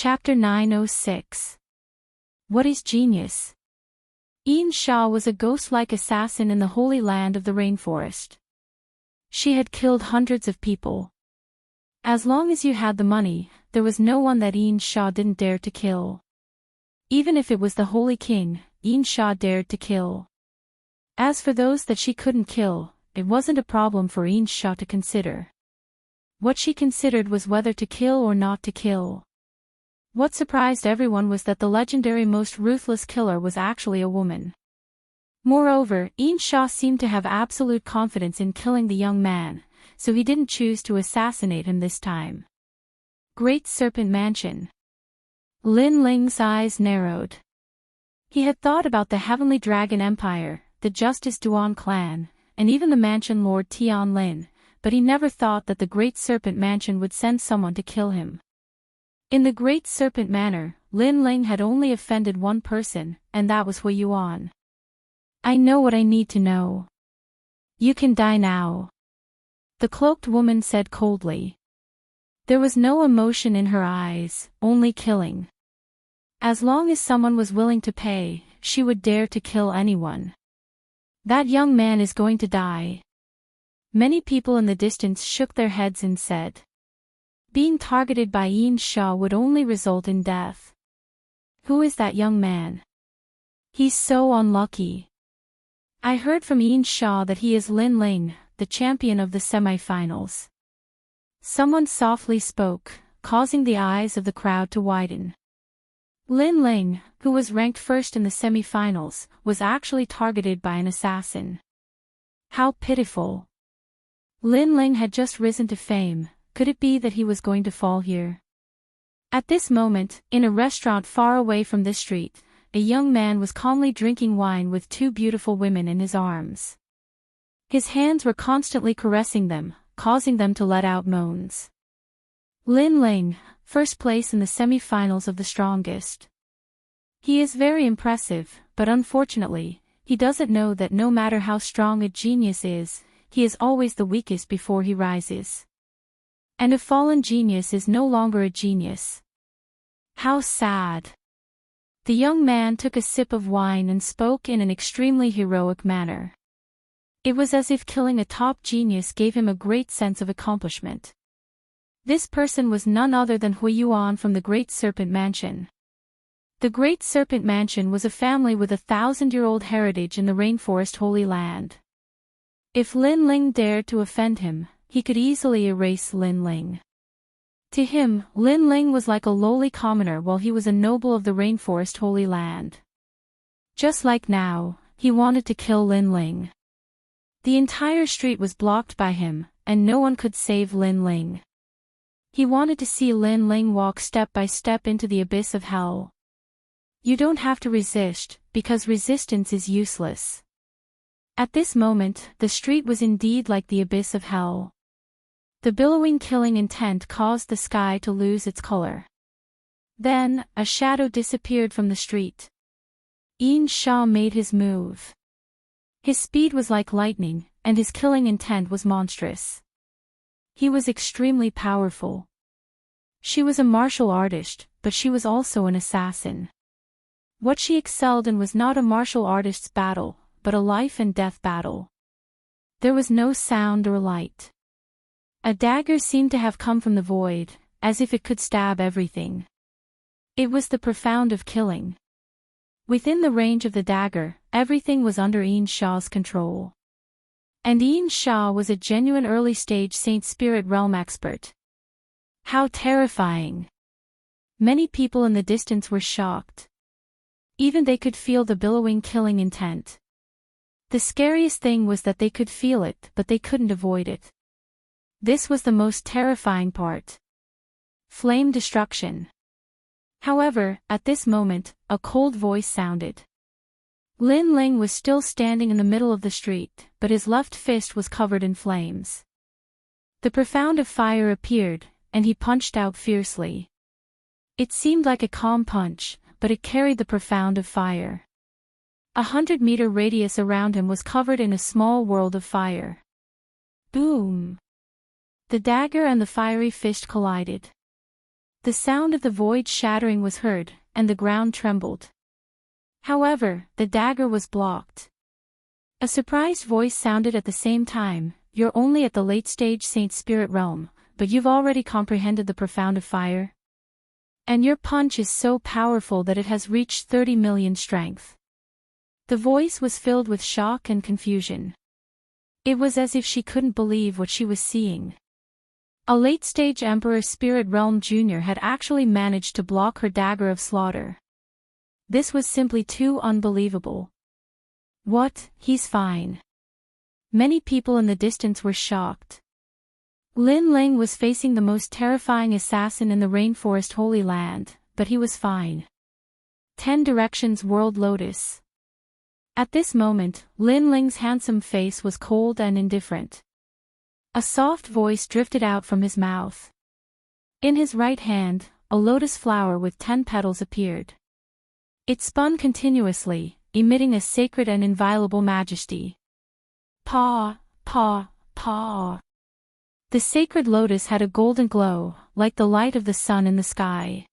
Chapter 906. What is genius? Yin Sha was a ghost-like assassin in the holy land of the rainforest. She had killed hundreds of people. As long as you had the money, there was no one that Yin Sha didn't dare to kill. Even if it was the holy king, Yin Sha dared to kill. As for those that she couldn't kill, it wasn't a problem for Yin Sha to consider. What she considered was whether to kill or not to kill. What surprised everyone was that the legendary most ruthless killer was actually a woman. Moreover, Yin Sha seemed to have absolute confidence in killing the young man, so he didn't choose to assassinate him this time. Great Serpent Mansion. Lin Ling's eyes narrowed. He had thought about the Heavenly Dragon Empire, the Justice Duan clan, and even the mansion Lord Tian Lin, but he never thought that the Great Serpent Mansion would send someone to kill him. In the Great Serpent Manor, Lin Ling had only offended one person, and that was Hui Yuan. I know what I need to know. You can die now. The cloaked woman said coldly. There was no emotion in her eyes, only killing. As long as someone was willing to pay, she would dare to kill anyone. That young man is going to die. Many people in the distance shook their heads and said. Being targeted by Yin Sha would only result in death. Who is that young man? He's so unlucky. I heard from Yin Sha that he is Lin Ling, the champion of the semi-finals. Someone softly spoke, causing the eyes of the crowd to widen. Lin Ling, who was ranked first in the semi-finals, was actually targeted by an assassin. How pitiful. Lin Ling had just risen to fame. Could it be that he was going to fall here? At this moment, in a restaurant far away from this street, a young man was calmly drinking wine with two beautiful women in his arms. His hands were constantly caressing them, causing them to let out moans. Lin Ling, first place in the semi-finals of the strongest. He is very impressive, but unfortunately, he doesn't know that no matter how strong a genius is, he is always the weakest before he rises. And a fallen genius is no longer a genius. How sad. The young man took a sip of wine and spoke in an extremely heroic manner. It was as if killing a top genius gave him a great sense of accomplishment. This person was none other than Hui Yuan from the Great Serpent Mansion. The Great Serpent Mansion was a family with 1,000-year-old heritage in the rainforest Holy Land. If Lin Ling dared to offend him, he could easily erase Lin Ling. To him, Lin Ling was like a lowly commoner while he was a noble of the rainforest Holy Land. Just like now, he wanted to kill Lin Ling. The entire street was blocked by him, and no one could save Lin Ling. He wanted to see Lin Ling walk step by step into the abyss of hell. You don't have to resist, because resistance is useless. At this moment, the street was indeed like the abyss of hell. The billowing killing intent caused the sky to lose its color. Then, a shadow disappeared from the street. Yin Sha made his move. His speed was like lightning, and his killing intent was monstrous. He was extremely powerful. She was a martial artist, but she was also an assassin. What she excelled in was not a martial artist's battle, but a life and death battle. There was no sound or light. A dagger seemed to have come from the void, as if it could stab everything. It was the profound of killing. Within the range of the dagger, everything was under Yin Sha's control. And Yin Sha was a genuine early-stage Saint Spirit realm expert. How terrifying! Many people in the distance were shocked. Even they could feel the billowing killing intent. The scariest thing was that they could feel it, but they couldn't avoid it. This was the most terrifying part. Flame destruction. However, at this moment, a cold voice sounded. Lin Ling was still standing in the middle of the street, but his left fist was covered in flames. The profound of fire appeared, and he punched out fiercely. It seemed like a calm punch, but it carried the profound of fire. 100-meter radius around him was covered in a small world of fire. Boom! The dagger and the fiery fist collided. The sound of the void shattering was heard, and the ground trembled. However, the dagger was blocked. A surprised voice sounded at the same time, "You're only at the late-stage Saint Spirit realm, but you've already comprehended the profound of fire? And your punch is so powerful that it has reached 30 million strength." The voice was filled with shock and confusion. It was as if she couldn't believe what she was seeing. A late-stage Emperor Spirit Realm Jr. had actually managed to block her dagger of slaughter. This was simply too unbelievable. "What, he's fine." Many people in the distance were shocked. Lin Ling was facing the most terrifying assassin in the Rainforest Holy Land, but he was fine. 10 Directions World Lotus. At this moment, Lin Ling's handsome face was cold and indifferent. A soft voice drifted out from his mouth. In his right hand, a lotus flower with 10 petals appeared. It spun continuously, emitting a sacred and inviolable majesty. Pa, pa, pa. The sacred lotus had a golden glow, like the light of the sun in the sky.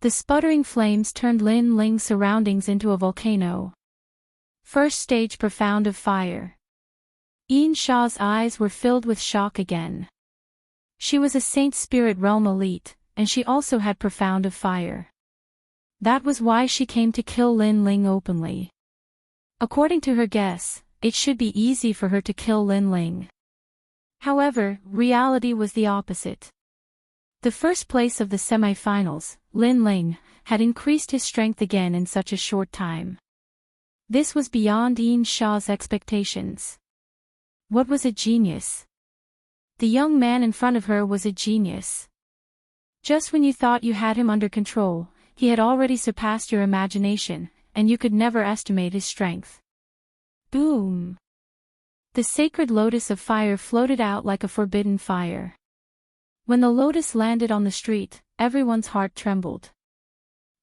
The sputtering flames turned Lin Ling's surroundings into a volcano. First stage profound of fire. Yin Sha's eyes were filled with shock again. She was a Saint Spirit Realm elite, and she also had profound of fire. That was why she came to kill Lin Ling openly. According to her guess, it should be easy for her to kill Lin Ling. However, reality was the opposite. The first place of the semi-finals, Lin Ling, had increased his strength again in such a short time. This was beyond Yin Sha's expectations. What was a genius? The young man in front of her was a genius. Just when you thought you had him under control, he had already surpassed your imagination, and you could never estimate his strength. Boom! The sacred lotus of fire floated out like a forbidden fire. When the lotus landed on the street, everyone's heart trembled.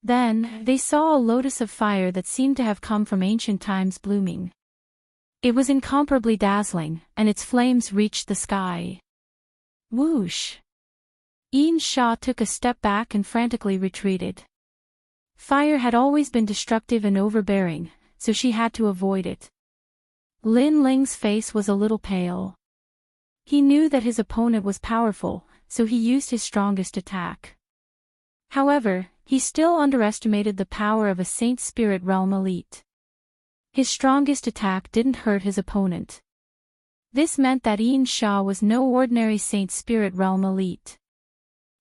Then, they saw a lotus of fire that seemed to have come from ancient times blooming. It was incomparably dazzling, and its flames reached the sky. Whoosh! Yin Sha took a step back and frantically retreated. Fire had always been destructive and overbearing, so she had to avoid it. Lin Ling's face was a little pale. He knew that his opponent was powerful, so he used his strongest attack. However, he still underestimated the power of a Saint Spirit Realm elite. His strongest attack didn't hurt his opponent. This meant that Yin Sha was no ordinary Saint Spirit Realm elite.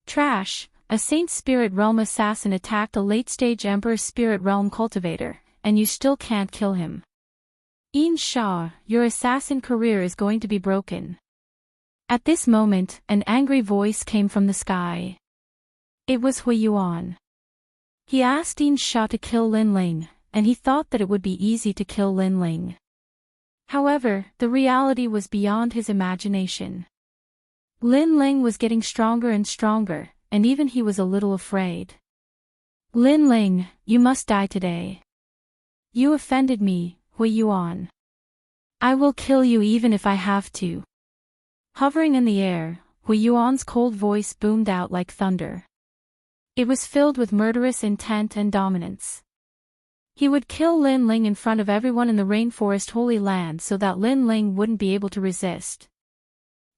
Trash, a Saint Spirit Realm assassin attacked a late-stage Emperor Spirit Realm cultivator, and you still can't kill him. Yin Sha, your assassin career is going to be broken. At this moment, an angry voice came from the sky. It was Hui Yuan. He asked Yin Sha to kill Lin Ling, and he thought that it would be easy to kill Lin Ling. However, the reality was beyond his imagination. Lin Ling was getting stronger and stronger, and even he was a little afraid. Lin Ling, you must die today. You offended me, Hui Yuan. I will kill you even if I have to. Hovering in the air, Hui Yuan's cold voice boomed out like thunder. It was filled with murderous intent and dominance. He would kill Lin Ling in front of everyone in the Rainforest Holy Land so that Lin Ling wouldn't be able to resist.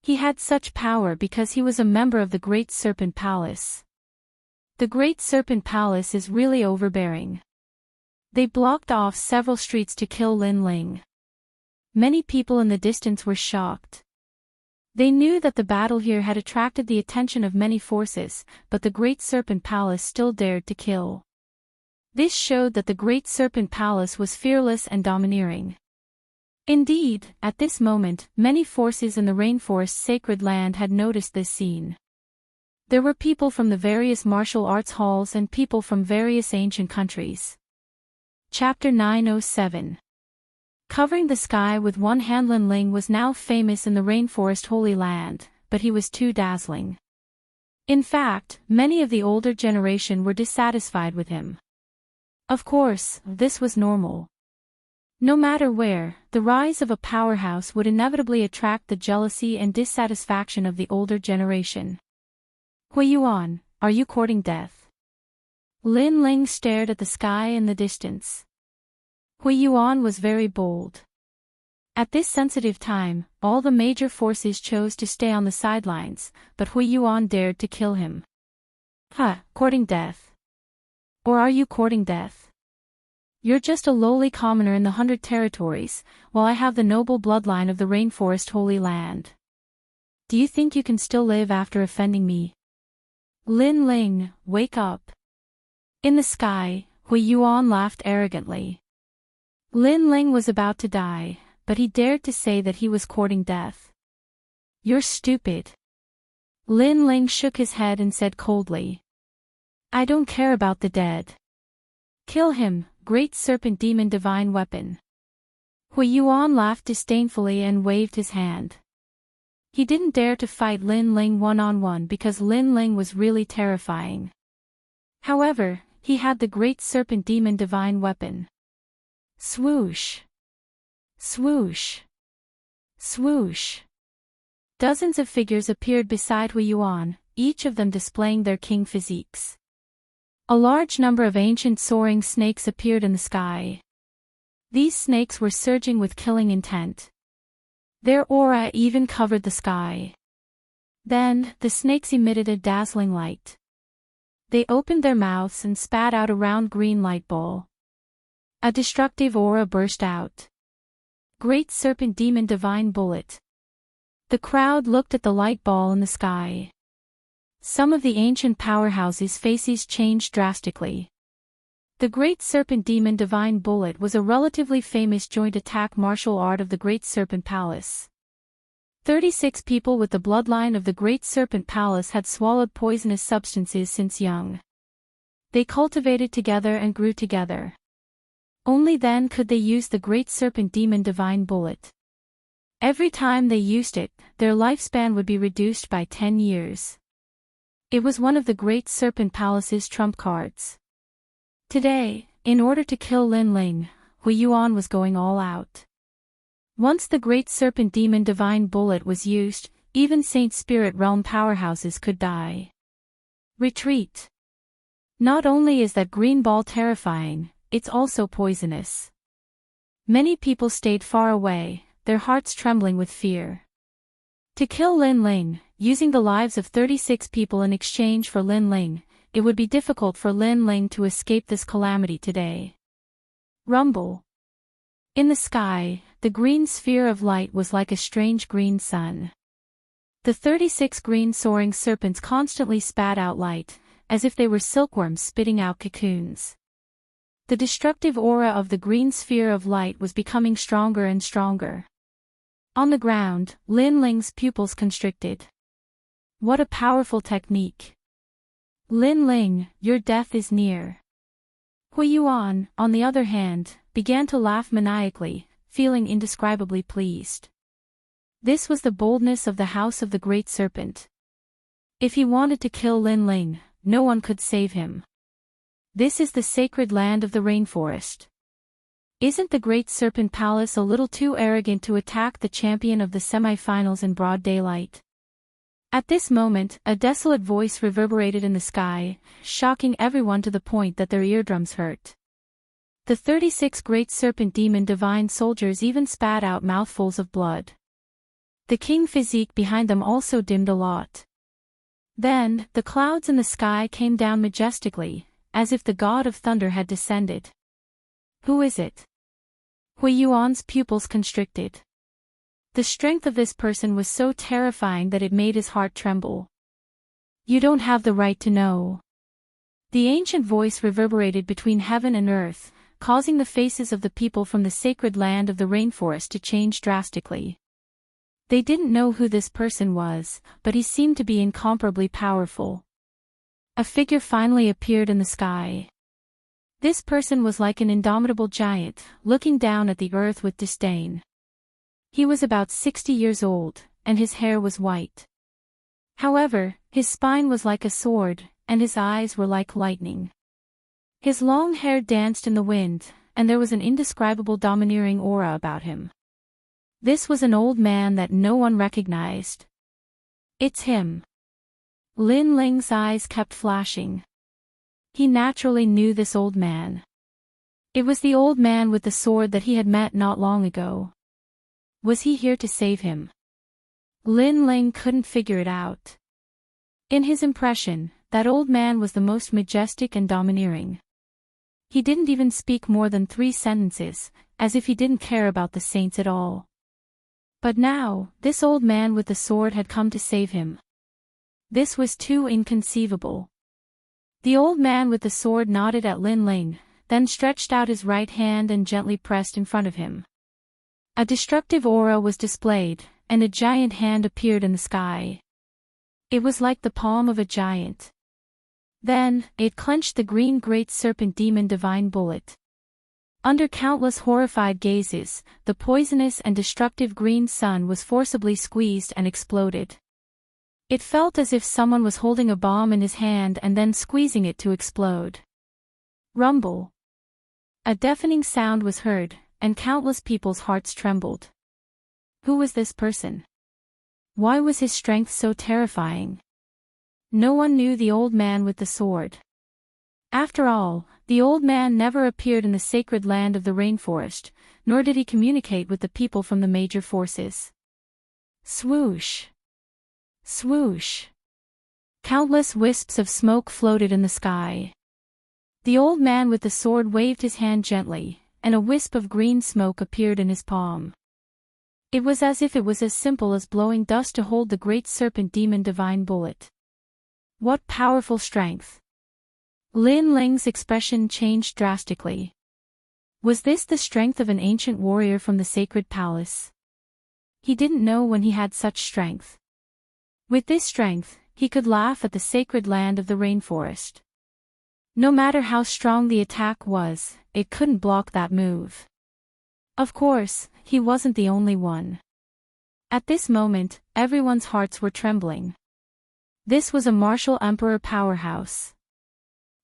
He had such power because he was a member of the Great Serpent Palace. The Great Serpent Palace is really overbearing. They blocked off several streets to kill Lin Ling. Many people in the distance were shocked. They knew that the battle here had attracted the attention of many forces, but the Great Serpent Palace still dared to kill. This showed that the Great Serpent Palace was fearless and domineering. Indeed, at this moment, many forces in the rainforest's sacred land had noticed this scene. There were people from the various martial arts halls and people from various ancient countries. Chapter 907. Covering the sky with one hand, Lin Ling was now famous in the Rainforest Holy Land, but he was too dazzling. In fact, many of the older generation were dissatisfied with him. Of course, this was normal. No matter where, the rise of a powerhouse would inevitably attract the jealousy and dissatisfaction of the older generation. Hui Yuan, are you courting death? Lin Ling stared at the sky in the distance. Hui Yuan was very bold. At this sensitive time, all the major forces chose to stay on the sidelines, but Hui Yuan dared to kill him. Courting death. Or are you courting death? You're just a lowly commoner in the 100 territories, while I have the noble bloodline of the rainforest holy land. Do you think you can still live after offending me? Lin Ling, wake up. In the sky, Hui Yuan laughed arrogantly. Lin Ling was about to die, but he dared to say that he was courting death. You're stupid. Lin Ling shook his head and said coldly. I don't care about the dead. Kill him, great serpent demon divine weapon. Hui Yuan laughed disdainfully and waved his hand. He didn't dare to fight Lin Ling one-on-one because Lin Ling was really terrifying. However, he had the great serpent demon divine weapon. Swoosh. Swoosh. Swoosh. Dozens of figures appeared beside Hui Yuan, each of them displaying their king physiques. A large number of ancient soaring snakes appeared in the sky. These snakes were surging with killing intent. Their aura even covered the sky. Then, the snakes emitted a dazzling light. They opened their mouths and spat out a round green light ball. A destructive aura burst out. Great serpent demon divine bullet. The crowd looked at the light ball in the sky. Some of the ancient powerhouses' faces changed drastically. The Great Serpent Demon Divine Bullet was a relatively famous joint attack martial art of the Great Serpent Palace. 36 people with the bloodline of the Great Serpent Palace had swallowed poisonous substances since young. They cultivated together and grew together. Only then could they use the Great Serpent Demon Divine Bullet. Every time they used it, their lifespan would be reduced by 10 years. It was one of the Great Serpent Palace's trump cards. Today, in order to kill Lin Ling, Hui Yuan was going all out. Once the Great Serpent Demon Divine Bullet was used, even Saint Spirit Realm powerhouses could die. Retreat. Not only is that green ball terrifying, it's also poisonous. Many people stayed far away, their hearts trembling with fear. To kill Lin Ling, using the lives of 36 people in exchange for Lin Ling, it would be difficult for Lin Ling to escape this calamity today. Rumble. In the sky, the green sphere of light was like a strange green sun. The 36 green soaring serpents constantly spat out light, as if they were silkworms spitting out cocoons. The destructive aura of the green sphere of light was becoming stronger and stronger. On the ground, Lin Ling's pupils constricted. What a powerful technique. Lin Ling, your death is near. Hui Yuan, on the other hand, began to laugh maniacally, feeling indescribably pleased. This was the boldness of the House of the Great Serpent. If he wanted to kill Lin Ling, no one could save him. This is the sacred land of the rainforest. Isn't the Great Serpent Palace a little too arrogant to attack the champion of the semifinals in broad daylight? At this moment, a desolate voice reverberated in the sky, shocking everyone to the point that their eardrums hurt. The 36 Great Serpent Demon Divine Soldiers even spat out mouthfuls of blood. The king physique behind them also dimmed a lot. Then, the clouds in the sky came down majestically, as if the god of thunder had descended. Who is it? Hui Yuan's pupils constricted. The strength of this person was so terrifying that it made his heart tremble. You don't have the right to know. The ancient voice reverberated between heaven and earth, causing the faces of the people from the sacred land of the rainforest to change drastically. They didn't know who this person was, but he seemed to be incomparably powerful. A figure finally appeared in the sky. This person was like an indomitable giant, looking down at the earth with disdain. He was about 60 years old, and his hair was white. However, his spine was like a sword, and his eyes were like lightning. His long hair danced in the wind, and there was an indescribable domineering aura about him. This was an old man that no one recognized. It's him. Lin Ling's eyes kept flashing. He naturally knew this old man. It was the old man with the sword that he had met not long ago. Was he here to save him? Lin Ling couldn't figure it out. In his impression, that old man was the most majestic and domineering. He didn't even speak more than 3 sentences, as if he didn't care about the saints at all. But now, this old man with the sword had come to save him. This was too inconceivable. The old man with the sword nodded at Lin Ling, then stretched out his right hand and gently pressed in front of him. A destructive aura was displayed, and a giant hand appeared in the sky. It was like the palm of a giant. Then, it clenched the green great serpent demon divine bullet. Under countless horrified gazes, the poisonous and destructive green sun was forcibly squeezed and exploded. It felt as if someone was holding a bomb in his hand and then squeezing it to explode. Rumble. A deafening sound was heard, and countless people's hearts trembled. Who was this person? Why was his strength so terrifying? No one knew the old man with the sword. After all, the old man never appeared in the sacred land of the rainforest, nor did he communicate with the people from the major forces. Swoosh! Swoosh! Countless wisps of smoke floated in the sky. The old man with the sword waved his hand gently, and a wisp of green smoke appeared in his palm. It was as if it was as simple as blowing dust to hold the great serpent demon divine bullet. What powerful strength! Lin Ling's expression changed drastically. Was this the strength of an ancient warrior from the sacred palace? He didn't know when he had such strength. With this strength, he could laugh at the sacred land of the rainforest. No matter how strong the attack was, it couldn't block that move. Of course, he wasn't the only one. At this moment, everyone's hearts were trembling. This was a martial emperor powerhouse.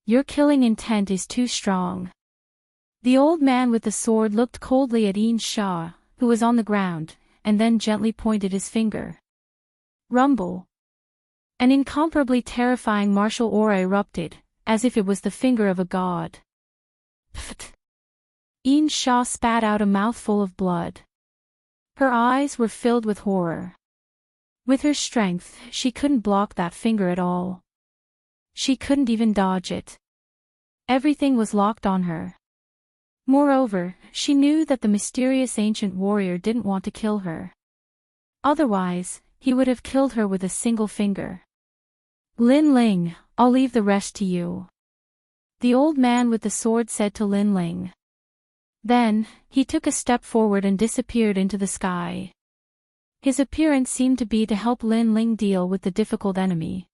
Your killing intent is too strong. The old man with the sword looked coldly at Yin Sha, who was on the ground, and then gently pointed his finger. Rumble. An incomparably terrifying martial aura erupted, as if it was the finger of a god. Pfft. Yin Sha spat out a mouthful of blood. Her eyes were filled with horror. With her strength, she couldn't block that finger at all. She couldn't even dodge it. Everything was locked on her. Moreover, she knew that the mysterious ancient warrior didn't want to kill her. Otherwise, he would have killed her with a single finger. Lin Ling, I'll leave the rest to you. The old man with the sword said to Lin Ling. Then, he took a step forward and disappeared into the sky. His appearance seemed to be to help Lin Ling deal with the difficult enemy.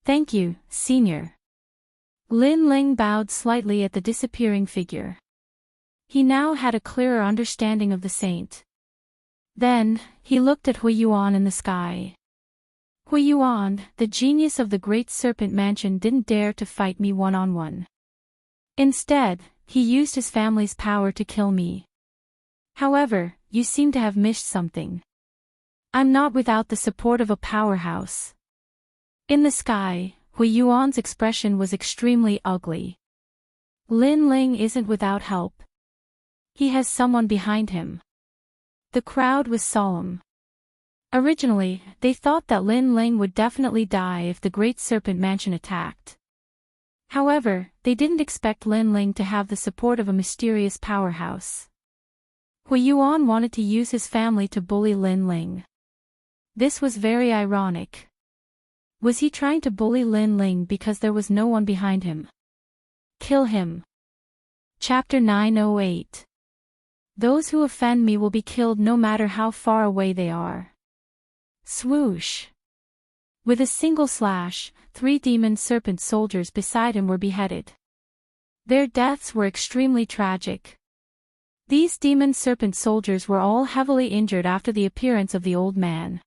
Thank you, Senior. Lin Ling bowed slightly at the disappearing figure. He now had a clearer understanding of the saint. Then, he looked at Hui Yuan in the sky. Hui Yuan, the genius of the Great Serpent Mansion, didn't dare to fight me one-on-one. Instead, he used his family's power to kill me. However, you seem to have missed something. I'm not without the support of a powerhouse. In the sky, Hui Yuan's expression was extremely ugly. Lin Ling isn't without help. He has someone behind him. The crowd was solemn. Originally, they thought that Lin Ling would definitely die if the Great Serpent Mansion attacked. However, they didn't expect Lin Ling to have the support of a mysterious powerhouse. Hui Yuan wanted to use his family to bully Lin Ling. This was very ironic. Was he trying to bully Lin Ling because there was no one behind him? Kill him. Chapter 908. Those who offend me will be killed no matter how far away they are. Swoosh. With a single slash, 3 demon serpent soldiers beside him were beheaded. Their deaths were extremely tragic. These demon serpent soldiers were all heavily injured after the appearance of the old man.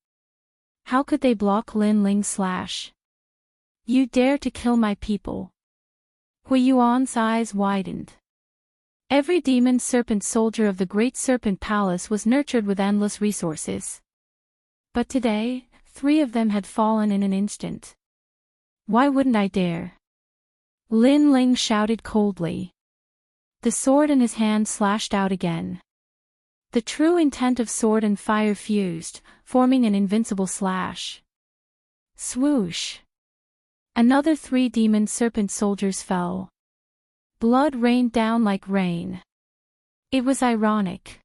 How could they block Lin Ling's slash? You dare to kill my people? Hui Yuan's eyes widened. Every demon serpent soldier of the Great Serpent Palace was nurtured with endless resources. But today, 3 of them had fallen in an instant. Why wouldn't I dare? Lin Ling shouted coldly. The sword in his hand slashed out again. The true intent of sword and fire fused, forming an invincible slash. Swoosh! Another 3 demon serpent soldiers fell. Blood rained down like rain. It was ironic.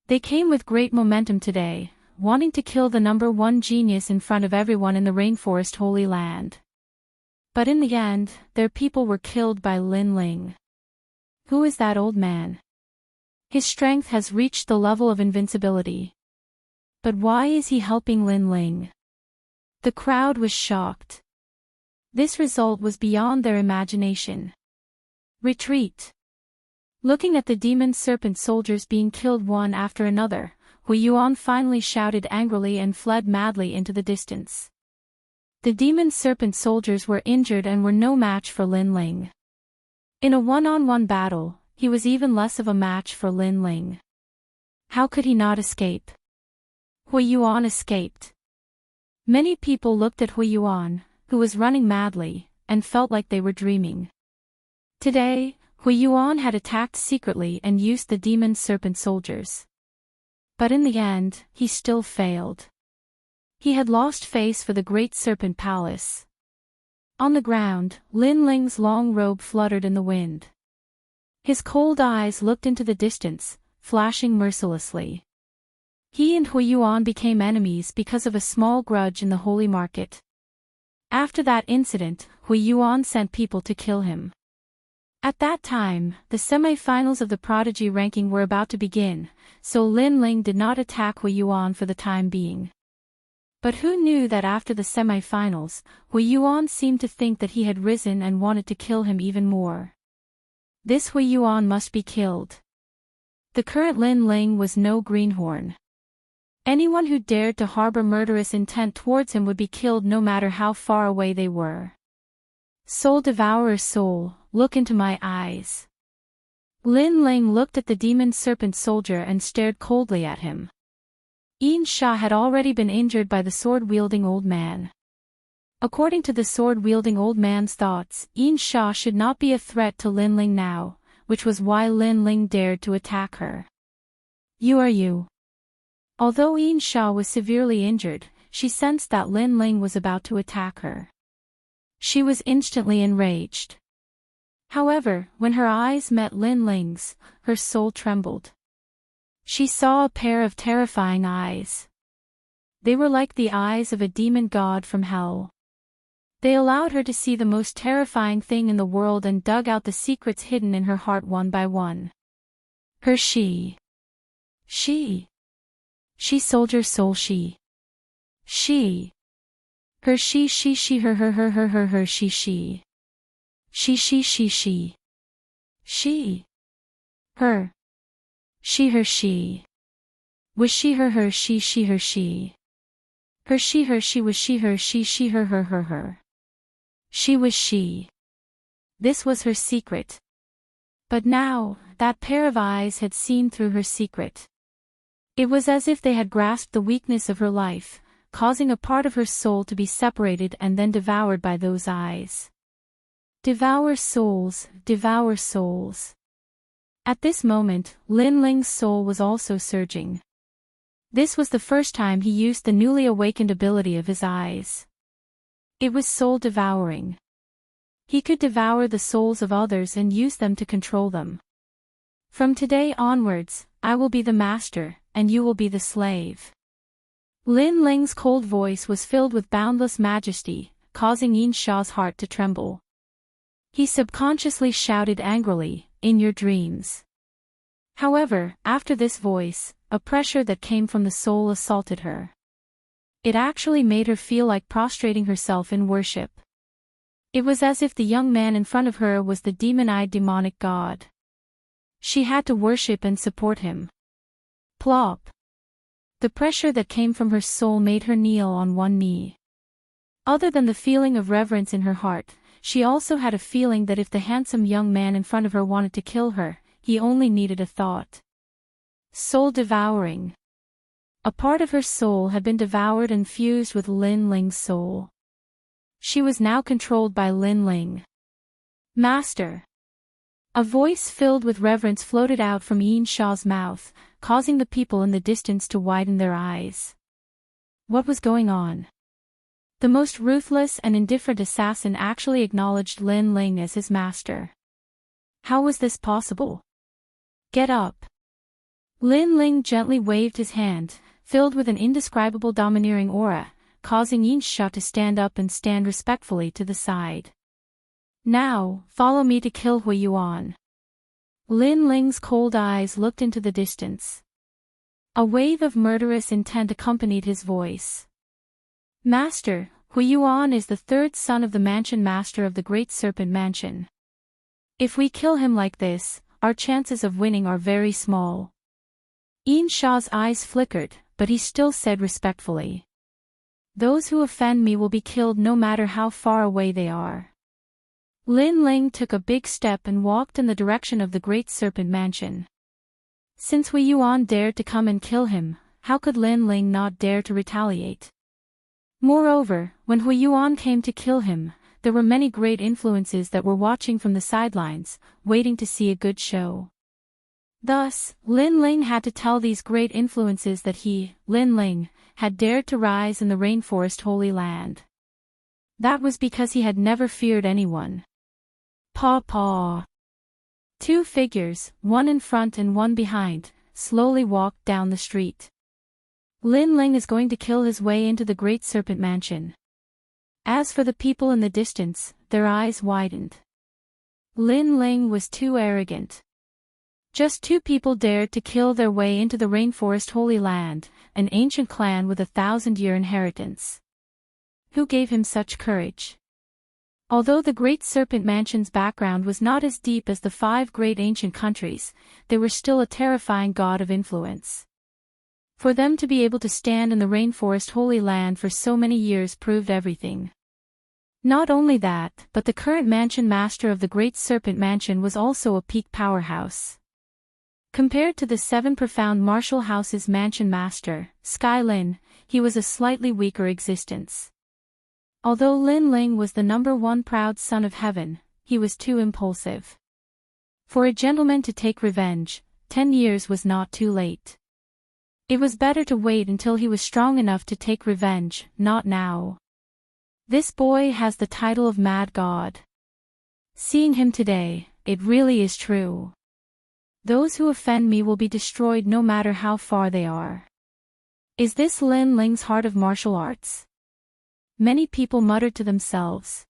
They came with great momentum today, wanting to kill the number 1 genius in front of everyone in the rainforest holy land. But in the end, their people were killed by Lin Ling. Who is that old man? His strength has reached the level of invincibility. But why is he helping Lin Ling? The crowd was shocked. This result was beyond their imagination. Retreat. Looking at the demon serpent soldiers being killed one after another, Hui Yuan finally shouted angrily and fled madly into the distance. The demon serpent soldiers were injured and were no match for Lin Ling. In a one-on-one battle, he was even less of a match for Lin Ling. How could he not escape? Hui Yuan escaped. Many people looked at Hui Yuan, who was running madly, and felt like they were dreaming. Today, Hui Yuan had attacked secretly and used the demon serpent soldiers. But in the end, he still failed. He had lost face for the great serpent palace. On the ground, Lin Ling's long robe fluttered in the wind. His cold eyes looked into the distance, flashing mercilessly. He and Hui Yuan became enemies because of a small grudge in the holy market. After that incident, Hui Yuan sent people to kill him. At that time, the semi-finals of the prodigy ranking were about to begin, so Lin Ling did not attack Hui Yuan for the time being. But who knew that after the semi-finals, Hui Yuan seemed to think that he had risen and wanted to kill him even more. This Hui Yuan must be killed. The current Lin Ling was no greenhorn. Anyone who dared to harbor murderous intent towards him would be killed no matter how far away they were. Soul devourer soul, look into my eyes. Lin Ling looked at the demon serpent soldier and stared coldly at him. Yin Sha had already been injured by the sword-wielding old man. According to the sword-wielding old man's thoughts, Yin Sha should not be a threat to Lin Ling now, which was why Lin Ling dared to attack her. You are you. Although Yin Sha was severely injured, she sensed that Lin Ling was about to attack her. She was instantly enraged. However, when her eyes met Lin Ling's, her soul trembled. She saw a pair of terrifying eyes. They were like the eyes of a demon god from hell. They allowed her to see the most terrifying thing in the world and dug out the secrets hidden in her heart one by one. Her she. She soldier soul she. Her she her she. She. Her. She her she. Was she her she her she. Her she was she her she her. She was she. This was her secret. But now, that pair of eyes had seen through her secret. It was as if they had grasped the weakness of her life, causing a part of her soul to be separated and then devoured by those eyes. Devour souls, devour souls. At this moment, Lin Ling's soul was also surging. This was the first time he used the newly awakened ability of his eyes. It was soul-devouring. He could devour the souls of others and use them to control them. From today onwards, I will be the master, and you will be the slave. Lin Ling's cold voice was filled with boundless majesty, causing Yin Sha's heart to tremble. He subconsciously shouted angrily, "In your dreams." However, after this voice, a pressure that came from the soul assaulted her. It actually made her feel like prostrating herself in worship. It was as if the young man in front of her was the demon-eyed demonic god. She had to worship and support him. Plop. The pressure that came from her soul made her kneel on one knee. Other than the feeling of reverence in her heart, she also had a feeling that if the handsome young man in front of her wanted to kill her, he only needed a thought. Soul-devouring. A part of her soul had been devoured and fused with Lin Ling's soul. She was now controlled by Lin Ling. Master. A voice filled with reverence floated out from Yin Sha's mouth, causing the people in the distance to widen their eyes. What was going on? The most ruthless and indifferent assassin actually acknowledged Lin Ling as his master. How was this possible? Get up. Lin Ling gently waved his hand, filled with an indescribable domineering aura, causing Yin Sha to stand up and stand respectfully to the side. Now, follow me to kill Hui Yuan. Lin Ling's cold eyes looked into the distance. A wave of murderous intent accompanied his voice. Master, Hui Yuan is the third son of the mansion master of the Great Serpent Mansion. If we kill him like this, our chances of winning are very small. Yin Sha's eyes flickered, but he still said respectfully. Those who offend me will be killed no matter how far away they are. Lin Ling took a big step and walked in the direction of the Great Serpent Mansion. Since Hui Yuan dared to come and kill him, how could Lin Ling not dare to retaliate? Moreover, when Hui Yuan came to kill him, there were many great influences that were watching from the sidelines, waiting to see a good show. Thus, Lin Ling had to tell these great influences that he, Lin Ling, had dared to rise in the rainforest Holy Land. That was because he had never feared anyone. Paw paw. Two figures, one in front and one behind, slowly walked down the street. Lin Ling is going to kill his way into the Great Serpent Mansion. As for the people in the distance, their eyes widened. Lin Ling was too arrogant. Just two people dared to kill their way into the rainforest Holy Land, an ancient clan with a 1,000-year inheritance. Who gave him such courage? Although the Great Serpent Mansion's background was not as deep as the 5 great ancient countries, they were still a terrifying god of influence. For them to be able to stand in the rainforest Holy Land for so many years proved everything. Not only that, but the current mansion master of the Great Serpent Mansion was also a peak powerhouse. Compared to the 7 profound martial house's mansion master, Sky Lin, he was a slightly weaker existence. Although Lin Ling was the #1 proud son of heaven, he was too impulsive. For a gentleman to take revenge, 10 years was not too late. It was better to wait until he was strong enough to take revenge, not now. This boy has the title of Mad God. Seeing him today, it really is true. Those who offend me will be destroyed no matter how far they are. Is this Lin Ling's heart of martial arts? Many people muttered to themselves.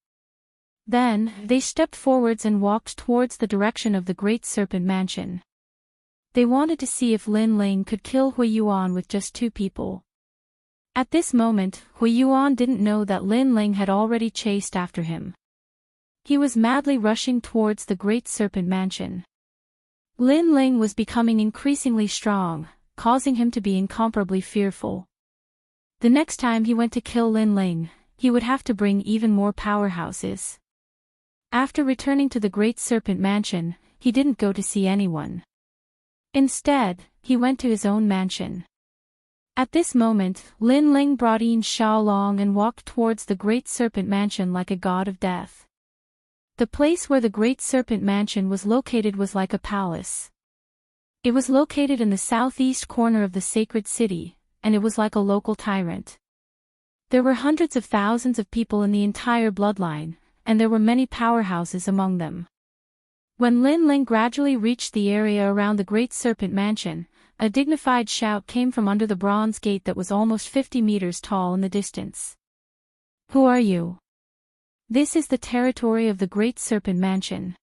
Then, they stepped forwards and walked towards the direction of the Great Serpent Mansion. They wanted to see if Lin Ling could kill Hui Yuan with just 2 people. At this moment, Hui Yuan didn't know that Lin Ling had already chased after him. He was madly rushing towards the Great Serpent Mansion. Lin Ling was becoming increasingly strong, causing him to be incomparably fearful. The next time he went to kill Lin Ling, he would have to bring even more powerhouses. After returning to the Great Serpent Mansion, he didn't go to see anyone. Instead, he went to his own mansion. At this moment, Lin Ling brought Yin Sha along and walked towards the Great Serpent Mansion like a god of death. The place where the Great Serpent Mansion was located was like a palace. It was located in the southeast corner of the sacred city, and it was like a local tyrant. There were hundreds of thousands of people in the entire bloodline, and there were many powerhouses among them. When Lin Ling gradually reached the area around the Great Serpent Mansion, a dignified shout came from under the bronze gate that was almost 50 meters tall in the distance. Who are you? This is the territory of the Great Serpent Mansion.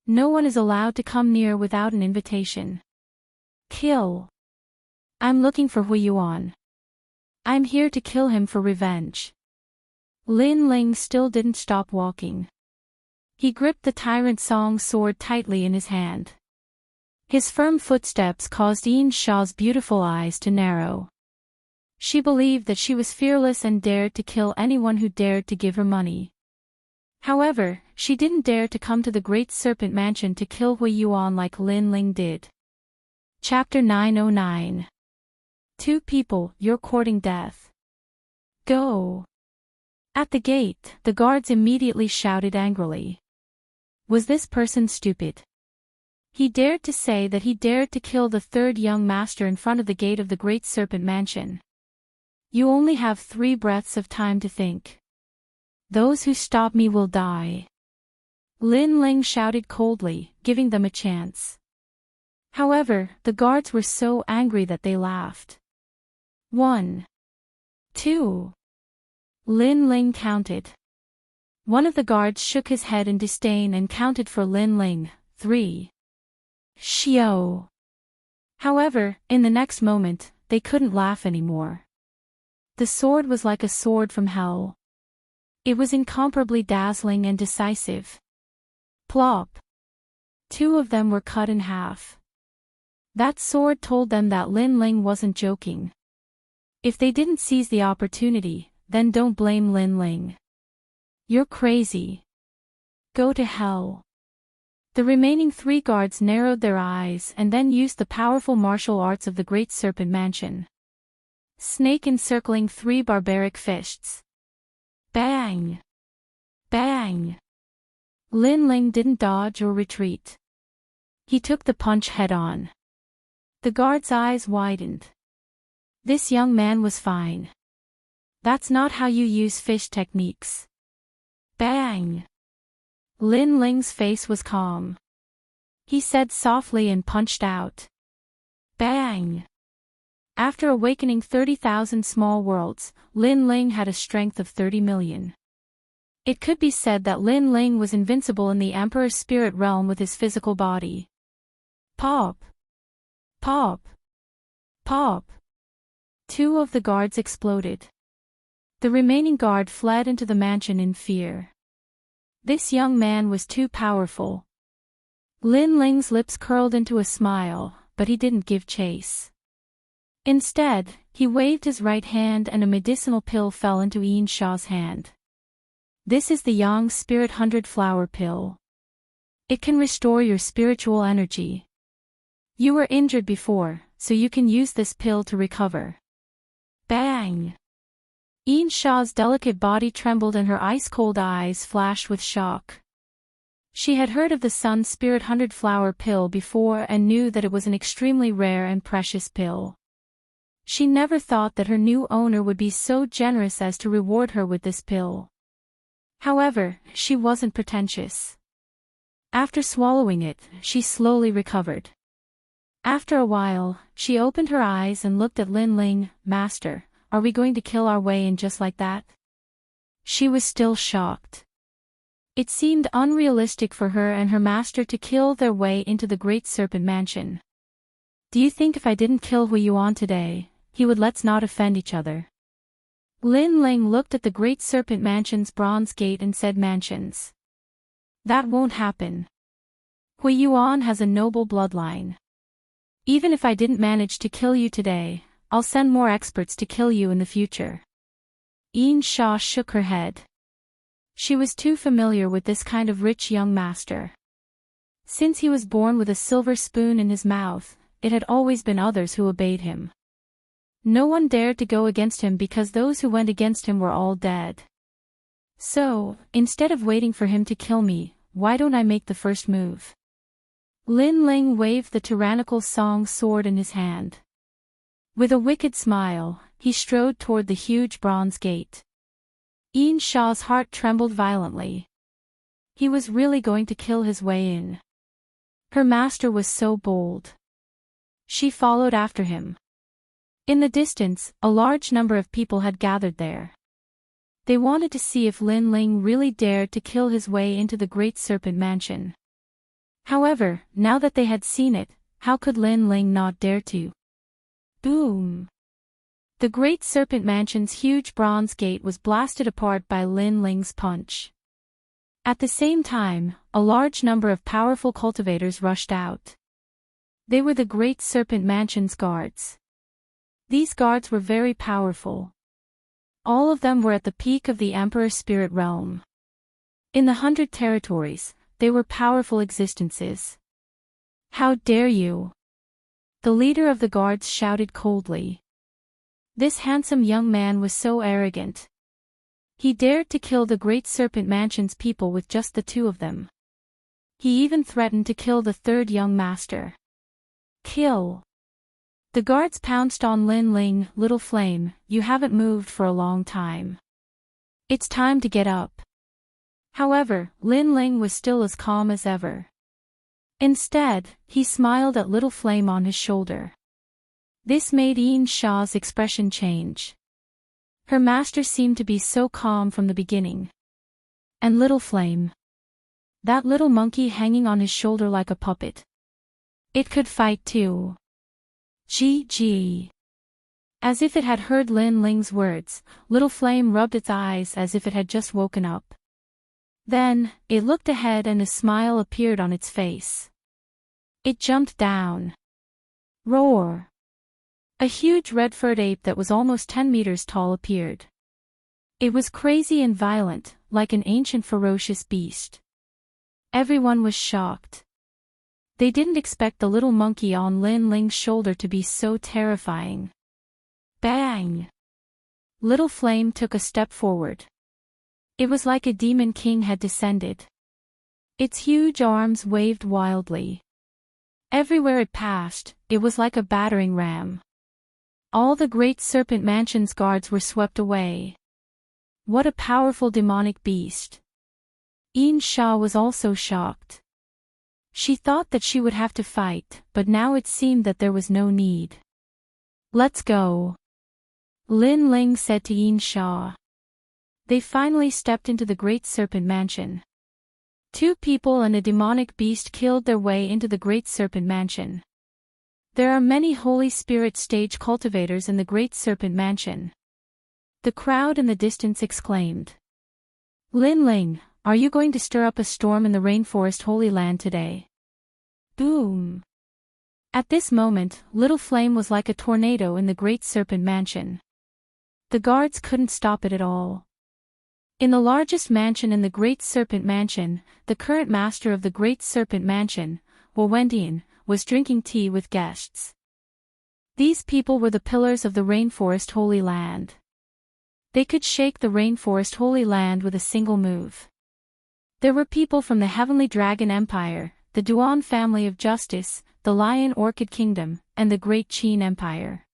No one is allowed to come near without an invitation. Kill. I'm looking for Hui Yuan. I'm here to kill him for revenge. Lin Ling still didn't stop walking. He gripped the Tyrant Song sword tightly in his hand. His firm footsteps caused Yin Sha's beautiful eyes to narrow. She believed that she was fearless and dared to kill anyone who dared to give her money. However, she didn't dare to come to the Great Serpent Mansion to kill Hui Yuan like Lin Ling did. Chapter 909. 2 people, you're courting death. Go. At the gate, the guards immediately shouted angrily. Was this person stupid? He dared to say that he dared to kill the third young master in front of the gate of the Great Serpent Mansion. You only have 3 breaths of time to think. Those who stop me will die. Lin Ling shouted coldly, giving them a chance. However, the guards were so angry that they laughed. 1, 2. Lin Ling counted. One of the guards shook his head in disdain and counted for Lin Ling, 3. Xiao. However, in the next moment, they couldn't laugh anymore. The sword was like a sword from hell. It was incomparably dazzling and decisive. Plop. 2 of them were cut in half. That sword told them that Lin Ling wasn't joking. If they didn't seize the opportunity, then don't blame Lin Ling. You're crazy. Go to hell. The remaining 3 guards narrowed their eyes and then used the powerful martial arts of the Great Serpent Mansion. Snake encircling 3 barbaric fists. Bang! Bang! Lin Ling didn't dodge or retreat. He took the punch head-on. The guard's eyes widened. This young man was fine. That's not how you use fish techniques. Bang! Lin Ling's face was calm. He said softly and punched out. Bang! After awakening 30,000 small worlds, Lin Ling had a strength of 30 million. It could be said that Lin Ling was invincible in the Emperor's spirit realm with his physical body. Pop! Pop! Pop! 2 of the guards exploded. The remaining guard fled into the mansion in fear. This young man was too powerful. Lin Ling's lips curled into a smile, but he didn't give chase. Instead, he waved his right hand and a medicinal pill fell into Yin Sha's hand. This is the Yang Spirit 100 Flower Pill. It can restore your spiritual energy. You were injured before, so you can use this pill to recover. Bang! Yin Sha's delicate body trembled and her ice-cold eyes flashed with shock. She had heard of the Sun Spirit 100 Flower Pill before and knew that it was an extremely rare and precious pill. She never thought that her new owner would be so generous as to reward her with this pill. However, she wasn't pretentious. After swallowing it, she slowly recovered. After a while, she opened her eyes and looked at Lin Ling. Master, are we going to kill our way in just like that? She was still shocked. It seemed unrealistic for her and her master to kill their way into the Great Serpent Mansion. Do you think if I didn't kill Hui Yuan today, he would let's not offend each other? Lin Ling looked at the Great Serpent Mansion's bronze gate and said mansions. That won't happen. Hui Yuan has a noble bloodline. Even if I didn't manage to kill you today, I'll send more experts to kill you in the future. Yin Sha shook her head. She was too familiar with this kind of rich young master. Since he was born with a silver spoon in his mouth, it had always been others who obeyed him. No one dared to go against him because those who went against him were all dead. So, instead of waiting for him to kill me, why don't I make the first move? Lin Ling waved the tyrannical song sword in his hand. With a wicked smile, he strode toward the huge bronze gate. Yin Sha's heart trembled violently. He was really going to kill his way in. Her master was so bold. She followed after him. In the distance, a large number of people had gathered there. They wanted to see if Lin Ling really dared to kill his way into the Great Serpent Mansion. However, now that they had seen it, how could Lin Ling not dare to? Boom! The Great Serpent Mansion's huge bronze gate was blasted apart by Lin Ling's punch. At the same time, a large number of powerful cultivators rushed out. They were the Great Serpent Mansion's guards. These guards were very powerful. All of them were at the peak of the Emperor's spirit realm. In the 100 territories, they were powerful existences. How dare you! The leader of the guards shouted coldly. This handsome young man was so arrogant. He dared to kill the Great Serpent Mansion's people with just the two of them. He even threatened to kill the third young master. Kill. The guards pounced on Lin Ling. Little flame, you haven't moved for a long time. It's time to get up. However, Lin Ling was still as calm as ever. Instead, he smiled at little flame on his shoulder. This made Yin Sha's expression change. Her master seemed to be so calm from the beginning. And little flame. That little monkey hanging on his shoulder like a puppet. It could fight too. Gee. As if it had heard Lin Ling's words, little flame rubbed its eyes as if it had just woken up. Then, it looked ahead and a smile appeared on its face. It jumped down. Roar! A huge red-furred ape that was almost 10 meters tall appeared. It was crazy and violent, like an ancient ferocious beast. Everyone was shocked. They didn't expect the little monkey on Lin Ling's shoulder to be so terrifying. Bang! Little flame took a step forward. It was like a demon king had descended. Its huge arms waved wildly. Everywhere it passed, it was like a battering ram. All the Great Serpent Mansion's guards were swept away. What a powerful demonic beast. Yin Sha was also shocked. She thought that she would have to fight, but now it seemed that there was no need. Let's go. Lin Ling said to Yin Sha. They finally stepped into the Great Serpent Mansion. 2 people and a demonic beast killed their way into the Great Serpent Mansion. There are many Holy Spirit stage cultivators in the Great Serpent Mansion. The crowd in the distance exclaimed. Lin Ling, are you going to stir up a storm in the Rainforest Holy Land today? Boom! At this moment, little flame was like a tornado in the Great Serpent Mansion. The guards couldn't stop it at all. In the largest mansion in the Great Serpent Mansion, the current master of the Great Serpent Mansion, Wielder, was drinking tea with guests. These people were the pillars of the Rainforest Holy Land. They could shake the Rainforest Holy Land with a single move. There were people from the Heavenly Dragon Empire, the Duan family of justice, the Lion Orchid Kingdom, and the Great Qin Empire.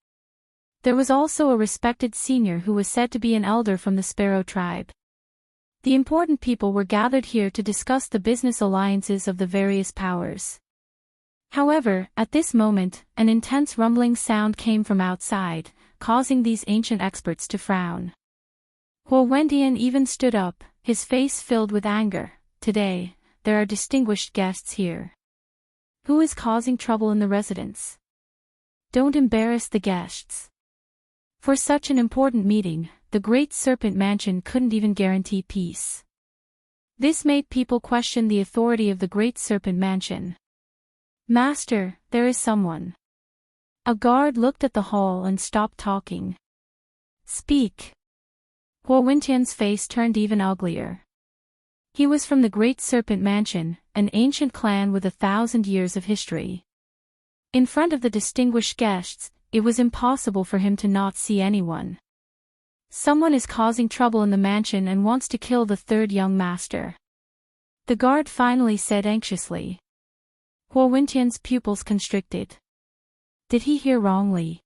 There was also a respected senior who was said to be an elder from the Sparrow tribe. The important people were gathered here to discuss the business alliances of the various powers. However, at this moment, an intense rumbling sound came from outside, causing these ancient experts to frown. Wielder even stood up, his face filled with anger. Today, there are distinguished guests here. Who is causing trouble in the residence? Don't embarrass the guests. For such an important meeting, the Great Serpent Mansion couldn't even guarantee peace. This made people question the authority of the Great Serpent Mansion. Master, there is someone. A guard looked at the hall and stopped talking. Speak. Wielder's face turned even uglier. He was from the Great Serpent Mansion, an ancient clan with 1,000 years of history. In front of the distinguished guests, it was impossible for him to not see anyone. Someone is causing trouble in the mansion and wants to kill the third young master. The guard finally said anxiously. Wielder's pupils constricted. Did he hear wrongly?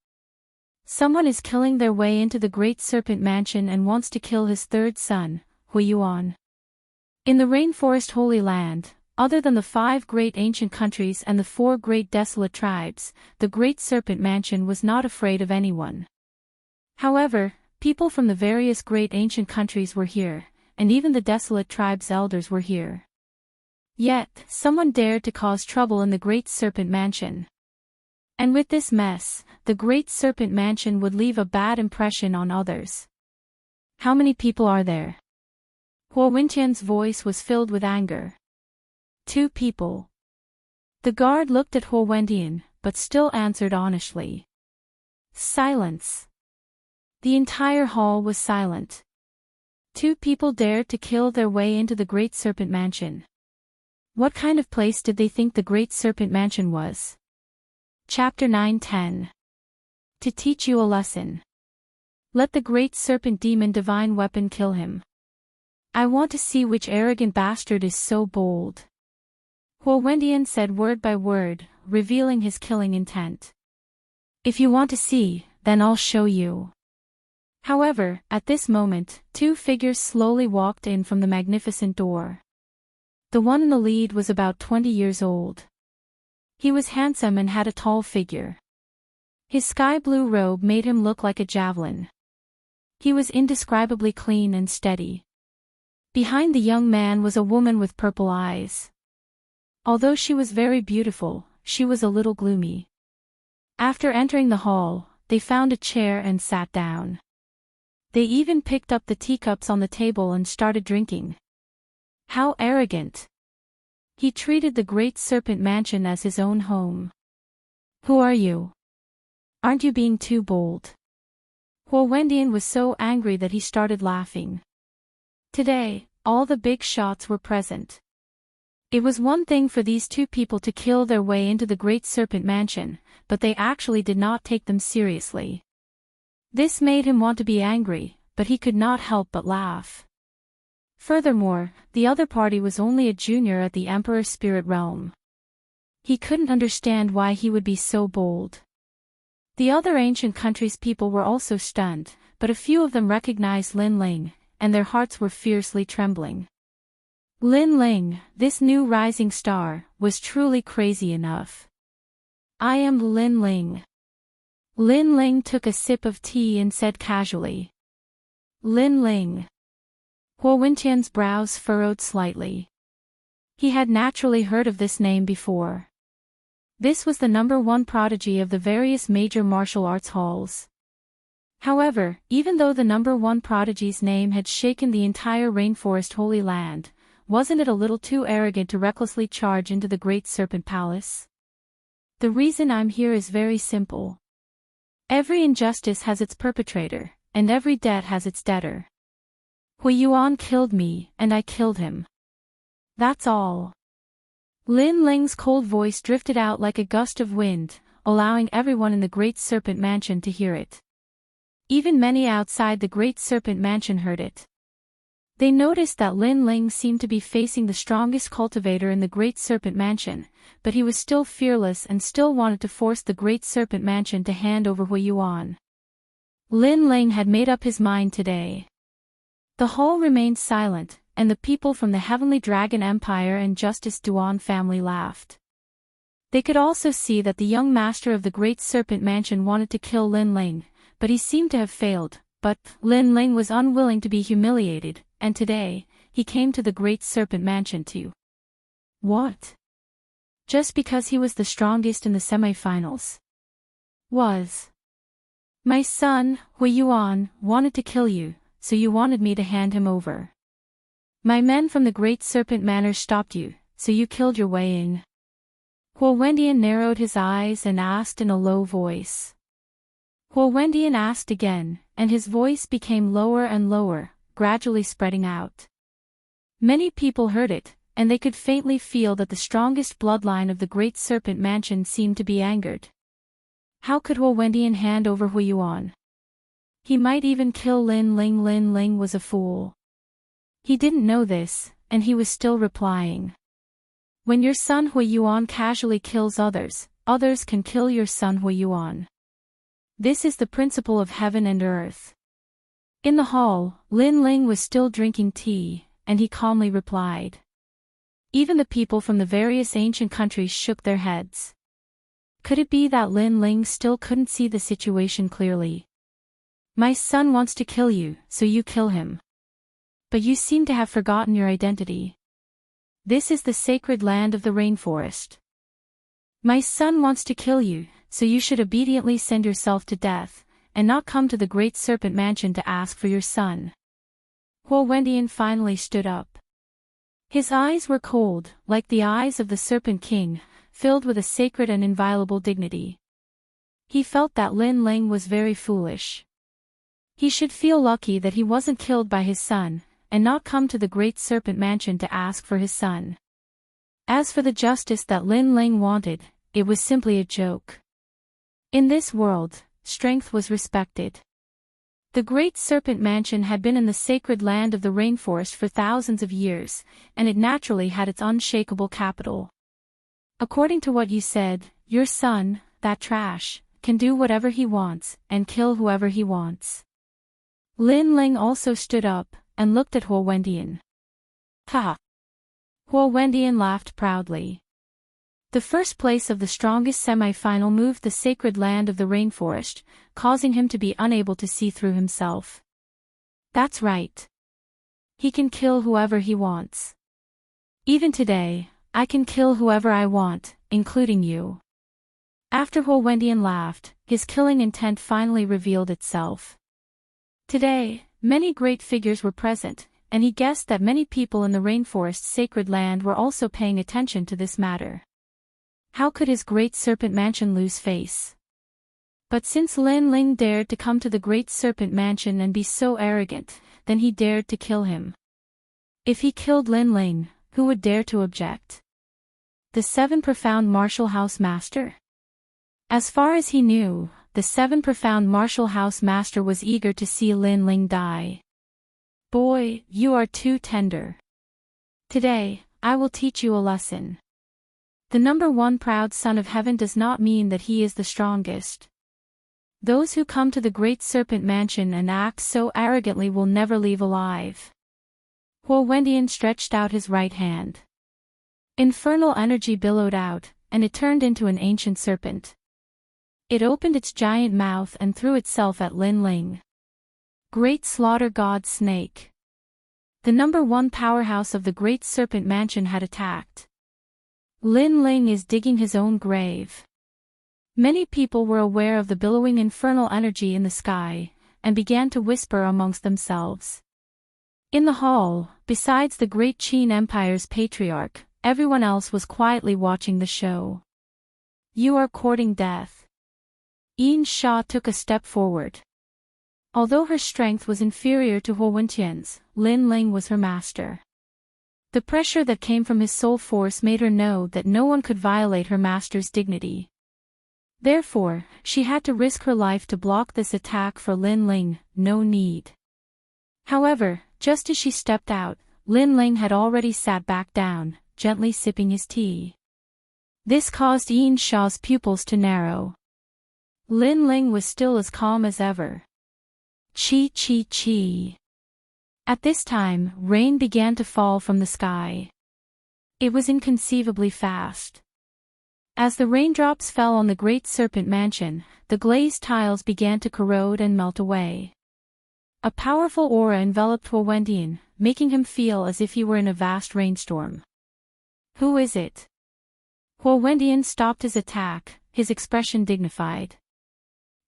Someone is killing their way into the Great Serpent Mansion and wants to kill his third son, Huiyuan. In the Rainforest Holy Land, other than the 5 great ancient countries and the 4 great desolate tribes, the Great Serpent Mansion was not afraid of anyone. However, people from the various great ancient countries were here, and even the desolate tribes' elders were here. Yet, someone dared to cause trouble in the Great Serpent Mansion. And with this mess, the Great Serpent Mansion would leave a bad impression on others. How many people are there? Wielder's voice was filled with anger. 2 people. The guard looked at Wielder, but still answered honestly. Silence. The entire hall was silent. 2 people dared to kill their way into the Great Serpent Mansion. What kind of place did they think the Great Serpent Mansion was? Chapter 9:10. To teach you a lesson. Let the Great Serpent Demon Divine Weapon kill him. I want to see which arrogant bastard is so bold. Wendian said word by word, revealing his killing intent. If you want to see, then I'll show you. However, at this moment, two figures slowly walked in from the magnificent door. The one in the lead was about 20 years old. He was handsome and had a tall figure. His sky-blue robe made him look like a javelin. He was indescribably clean and steady. Behind the young man was a woman with purple eyes. Although she was very beautiful, she was a little gloomy. After entering the hall, they found a chair and sat down. They even picked up the teacups on the table and started drinking. How arrogant! He treated the great serpent mansion as his own home. Who are you? Aren't you being too bold? Wendian was so angry that he started laughing. Today, all the big shots were present. It was one thing for these two people to kill their way into the great serpent mansion, but they actually did not take them seriously. This made him want to be angry, but he could not help but laugh. Furthermore, the other party was only a junior at the Emperor's spirit realm. He couldn't understand why he would be so bold. The other ancient country's people were also stunned, but a few of them recognized Lin Ling, and their hearts were fiercely trembling. Lin Ling, this new rising star, was truly crazy enough. I am Lin Ling. Lin Ling took a sip of tea and said casually. Lin Ling. Wendian's brows furrowed slightly. He had naturally heard of this name before. This was the #1 prodigy of the various major martial arts halls. However, even though the #1 prodigy's name had shaken the entire rainforest holy land, wasn't it a little too arrogant to recklessly charge into the Great Serpent Palace? The reason I'm here is very simple. Every injustice has its perpetrator, and every debt has its debtor. Hui Yuan killed me, and I killed him. That's all. Lin Ling's cold voice drifted out like a gust of wind, allowing everyone in the Great Serpent Mansion to hear it. Even many outside the Great Serpent Mansion heard it. They noticed that Lin Ling seemed to be facing the strongest cultivator in the Great Serpent Mansion, but he was still fearless and still wanted to force the Great Serpent Mansion to hand over Hui Yuan. Lin Ling had made up his mind today. The hall remained silent, and the people from the Heavenly Dragon Empire and Justice Duan family laughed. They could also see that the young master of the Great Serpent Mansion wanted to kill Lin Ling, but he seemed to have failed. But Lin Ling was unwilling to be humiliated, and today, he came to the Great Serpent Mansion too. What? Just because he was the strongest in the semi-finals? My son, Hui Yuan, wanted to kill you, so you wanted me to hand him over. My men from the Great Serpent Manor stopped you, so you killed your way in. Wendian narrowed his eyes and asked in a low voice. Wendian asked again, and his voice became lower and lower, gradually spreading out. Many people heard it, and they could faintly feel that the strongest bloodline of the Great Serpent Mansion seemed to be angered. How could Wendian hand over Hui Yuan? He might even kill Lin Ling. Lin Ling was a fool. He didn't know this, and he was still replying. When your son Hui Yuan casually kills others, others can kill your son Hui Yuan. This is the principle of heaven and earth. In the hall, Lin Ling was still drinking tea, and he calmly replied. Even the people from the various ancient countries shook their heads. Could it be that Lin Ling still couldn't see the situation clearly? My son wants to kill you, so you kill him. But you seem to have forgotten your identity. This is the sacred land of the rainforest. My son wants to kill you, so you should obediently send yourself to death, and not come to the Great Serpent Mansion to ask for your son. Wendian finally stood up. His eyes were cold, like the eyes of the Serpent King, filled with a sacred and inviolable dignity. He felt that Lin Ling was very foolish. He should feel lucky that he wasn't killed by his son, and not come to the Great Serpent Mansion to ask for his son. As for the justice that Lin Ling wanted, it was simply a joke. In this world, strength was respected. The Great Serpent Mansion had been in the sacred land of the rainforest for thousands of years, and it naturally had its unshakable capital. According to what you said, your son, that trash, can do whatever he wants, and kill whoever he wants. Lin Ling also stood up, and looked at Huo Wendian. Ha! Huo Wendian laughed proudly. The first place of the strongest semi-final moved the sacred land of the rainforest, causing him to be unable to see through himself. That's right. He can kill whoever he wants. Even today, I can kill whoever I want, including you. After Huo Wendian laughed, his killing intent finally revealed itself. Today, many great figures were present, and he guessed that many people in the rainforest's sacred land were also paying attention to this matter. How could his Great Serpent Mansion lose face? But since Lin Ling dared to come to the Great Serpent Mansion and be so arrogant, then he dared to kill him. If he killed Lin Ling, who would dare to object? The 7 Profound Martial House Master? As far as he knew, the 7 Profound Martial House Master was eager to see Lin Ling die. Boy, you are too tender. Today, I will teach you a lesson. The number 1 proud son of heaven does not mean that he is the strongest. Those who come to the Great Serpent Mansion and act so arrogantly will never leave alive. Huo Wendian stretched out his right hand. Infernal energy billowed out, and it turned into an ancient serpent. It opened its giant mouth and threw itself at Lin Ling. Great Slaughter God Snake. The number 1 powerhouse of the Great Serpent Mansion had attacked. Lin Ling is digging his own grave. Many people were aware of the billowing infernal energy in the sky, and began to whisper amongst themselves. In the hall, besides the Great Qin Empire's patriarch, everyone else was quietly watching the show. You are courting death. Yin Sha took a step forward. Although her strength was inferior to Huo Wendian's, Lin Ling was her master. The pressure that came from his soul force made her know that no one could violate her master's dignity. Therefore, she had to risk her life to block this attack for Lin Ling, no need. However, just as she stepped out, Lin Ling had already sat back down, gently sipping his tea. This caused Yin Sha's pupils to narrow. Lin Ling was still as calm as ever. Chi chi chi. At this time, rain began to fall from the sky. It was inconceivably fast. As the raindrops fell on the Great Serpent Mansion, the glazed tiles began to corrode and melt away. A powerful aura enveloped Huo Wendian, making him feel as if he were in a vast rainstorm. Who is it? Huo Wendian stopped his attack, his expression dignified.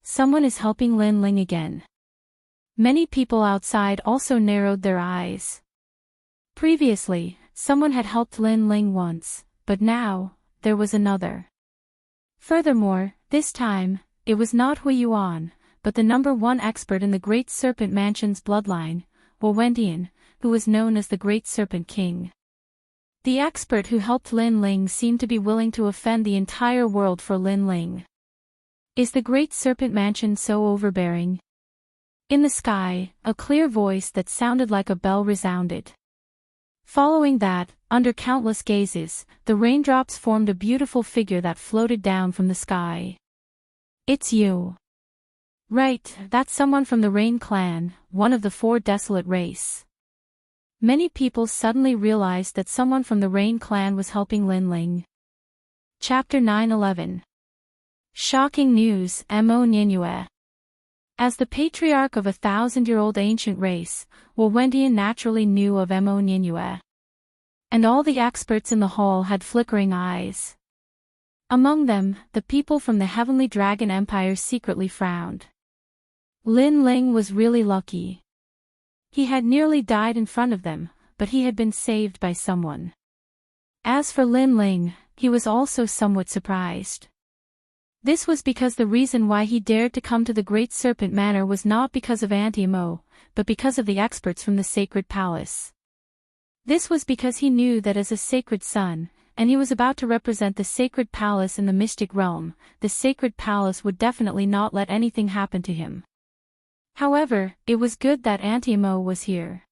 Someone is helping Lin Ling again. Many people outside also narrowed their eyes. Previously, someone had helped Lin Ling once, but now, there was another. Furthermore, this time, it was not Hui Yuan, but the number 1 expert in the Great Serpent Mansion's bloodline, Huo Wendian, who was known as the Great Serpent King. The expert who helped Lin Ling seemed to be willing to offend the entire world for Lin Ling. Is the Great Serpent Mansion so overbearing? In the sky, a clear voice that sounded like a bell resounded. Following that, under countless gazes, the raindrops formed a beautiful figure that floated down from the sky. It's you. Right, that's someone from the Rain Clan, one of the 4 desolate race. Many people suddenly realized that someone from the Rain Clan was helping Lin Ling. Chapter 9:11. Shocking news, Mo Ninyue. As the patriarch of a 1,000-year-old ancient race, Huo Wendian naturally knew of Mo Ninyue. And all the experts in the hall had flickering eyes. Among them, the people from the Heavenly Dragon Empire secretly frowned. Lin Ling was really lucky. He had nearly died in front of them, but he had been saved by someone. As for Lin Ling, he was also somewhat surprised. This was because the reason why he dared to come to the Great Serpent Manor was not because of Auntie Mo, but because of the experts from the Sacred Palace. This was because he knew that as a sacred son, and he was about to represent the Sacred Palace in the mystic realm, the Sacred Palace would definitely not let anything happen to him. However, it was good that Auntie Mo was here.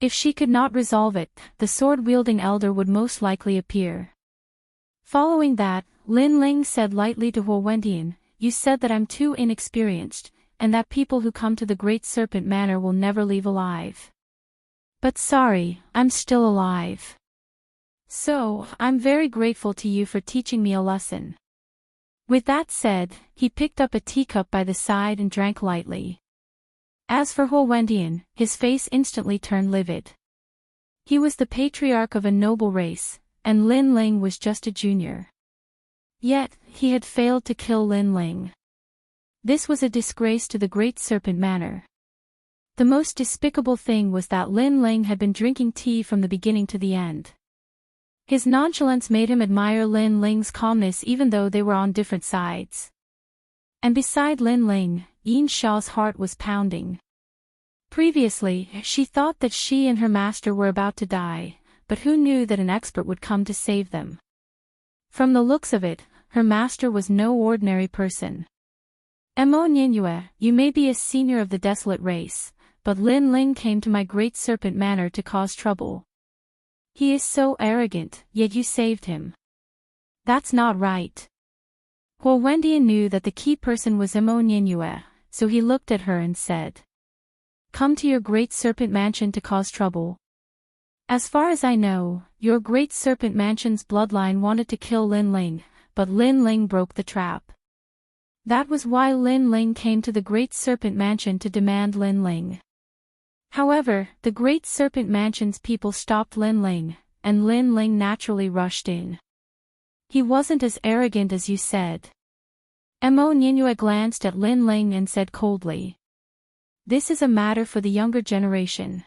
If she could not resolve it, the sword-wielding elder would most likely appear. Following that, Lin Ling said lightly to Huo Wendian, "You said that I'm too inexperienced, and that people who come to the Great Serpent Manor will never leave alive. But sorry, I'm still alive. So, I'm very grateful to you for teaching me a lesson." With that said, he picked up a teacup by the side and drank lightly. As for Huo Wendian, his face instantly turned livid. He was the patriarch of a noble race, and Lin Ling was just a junior. Yet, he had failed to kill Lin Ling. This was a disgrace to the Great Serpent Manor. The most despicable thing was that Lin Ling had been drinking tea from the beginning to the end. His nonchalance made him admire Lin Ling's calmness even though they were on different sides. And beside Lin Ling, Yin Shao's heart was pounding. Previously, she thought that she and her master were about to die, but who knew that an expert would come to save them? From the looks of it, her master was no ordinary person. Mo Ninyue, you may be a senior of the desolate race, but Lin Ling came to my Great Serpent Manor to cause trouble. He is so arrogant, yet you saved him. That's not right. Huo Wendian knew that the key person was Mo Ninyue, so he looked at her and said, "Come to your Great Serpent Mansion to cause trouble. As far as I know, your Great Serpent Mansion's bloodline wanted to kill Lin Ling, but Lin Ling broke the trap. That was why Lin Ling came to the Great Serpent Mansion to demand Lin Ling. However, the Great Serpent Mansion's people stopped Lin Ling, and Lin Ling naturally rushed in. He wasn't as arrogant as you said." Mo Ninyue glanced at Lin Ling and said coldly, "This is a matter for the younger generation.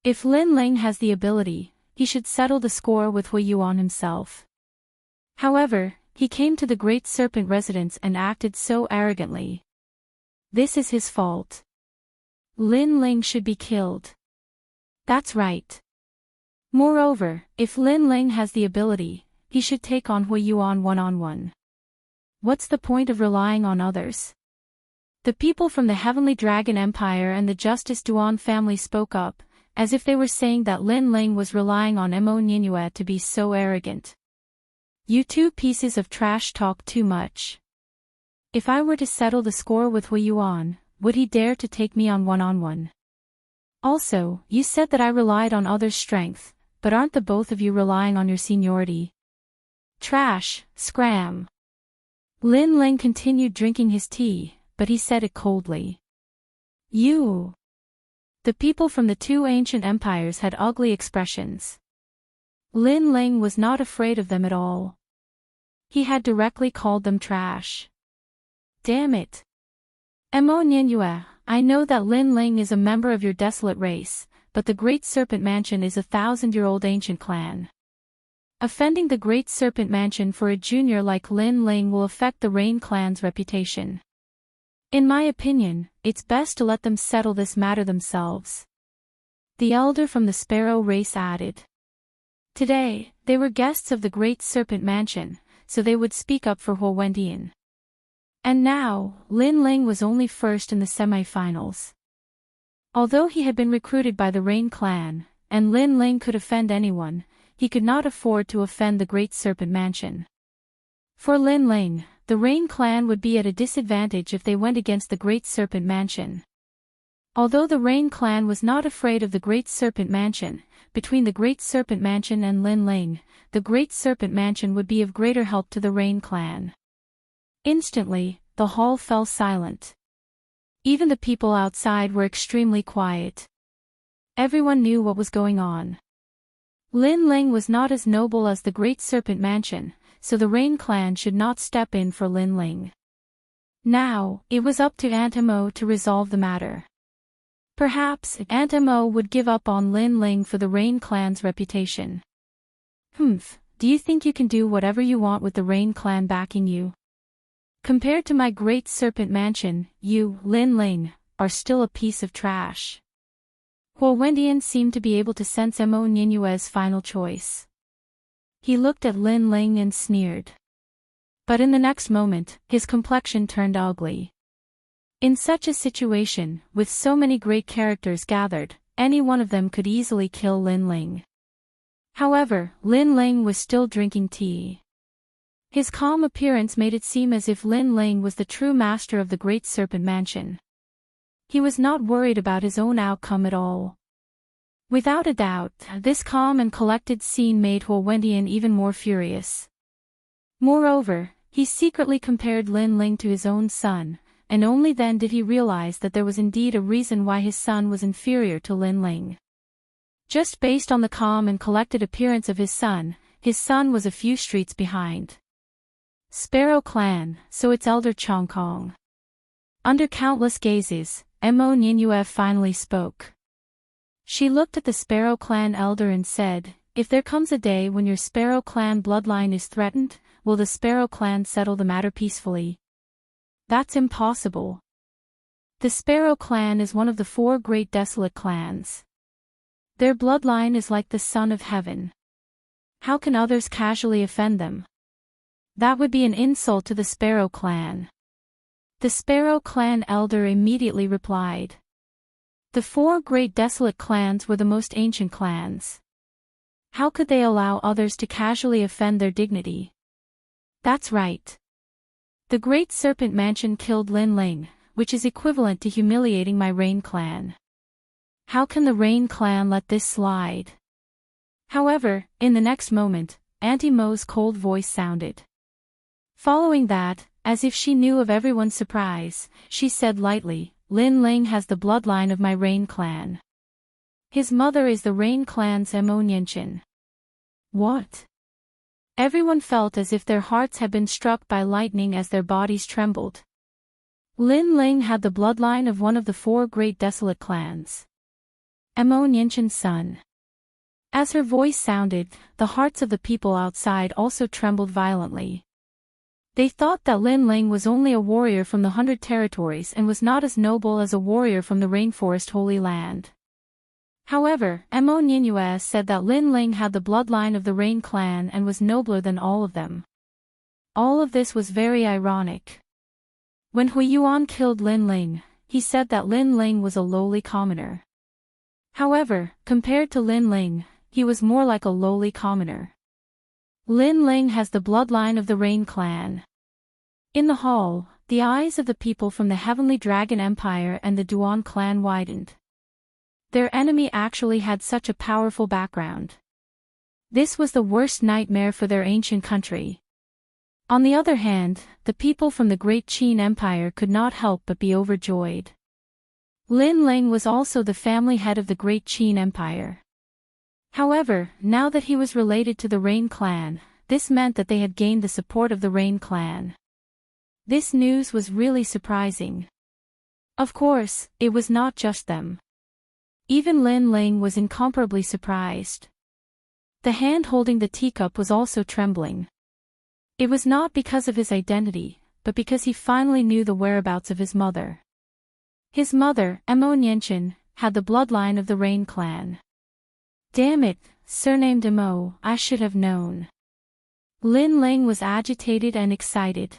If Lin Ling has the ability, he should settle the score with Hui Yuan himself. However, he came to the Great Serpent residence and acted so arrogantly. This is his fault. Lin Ling should be killed." "That's right. Moreover, if Lin Ling has the ability, he should take on Hui Yuan one-on-one. What's the point of relying on others?" The people from the Heavenly Dragon Empire and the Justice Duan family spoke up, as if they were saying that Lin Ling was relying on Mo Ninyue to be so arrogant. "You two pieces of trash talk too much. If I were to settle the score with Hui Yuan, would he dare to take me on one-on-one? Also, you said that I relied on others' strength, but aren't the both of you relying on your seniority? Trash, scram." Lin Ling continued drinking his tea, but he said it coldly. "You." The people from the two ancient empires had ugly expressions. Lin Ling was not afraid of them at all. He had directly called them trash. Damn it. Mo Ninyue, I know that Lin Ling is a member of your desolate race, but the Great Serpent Mansion is a 1,000-year-old ancient clan. Offending the Great Serpent Mansion for a junior like Lin Ling will affect the Rain clan's reputation. In my opinion, it's best to let them settle this matter themselves." The elder from the Sparrow race added. Today, they were guests of the Great Serpent Mansion, so they would speak up for Huo Wendian. And now, Lin Ling was only first in the semi-finals. Although he had been recruited by the Rain clan, and Lin Ling could offend anyone, he could not afford to offend the Great Serpent Mansion. For Lin Ling, the Rain clan would be at a disadvantage if they went against the Great Serpent Mansion. Although the Rain clan was not afraid of the Great Serpent Mansion, between the Great Serpent Mansion and Lin Ling, the Great Serpent Mansion would be of greater help to the Rain clan. Instantly, the hall fell silent. Even the people outside were extremely quiet. Everyone knew what was going on. Lin Ling was not as noble as the Great Serpent Mansion, so the Rain clan should not step in for Lin Ling. Now, it was up to Aunt Mo to resolve the matter. Perhaps Aunt Mo would give up on Lin Ling for the Rain clan's reputation. Do you think you can do whatever you want with the Rain clan backing you? Compared to my Great Serpent Mansion, you, Lin Ling, are still a piece of trash. Huo Wendian seemed to be able to sense Mo Ninyue's final choice. He looked at Lin Ling and sneered. But in the next moment, his complexion turned ugly. In such a situation, with so many great characters gathered, any one of them could easily kill Lin Ling. However, Lin Ling was still drinking tea. His calm appearance made it seem as if Lin Ling was the true master of the Great Serpent Mansion. He was not worried about his own outcome at all. Without a doubt, this calm and collected scene made Huo Wendian even more furious. Moreover, he secretly compared Lin Ling to his own son, and only then did he realize that there was indeed a reason why his son was inferior to Lin Ling. Just based on the calm and collected appearance of his son was a few streets behind. Sparrow Clan, so it's Elder Chong Kong. Under countless gazes, Mo Ninyue finally spoke. She looked at the Sparrow Clan elder and said, "If there comes a day when your Sparrow Clan bloodline is threatened, will the Sparrow Clan settle the matter peacefully?" "That's impossible. The Sparrow Clan is one of the 4 great desolate clans. Their bloodline is like the sun of heaven. How can others casually offend them? That would be an insult to the Sparrow Clan." The Sparrow Clan elder immediately replied. The 4 great desolate clans were the most ancient clans. How could they allow others to casually offend their dignity? That's right. The Great Serpent Mansion killed Lin Ling, which is equivalent to humiliating my Rain Clan. How can the Rain Clan let this slide? However, in the next moment, Auntie Mo's cold voice sounded. Following that, as if she knew of everyone's surprise, she said lightly, "Lin Ling has the bloodline of my Rain Clan. His mother is the Rain Clan's Mo Ninchin." What? Everyone felt as if their hearts had been struck by lightning as their bodies trembled. Lin Ling had the bloodline of one of the 4 great desolate clans. Mo Ninchin's son. As her voice sounded, the hearts of the people outside also trembled violently. They thought that Lin Ling was only a warrior from the 100 territories and was not as noble as a warrior from the Rainforest Holy Land. However, Mo Ninyue said that Lin Ling had the bloodline of the Rain Clan and was nobler than all of them. All of this was very ironic. When Hui Yuan killed Lin Ling, he said that Lin Ling was a lowly commoner. However, compared to Lin Ling, he was more like a lowly commoner. Lin Ling has the bloodline of the Rain Clan. In the hall, the eyes of the people from the Heavenly Dragon Empire and the Duan clan widened. Their enemy actually had such a powerful background. This was the worst nightmare for their ancient country. On the other hand, the people from the Great Qin Empire could not help but be overjoyed. Lin Ling was also the family head of the Great Qin Empire. However, now that he was related to the Rain Clan, this meant that they had gained the support of the Rain Clan. This news was really surprising. Of course, it was not just them. Even Lin Ling was incomparably surprised. The hand holding the teacup was also trembling. It was not because of his identity, but because he finally knew the whereabouts of his mother. His mother, Mo Ninchin, had the bloodline of the Rain Clan. Damn it, surnamed Mo, I should have known. Lin Ling was agitated and excited.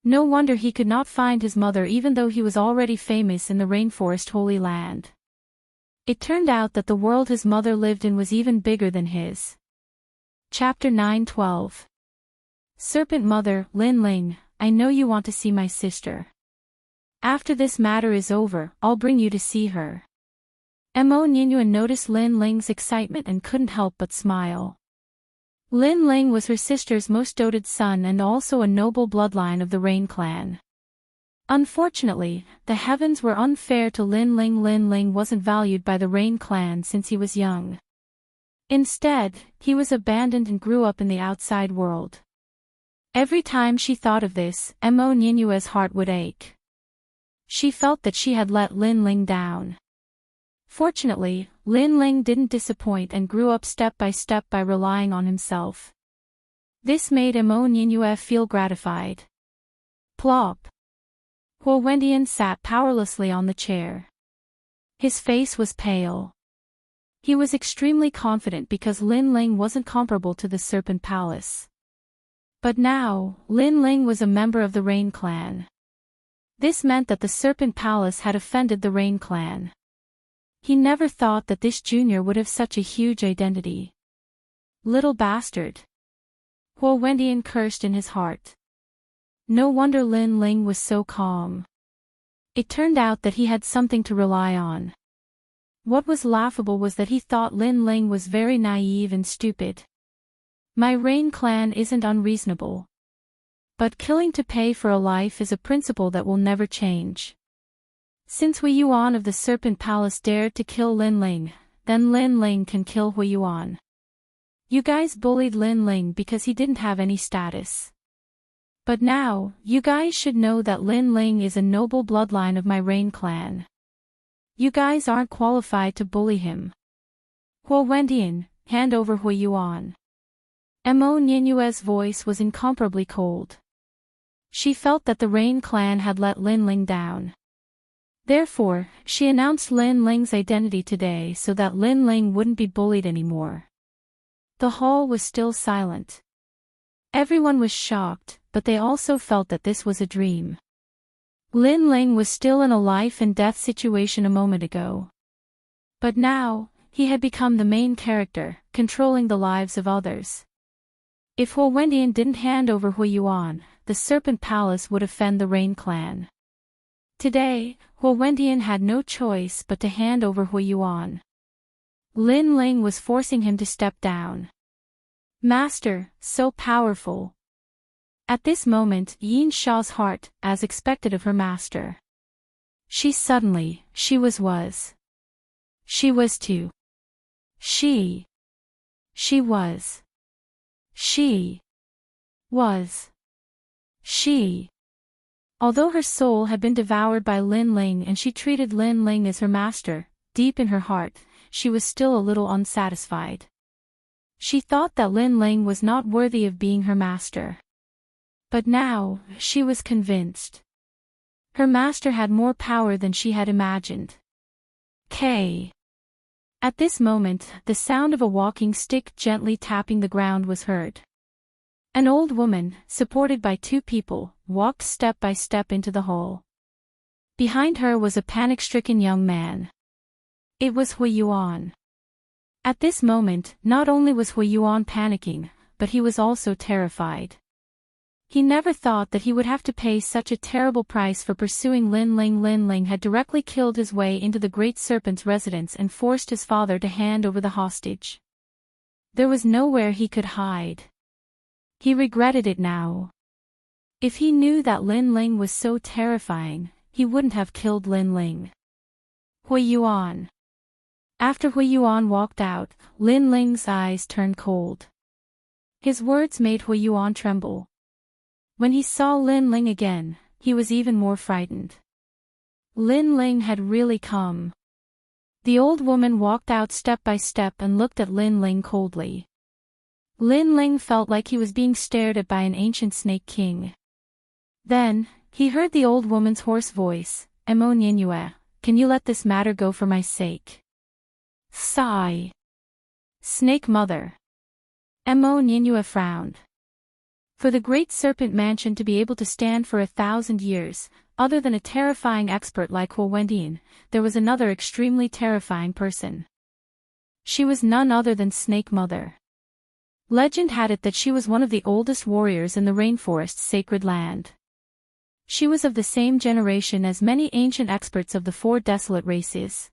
No wonder he could not find his mother even though he was already famous in the Rainforest Holy Land. It turned out that the world his mother lived in was even bigger than his. Chapter 9:12. Serpent Mother, Lin Ling, I know you want to see my sister. After this matter is over, I'll bring you to see her. Mo Ninyue noticed Lin Ling's excitement and couldn't help but smile. Lin Ling was her sister's most doted son and also a noble bloodline of the Rain Clan. Unfortunately, the heavens were unfair to Lin Ling. Lin Ling wasn't valued by the Rain Clan since he was young. Instead, he was abandoned and grew up in the outside world. Every time she thought of this, Mo Ninyue's heart would ache. She felt that she had let Lin Ling down. Fortunately, Lin Ling didn't disappoint and grew up step by step by relying on himself. This made Mo Ninyue feel gratified. Plop. Huo Wendian sat powerlessly on the chair. His face was pale. He was extremely confident because Lin Ling wasn't comparable to the Serpent Palace. But now, Lin Ling was a member of the Rain Clan. This meant that the Serpent Palace had offended the Rain clan. He never thought that this junior would have such a huge identity. Little bastard. Huo Wendian cursed in his heart. No wonder Lin Ling was so calm. It turned out that he had something to rely on. What was laughable was that he thought Lin Ling was very naive and stupid. My Rain clan isn't unreasonable. But killing to pay for a life is a principle that will never change. Since Hui Yuan of the Serpent Palace dared to kill Lin Ling, then Lin Ling can kill Hui Yuan. You guys bullied Lin Ling because he didn't have any status. But now, you guys should know that Lin Ling is a noble bloodline of my Rain clan. You guys aren't qualified to bully him. Huo Wendian, hand over Hui Yuan. Mo Ninyue's voice was incomparably cold. She felt that the Rain clan had let Lin Ling down. Therefore, she announced Lin Ling's identity today so that Lin Ling wouldn't be bullied anymore. The hall was still silent. Everyone was shocked, but they also felt that this was a dream. Lin Ling was still in a life and death situation a moment ago. But now, he had become the main character, controlling the lives of others. If Huo Wendian didn't hand over Hui Yuan, the Serpent Palace would offend the Rain clan. Today, Huo Wendian had no choice but to hand over Hui Yuan. Lin Ling was forcing him to step down. Master, so powerful. At this moment, Yin Sha's heart, as expected of her master. She was. She was too. She was. Although her soul had been devoured by Lin Ling and she treated Lin Ling as her master, deep in her heart, she was still a little unsatisfied. She thought that Lin Ling was not worthy of being her master. But now, she was convinced. Her master had more power than she had imagined. At this moment, the sound of a walking stick gently tapping the ground was heard. An old woman, supported by two people, walked step by step into the hall. Behind her was a panic-stricken young man. It was Hui Yuan. At this moment, not only was Hui Yuan panicking, but he was also terrified. He never thought that he would have to pay such a terrible price for pursuing Lin Ling. Lin Ling had directly killed his way into the Great Serpent's residence and forced his father to hand over the hostage. There was nowhere he could hide. He regretted it now. If he knew that Lin Ling was so terrifying, he wouldn't have killed Lin Ling. Hui Yuan. After Hui Yuan walked out, Lin Ling's eyes turned cold. His words made Hui Yuan tremble. When he saw Lin Ling again, he was even more frightened. Lin Ling had really come. The old woman walked out step by step and looked at Lin Ling coldly. Lin Ling felt like he was being stared at by an ancient snake king. Then, he heard the old woman's hoarse voice, Mo Ninyue, can you let this matter go for my sake? Sigh. Snake mother. Mo Ninyue frowned. For the Great Serpent Mansion to be able to stand for 1,000 years, other than a terrifying expert like Huo Wendian, there was another extremely terrifying person. She was none other than Snake Mother. Legend had it that she was one of the oldest warriors in the rainforest's sacred land. She was of the same generation as many ancient experts of the 4 desolate races.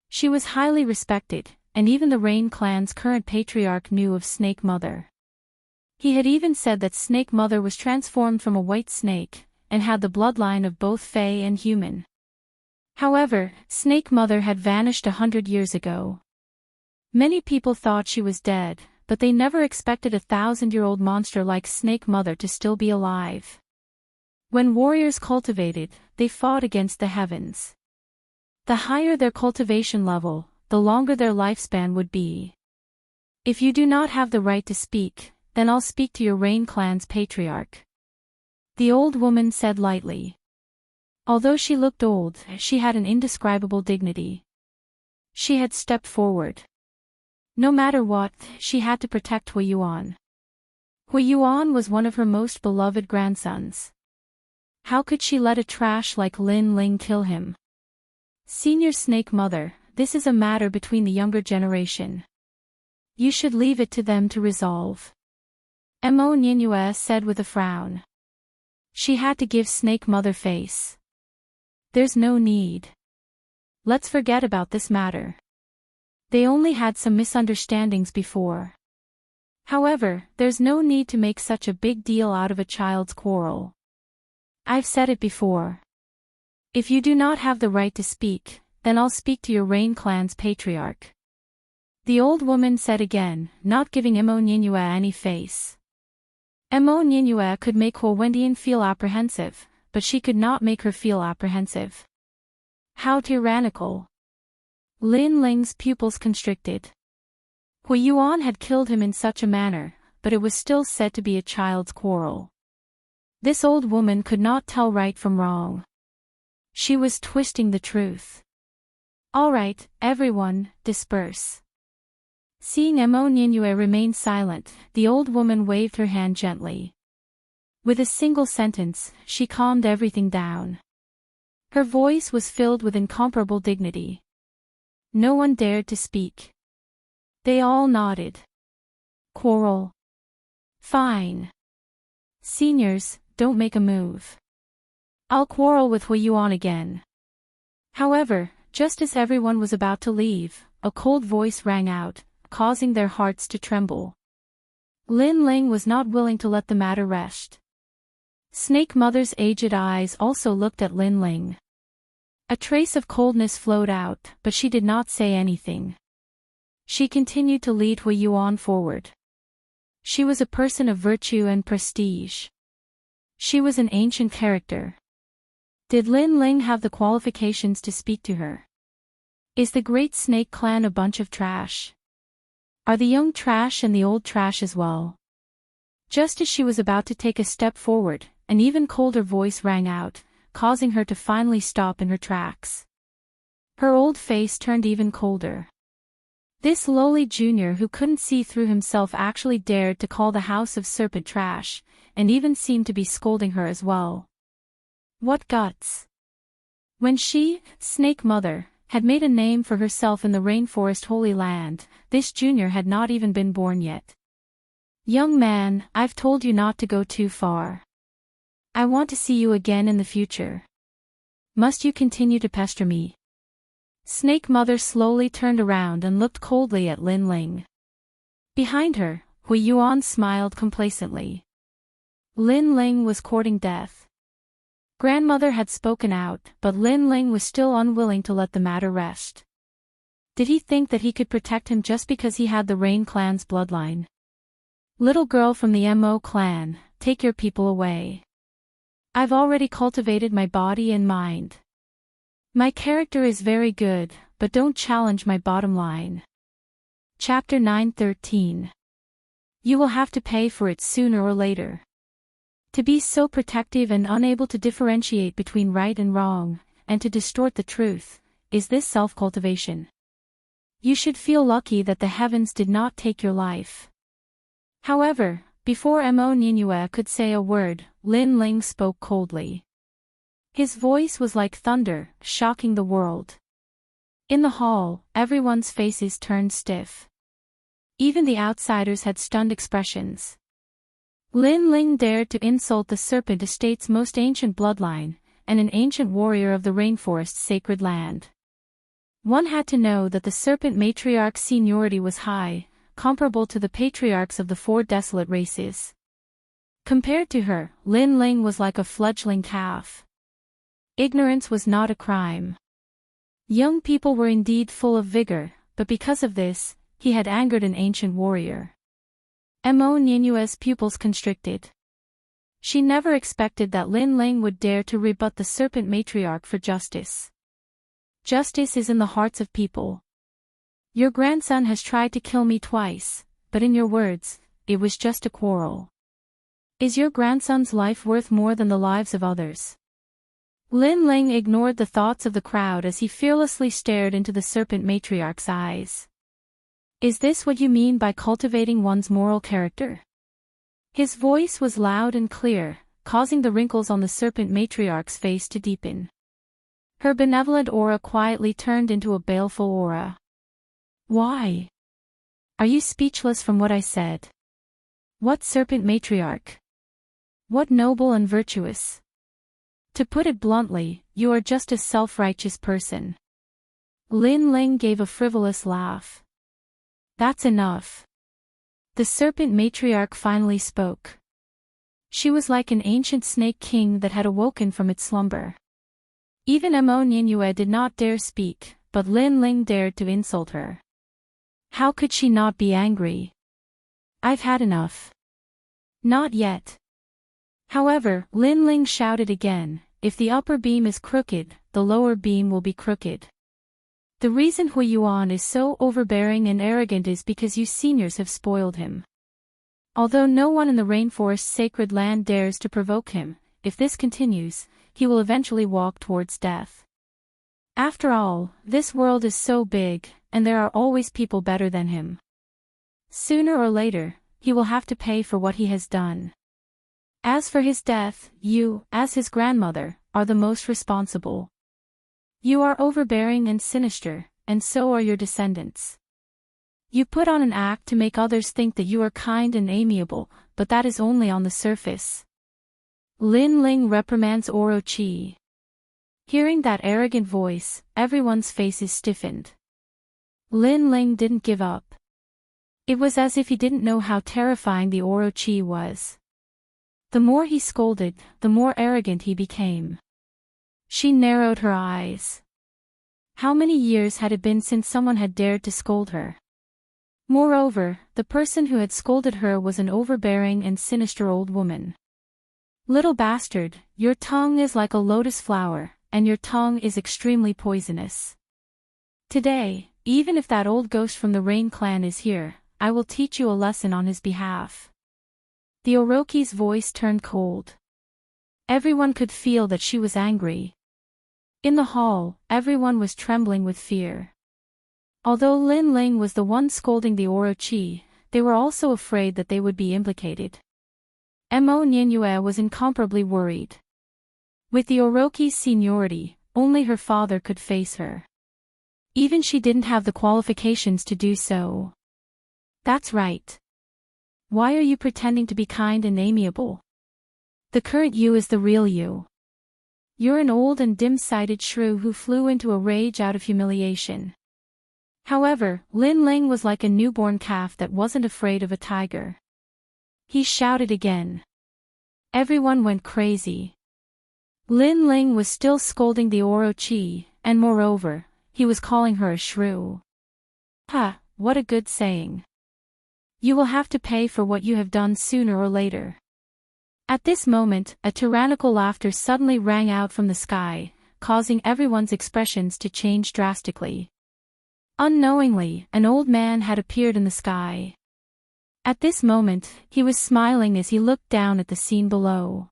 She was highly respected, and even the Rain clan's current patriarch knew of Snake Mother. He had even said that Snake Mother was transformed from a white snake, and had the bloodline of both Fae and human. However, Snake Mother had vanished 100 years ago. Many people thought she was dead, but they never expected a 1,000-year-old monster like Snake Mother to still be alive. When warriors cultivated, they fought against the heavens. The higher their cultivation level, the longer their lifespan would be. If you do not have the right to speak, then I'll speak to your Rain clan's patriarch. The old woman said lightly. Although she looked old, she had an indescribable dignity. She had stepped forward. No matter what, she had to protect Hui Yuan. Hui Yuan was one of her most beloved grandsons. How could she let a trash like Lin Ling kill him? Senior Snake Mother, this is a matter between the younger generation. You should leave it to them to resolve. Mo Ninyue said with a frown. She had to give Snake Mother face. There's no need. Let's forget about this matter. They only had some misunderstandings before. However, there's no need to make such a big deal out of a child's quarrel. I've said it before. If you do not have the right to speak, then I'll speak to your Rain clan's patriarch. The old woman said again, not giving Mo Ninyue any face. Mo Ninyue could make Wendian feel apprehensive, but she could not make her feel apprehensive. How tyrannical. Lin Ling's pupils constricted. Hui Yuan had killed him in such a manner, but it was still said to be a child's quarrel. This old woman could not tell right from wrong. She was twisting the truth. All right, everyone, disperse. Seeing Mo Ninyue remain silent, the old woman waved her hand gently. With a single sentence, she calmed everything down. Her voice was filled with incomparable dignity. No one dared to speak. They all nodded. Quarrel. Fine. Seniors, don't make a move. I'll quarrel with Hui Yuan again. However, just as everyone was about to leave, a cold voice rang out, causing their hearts to tremble. Lin Ling was not willing to let the matter rest. Snake Mother's aged eyes also looked at Lin Ling. A trace of coldness flowed out, but she did not say anything. She continued to lead Hui Yuan forward. She was a person of virtue and prestige. She was an ancient character. Did Lin Ling have the qualifications to speak to her? Is the Great Snake Clan a bunch of trash? Are the young trash and the old trash as well? Just as she was about to take a step forward, an even colder voice rang out, causing her to finally stop in her tracks. Her old face turned even colder. This lowly junior who couldn't see through himself actually dared to call the House of Serpent trash, and even seemed to be scolding her as well. What guts! When she, Snake Mother, had made a name for herself in the Rainforest Holy Land, this junior had not even been born yet. Young man, I've told you not to go too far. I want to see you again in the future. Must you continue to pester me? Snake Mother slowly turned around and looked coldly at Lin Ling. Behind her, Hui Yuan smiled complacently. Lin Ling was courting death. Grandmother had spoken out, but Lin Ling was still unwilling to let the matter rest. Did he think that he could protect him just because he had the Rain clan's bloodline? Little girl from the Mo clan, take your people away. I've already cultivated my body and mind. My character is very good, but don't challenge my bottom line. Chapter 9:13. You will have to pay for it sooner or later. To be so protective and unable to differentiate between right and wrong, and to distort the truth, is this self-cultivation? You should feel lucky that the heavens did not take your life. However, before Mo Ninyue could say a word, Lin Ling spoke coldly. His voice was like thunder, shocking the world. In the hall, everyone's faces turned stiff. Even the outsiders had stunned expressions. Lin Ling dared to insult the Serpent Estate's most ancient bloodline, and an ancient warrior of the Rainforest's sacred land. One had to know that the Serpent Matriarch's seniority was high, comparable to the patriarchs of the four desolate races. Compared to her, Lin Ling was like a fledgling calf. Ignorance was not a crime. Young people were indeed full of vigor, but because of this, he had angered an ancient warrior. Mo Ninyue's pupils constricted. She never expected that Lin Ling would dare to rebut the Serpent Matriarch for justice. Justice is in the hearts of people. Your grandson has tried to kill me twice, but in your words, it was just a quarrel. Is your grandson's life worth more than the lives of others? Lin Ling ignored the thoughts of the crowd as he fearlessly stared into the Serpent Matriarch's eyes. Is this what you mean by cultivating one's moral character? His voice was loud and clear, causing the wrinkles on the serpent matriarch's face to deepen. Her benevolent aura quietly turned into a baleful aura. Why? Are you speechless from what I said? What serpent matriarch? What noble and virtuous? To put it bluntly, you are just a self-righteous person. Lin Ling gave a frivolous laugh. That's enough. The serpent matriarch finally spoke. She was like an ancient snake king that had awoken from its slumber. Even Mo Ninyue did not dare speak, but Lin Ling dared to insult her. How could she not be angry? I've had enough. Not yet. However, Lin Ling shouted again, if the upper beam is crooked, the lower beam will be crooked. The reason Hui Yuan is so overbearing and arrogant is because you seniors have spoiled him. Although no one in the rainforest's sacred land dares to provoke him, if this continues, he will eventually walk towards death. After all, this world is so big, and there are always people better than him. Sooner or later, he will have to pay for what he has done. As for his death, you, as his grandmother, are the most responsible. You are overbearing and sinister, and so are your descendants. You put on an act to make others think that you are kind and amiable, but that is only on the surface. Lin Ling reprimands Orochi. Hearing that arrogant voice, everyone's faces stiffened. Lin Ling didn't give up. It was as if he didn't know how terrifying the Orochi was. The more he scolded, the more arrogant he became. She narrowed her eyes. How many years had it been since someone had dared to scold her? Moreover, the person who had scolded her was an overbearing and sinister old woman. Little bastard, your tongue is like a lotus flower, and your tongue is extremely poisonous. Today, even if that old ghost from the Rain clan is here, I will teach you a lesson on his behalf. The Orochi's voice turned cold. Everyone could feel that she was angry. In the hall, everyone was trembling with fear. Although Lin Ling was the one scolding the Orochi, they were also afraid that they would be implicated. Mo Ninyue was incomparably worried. With the Orochi's seniority, only her father could face her. Even she didn't have the qualifications to do so. That's right. Why are you pretending to be kind and amiable? The current you is the real you. You're an old and dim-sighted shrew who flew into a rage out of humiliation. However, Lin Ling was like a newborn calf that wasn't afraid of a tiger. He shouted again. Everyone went crazy. Lin Ling was still scolding the Orochi, and moreover, he was calling her a shrew. Ha, what a good saying. You will have to pay for what you have done sooner or later. At this moment, a tyrannical laughter suddenly rang out from the sky, causing everyone's expressions to change drastically. Unknowingly, an old man had appeared in the sky. At this moment, he was smiling as he looked down at the scene below.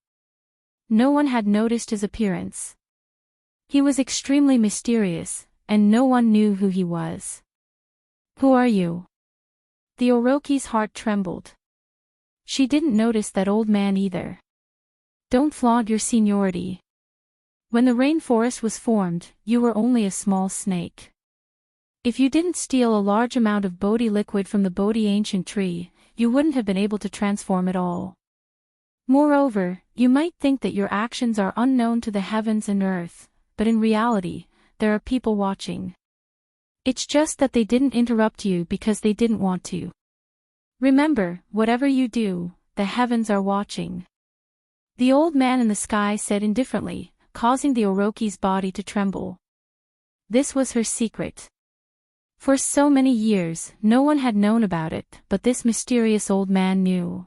No one had noticed his appearance. He was extremely mysterious, and no one knew who he was. Who are you? The Orochi's heart trembled. She didn't notice that old man either. Don't flaunt your seniority. When the rainforest was formed, you were only a small snake. If you didn't steal a large amount of Bodhi liquid from the Bodhi ancient tree, you wouldn't have been able to transform at all. Moreover, you might think that your actions are unknown to the heavens and earth, but in reality, there are people watching. It's just that they didn't interrupt you because they didn't want to. Remember, whatever you do, the heavens are watching. The old man in the sky said indifferently, causing the Orochi's body to tremble. This was her secret. For so many years, no one had known about it, but this mysterious old man knew.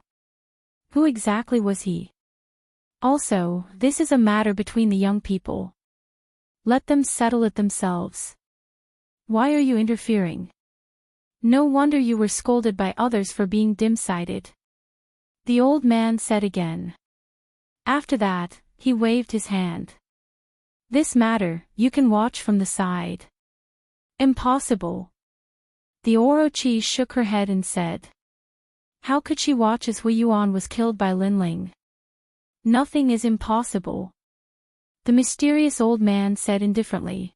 Who exactly was he? Also, this is a matter between the young people. Let them settle it themselves. Why are you interfering? No wonder you were scolded by others for being dim-sighted. The old man said again. After that, he waved his hand. This matter, you can watch from the side. Impossible. The Orochi shook her head and said. How could she watch as Hui Yuan was killed by Lin Ling? Nothing is impossible, the mysterious old man said indifferently.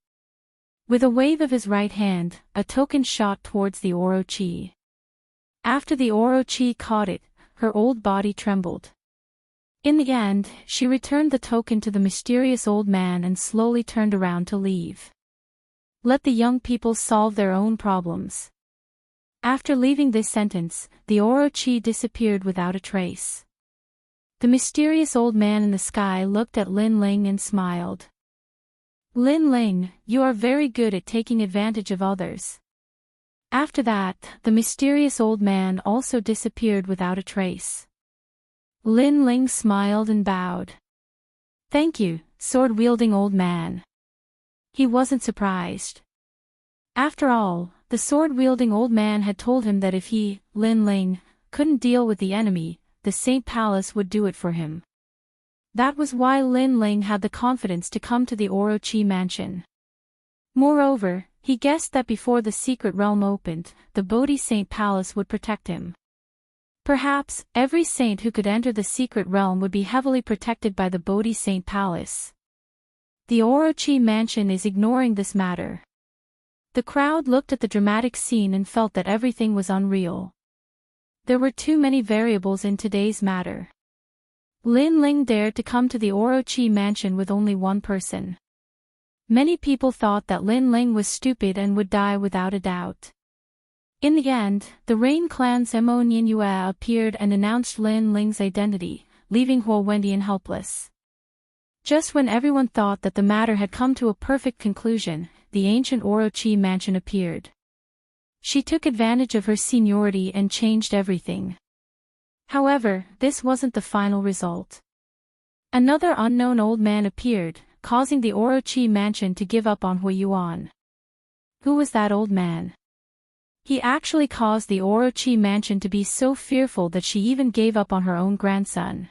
With a wave of his right hand, a token shot towards the Orochi. After the Orochi caught it, her old body trembled. In the end, she returned the token to the mysterious old man and slowly turned around to leave. Let the young people solve their own problems. After leaving this sentence, the Orochi disappeared without a trace. The mysterious old man in the sky looked at Lin Ling and smiled. Lin Ling, you are very good at taking advantage of others. After that, the mysterious old man also disappeared without a trace. Lin Ling smiled and bowed. Thank you, sword-wielding old man. He wasn't surprised. After all, the sword-wielding old man had told him that if he, Lin Ling, couldn't deal with the enemy, the Saint Palace would do it for him. That was why Lin Ling had the confidence to come to the Orochi mansion. Moreover, he guessed that before the secret realm opened, the Bodhi Saint Palace would protect him. Perhaps, every saint who could enter the secret realm would be heavily protected by the Bodhi Saint Palace. The Orochi mansion is ignoring this matter. The crowd looked at the dramatic scene and felt that everything was unreal. There were too many variables in today's matter. Lin Ling dared to come to the Orochi mansion with only one person. Many people thought that Lin Ling was stupid and would die without a doubt. In the end, the Rain clan's Mo Nianyue appeared and announced Lin Ling's identity, leaving Huo Wendian helpless. Just when everyone thought that the matter had come to a perfect conclusion, the ancient Orochi mansion appeared. She took advantage of her seniority and changed everything. However, this wasn't the final result. Another unknown old man appeared, causing the Orochi mansion to give up on Huiyuan. Who was that old man? He actually caused the Orochi mansion to be so fearful that she even gave up on her own grandson.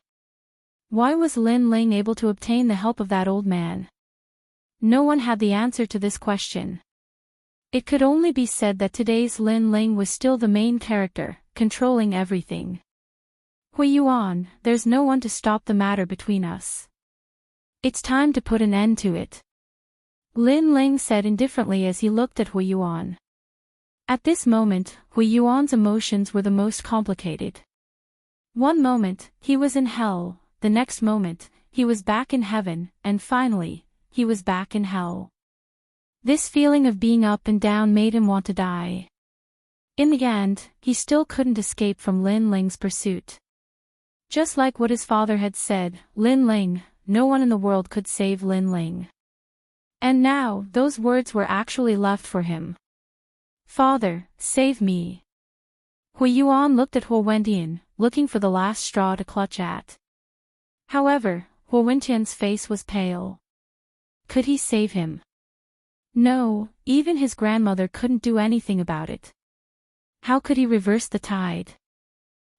Why was Lin Ling able to obtain the help of that old man? No one had the answer to this question. It could only be said that today's Lin Ling was still the main character, controlling everything. Huiyuan, there's no one to stop the matter between us. It's time to put an end to it. Lin Ling said indifferently as he looked at Huiyuan. At this moment, Huiyuan's emotions were the most complicated. One moment, he was in hell, the next moment, he was back in heaven, and finally, he was back in hell. This feeling of being up and down made him want to die. In the end, he still couldn't escape from Lin Ling's pursuit. Just like what his father had said, Lin Ling, no one in the world could save Lin Ling. And now, those words were actually left for him. Father, save me. Huiyuan looked at Huo Wendian, looking for the last straw to clutch at. However, Huo Wendian's face was pale. Could he save him? No, even his grandmother couldn't do anything about it. How could he reverse the tide?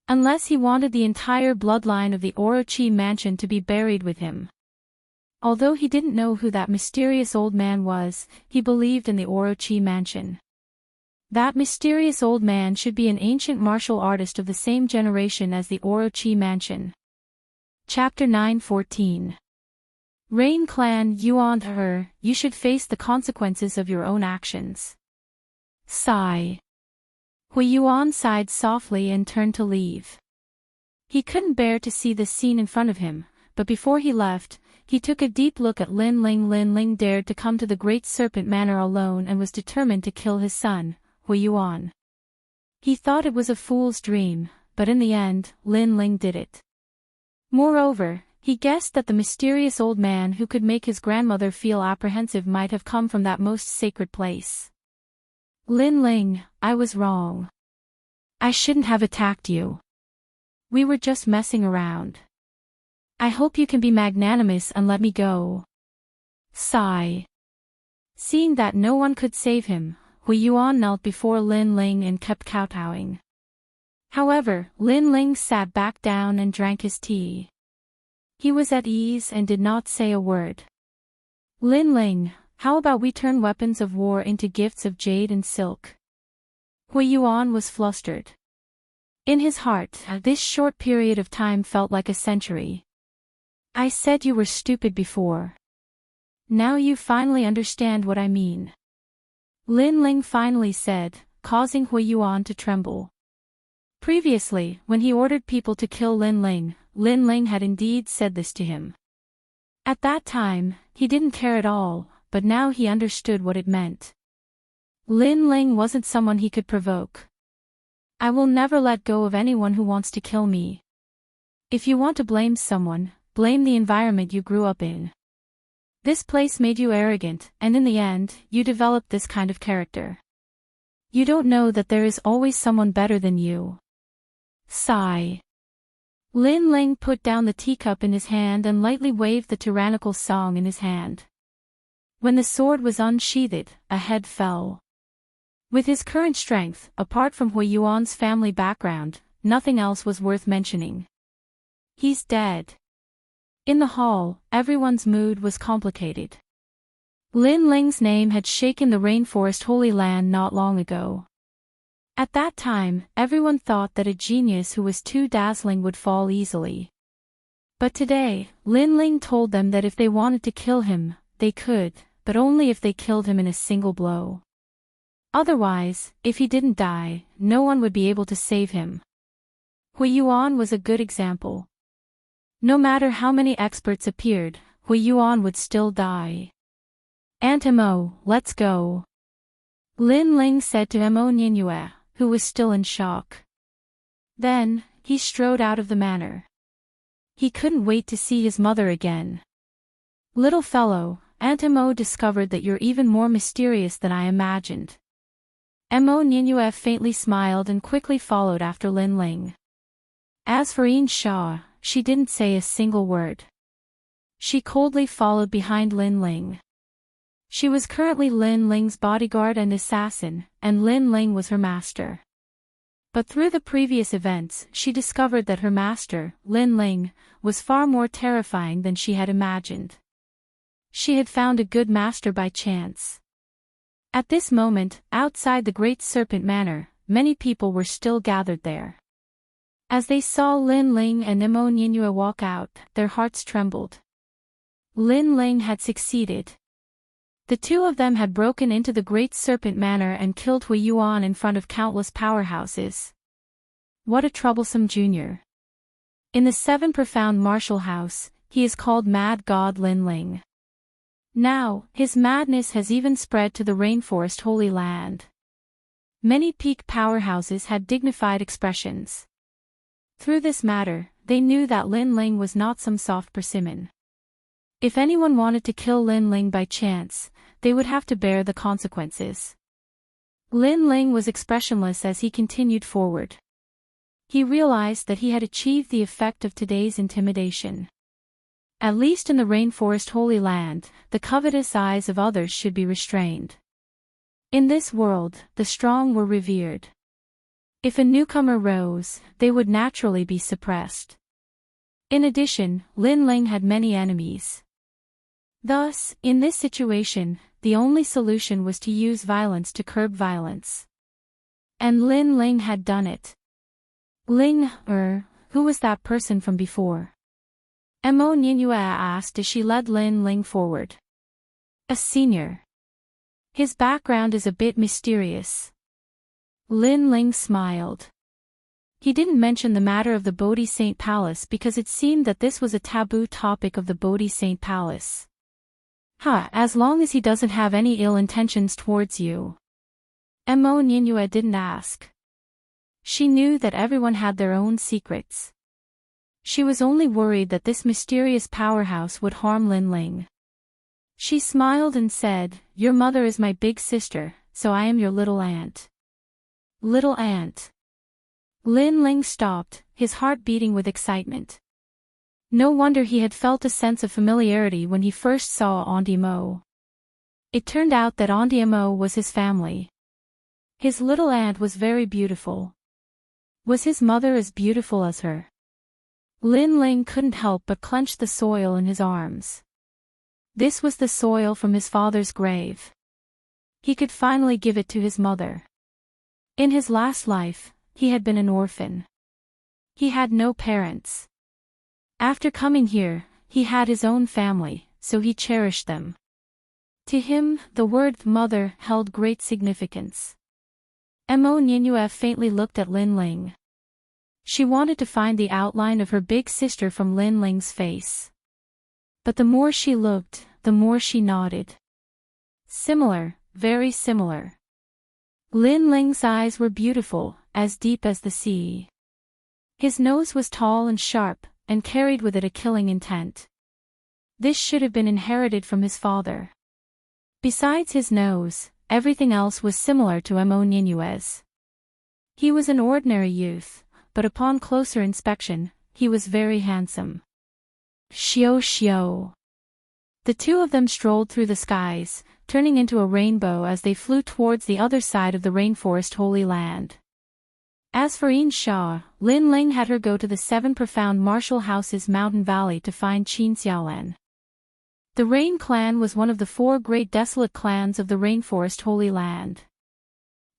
Unless he wanted the entire bloodline of the Orochi mansion to be buried with him. Although he didn't know who that mysterious old man was, he believed in the Orochi mansion. That mysterious old man should be an ancient martial artist of the same generation as the Orochi mansion. Chapter 9:14. Rain Clan Yuan to her, you should face the consequences of your own actions. Sigh. Huiyuan sighed softly and turned to leave. He couldn't bear to see the scene in front of him, but before he left, he took a deep look at Lin Ling. Lin Ling dared to come to the Great Serpent Manor alone and was determined to kill his son, Huiyuan. He thought it was a fool's dream, but in the end, Lin Ling did it. Moreover, he guessed that the mysterious old man who could make his grandmother feel apprehensive might have come from that most sacred place. Lin Ling, I was wrong. I shouldn't have attacked you. We were just messing around. I hope you can be magnanimous and let me go. Sigh. Seeing that no one could save him, Huiyuan knelt before Lin Ling and kept kowtowing. However, Lin Ling sat back down and drank his tea. He was at ease and did not say a word. Lin Ling, how about we turn weapons of war into gifts of jade and silk? Huiyuan was flustered. In his heart, this short period of time felt like a century. I said you were stupid before. Now you finally understand what I mean. Lin Ling finally said, causing Hui Yuan to tremble. Previously, when he ordered people to kill Lin Ling had indeed said this to him. At that time, he didn't care at all, but now he understood what it meant. Lin Ling wasn't someone he could provoke. I will never let go of anyone who wants to kill me. If you want to blame someone, blame the environment you grew up in. This place made you arrogant, and in the end, you developed this kind of character. You don't know that there is always someone better than you. Sigh. Lin Ling put down the teacup in his hand and lightly waved the tyrannical song in his hand. When the sword was unsheathed, a head fell. With his current strength, apart from Hui Yuan's family background, nothing else was worth mentioning. He's dead. In the hall, everyone's mood was complicated. Lin Ling's name had shaken the rainforest holy land not long ago. At that time, everyone thought that a genius who was too dazzling would fall easily. But today, Lin Ling told them that if they wanted to kill him, they could, but only if they killed him in a single blow. Otherwise, if he didn't die, no one would be able to save him. Hui Yuan was a good example. No matter how many experts appeared, Hui Yuan would still die. Aunt Mo, let's go. Lin Ling said to Mo Ninyue, who was still in shock. Then, he strode out of the manor. He couldn't wait to see his mother again. Little fellow, Aunt Mo discovered that you're even more mysterious than I imagined. Mo Ninyue faintly smiled and quickly followed after Lin Ling. As for Yin Sha, she didn't say a single word. She coldly followed behind Lin Ling. She was currently Lin Ling's bodyguard and assassin, and Lin Ling was her master. But through the previous events, she discovered that her master, Lin Ling, was far more terrifying than she had imagined. She had found a good master by chance. At this moment, outside the Great Serpent Manor, many people were still gathered there. As they saw Lin Ling and Mo Ninyue walk out, their hearts trembled. Lin Ling had succeeded. The two of them had broken into the Great Serpent Manor and killed Hui Yuan in front of countless powerhouses. What a troublesome junior. In the Seven Profound Martial House, he is called Mad God Lin Ling. Now, his madness has even spread to the Rainforest Holy Land. Many peak powerhouses had dignified expressions. Through this matter, they knew that Lin Ling was not some soft persimmon. If anyone wanted to kill Lin Ling by chance, they would have to bear the consequences. Lin Ling was expressionless as he continued forward. He realized that he had achieved the effect of today's intimidation. At least in the Rainforest Holy Land, the covetous eyes of others should be restrained. In this world, the strong were revered. If a newcomer rose, they would naturally be suppressed. In addition, Lin Ling had many enemies. Thus, in this situation, the only solution was to use violence to curb violence. And Lin Ling had done it. Ling, who was that person from before? Mo Ninyue asked as she led Lin Ling forward. A senior. His background is a bit mysterious. Lin Ling smiled. He didn't mention the matter of the Bodhi Saint Palace because it seemed that this was a taboo topic of the Bodhi Saint Palace. As long as he doesn't have any ill intentions towards you. Mo Ninyue didn't ask. She knew that everyone had their own secrets. She was only worried that this mysterious powerhouse would harm Lin Ling. She smiled and said, "Your mother is my big sister, so I am your little aunt." Little aunt. Lin Ling stopped, his heart beating with excitement. No wonder he had felt a sense of familiarity when he first saw Auntie Mo. It turned out that Auntie Mo was his family. His little aunt was very beautiful. Was his mother as beautiful as her? Lin Ling couldn't help but clench the soil in his arms. This was the soil from his father's grave. He could finally give it to his mother. In his last life, he had been an orphan. He had no parents. After coming here, he had his own family, so he cherished them. To him, the word mother held great significance. Mo Nianue faintly looked at Lin Ling. She wanted to find the outline of her big sister from Lin Ling's face. But the more she looked, the more she nodded. Similar, very similar. Lin Ling's eyes were beautiful, as deep as the sea. His nose was tall and sharp, and carried with it a killing intent. This should have been inherited from his father. Besides his nose, everything else was similar to Mo Nianue's. He was an ordinary youth, but upon closer inspection, he was very handsome. Xiao xiao. The two of them strolled through the skies, turning into a rainbow as they flew towards the other side of the rainforest Holy Land. As for Yin Sha, Lin Ling had her go to the 7 profound martial houses mountain valley to find Qin Xiaolan. The Rain clan was one of the 4 great desolate clans of the rainforest Holy Land.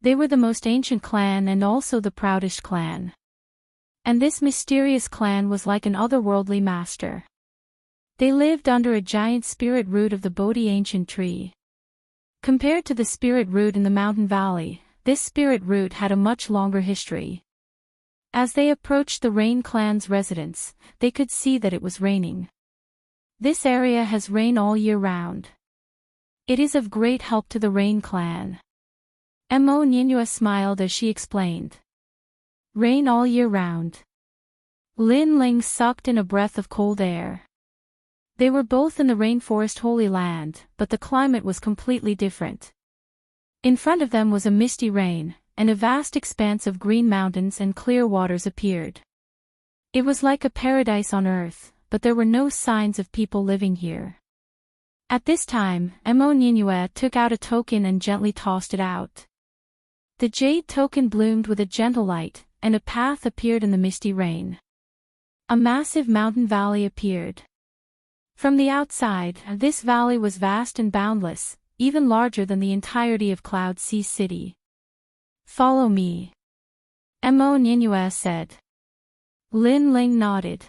They were the most ancient clan and also the proudest clan. And this mysterious clan was like an otherworldly master. They lived under a giant spirit root of the Bodhi ancient tree. Compared to the spirit root in the mountain valley, this spirit root had a much longer history. As they approached the Rain clan's residence, they could see that it was raining. This area has rain all year round. It is of great help to the Rain clan. Mo Nianue smiled as she explained. Rain all year round. Lin Ling sucked in a breath of cold air. They were both in the rainforest Holy Land, but the climate was completely different. In front of them was a misty rain, and a vast expanse of green mountains and clear waters appeared. It was like a paradise on earth, but there were no signs of people living here. At this time, Mo Nianue took out a token and gently tossed it out. The jade token bloomed with a gentle light, and a path appeared in the misty rain. A massive mountain valley appeared. From the outside, this valley was vast and boundless, even larger than the entirety of Cloud Sea City. Follow me. Mo Nianue said. Lin Ling nodded.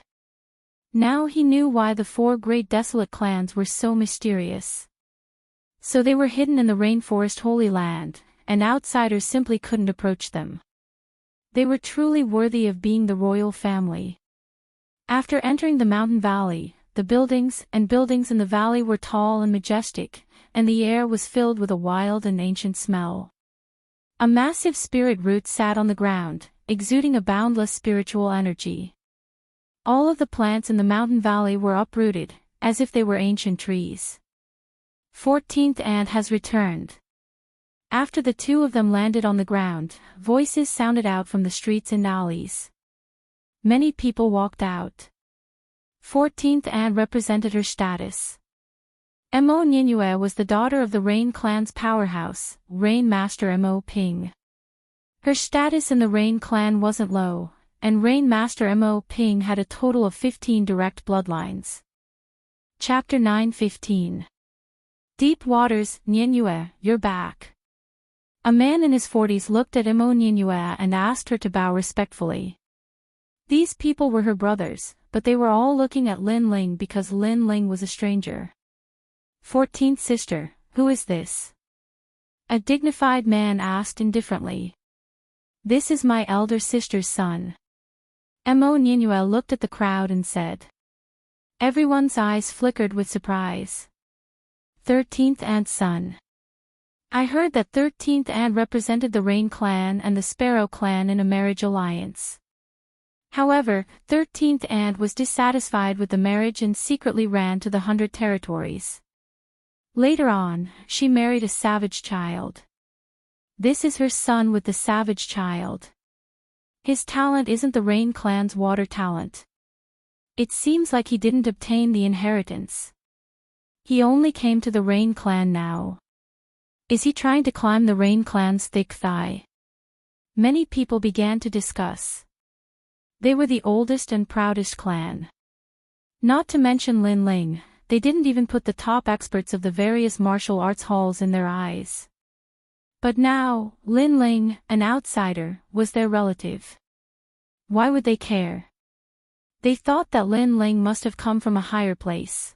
Now he knew why the 4 great desolate clans were so mysterious. So they were hidden in the rainforest Holy Land, and outsiders simply couldn't approach them. They were truly worthy of being the royal family. After entering the mountain valley, the buildings in the valley were tall and majestic, and the air was filled with a wild and ancient smell. A massive spirit root sat on the ground, exuding a boundless spiritual energy. All of the plants in the mountain valley were uprooted, as if they were ancient trees. 14th ant has returned. After the two of them landed on the ground, voices sounded out from the streets and alleys. Many people walked out. 14th ant represented her status. Mo Nianue was the daughter of the Rain clan's powerhouse, Rain Master Mo Ping. Her status in the Rain clan wasn't low, and Rain Master Mo Ping had a total of 15 direct bloodlines. Chapter 9:15. Deep waters, Nianue, you're back. A man in his 40s looked at Mo Nianue and asked her to bow respectfully. These people were her brothers, but they were all looking at Lin Ling because Lin Ling was a stranger. 14th sister, who is this? A dignified man asked indifferently. This is my elder sister's son. Mo Nianue looked at the crowd and said. Everyone's eyes flickered with surprise. 13th aunt's son. I heard that 13th aunt represented the Rain clan and the Sparrow clan in a marriage alliance. However, 13th aunt was dissatisfied with the marriage and secretly ran to the 100 territories. Later on, she married a savage child. This is her son with the savage child. His talent isn't the Rain clan's water talent. It seems like he didn't obtain the inheritance. He only came to the Rain clan now. Is he trying to climb the Rain clan's thick thigh? Many people began to discuss. They were the oldest and proudest clan. Not to mention Lin Ling, they didn't even put the top experts of the various martial arts halls in their eyes. But now, Lin Ling, an outsider, was their relative. Why would they care? They thought that Lin Ling must have come from a higher place.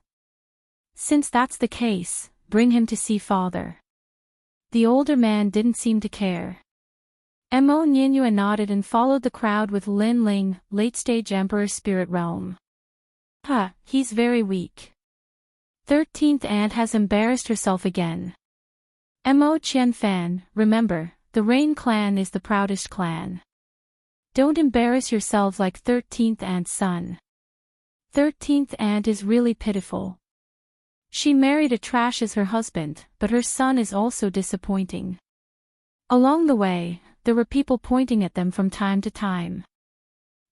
Since that's the case, bring him to see father. The older man didn't seem to care. Mo Nianue nodded and followed the crowd with Lin Ling, late-stage Emperor Spirit Realm. He's very weak. 13th aunt has embarrassed herself again. Mo Qianfan, remember, the Rain clan is the proudest clan. Don't embarrass yourselves like 13th aunt's son. 13th aunt is really pitiful. She married a trash as her husband, but her son is also disappointing. Along the way, there were people pointing at them from time to time.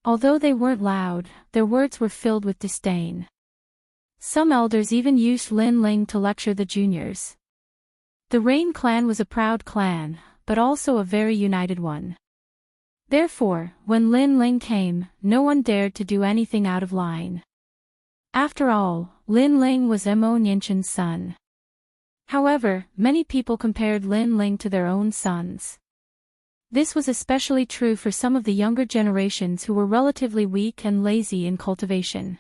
Although they weren't loud, their words were filled with disdain. Some elders even used Lin Ling to lecture the juniors. The Rain clan was a proud clan, but also a very united one. Therefore, when Lin Ling came, no one dared to do anything out of line. After all, Lin Ling was Mo Nianquan's son. However, many people compared Lin Ling to their own sons. This was especially true for some of the younger generations who were relatively weak and lazy in cultivation.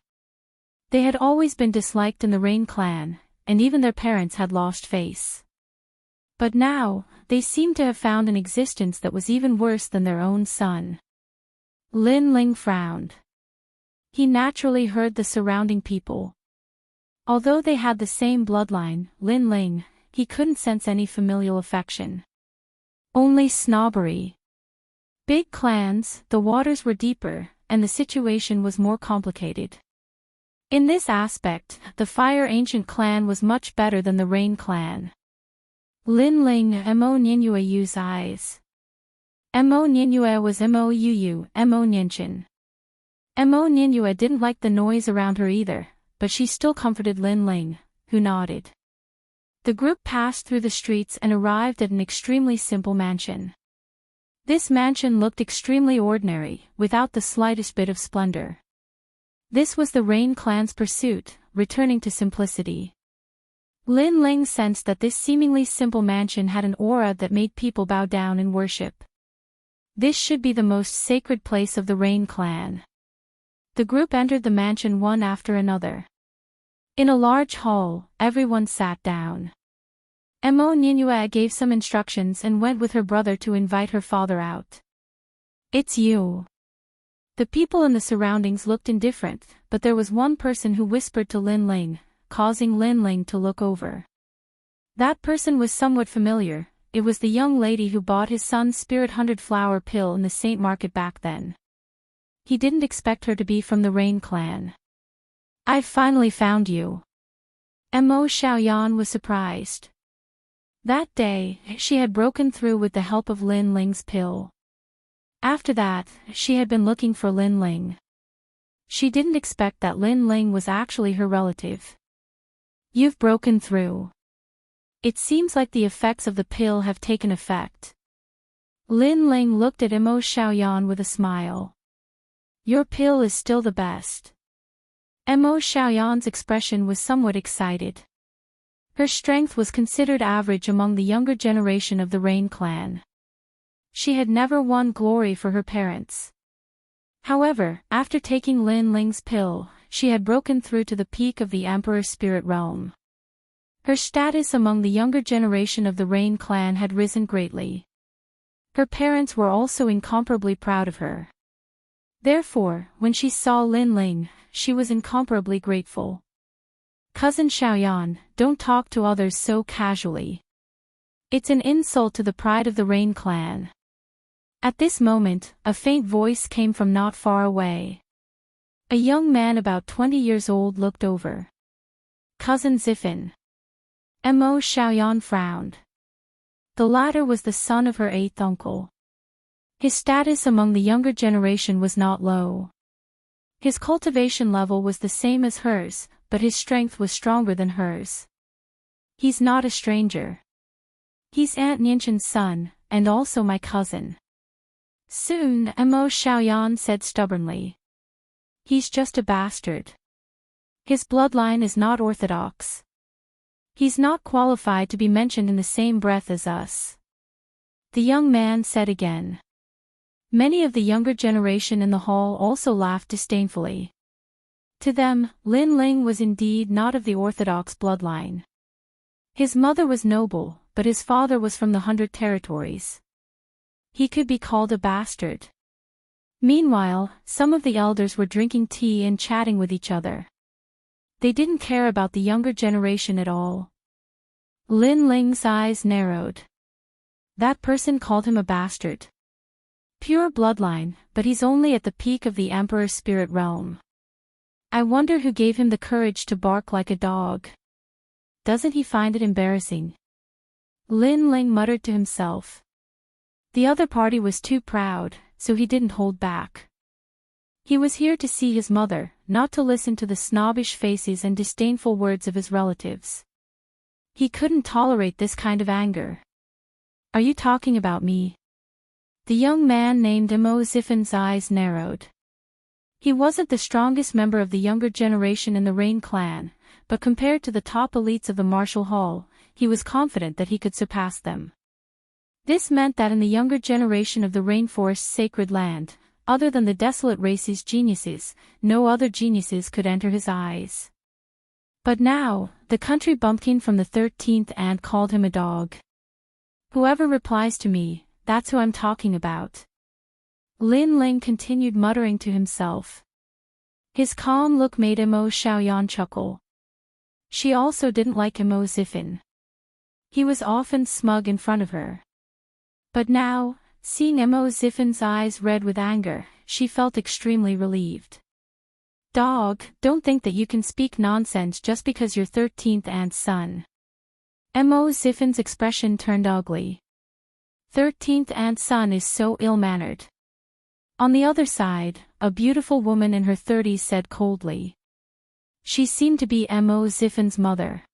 They had always been disliked in the Rain clan, and even their parents had lost face. But now, they seemed to have found an existence that was even worse than their own son. Lin Ling frowned. He naturally heard the surrounding people. Although they had the same bloodline, Lin Ling, he couldn't sense any familial affection. Only snobbery. Big clans, the waters were deeper, and the situation was more complicated. In this aspect, the Fire Ancient clan was much better than the Rain clan. Lin Ling Mo Nianue's eyes. Mo Nianue was Mo Nianquan. Mo Nianue didn't like the noise around her either, but she still comforted Lin Ling, who nodded. The group passed through the streets and arrived at an extremely simple mansion. This mansion looked extremely ordinary, without the slightest bit of splendor. This was the Rain clan's pursuit, returning to simplicity. Lin Ling sensed that this seemingly simple mansion had an aura that made people bow down in worship. This should be the most sacred place of the Rain clan. The group entered the mansion one after another. In a large hall, everyone sat down. Mo Nianue gave some instructions and went with her brother to invite her father out. It's you. The people in the surroundings looked indifferent, but there was one person who whispered to Lin Ling, causing Lin Ling to look over. That person was somewhat familiar. It was the young lady who bought his son's Spirit 100 flower pill in the Saint Market back then. He didn't expect her to be from the Rain clan. I've finally found you. Mo Xiaoyan was surprised. That day, she had broken through with the help of Lin Ling's pill. After that, she had been looking for Lin Ling. She didn't expect that Lin Ling was actually her relative. You've broken through. It seems like the effects of the pill have taken effect. Lin Ling looked at Mo Xiaoyan with a smile. Your pill is still the best. Mo Xiaoyan's expression was somewhat excited. Her strength was considered average among the younger generation of the Rain clan. She had never won glory for her parents. However, after taking Lin Ling's pill, she had broken through to the peak of the Emperor Spirit Realm. Her status among the younger generation of the Rain clan had risen greatly. Her parents were also incomparably proud of her. Therefore, when she saw Lin Ling, she was incomparably grateful. Cousin Xiaoyan, don't talk to others so casually. It's an insult to the pride of the Rain clan. At this moment, a faint voice came from not far away. A young man about 20 years old looked over. Cousin Zifan. Mo Xiaoyan frowned. The latter was the son of her eighth uncle. His status among the younger generation was not low. His cultivation level was the same as hers, but his strength was stronger than hers. He's not a stranger. He's Aunt Nianquan's son, and also my cousin. Soon, Mo Xiaoyan said stubbornly. He's just a bastard. His bloodline is not orthodox. He's not qualified to be mentioned in the same breath as us. The young man said again. Many of the younger generation in the hall also laughed disdainfully. To them, Lin Ling was indeed not of the orthodox bloodline. His mother was noble, but his father was from the 100 territories. He could be called a bastard. Meanwhile, some of the elders were drinking tea and chatting with each other. They didn't care about the younger generation at all. Lin Ling's eyes narrowed. That person called him a bastard. Pure bloodline, but he's only at the peak of the Emperor's spirit realm. I wonder who gave him the courage to bark like a dog. Doesn't he find it embarrassing? Lin Ling muttered to himself. The other party was too proud, so he didn't hold back. He was here to see his mother, not to listen to the snobbish faces and disdainful words of his relatives. He couldn't tolerate this kind of anger. Are you talking about me? The young man named Mo Zifen's eyes narrowed. He wasn't the strongest member of the younger generation in the Rain clan, but compared to the top elites of the martial hall, he was confident that he could surpass them. This meant that in the younger generation of the rainforest's sacred land, other than the desolate race's geniuses, no other geniuses could enter his eyes. But now, the country bumpkin from the 13th ant called him a dog. Whoever replies to me, that's who I'm talking about. Lin Ling continued muttering to himself. His calm look made Mo Xiaoyan chuckle. She also didn't like Mo Zifen. He was often smug in front of her. But now, seeing Mo Zifen's eyes red with anger, she felt extremely relieved. Dog, don't think that you can speak nonsense just because you're 13th aunt's son. Mo Zifen's expression turned ugly. 13th aunt's son is so ill-mannered. On the other side, a beautiful woman in her 30s said coldly. She seemed to be Mo Zifen's mother.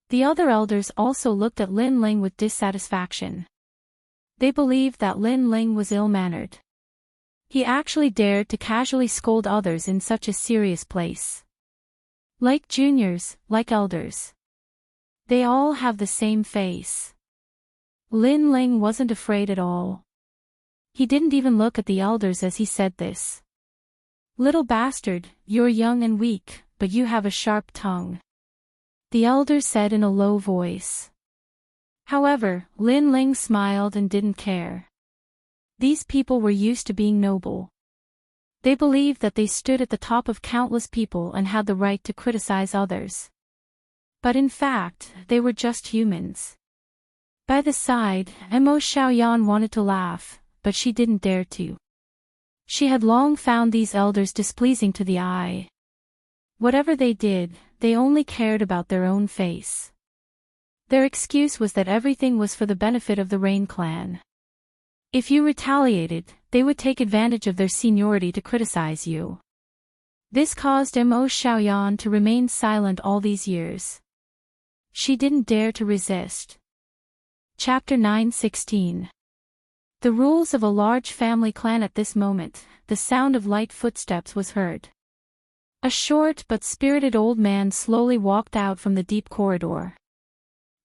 The other elders also looked at Lin Ling with dissatisfaction. They believed that Lin Ling was ill-mannered. He actually dared to casually scold others in such a serious place. Like juniors, like elders. They all have the same face. Lin Ling wasn't afraid at all. He didn't even look at the elders as he said this. Little bastard, you're young and weak, but you have a sharp tongue. The elders said in a low voice. However, Lin Ling smiled and didn't care. These people were used to being noble. They believed that they stood at the top of countless people and had the right to criticize others. But in fact, they were just humans. By the side, Mo Xiaoyan wanted to laugh, but she didn't dare to. She had long found these elders displeasing to the eye. Whatever they did, they only cared about their own face. Their excuse was that everything was for the benefit of the Rain clan. If you retaliated, they would take advantage of their seniority to criticize you. This caused Mo Xiaoyan to remain silent all these years. She didn't dare to resist. Chapter 9:16. The rules of a large family clan. At this moment, the sound of light footsteps was heard. A short but spirited old man slowly walked out from the deep corridor.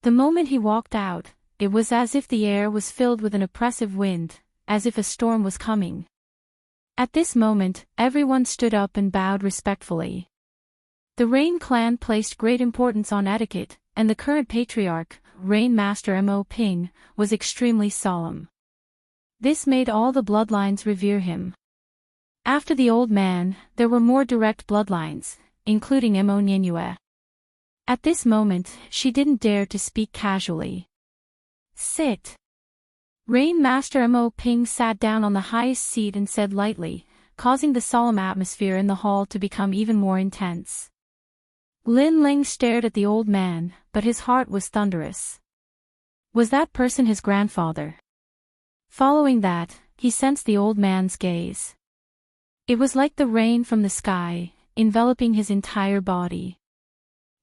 The moment he walked out, it was as if the air was filled with an oppressive wind, as if a storm was coming. At this moment, everyone stood up and bowed respectfully. The Rain clan placed great importance on etiquette, and the current patriarch, Rain Master Mo Ping, was extremely solemn. This made all the bloodlines revere him. After the old man, there were more direct bloodlines, including Mo Nianyue. At this moment, she didn't dare to speak casually. Sit. Rain Master Mo Ping sat down on the highest seat and said lightly, causing the solemn atmosphere in the hall to become even more intense. Lin Ling stared at the old man, but his heart was thunderous. Was that person his grandfather? Following that, he sensed the old man's gaze. It was like the rain from the sky, enveloping his entire body.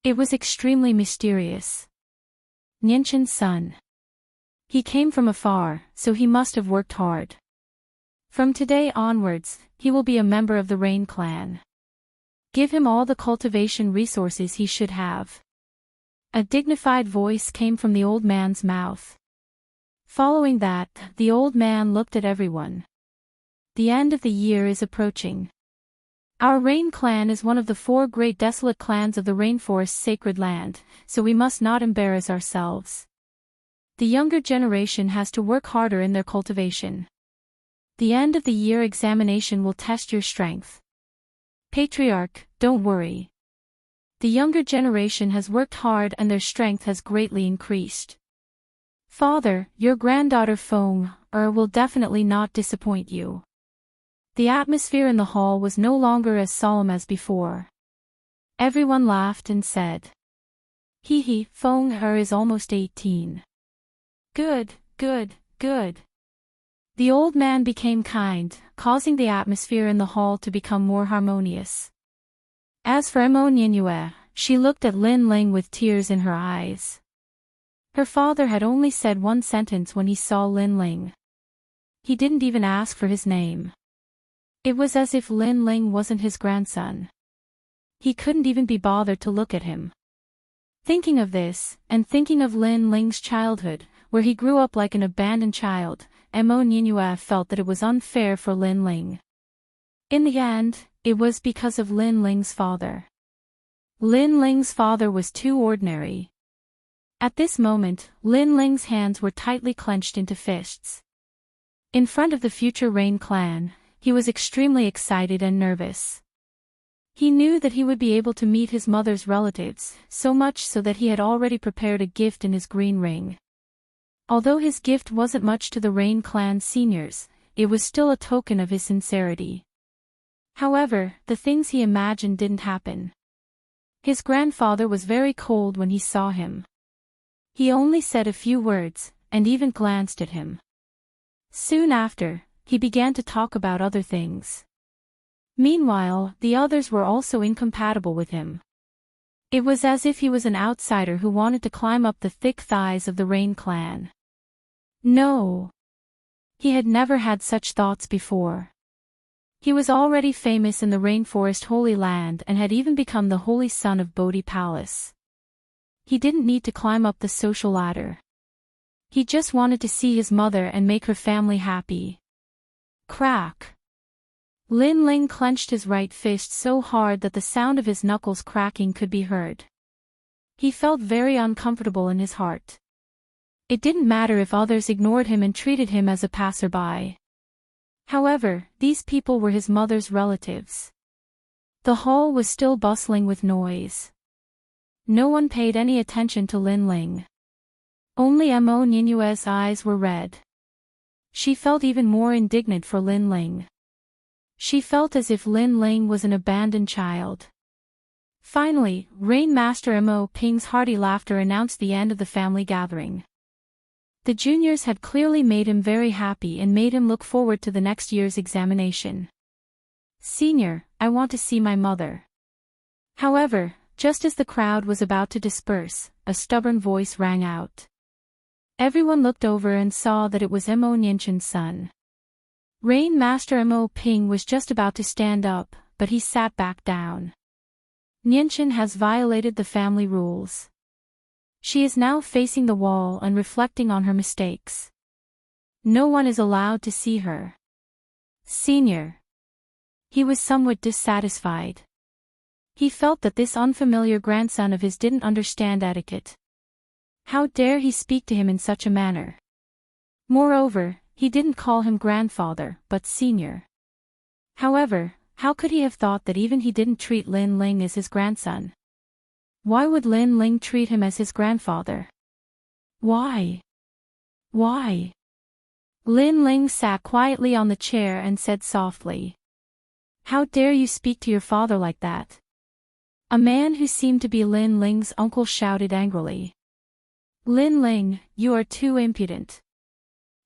It was extremely mysterious. Nianchen's son. He came from afar, so he must have worked hard. From today onwards, he will be a member of the Rain clan. Give him all the cultivation resources he should have. A dignified voice came from the old man's mouth. Following that, the old man looked at everyone. The end of the year is approaching. Our Rain clan is one of the 4 great desolate clans of the rainforest's sacred land, so we must not embarrass ourselves. The younger generation has to work harder in their cultivation. The end of the year examination will test your strength. Patriarch, don't worry. The younger generation has worked hard and their strength has greatly increased. Father, your granddaughter Feng will definitely not disappoint you. The atmosphere in the hall was no longer as solemn as before. Everyone laughed and said, "Hee, Feng is almost 18. Good, good, good." The old man became kind, causing the atmosphere in the hall to become more harmonious. As for Mo Ninyue, she looked at Lin Ling with tears in her eyes. Her father had only said one sentence when he saw Lin Ling. He didn't even ask for his name. It was as if Lin Ling wasn't his grandson. He couldn't even be bothered to look at him. Thinking of this, and thinking of Lin Ling's childhood, where he grew up like an abandoned child, Mo Ninyue felt that it was unfair for Lin Ling. In the end, it was because of Lin Ling's father. Lin Ling's father was too ordinary. At this moment, Lin Ling's hands were tightly clenched into fists. In front of the future Rain clan, he was extremely excited and nervous. He knew that he would be able to meet his mother's relatives, so much so that he had already prepared a gift in his green ring. Although his gift wasn't much to the Rain clan seniors, it was still a token of his sincerity. However, the things he imagined didn't happen. His grandfather was very cold when he saw him. He only said a few words, and even glanced at him. Soon after, he began to talk about other things. Meanwhile, the others were also incompatible with him. It was as if he was an outsider who wanted to climb up the thick thighs of the Rain clan. No. He had never had such thoughts before. He was already famous in the rainforest Holy Land and had even become the holy son of Bodhi Palace. He didn't need to climb up the social ladder. He just wanted to see his mother and make her family happy. Crack. Lin Ling clenched his right fist so hard that the sound of his knuckles cracking could be heard. He felt very uncomfortable in his heart. It didn't matter if others ignored him and treated him as a passerby. However, these people were his mother's relatives. The hall was still bustling with noise. No one paid any attention to Lin Ling. Only Mo Ninyue's eyes were red. She felt even more indignant for Lin Ling. She felt as if Lin Ling was an abandoned child. Finally, Rain Master Mo Ping's hearty laughter announced the end of the family gathering. The juniors had clearly made him very happy and made him look forward to the next year's examination. "Senior, I want to see my mother." However, just as the crowd was about to disperse, a stubborn voice rang out. Everyone looked over and saw that it was Mo Ninchen's son. Rain Master Mo Ping was just about to stand up, but he sat back down. "Nianchen has violated the family rules. She is now facing the wall and reflecting on her mistakes. No one is allowed to see her." "Senior." He was somewhat dissatisfied. He felt that this unfamiliar grandson of his didn't understand etiquette. How dare he speak to him in such a manner? Moreover, he didn't call him grandfather, but senior. However, how could he have thought that even he didn't treat Lin Ling as his grandson? Why would Lin Ling treat him as his grandfather? Why? Why? Lin Ling sat quietly on the chair and said softly, "How dare you speak to your father like that?" A man who seemed to be Lin Ling's uncle shouted angrily. "Lin Ling, you are too impudent.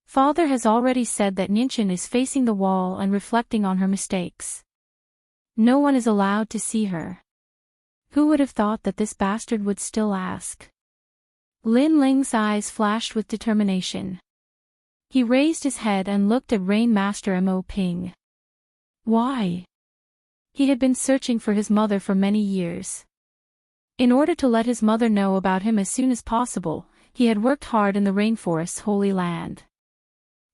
Father has already said that Nianchen is facing the wall and reflecting on her mistakes. No one is allowed to see her." Who would have thought that this bastard would still ask? Lin Ling's eyes flashed with determination. He raised his head and looked at Rain Master Mo Ping. Why? He had been searching for his mother for many years. In order to let his mother know about him as soon as possible, he had worked hard in the rainforest's holy land.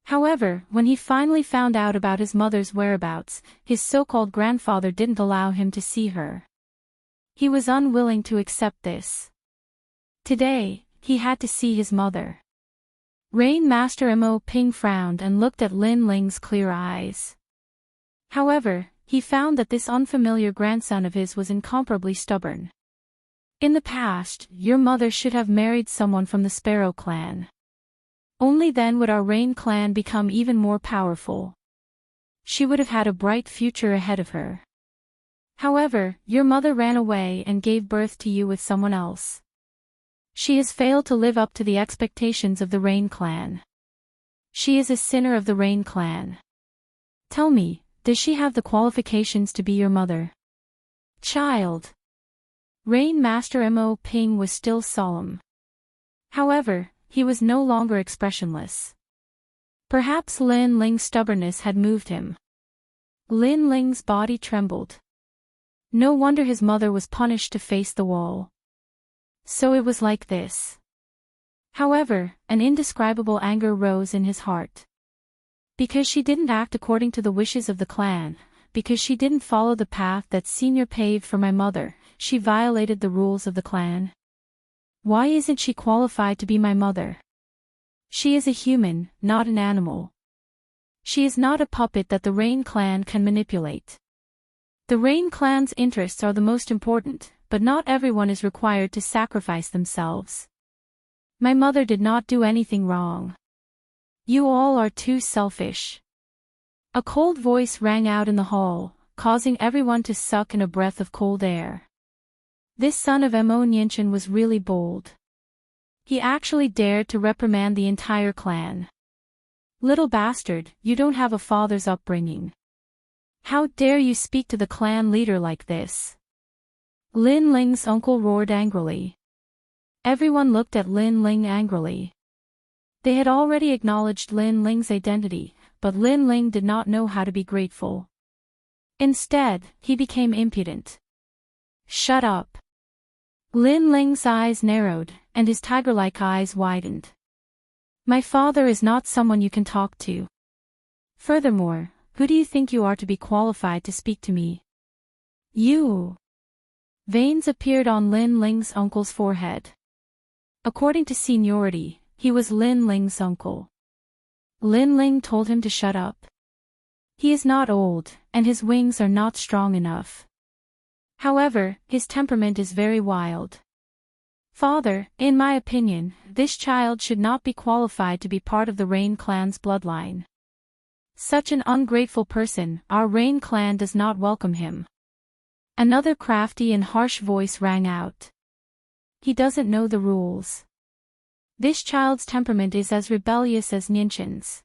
However, when he finally found out about his mother's whereabouts, his so-called grandfather didn't allow him to see her. He was unwilling to accept this. Today, he had to see his mother. Rain Master Mo Ping frowned and looked at Lin Ling's clear eyes. However, he found that this unfamiliar grandson of his was incomparably stubborn. In the past, your mother should have married someone from the Sparrow clan. Only then would our Rain clan become even more powerful. She would have had a bright future ahead of her. However, your mother ran away and gave birth to you with someone else. She has failed to live up to the expectations of the Rain clan. She is a sinner of the Rain clan. Tell me, does she have the qualifications to be your mother? Child. Rain Master Mo Ping was still solemn. However, he was no longer expressionless. Perhaps Lin Ling's stubbornness had moved him. Lin Ling's body trembled. No wonder his mother was punished to face the wall. So it was like this. However, an indescribable anger rose in his heart. Because she didn't act according to the wishes of the clan, because she didn't follow the path that Senior paved for my mother, she violated the rules of the clan. Why isn't she qualified to be my mother? She is a human, not an animal. She is not a puppet that the Rain clan can manipulate. The Rain clan's interests are the most important, but not everyone is required to sacrifice themselves. My mother did not do anything wrong. You all are too selfish. A cold voice rang out in the hall, causing everyone to suck in a breath of cold air. This son of Mo Nyinchin was really bold. He actually dared to reprimand the entire clan. Little bastard, you don't have a father's upbringing. How dare you speak to the clan leader like this? Lin Ling's uncle roared angrily. Everyone looked at Lin Ling angrily. They had already acknowledged Lin Ling's identity, but Lin Ling did not know how to be grateful. Instead, he became impudent. Shut up. Lin Ling's eyes narrowed, and his tiger-like eyes widened. My father is not someone you can talk to. Furthermore, who do you think you are to be qualified to speak to me? You. Veins appeared on Lin Ling's uncle's forehead. According to seniority, he was Lin Ling's uncle. Lin Ling told him to shut up. He is not old, and his wings are not strong enough. However, his temperament is very wild. Father, in my opinion, this child should not be qualified to be part of the Rain clan's bloodline. Such an ungrateful person, our Rain clan does not welcome him. Another crafty and harsh voice rang out. He doesn't know the rules. This child's temperament is as rebellious as Ninchin's.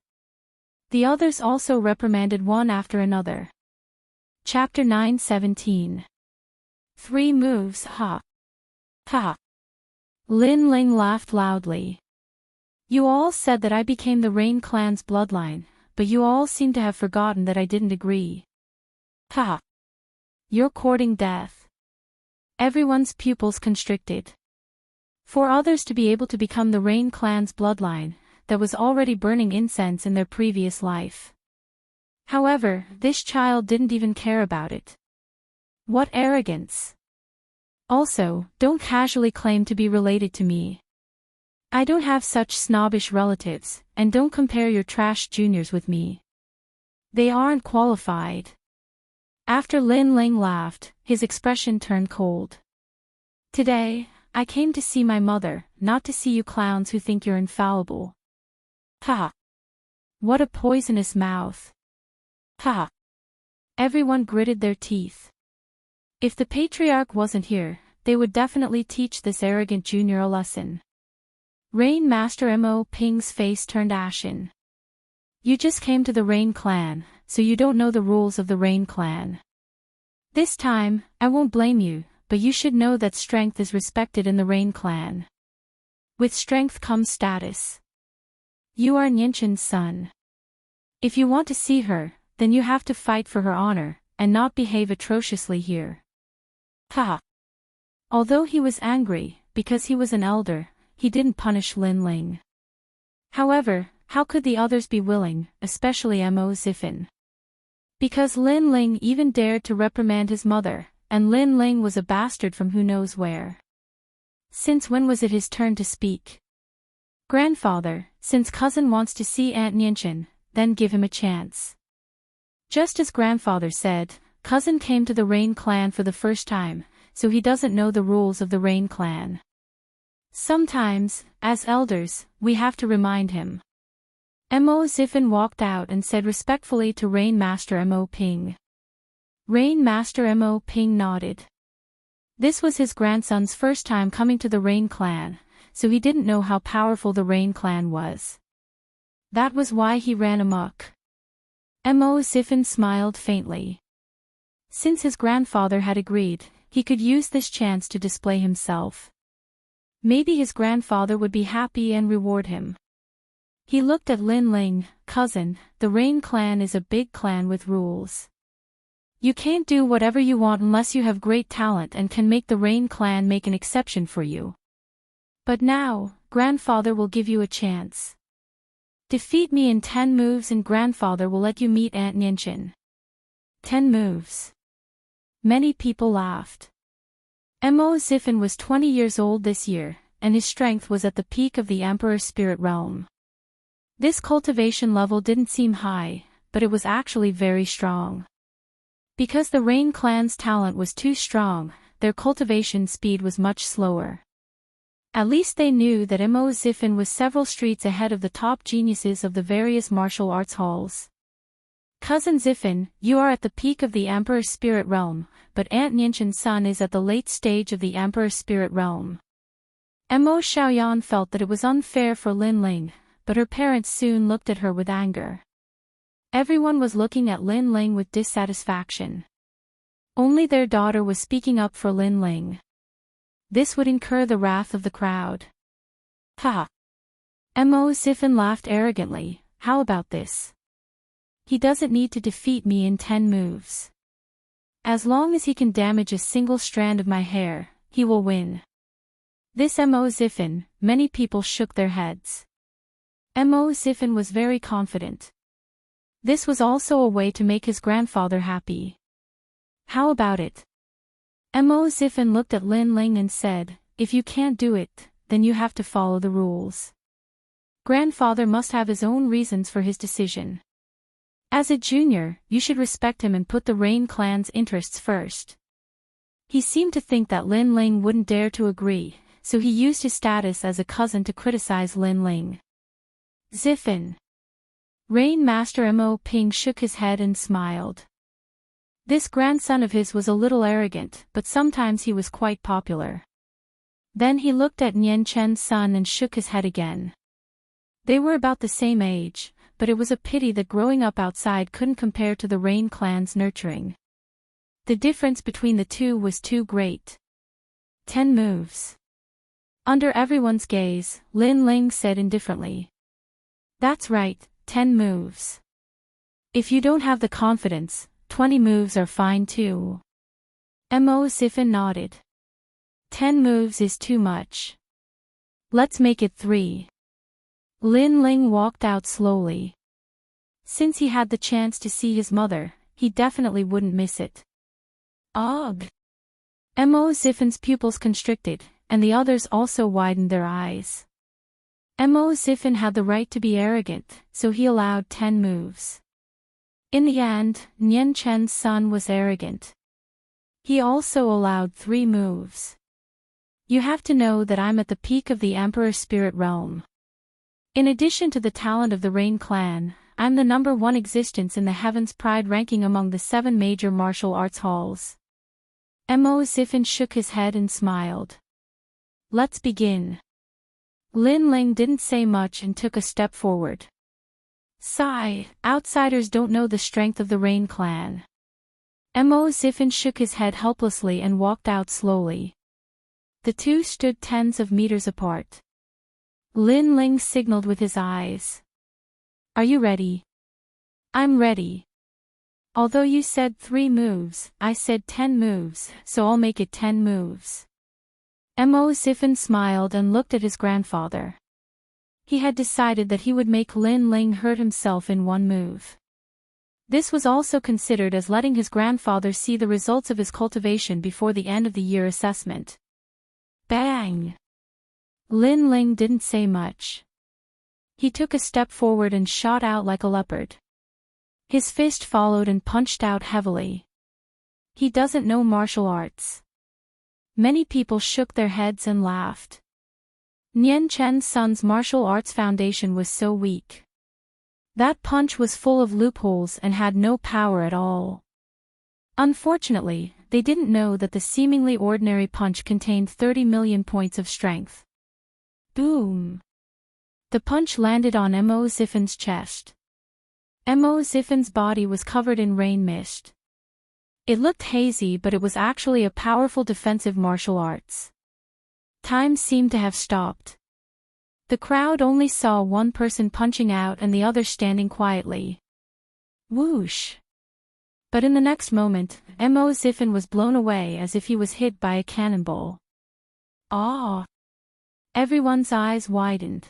The others also reprimanded one after another. Chapter 9:17. 3 moves, ha. Ha. Lin Ling laughed loudly. You all said that I became the Rain clan's bloodline, but you all seem to have forgotten that I didn't agree. Ha. You're courting death. Everyone's pupils constricted. For others to be able to become the Rain clan's bloodline, that was already burning incense in their previous life. However, this child didn't even care about it. What arrogance! Also, don't casually claim to be related to me. I don't have such snobbish relatives, and don't compare your trash juniors with me. They aren't qualified. After Lin Ling laughed, his expression turned cold. Today, I came to see my mother, not to see you clowns who think you're infallible. Ha! What a poisonous mouth. Ha! Everyone gritted their teeth. If the patriarch wasn't here, they would definitely teach this arrogant junior a lesson. Rain Master Mo Ping's face turned ashen. You just came to the Rain clan, so you don't know the rules of the Rain clan. This time, I won't blame you, but you should know that strength is respected in the Rain clan. With strength comes status. You are Ninchin's son. If you want to see her, then you have to fight for her honor, and not behave atrociously here. Ha! Although he was angry, because he was an elder, he didn't punish Lin Ling. However, How could the others be willing, especially Mo Ziffin? Because Lin Ling even dared to reprimand his mother, and Lin Ling was a bastard from who knows where. Since when was it his turn to speak? Grandfather, since cousin wants to see Aunt Nianchen, then give him a chance. Just as grandfather said, cousin came to the Rain clan for the first time, so he doesn't know the rules of the Rain clan. Sometimes, as elders, we have to remind him. Mo Ziffin walked out and said respectfully to Rain Master Mo Ping. Rain Master Mo Ping nodded. This was his grandson's first time coming to the Rain clan, so he didn't know how powerful the Rain clan was. That was why he ran amok. Mo Ziffin smiled faintly. Since his grandfather had agreed, he could use this chance to display himself. Maybe his grandfather would be happy and reward him. He looked at Lin Ling. Cousin, the Rain clan is a big clan with rules. You can't do whatever you want unless you have great talent and can make the Rain clan make an exception for you. But now, grandfather will give you a chance. Defeat me in 10 moves and grandfather will let you meet Aunt Nianchen. 10 moves. Many people laughed. Mo Ziffin was 20 years old this year, and his strength was at the peak of the Emperor's spirit realm. This cultivation level didn't seem high, but it was actually very strong. Because the Rain clan's talent was too strong, their cultivation speed was much slower. At least they knew that Mo Ziffin was several streets ahead of the top geniuses of the various martial arts halls. Cousin Ziffin, you are at the peak of the Emperor's spirit realm, but Aunt Nianchen's son is at the late stage of the Emperor's spirit realm. Mo Xiaoyan felt that it was unfair for Lin Ling, but her parents soon looked at her with anger. Everyone was looking at Lin Ling with dissatisfaction. Only their daughter was speaking up for Lin Ling. This would incur the wrath of the crowd. Ha! Mo Ziffin laughed arrogantly. How about this? He doesn't need to defeat me in 10 moves. As long as he can damage a single strand of my hair, he will win. This Mo Ziffin, many people shook their heads. Mo Ziffin was very confident. This was also a way to make his grandfather happy. How about it? Mo Ziffin looked at Lin Ling and said, if you can't do it, then you have to follow the rules. Grandfather must have his own reasons for his decision. As a junior, you should respect him and put the Rain clan's interests first. He seemed to think that Lin Ling wouldn't dare to agree, so he used his status as a cousin to criticize Lin Ling. Ziffin. Rain Master Mo Ping shook his head and smiled. This grandson of his was a little arrogant, but sometimes he was quite popular. Then he looked at Nianchen's son and shook his head again. They were about the same age, but it was a pity that growing up outside couldn't compare to the Rain clan's nurturing. The difference between the two was too great. 10 moves. Under everyone's gaze, Lin Ling said indifferently. That's right, 10 moves. If you don't have the confidence, 20 moves are fine too. Mo Ziffin nodded. 10 moves is too much. Let's make it 3. Lin Ling walked out slowly. Since he had the chance to see his mother, he definitely wouldn't miss it. Ugh! Mo Ziffin's pupils constricted, and the others also widened their eyes. Mo Ziffin had the right to be arrogant, so he allowed 10 moves. In the end, Nianchen's son was arrogant. He also allowed 3 moves. You have to know that I'm at the peak of the Emperor's spirit realm. In addition to the talent of the Rain clan, I'm the #1 existence in the Heaven's Pride ranking among the 7 major martial arts halls. Mo Ziffin shook his head and smiled. Let's begin. Lin Ling didn't say much and took a step forward. Sigh, outsiders don't know the strength of the Rain clan. Mo Ziffin shook his head helplessly and walked out slowly. The two stood tens of meters apart. Lin Ling signaled with his eyes. Are you ready? I'm ready. Although you said 3 moves, I said 10 moves, so I'll make it 10 moves. Mo Ziffin smiled and looked at his grandfather. He had decided that he would make Lin Ling hurt himself in one move. This was also considered as letting his grandfather see the results of his cultivation before the end of the year assessment. Bang! Lin Ling didn't say much. He took a step forward and shot out like a leopard. His fist followed and punched out heavily. He doesn't know martial arts. Many people shook their heads and laughed. Nian Chen's son's martial arts foundation was so weak. That punch was full of loopholes and had no power at all. Unfortunately, they didn't know that the seemingly ordinary punch contained 30 million points of strength. Boom! The punch landed on Mo Ziffin's chest. Mo Ziffin's body was covered in rain mist. It looked hazy, but it was actually a powerful defensive martial arts. Time seemed to have stopped. The crowd only saw one person punching out and the other standing quietly. Whoosh! But in the next moment, Mo Ziffin was blown away as if he was hit by a cannonball. Ah! Everyone's eyes widened.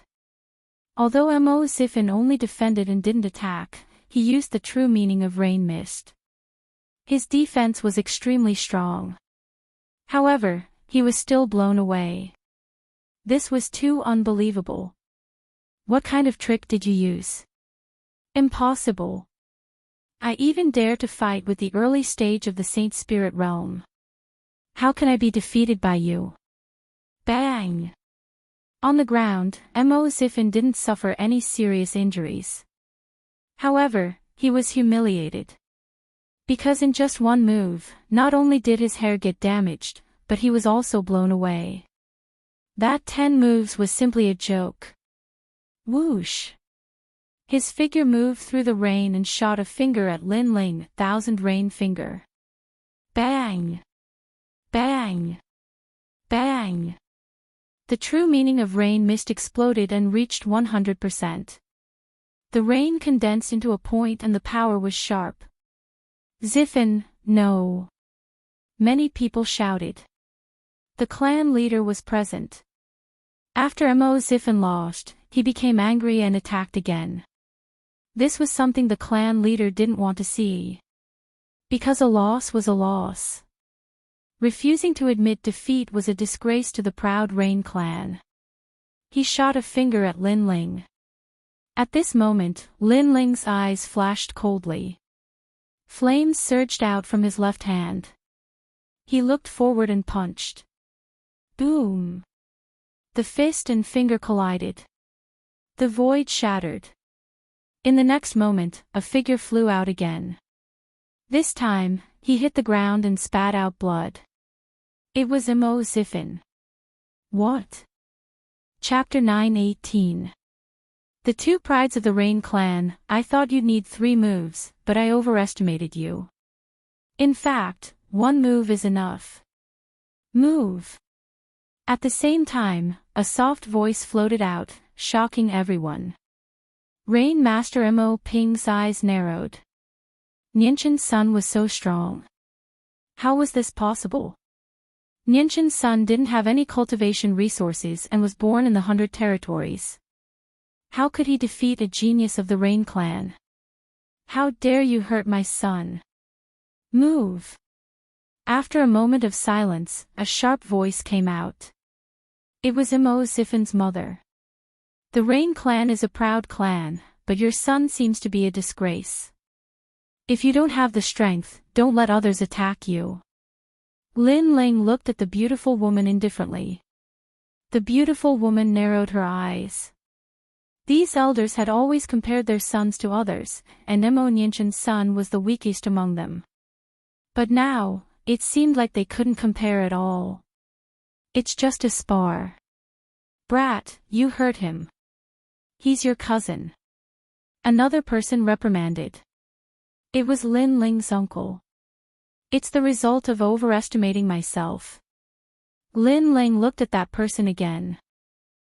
Although Mo Ziffin only defended and didn't attack, he used the true meaning of rain mist. His defense was extremely strong. However, he was still blown away. This was too unbelievable. What kind of trick did you use? Impossible. I even dare to fight with the early stage of the Saint Spirit realm. How can I be defeated by you? Bang! On the ground, Mo Ziffin didn't suffer any serious injuries. However, he was humiliated. Because in just one move, not only did his hair get damaged, but he was also blown away. That 10 moves was simply a joke. Whoosh! His figure moved through the rain and shot a finger at Lin Ling, Thousand Rain Finger. Bang! Bang! Bang! The true meaning of rain mist exploded and reached 100%. The rain condensed into a point and the power was sharp. Ziffin, no! Many people shouted. The clan leader was present. After Mo Ziffin lost, he became angry and attacked again. This was something the clan leader didn't want to see. Because a loss was a loss. Refusing to admit defeat was a disgrace to the proud Rain clan. He shot a finger at Lin Ling. At this moment, Lin Ling's eyes flashed coldly. Flames surged out from his left hand. He looked forward and punched. Boom! The fist and finger collided. The void shattered. In the next moment, a figure flew out again. This time, he hit the ground and spat out blood. It was Mo Ziffin. What? Chapter 9:18. The two prides of the Rain clan. I thought you'd need 3 moves, but I overestimated you. In fact, 1 move is enough. Move. At the same time, a soft voice floated out, shocking everyone. Rain Master Mo Ping's eyes narrowed. Nianchen's son was so strong. How was this possible? Nianchen's son didn't have any cultivation resources and was born in the 100 territories. How could he defeat a genius of the Rain clan? How dare you hurt my son? Move! After a moment of silence, a sharp voice came out. It was Mo Ziffin's mother. The Rain clan is a proud clan, but your son seems to be a disgrace. If you don't have the strength, don't let others attack you. Lin Ling looked at the beautiful woman indifferently. The beautiful woman narrowed her eyes. These elders had always compared their sons to others, and Mo Nianchen's son was the weakest among them. But now, it seemed like they couldn't compare at all. It's just a spar. Brat, you hurt him. He's your cousin. Another person reprimanded. It was Lin Ling's uncle. It's the result of overestimating myself. Lin Ling looked at that person again.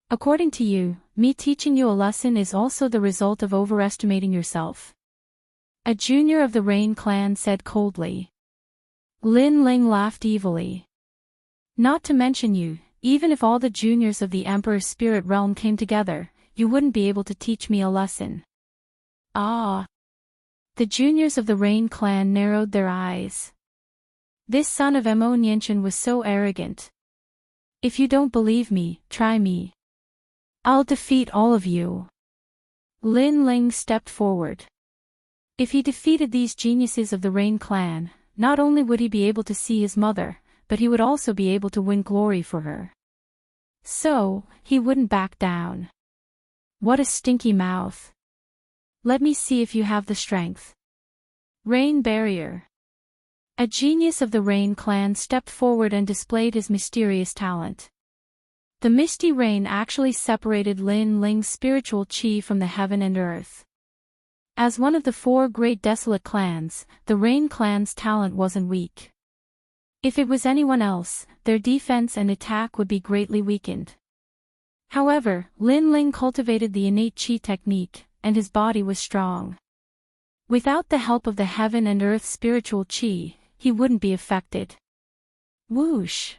According to you, me teaching you a lesson is also the result of overestimating yourself. A junior of the Rain clan said coldly. Lin Ling laughed evilly. Not to mention you, even if all the juniors of the Emperor's spirit realm came together, you wouldn't be able to teach me a lesson. Ah! The juniors of the Rain clan narrowed their eyes. This son of Mo Nianchen was so arrogant. If you don't believe me, try me. I'll defeat all of you. Lin Ling stepped forward. If he defeated these geniuses of the Rain clan, not only would he be able to see his mother, but he would also be able to win glory for her. So, he wouldn't back down. What a stinky mouth. Let me see if you have the strength. Rain barrier. A genius of the Rain clan stepped forward and displayed his mysterious talent. The misty rain actually separated Lin Ling's spiritual chi from the heaven and earth. As one of the 4 great desolate clans, the Rain clan's talent wasn't weak. If it was anyone else, their defense and attack would be greatly weakened. However, Lin Ling cultivated the innate chi technique, and his body was strong. Without the help of the heaven and earth spiritual chi, he wouldn't be affected. Whoosh!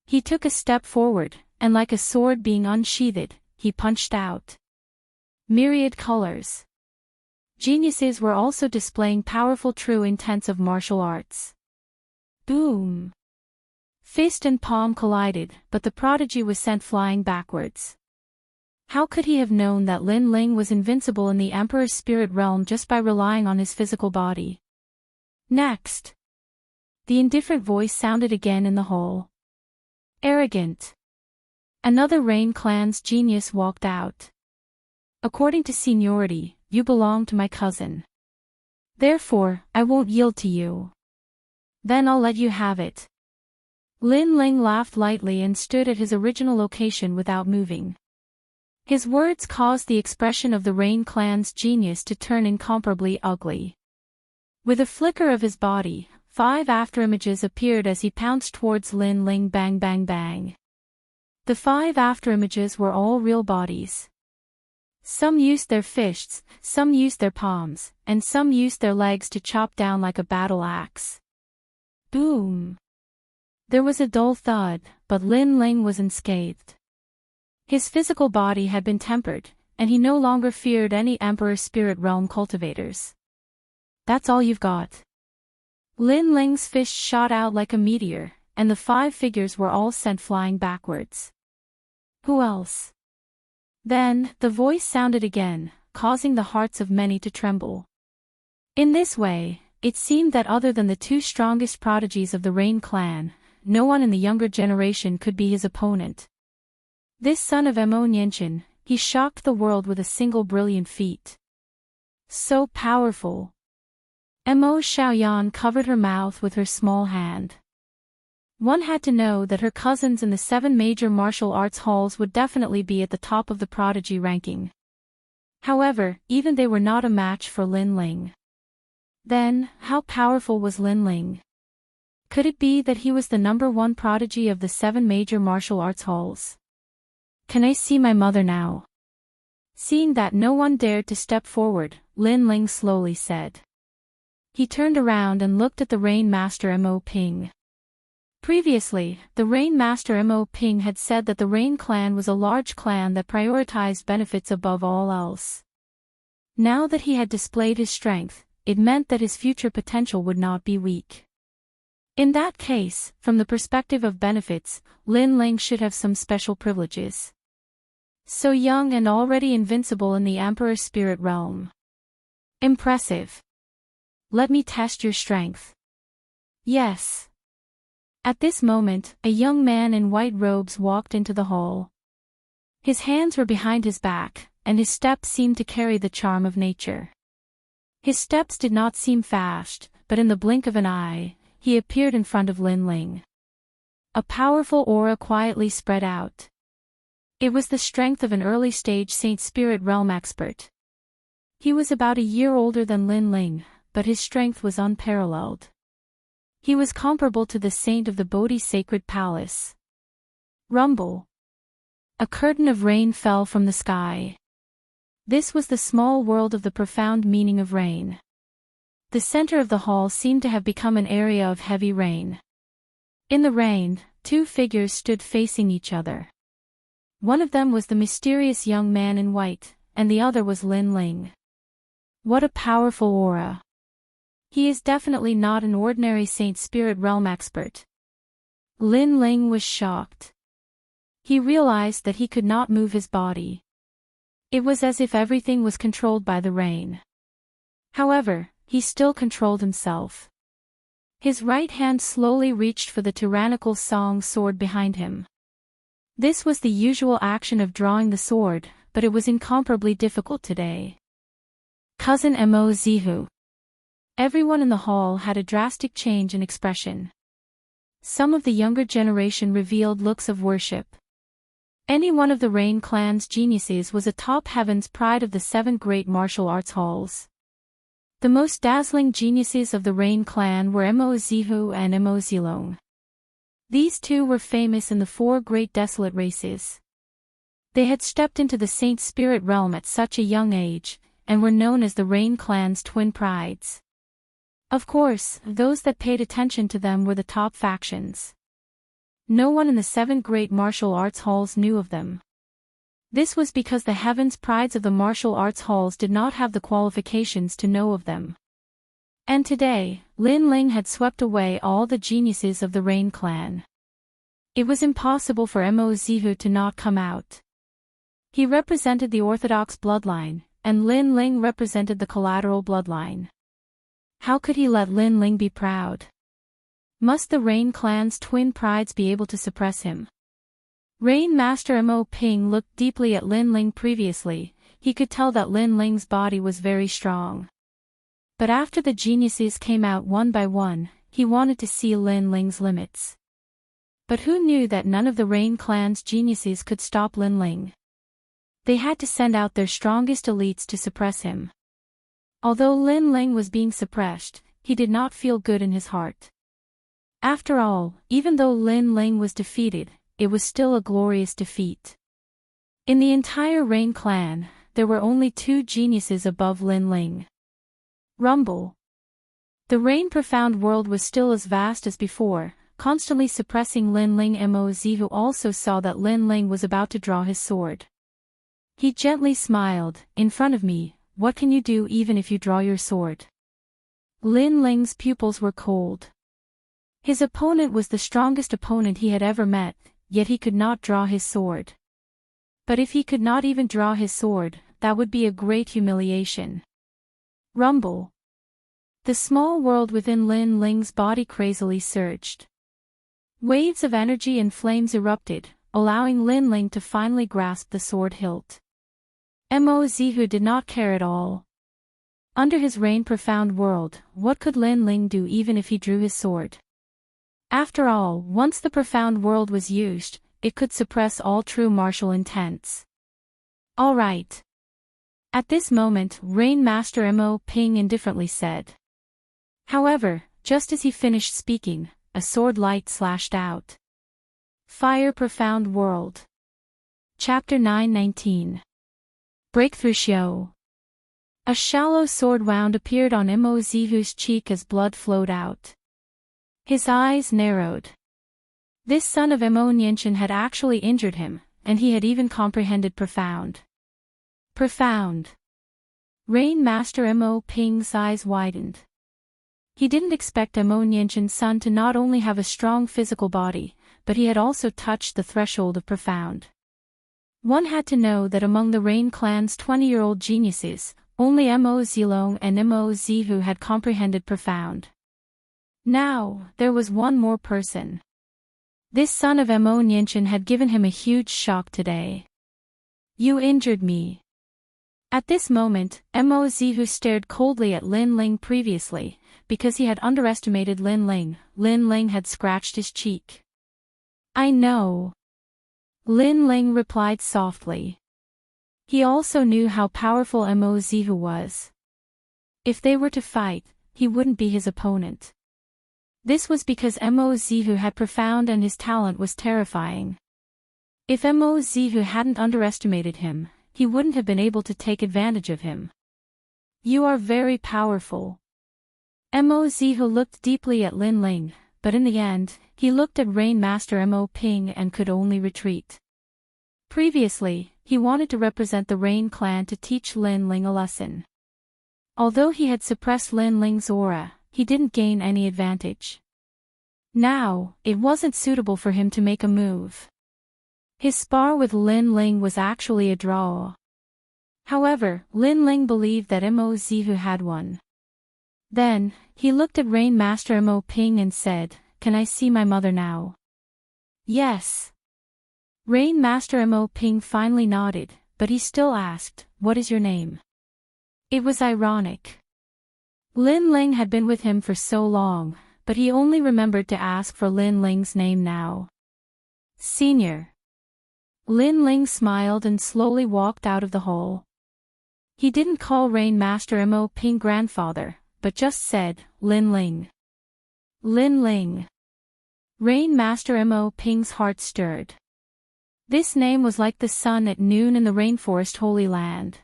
He took a step forward, and like a sword being unsheathed, he punched out. Myriad colors. Geniuses were also displaying powerful true intents of martial arts. Boom! Fist and palm collided, but the prodigy was sent flying backwards. How could he have known that Lin Ling was invincible in the Emperor's spirit realm just by relying on his physical body? Next! The indifferent voice sounded again in the hole. Arrogant! Another Rain clan's genius walked out. According to seniority, you belong to my cousin. Therefore, I won't yield to you. Then I'll let you have it. Lin Ling laughed lightly and stood at his original location without moving. His words caused the expression of the Rain clan's genius to turn incomparably ugly. With a flicker of his body, 5 afterimages appeared as he pounced towards Lin Ling. Bang bang bang. The 5 afterimages were all real bodies. Some used their fists, some used their palms, and some used their legs to chop down like a battle axe. Boom! There was a dull thud, but Lin Ling was unscathed. His physical body had been tempered, and he no longer feared any Emperor Spirit Realm cultivators. That's all you've got. Lin Ling's fist shot out like a meteor, and the 5 figures were all sent flying backwards. Who else? Then, the voice sounded again, causing the hearts of many to tremble. In this way, it seemed that other than the 2 strongest prodigies of the Rain clan, no one in the younger generation could be his opponent. This son of Mo Nianchen, he shocked the world with a single brilliant feat. So powerful. Mo Xiaoyan covered her mouth with her small hand. One had to know that her cousins in the 7 major martial arts halls would definitely be at the top of the prodigy ranking. However, even they were not a match for Lin Ling. Then, how powerful was Lin Ling? Could it be that he was the #1 prodigy of the 7 major martial arts halls? Can I see my mother now? Seeing that no one dared to step forward, Lin Ling slowly said. He turned around and looked at the Rain Master Mo Ping. Previously, the Rain Master Mo Ping had said that the Rain clan was a large clan that prioritized benefits above all else. Now that he had displayed his strength, it meant that his future potential would not be weak. In that case, from the perspective of benefits, Lin Ling should have some special privileges. So young and already invincible in the Emperor's spirit realm. Impressive. Let me test your strength. Yes. At this moment, a young man in white robes walked into the hall. His hands were behind his back, and his steps seemed to carry the charm of nature. His steps did not seem fast, but in the blink of an eye, he appeared in front of Lin Ling. A powerful aura quietly spread out. It was the strength of an early-stage Saint Spirit Realm expert. He was about a year older than Lin Ling, but his strength was unparalleled. He was comparable to the saint of the Bodhi Sacred Palace. Rumble. A curtain of rain fell from the sky. This was the small world of the profound meaning of rain. The center of the hall seemed to have become an area of heavy rain. In the rain, 2 figures stood facing each other. One of them was the mysterious young man in white, and the other was Lin Ling. What a powerful aura. He is definitely not an ordinary Saint Spirit Realm expert. Lin Ling was shocked. He realized that he could not move his body. It was as if everything was controlled by the rain. However, he still controlled himself. His right hand slowly reached for the tyrannical song sword behind him. This was the usual action of drawing the sword, but it was incomparably difficult today. Cousin Mo Zihu. Everyone in the hall had a drastic change in expression. Some of the younger generation revealed looks of worship. Any one of the Rain clan's geniuses was atop heaven's pride of the 7 great martial arts halls. The most dazzling geniuses of the Rain clan were Mo Zihu and Mo Zilong. These two were famous in the 4 great desolate races. They had stepped into the Saint Spirit realm at such a young age, and were known as the Rain clan's twin prides. Of course, those that paid attention to them were the top factions. No one in the 7 great martial arts halls knew of them. This was because the heavens prides of the martial arts halls did not have the qualifications to know of them. And today, Lin Ling had swept away all the geniuses of the Rain clan. It was impossible for Mo Zihu to not come out. He represented the orthodox bloodline, and Lin Ling represented the collateral bloodline. How could he let Lin Ling be proud? Must the Rain clan's twin prides be able to suppress him? Rain Master Mo Ping looked deeply at Lin Ling previously. He could tell that Lin Ling's body was very strong. But after the geniuses came out one by one, he wanted to see Lin Ling's limits. But who knew that none of the Rain clan's geniuses could stop Lin Ling? They had to send out their strongest elites to suppress him. Although Lin Ling was being suppressed, he did not feel good in his heart. After all, even though Lin Ling was defeated, it was still a glorious defeat. In the entire Rain clan, there were only 2 geniuses above Lin Ling. Rumble. The Rain profound world was still as vast as before, constantly suppressing Lin Ling. Mo Zihu also saw that Lin Ling was about to draw his sword. He gently smiled. In front of me, what can you do even if you draw your sword? Lin Ling's pupils were cold. His opponent was the strongest opponent he had ever met, yet he could not draw his sword. But if he could not even draw his sword, that would be a great humiliation. Rumble. The small world within Lin Ling's body crazily surged. Waves of energy and flames erupted, allowing Lin Ling to finally grasp the sword hilt. Mo Zihu did not care at all. Under his Rain profound world, what could Lin Ling do even if he drew his sword? After all, once the profound world was used, it could suppress all true martial intents. All right. At this moment, Rain Master Mo Ping indifferently said. However, just as he finished speaking, a sword light slashed out. Fire Profound World. Chapter 919. Breakthrough Show. A shallow sword wound appeared on Mo Zihu's cheek as blood flowed out. His eyes narrowed. This son of Mo Nianchen had actually injured him, and he had even comprehended profound. Profound. Rain Master Mo Ping's eyes widened. He didn't expect Mo Nianchen's son to not only have a strong physical body, but he had also touched the threshold of profound. One had to know that among the Rain clan's 20-year-old geniuses, only Mo Zilong and Mo Zihu had comprehended profound. Now, there was one more person. This son of Mo Nianchen had given him a huge shock today. You injured me. At this moment, Mo Zihu stared coldly at Lin Ling previously, because he had underestimated Lin Ling. Lin Ling had scratched his cheek. I know. Lin Ling replied softly. He also knew how powerful Mo Zihu was. If they were to fight, he wouldn't be his opponent. This was because Mo Zihu had profound and his talent was terrifying. If Mo Zihu hadn't underestimated him, he wouldn't have been able to take advantage of him. You are very powerful. Mo Zihu looked deeply at Lin Ling, but in the end, he looked at Rain Master Mo Ping and could only retreat. Previously, he wanted to represent the Rain clan to teach Lin Ling a lesson. Although he had suppressed Lin Ling's aura, he didn't gain any advantage. Now, it wasn't suitable for him to make a move. His spar with Lin Ling was actually a draw. However, Lin Ling believed that Mo Zihu had won. Then, he looked at Rain Master Mo Ping and said, "Can I see my mother now?" "Yes." Rain Master Mo Ping finally nodded, but he still asked, "What is your name?" It was ironic. Lin Ling had been with him for so long, but he only remembered to ask for Lin Ling's name now. "Senior." Lin Ling smiled and slowly walked out of the hall. He didn't call Rain Master Mo Ping grandfather, but just said, "Lin Ling." Lin Ling. Rain Master Mo Ping's heart stirred. This name was like the sun at noon in the rainforest Holy Land.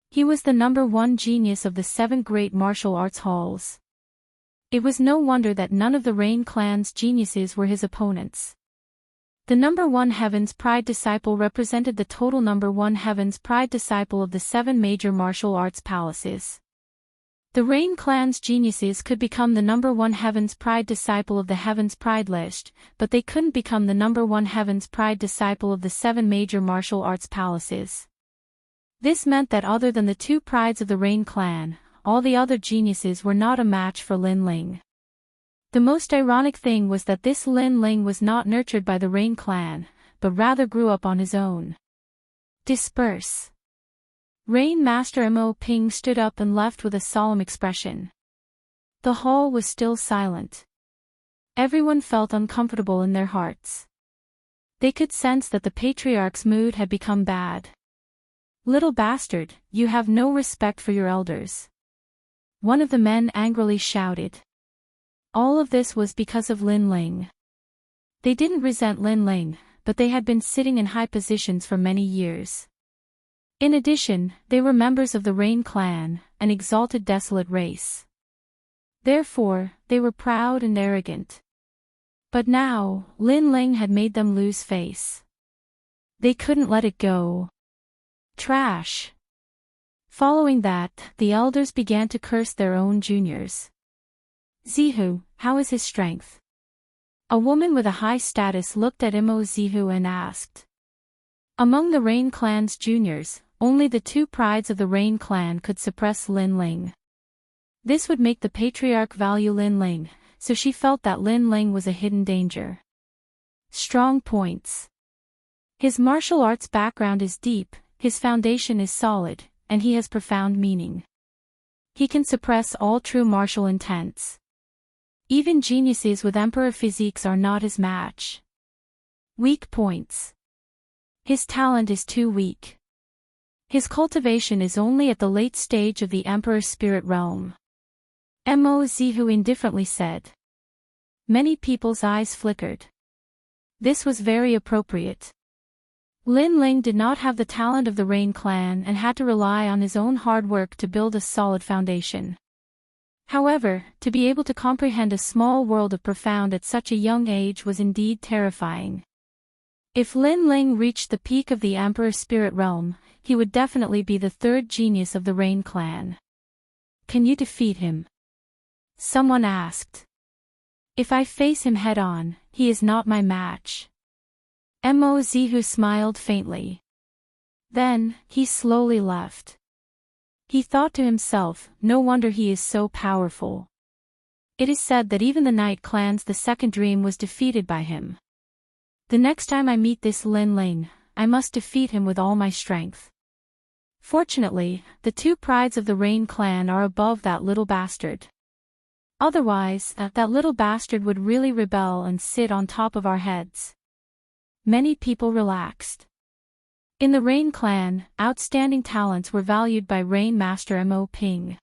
He was the #1 genius of the 7 great martial arts halls. It was no wonder that none of the Rain clan's geniuses were his opponents. The #1 Heaven's Pride disciple represented the total #1 Heaven's Pride disciple of the 7 major martial arts palaces. The Rain clan's geniuses could become the #1 Heaven's Pride disciple of the Heaven's Pride list, but they couldn't become the #1 Heaven's Pride disciple of the 7 major martial arts palaces. This meant that other than the 2 prides of the Rain clan, all the other geniuses were not a match for Lin Ling. The most ironic thing was that this Lin Ling was not nurtured by the Rain clan, but rather grew up on his own. Disperse. Rain Master Mo Ping stood up and left with a solemn expression. The hall was still silent. Everyone felt uncomfortable in their hearts. They could sense that the patriarch's mood had become bad. "Little bastard, you have no respect for your elders," one of the men angrily shouted. All of this was because of Lin Ling. They didn't resent Lin Ling, but they had been sitting in high positions for many years. In addition, they were members of the Rain clan, an exalted desolate race. Therefore, they were proud and arrogant. But now, Lin Ling had made them lose face. They couldn't let it go. Trash. Following that, the elders began to curse their own juniors. "Zihu, how is his strength?" A woman with a high status looked at Mo Zihu and asked. Among the Rain clan's juniors, only the 2 prides of the Rain clan could suppress Lin Ling. This would make the patriarch value Lin Ling, so she felt that Lin Ling was a hidden danger. Strong points. His martial arts background is deep, his foundation is solid, and he has profound meaning. He can suppress all true martial intents. Even geniuses with emperor physiques are not his match. Weak points. His talent is too weak. His cultivation is only at the late stage of the Emperor's spirit realm. Mo Zihu indifferently said. Many people's eyes flickered. This was very appropriate. Lin Ling did not have the talent of the Rain clan and had to rely on his own hard work to build a solid foundation. However, to be able to comprehend a small world of profound at such a young age was indeed terrifying. If Lin Ling reached the peak of the Emperor's spirit realm, he would definitely be the 3rd genius of the Rain clan. "Can you defeat him?" someone asked. "If I face him head-on, he is not my match." Mo Zihu smiled faintly. Then, he slowly left. He thought to himself, no wonder he is so powerful. It is said that even the Night Clan's the 2nd dream was defeated by him. The next time I meet this Lin Ling, I must defeat him with all my strength. Fortunately, the 2 prides of the Rain clan are above that little bastard. Otherwise, that little bastard would really rebel and sit on top of our heads. Many people relaxed. In the Rain clan, outstanding talents were valued by Rain Master Mo Ping.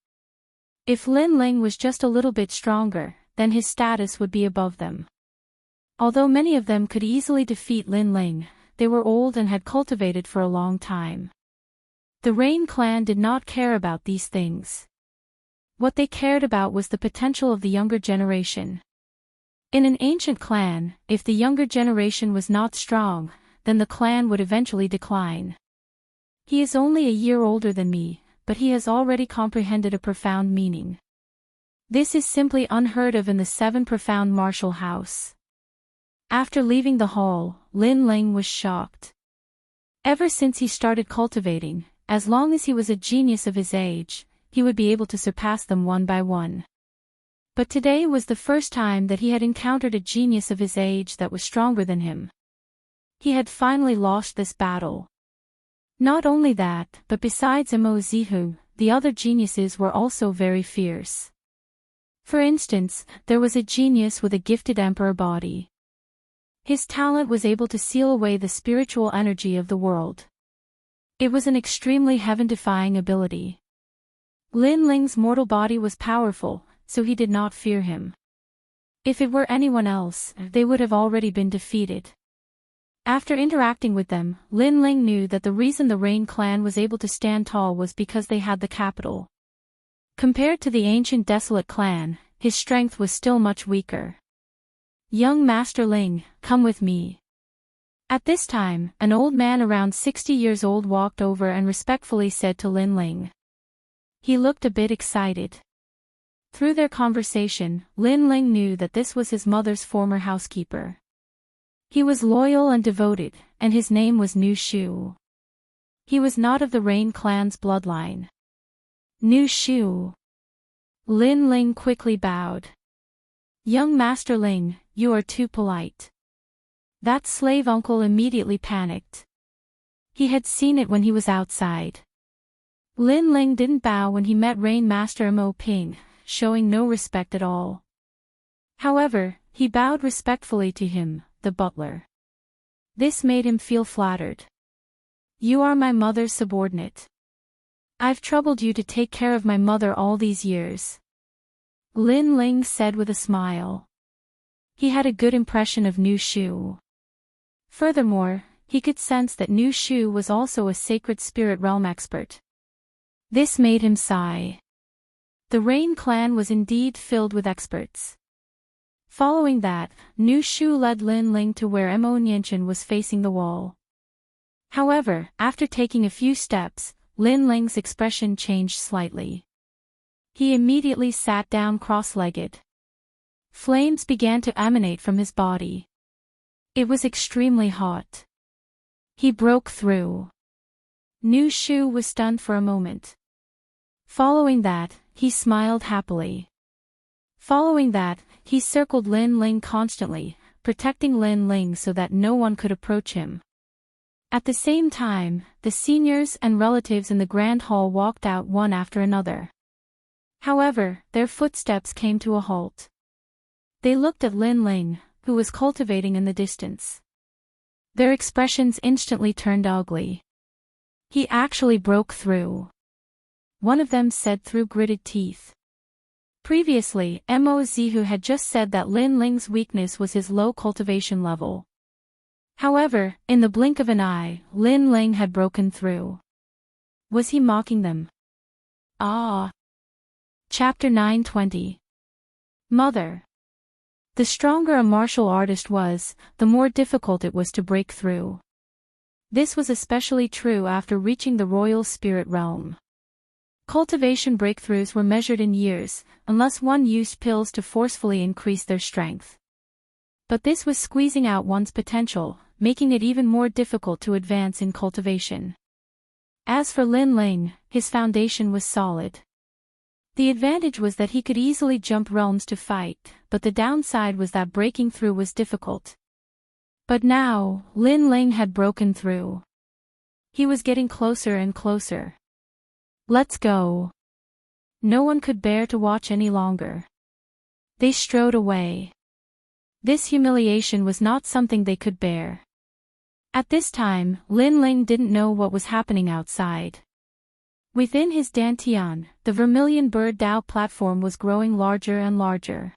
If Lin Ling was just a little bit stronger, then his status would be above them. Although many of them could easily defeat Lin Ling, they were old and had cultivated for a long time. The Rain clan did not care about these things. What they cared about was the potential of the younger generation. In an ancient clan, if the younger generation was not strong, then the clan would eventually decline. He is only a year older than me, but he has already comprehended a profound meaning. This is simply unheard of in the 7 profound martial house. After leaving the hall, Lin Ling was shocked. Ever since he started cultivating, as long as he was a genius of his age, he would be able to surpass them one by one. But today was the first time that he had encountered a genius of his age that was stronger than him. He had finally lost this battle. Not only that, but besides Mo Zihu, the other geniuses were also very fierce. For instance, there was a genius with a gifted emperor body. His talent was able to seal away the spiritual energy of the world. It was an extremely heaven-defying ability. Lin Ling's mortal body was powerful, so he did not fear him. If it were anyone else, they would have already been defeated. After interacting with them, Lin Ling knew that the reason the Rain clan was able to stand tall was because they had the capital. Compared to the ancient desolate clan, his strength was still much weaker. "Young Master Ling, come with me." At this time, an old man around 60 years old walked over and respectfully said to Lin Ling. He looked a bit excited. Through their conversation, Lin Ling knew that this was his mother's former housekeeper. He was loyal and devoted, and his name was Nu Shu. He was not of the Rain clan's bloodline. Nu Shu. Lin Ling quickly bowed. "Young Master Ling, you are too polite." That slave uncle immediately panicked. He had seen it when he was outside. Lin Ling didn't bow when he met Rain Master Mo Ping, showing no respect at all. However, he bowed respectfully to him, the butler. This made him feel flattered. "You are my mother's subordinate. I've troubled you to take care of my mother all these years," Lin Ling said with a smile. He had a good impression of Nu Shu. Furthermore, he could sense that Nu Shu was also a sacred spirit realm expert. This made him sigh. The Rain clan was indeed filled with experts. Following that, Nu Shu led Lin Ling to where Mo Nianchen was facing the wall. However, after taking a few steps, Lin Ling's expression changed slightly. He immediately sat down cross-legged. Flames began to emanate from his body. It was extremely hot. He broke through. Nu Shu was stunned for a moment. Following that, he smiled happily. Following that, he circled Lin Ling constantly, protecting Lin Ling so that no one could approach him. At the same time, the seniors and relatives in the grand hall walked out one after another. However, their footsteps came to a halt. They looked at Lin Ling, who was cultivating in the distance. Their expressions instantly turned ugly. "He actually broke through," one of them said through gritted teeth. Previously, Mo Zihu had just said that Lin Ling's weakness was his low cultivation level. However, in the blink of an eye, Lin Ling had broken through. Was he mocking them? Ah! Chapter 920. Mother. The stronger a martial artist was, the more difficult it was to break through. This was especially true after reaching the royal spirit realm. Cultivation breakthroughs were measured in years, unless one used pills to forcefully increase their strength. But this was squeezing out one's potential, making it even more difficult to advance in cultivation. As for Lin Ling, his foundation was solid. The advantage was that he could easily jump realms to fight, but the downside was that breaking through was difficult. But now, Lin Ling had broken through. He was getting closer and closer. "Let's go." No one could bear to watch any longer. They strode away. This humiliation was not something they could bear. At this time, Lin Ling didn't know what was happening outside. Within his dantian, the vermilion bird Tao platform was growing larger and larger.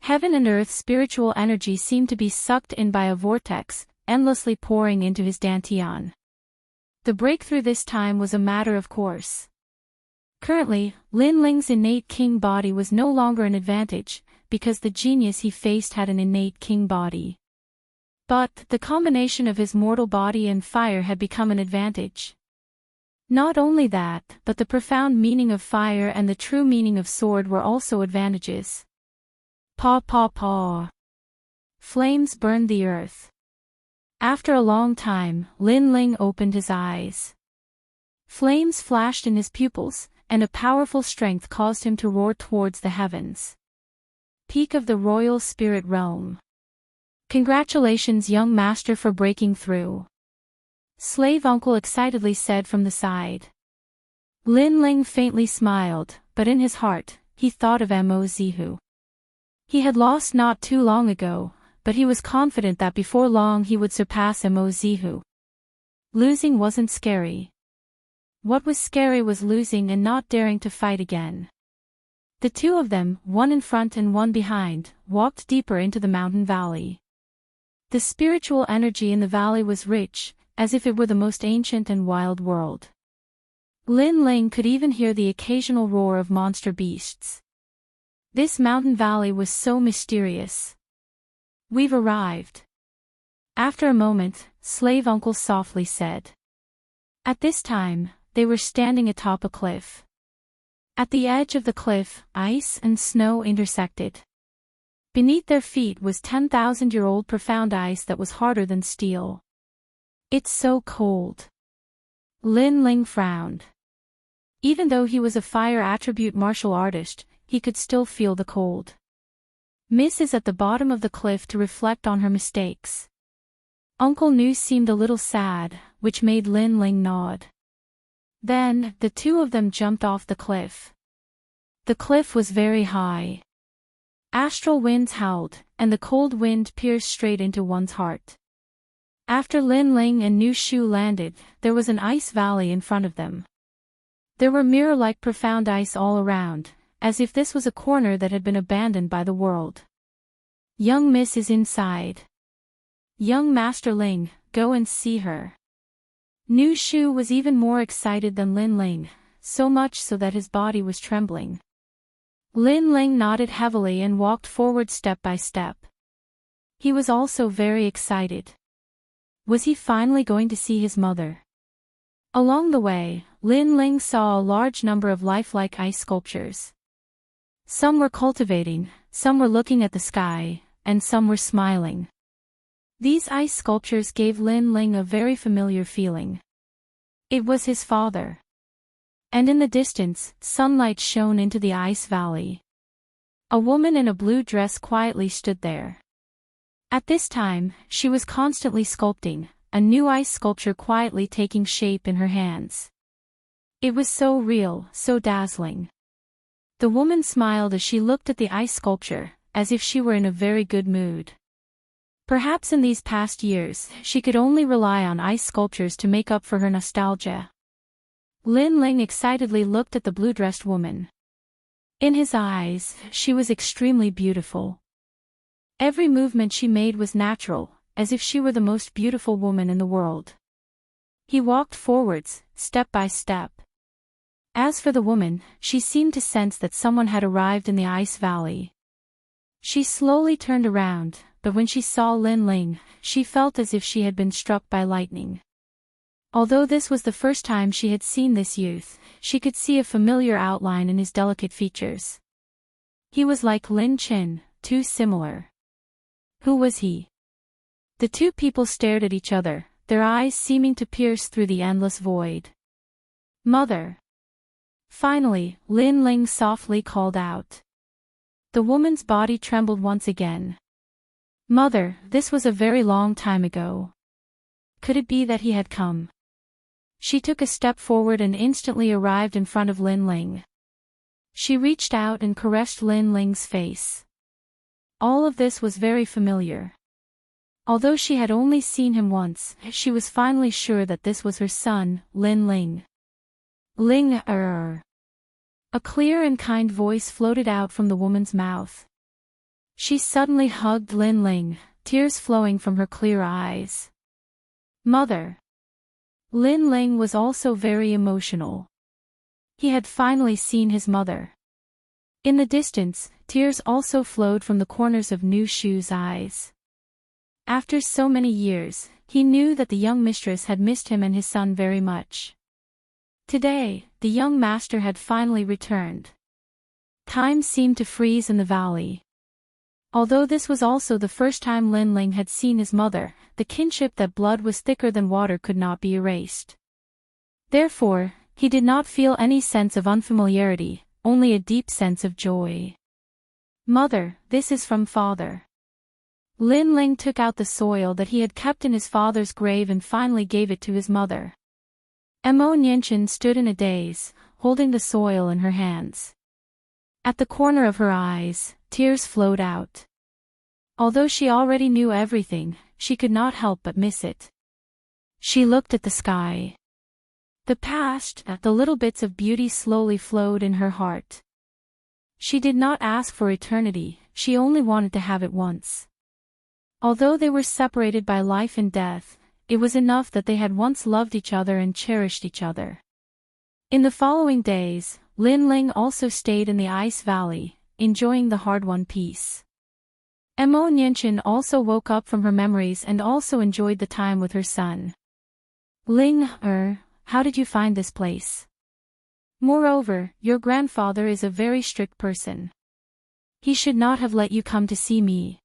Heaven and earth's spiritual energy seemed to be sucked in by a vortex, endlessly pouring into his dantian. The breakthrough this time was a matter of course. Currently, Lin Ling's innate king body was no longer an advantage, because the genius he faced had an innate king body. But the combination of his mortal body and fire had become an advantage. Not only that, but the profound meaning of fire and the true meaning of sword were also advantages. Paw paw paw. Flames burned the earth. After a long time, Lin Ling opened his eyes. Flames flashed in his pupils, and a powerful strength caused him to roar towards the heavens. Peak of the royal spirit realm. Congratulations, young master, for breaking through. Slave uncle excitedly said from the side. Lin Ling faintly smiled, but in his heart, he thought of Mo Zihu. He had lost not too long ago, but he was confident that before long he would surpass Mo Zihu. Losing wasn't scary. What was scary was losing and not daring to fight again. The two of them, one in front and one behind, walked deeper into the mountain valley. The spiritual energy in the valley was rich, as if it were the most ancient and wild world. Lin Ling could even hear the occasional roar of monster beasts. This mountain valley was so mysterious. We've arrived. After a moment, slave uncle softly said. At this time, they were standing atop a cliff. At the edge of the cliff, ice and snow intersected. Beneath their feet was 10,000-year-old profound ice that was harder than steel. It's so cold. Lin Ling frowned. Even though he was a fire attribute martial artist, he could still feel the cold. Miss is at the bottom of the cliff to reflect on her mistakes. Uncle Nu seemed a little sad, which made Lin Ling nod. Then, the two of them jumped off the cliff. The cliff was very high. Astral winds howled, and the cold wind pierced straight into one's heart. After Lin Ling and Nu Shu landed, there was an ice valley in front of them. There were mirror-like profound ice all around, as if this was a corner that had been abandoned by the world. Young Miss is inside. Young Master Ling, go and see her. Nu Shu was even more excited than Lin Ling, so much so that his body was trembling. Lin Ling nodded heavily and walked forward step by step. He was also very excited. Was he finally going to see his mother? Along the way, Lin Ling saw a large number of lifelike ice sculptures. Some were cultivating, some were looking at the sky, and some were smiling. These ice sculptures gave Lin Ling a very familiar feeling. It was his father. And in the distance, sunlight shone into the ice valley. A woman in a blue dress quietly stood there. At this time, she was constantly sculpting, a new ice sculpture quietly taking shape in her hands. It was so real, so dazzling. The woman smiled as she looked at the ice sculpture, as if she were in a very good mood. Perhaps in these past years, she could only rely on ice sculptures to make up for her nostalgia. Lin Ling excitedly looked at the blue-dressed woman. In his eyes, she was extremely beautiful. Every movement she made was natural, as if she were the most beautiful woman in the world. He walked forwards, step by step. As for the woman, she seemed to sense that someone had arrived in the ice valley. She slowly turned around, but when she saw Lin Ling, she felt as if she had been struck by lightning. Although this was the first time she had seen this youth, she could see a familiar outline in his delicate features. He was like Lin Chin, too similar. Who was he? The two people stared at each other, their eyes seeming to pierce through the endless void. Mother. Finally, Lin Ling softly called out. The woman's body trembled once again. Mother, this was a very long time ago. Could it be that he had come? She took a step forward and instantly arrived in front of Lin Ling. She reached out and caressed Lin Ling's face. All of this was very familiar. Although she had only seen him once, she was finally sure that this was her son, Lin Ling. Ling. A clear and kind voice floated out from the woman's mouth. She suddenly hugged Lin Ling, tears flowing from her clear eyes. Mother. Lin Ling was also very emotional. He had finally seen his mother. In the distance, tears also flowed from the corners of Nu Shu's eyes. After so many years, he knew that the young mistress had missed him and his son very much. Today, the young master had finally returned. Time seemed to freeze in the valley. Although this was also the first time Lin Ling had seen his mother, the kinship that blood was thicker than water could not be erased. Therefore, he did not feel any sense of unfamiliarity, only a deep sense of joy. "Mother, this is from father." Lin Ling took out the soil that he had kept in his father's grave and finally gave it to his mother. Mo Nianchen stood in a daze, holding the soil in her hands. At the corner of her eyes, tears flowed out. Although she already knew everything, she could not help but miss it. She looked at the sky. The past, the little bits of beauty slowly flowed in her heart. She did not ask for eternity, she only wanted to have it once. Although they were separated by life and death, it was enough that they had once loved each other and cherished each other. In the following days, Lin Ling also stayed in the ice valley, enjoying the hard-won peace. Mo Nianchen also woke up from her memories and also enjoyed the time with her son. "Ling, how did you find this place? Moreover, your grandfather is a very strict person. He should not have let you come to see me."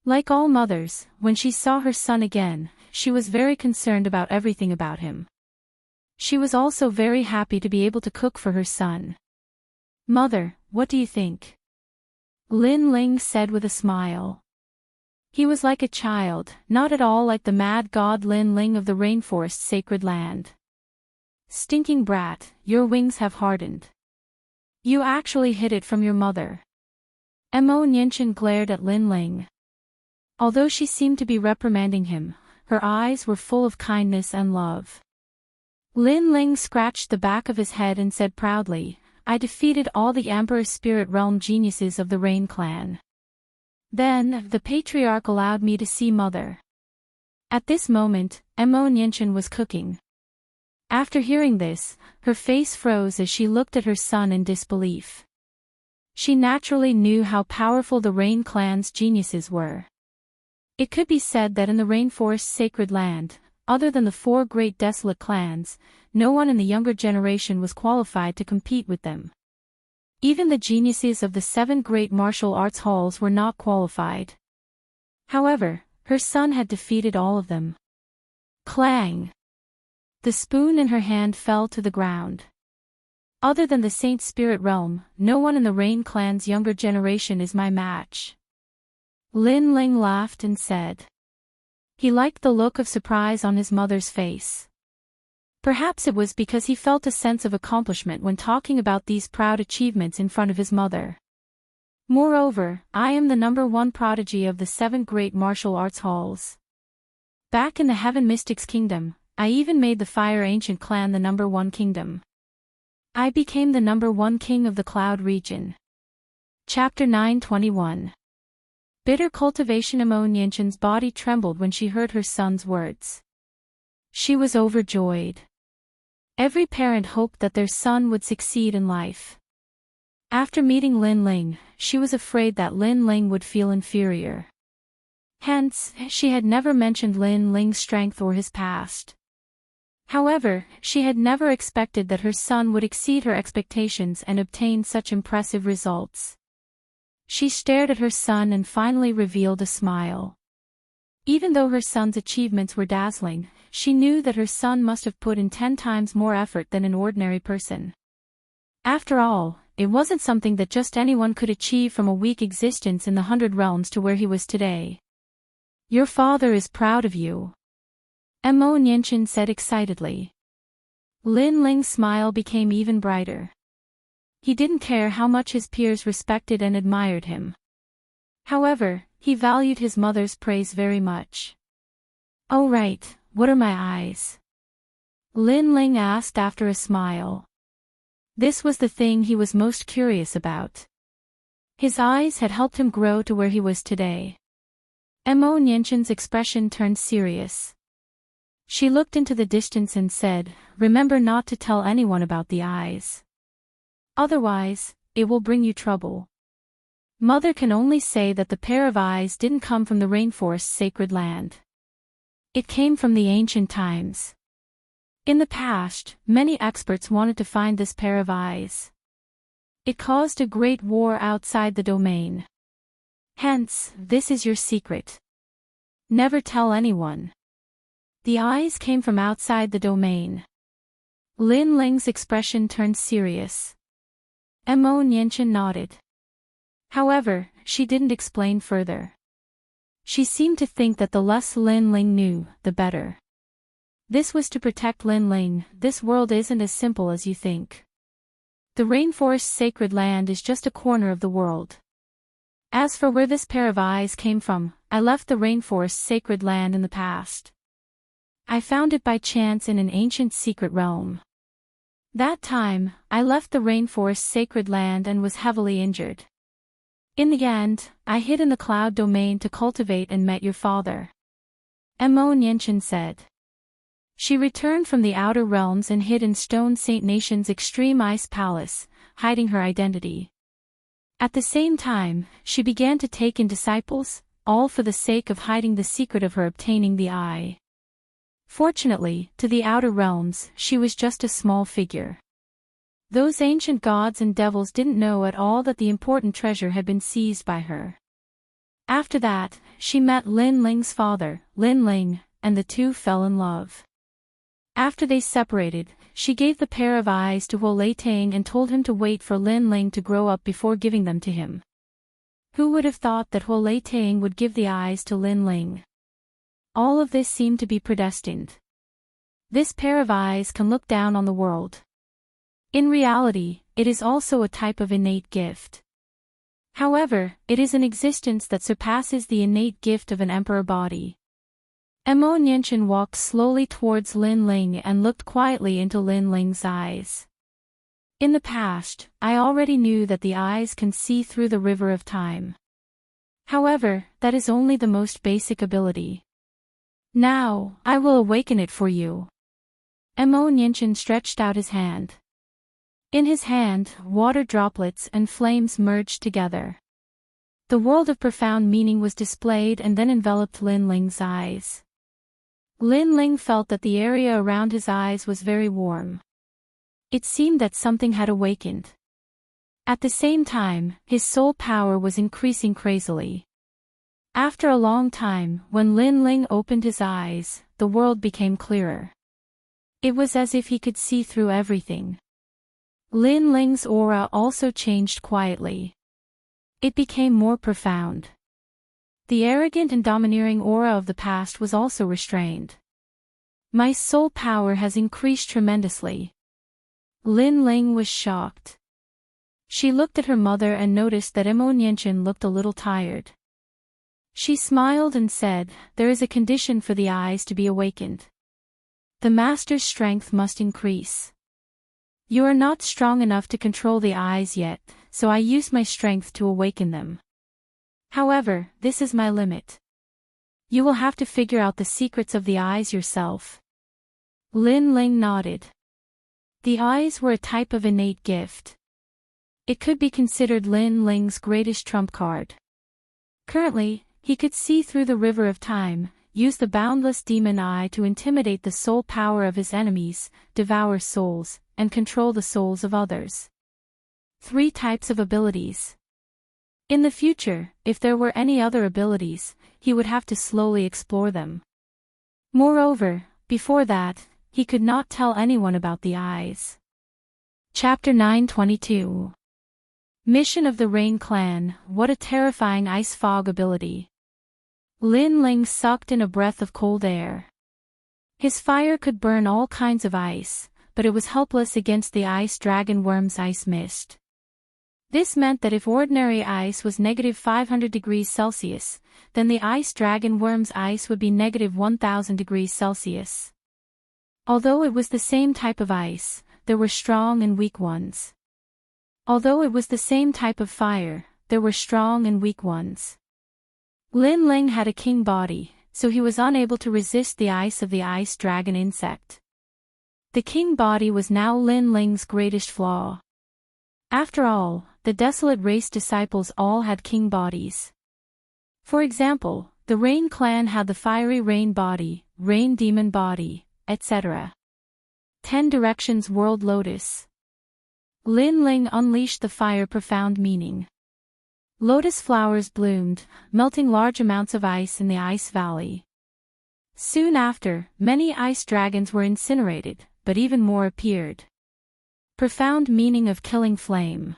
Like all mothers, when she saw her son again, she was very concerned about everything about him. She was also very happy to be able to cook for her son. "Mother, what do you think?" Lin Ling said with a smile. He was like a child, not at all like the mad god Lin Ling of the rainforest's sacred land. "Stinking brat, your wings have hardened. You actually hid it from your mother." Mo Nianchen glared at Lin Ling. Although she seemed to be reprimanding him, her eyes were full of kindness and love. Lin Ling scratched the back of his head and said proudly, "I defeated all the Emperor's spirit realm geniuses of the Rain clan. Then, the patriarch allowed me to see mother." At this moment, Mo Nianchen was cooking. After hearing this, her face froze as she looked at her son in disbelief. She naturally knew how powerful the Rain clan's geniuses were. It could be said that in the rainforest's sacred land, other than the 4 great desolate clans, no one in the younger generation was qualified to compete with them. Even the geniuses of the 7 great martial arts halls were not qualified. However, her son had defeated all of them. Clang! The spoon in her hand fell to the ground. Other than the Saint Spirit realm, no one in the Rain clan's younger generation is my match. Lin Ling laughed and said. He liked the look of surprise on his mother's face. Perhaps it was because he felt a sense of accomplishment when talking about these proud achievements in front of his mother. Moreover, I am the #1 prodigy of the 7 great martial arts halls. Back in the Heaven Mystics Kingdom, I even made the Fire Ancient clan the #1 kingdom. I became the #1 king of the Cloud region. Chapter 9:21. Bitter cultivation. Mo Nianchen's body trembled when she heard her son's words. She was overjoyed. Every parent hoped that their son would succeed in life. After meeting Lin Ling, she was afraid that Lin Ling would feel inferior. Hence, she had never mentioned Lin Ling's strength or his past. However, she had never expected that her son would exceed her expectations and obtain such impressive results. She stared at her son and finally revealed a smile. Even though her son's achievements were dazzling, she knew that her son must have put in 10 times more effort than an ordinary person. After all, it wasn't something that just anyone could achieve from a weak existence in the 100 realms to where he was today. Your father is proud of you. Mo Nianchen said excitedly. Lin Ling's smile became even brighter. He didn't care how much his peers respected and admired him. However, he valued his mother's praise very much. Oh right, what are my eyes? Lin Ling asked after a smile. This was the thing he was most curious about. His eyes had helped him grow to where he was today. Mo Nianchen's expression turned serious. She looked into the distance and said, "Remember not to tell anyone about the eyes. Otherwise, it will bring you trouble." Mother can only say that the pair of eyes didn't come from the rainforest's sacred land. It came from the ancient times. In the past, many experts wanted to find this pair of eyes. It caused a great war outside the domain. Hence, this is your secret. Never tell anyone. The eyes came from outside the domain. Lin Ling's expression turned serious. Mo Nianchen nodded. However, she didn't explain further. She seemed to think that the less Lin Ling knew, the better. This was to protect Lin Ling. This world isn't as simple as you think. The rainforest's sacred land is just a corner of the world. As for where this pair of eyes came from, I left the rainforest's sacred land in the past. I found it by chance in an ancient secret realm. That time, I left the rainforest's sacred land and was heavily injured. In the end, I hid in the cloud domain to cultivate and met your father. Mo Nianchen said. She returned from the outer realms and hid in Stone Saint Nation's extreme ice palace, hiding her identity. At the same time, she began to take in disciples, all for the sake of hiding the secret of her obtaining the eye. Fortunately, to the outer realms, she was just a small figure. Those ancient gods and devils didn't know at all that the important treasure had been seized by her. After that, she met Lin Ling's father, Lin Ling, and the two fell in love. After they separated, she gave the pair of eyes to Huo Leitang and told him to wait for Lin Ling to grow up before giving them to him. Who would have thought that Huo Leitang would give the eyes to Lin Ling? All of this seemed to be predestined. This pair of eyes can look down on the world. In reality, it is also a type of innate gift. However, it is an existence that surpasses the innate gift of an emperor body. Mo Nianchen walked slowly towards Lin Ling and looked quietly into Lin Ling's eyes. In the past, I already knew that the eyes can see through the river of time. However, that is only the most basic ability. Now, I will awaken it for you. Mo Nianchen stretched out his hand. In his hand, water droplets and flames merged together. The world of profound meaning was displayed and then enveloped Lin Ling's eyes. Lin Ling felt that the area around his eyes was very warm. It seemed that something had awakened. At the same time, his soul power was increasing crazily. After a long time, when Lin Ling opened his eyes, the world became clearer. It was as if he could see through everything. Lin Ling's aura also changed quietly. It became more profound. The arrogant and domineering aura of the past was also restrained. My soul power has increased tremendously. Lin Ling was shocked. She looked at her mother and noticed that Mo Nianchen looked a little tired. She smiled and said, "There is a condition for the eyes to be awakened. The master's strength must increase. You are not strong enough to control the eyes yet, so I use my strength to awaken them. However, this is my limit. You will have to figure out the secrets of the eyes yourself." Lin Ling nodded. The eyes were a type of innate gift. It could be considered Lin Ling's greatest trump card. Currently, he could see through the river of time, use the boundless demon eye to intimidate the soul power of his enemies, devour souls, and control the souls of others. 3 types of abilities. In the future, if there were any other abilities, he would have to slowly explore them. Moreover, before that, he could not tell anyone about the eyes. Chapter 922. Mission of the Rain Clan. What a terrifying ice fog ability. Lin Ling sucked in a breath of cold air. His fire could burn all kinds of ice, but it was helpless against the ice dragon worm's ice mist. This meant that if ordinary ice was -500 degrees Celsius, then the ice dragon worm's ice would be -1000 degrees Celsius. Although it was the same type of ice, there were strong and weak ones. Although it was the same type of fire, there were strong and weak ones. Lin Ling had a king body, so he was unable to resist the ice of the ice dragon insect. The king body was now Lin Ling's greatest flaw. After all, the desolate race disciples all had king bodies. For example, the Rain clan had the fiery rain body, rain demon body, etc. 10 Directions World Lotus. Lin Ling unleashed the fire profound meaning. Lotus flowers bloomed, melting large amounts of ice in the ice valley. Soon after, many ice dragons were incinerated, but even more appeared. Profound meaning of killing flame.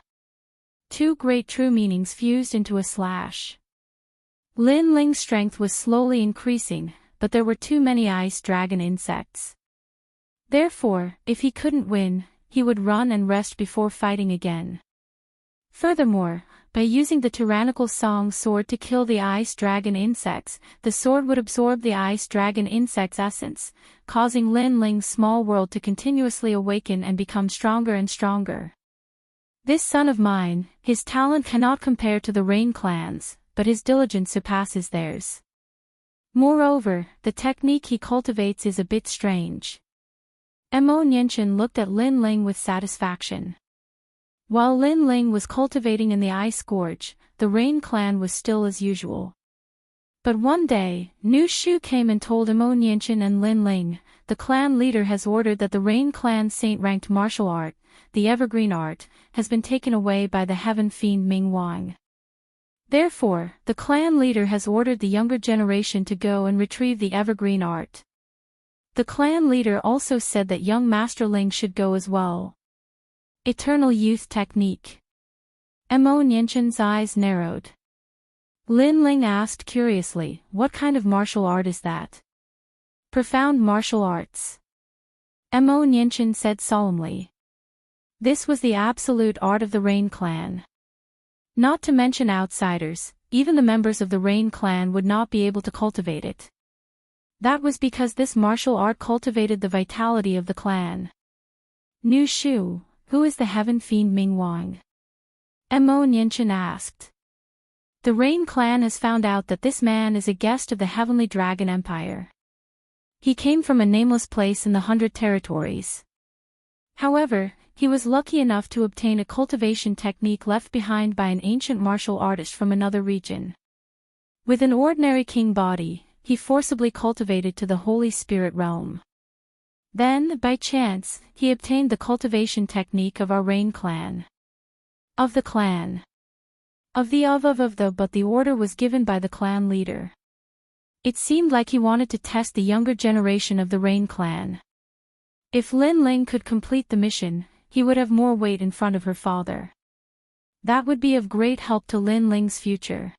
2 great true meanings fused into a slash. Lin Ling's strength was slowly increasing, but there were too many ice dragon insects. Therefore, if he couldn't win, he would run and rest before fighting again. Furthermore, by using the tyrannical song sword to kill the ice dragon insects, the sword would absorb the ice dragon insect's essence, causing Lin Ling's small world to continuously awaken and become stronger and stronger. This son of mine, his talent cannot compare to the Rain clans, but his diligence surpasses theirs. Moreover, the technique he cultivates is a bit strange. Mo Nianchen looked at Lin Ling with satisfaction. While Lin Ling was cultivating in the ice gorge, the Rain clan was still as usual. But one day, Nu Shu came and told Mo Nianchen and Lin Ling, the clan leader has ordered that the Rain clan's saint-ranked martial art, the evergreen art, has been taken away by the heaven fiend Ming Wang. Therefore, the clan leader has ordered the younger generation to go and retrieve the evergreen art. The clan leader also said that young Master Ling should go as well. Eternal Youth Technique. Mo Nianchen's eyes narrowed. Lin Ling asked curiously, what kind of martial art is that? Profound martial arts. Mo Nianchen said solemnly. This was the absolute art of the Rain clan. Not to mention outsiders, even the members of the Rain clan would not be able to cultivate it. That was because this martial art cultivated the vitality of the clan. Nu Shu, who is the heaven fiend Ming Wang? Mo Nianchen asked. The Rain clan has found out that this man is a guest of the Heavenly Dragon Empire. He came from a nameless place in the 100 territories. However, he was lucky enough to obtain a cultivation technique left behind by an ancient martial artist from another region. With an ordinary king body, he forcibly cultivated to the Holy Spirit realm. Then, by chance, he obtained the cultivation technique of our Rain clan. Of the clan. Of the but the order was given by the clan leader. It seemed like he wanted to test the younger generation of the Rain clan. If Lin Ling could complete the mission, he would have more weight in front of her father. That would be of great help to Lin Ling's future.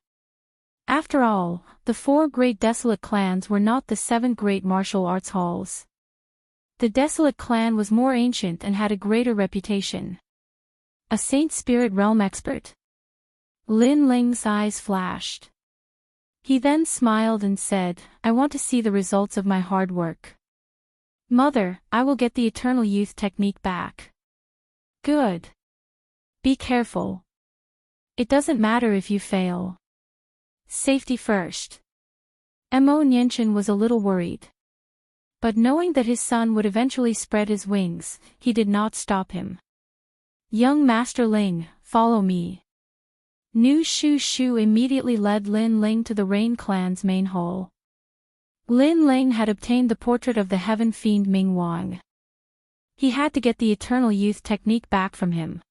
After all, the 4 great desolate clans were not the 7 great martial arts halls. The desolate clan was more ancient and had a greater reputation. A Saint Spirit realm expert. Lin Ling's eyes flashed. He then smiled and said, I want to see the results of my hard work. Mother, I will get the eternal youth technique back. Good. Be careful. It doesn't matter if you fail. Safety first. Mo Nianchen was a little worried. But knowing that his son would eventually spread his wings, he did not stop him. Young Master Ling, follow me. Nu Shu immediately led Lin Ling to the Rain clan's main hall. Lin Ling had obtained the portrait of the heaven fiend Ming Wang. He had to get the eternal youth technique back from him.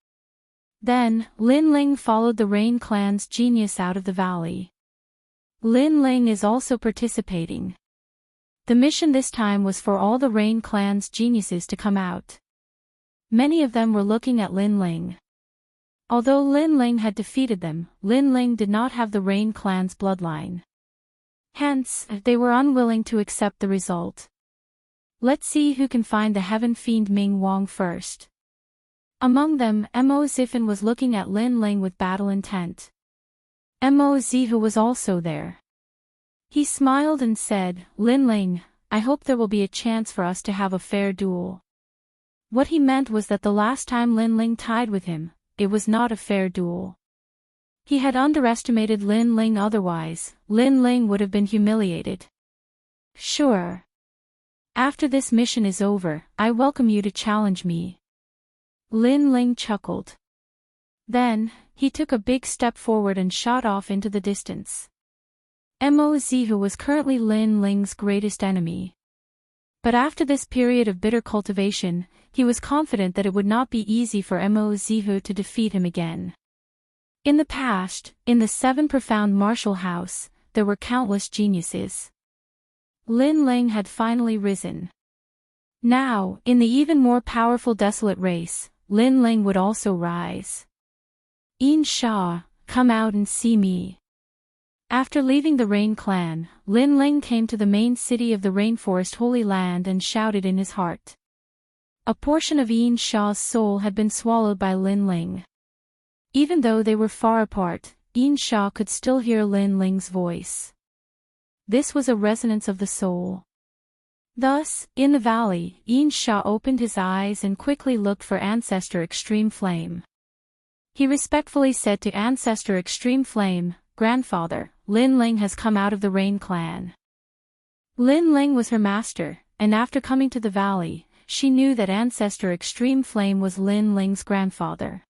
Then, Lin Ling followed the Rain clan's genius out of the valley. Lin Ling is also participating. The mission this time was for all the Rain clan's geniuses to come out. Many of them were looking at Lin Ling. Although Lin Ling had defeated them, Lin Ling did not have the Rain clan's bloodline. Hence, they were unwilling to accept the result. Let's see who can find the heaven fiend Ming Wang first. Among them, Mo Zifan was looking at Lin Ling with battle intent. Mo Zihu was also there. He smiled and said, Lin Ling, I hope there will be a chance for us to have a fair duel. What he meant was that the last time Lin Ling tied with him, it was not a fair duel. He had underestimated Lin Ling, otherwise, Lin Ling would have been humiliated. Sure. After this mission is over, I welcome you to challenge me. Lin Ling chuckled. Then, he took a big step forward and shot off into the distance. Mo Zihu was currently Lin Ling's greatest enemy. But after this period of bitter cultivation, he was confident that it would not be easy for Mo Zihu to defeat him again. In the past, in the Seven Profound Martial House, there were countless geniuses. Lin Ling had finally risen. Now, in the even more powerful Desolate race, Lin Ling would also rise. Yin Sha, come out and see me. After leaving the Rain clan, Lin Ling came to the main city of the Rainforest Holy Land and shouted in his heart. A portion of Yin Sha's soul had been swallowed by Lin Ling. Even though they were far apart, Yin Sha could still hear Lin Ling's voice. This was a resonance of the soul. Thus, in the valley, Yin Sha opened his eyes and quickly looked for Ancestor Extreme Flame. He respectfully said to Ancestor Extreme Flame, "Grandfather, Lin Ling has come out of the Rain clan." Lin Ling was her master, and after coming to the valley, she knew that Ancestor Extreme Flame was Lin Ling's grandfather.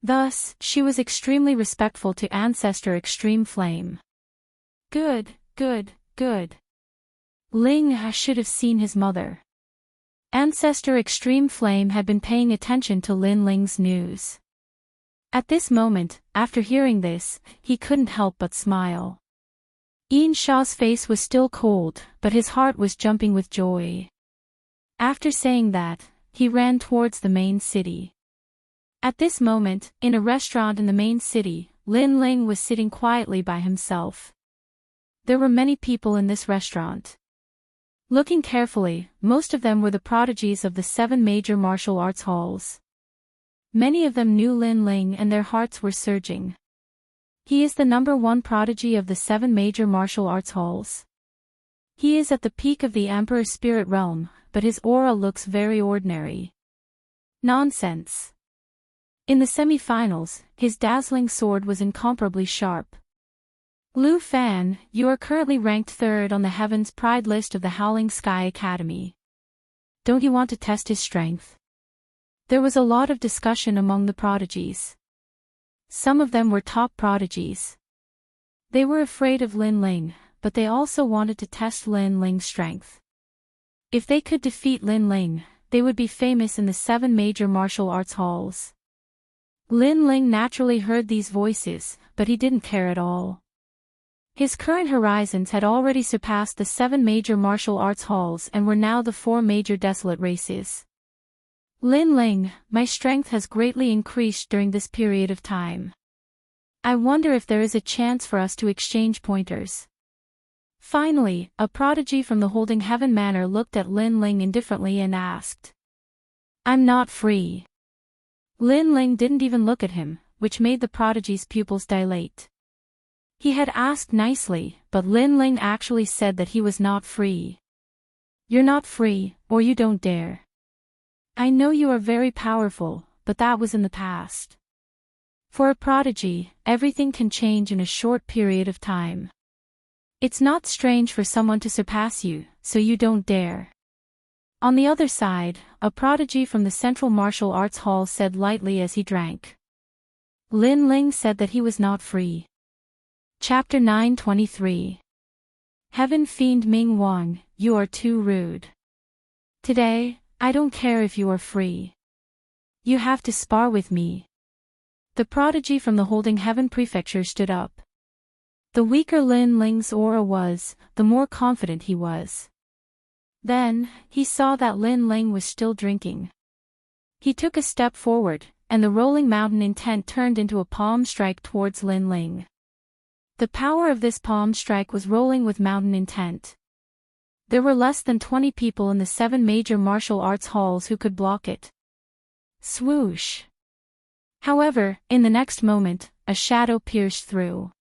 Thus, she was extremely respectful to Ancestor Extreme Flame. Good. Ling should have seen his mother. Ancestor Extreme Flame had been paying attention to Lin Ling's news. At this moment, after hearing this, he couldn't help but smile. Yin Sha's face was still cold, but his heart was jumping with joy. After saying that, he ran towards the main city. At this moment, in a restaurant in the main city, Lin Ling was sitting quietly by himself. There were many people in this restaurant. Looking carefully, most of them were the prodigies of the 7 major martial arts halls. Many of them knew Lin Ling and their hearts were surging. He is the #1 prodigy of the 7 major martial arts halls. He is at the peak of the Emperor Spirit Realm, but his aura looks very ordinary. Nonsense. In the semi-finals, his dazzling sword was incomparably sharp. Lu Fan, you are currently ranked 3rd on the Heaven's Pride list of the Howling Sky Academy. Don't you want to test his strength? There was a lot of discussion among the prodigies. Some of them were top prodigies. They were afraid of Lin Ling, but they also wanted to test Lin Ling's strength. If they could defeat Lin Ling, they would be famous in the 7 major martial arts halls. Lin Ling naturally heard these voices, but he didn't care at all. His current horizons had already surpassed the 7 major martial arts halls and were now the 4 major Desolate races. Lin Ling, my strength has greatly increased during this period of time. I wonder if there is a chance for us to exchange pointers. Finally, a prodigy from the Holding Heaven Manor looked at Lin Ling indifferently and asked. I'm not free. Lin Ling didn't even look at him, which made the prodigy's pupils dilate. He had asked nicely, but Lin Ling actually said that he was not free. You're not free, or you don't dare. I know you are very powerful, but that was in the past. For a prodigy, everything can change in a short period of time. It's not strange for someone to surpass you, so you don't dare. On the other side, a prodigy from the Central Martial Arts Hall said lightly as he drank. Lin Ling said that he was not free. Chapter 923. Heaven Fiend Ming Wang, you are too rude. Today, I don't care if you are free. You have to spar with me. The prodigy from the Holding Heaven Prefecture stood up. The weaker Lin Ling's aura was, the more confident he was. Then, he saw that Lin Ling was still drinking. He took a step forward, and the rolling mountain intent turned into a palm strike towards Lin Ling. The power of this palm strike was rolling with mountain intent. There were less than 20 people in the 7 major martial arts halls who could block it. Swoosh! However, in the next moment, a shadow pierced through.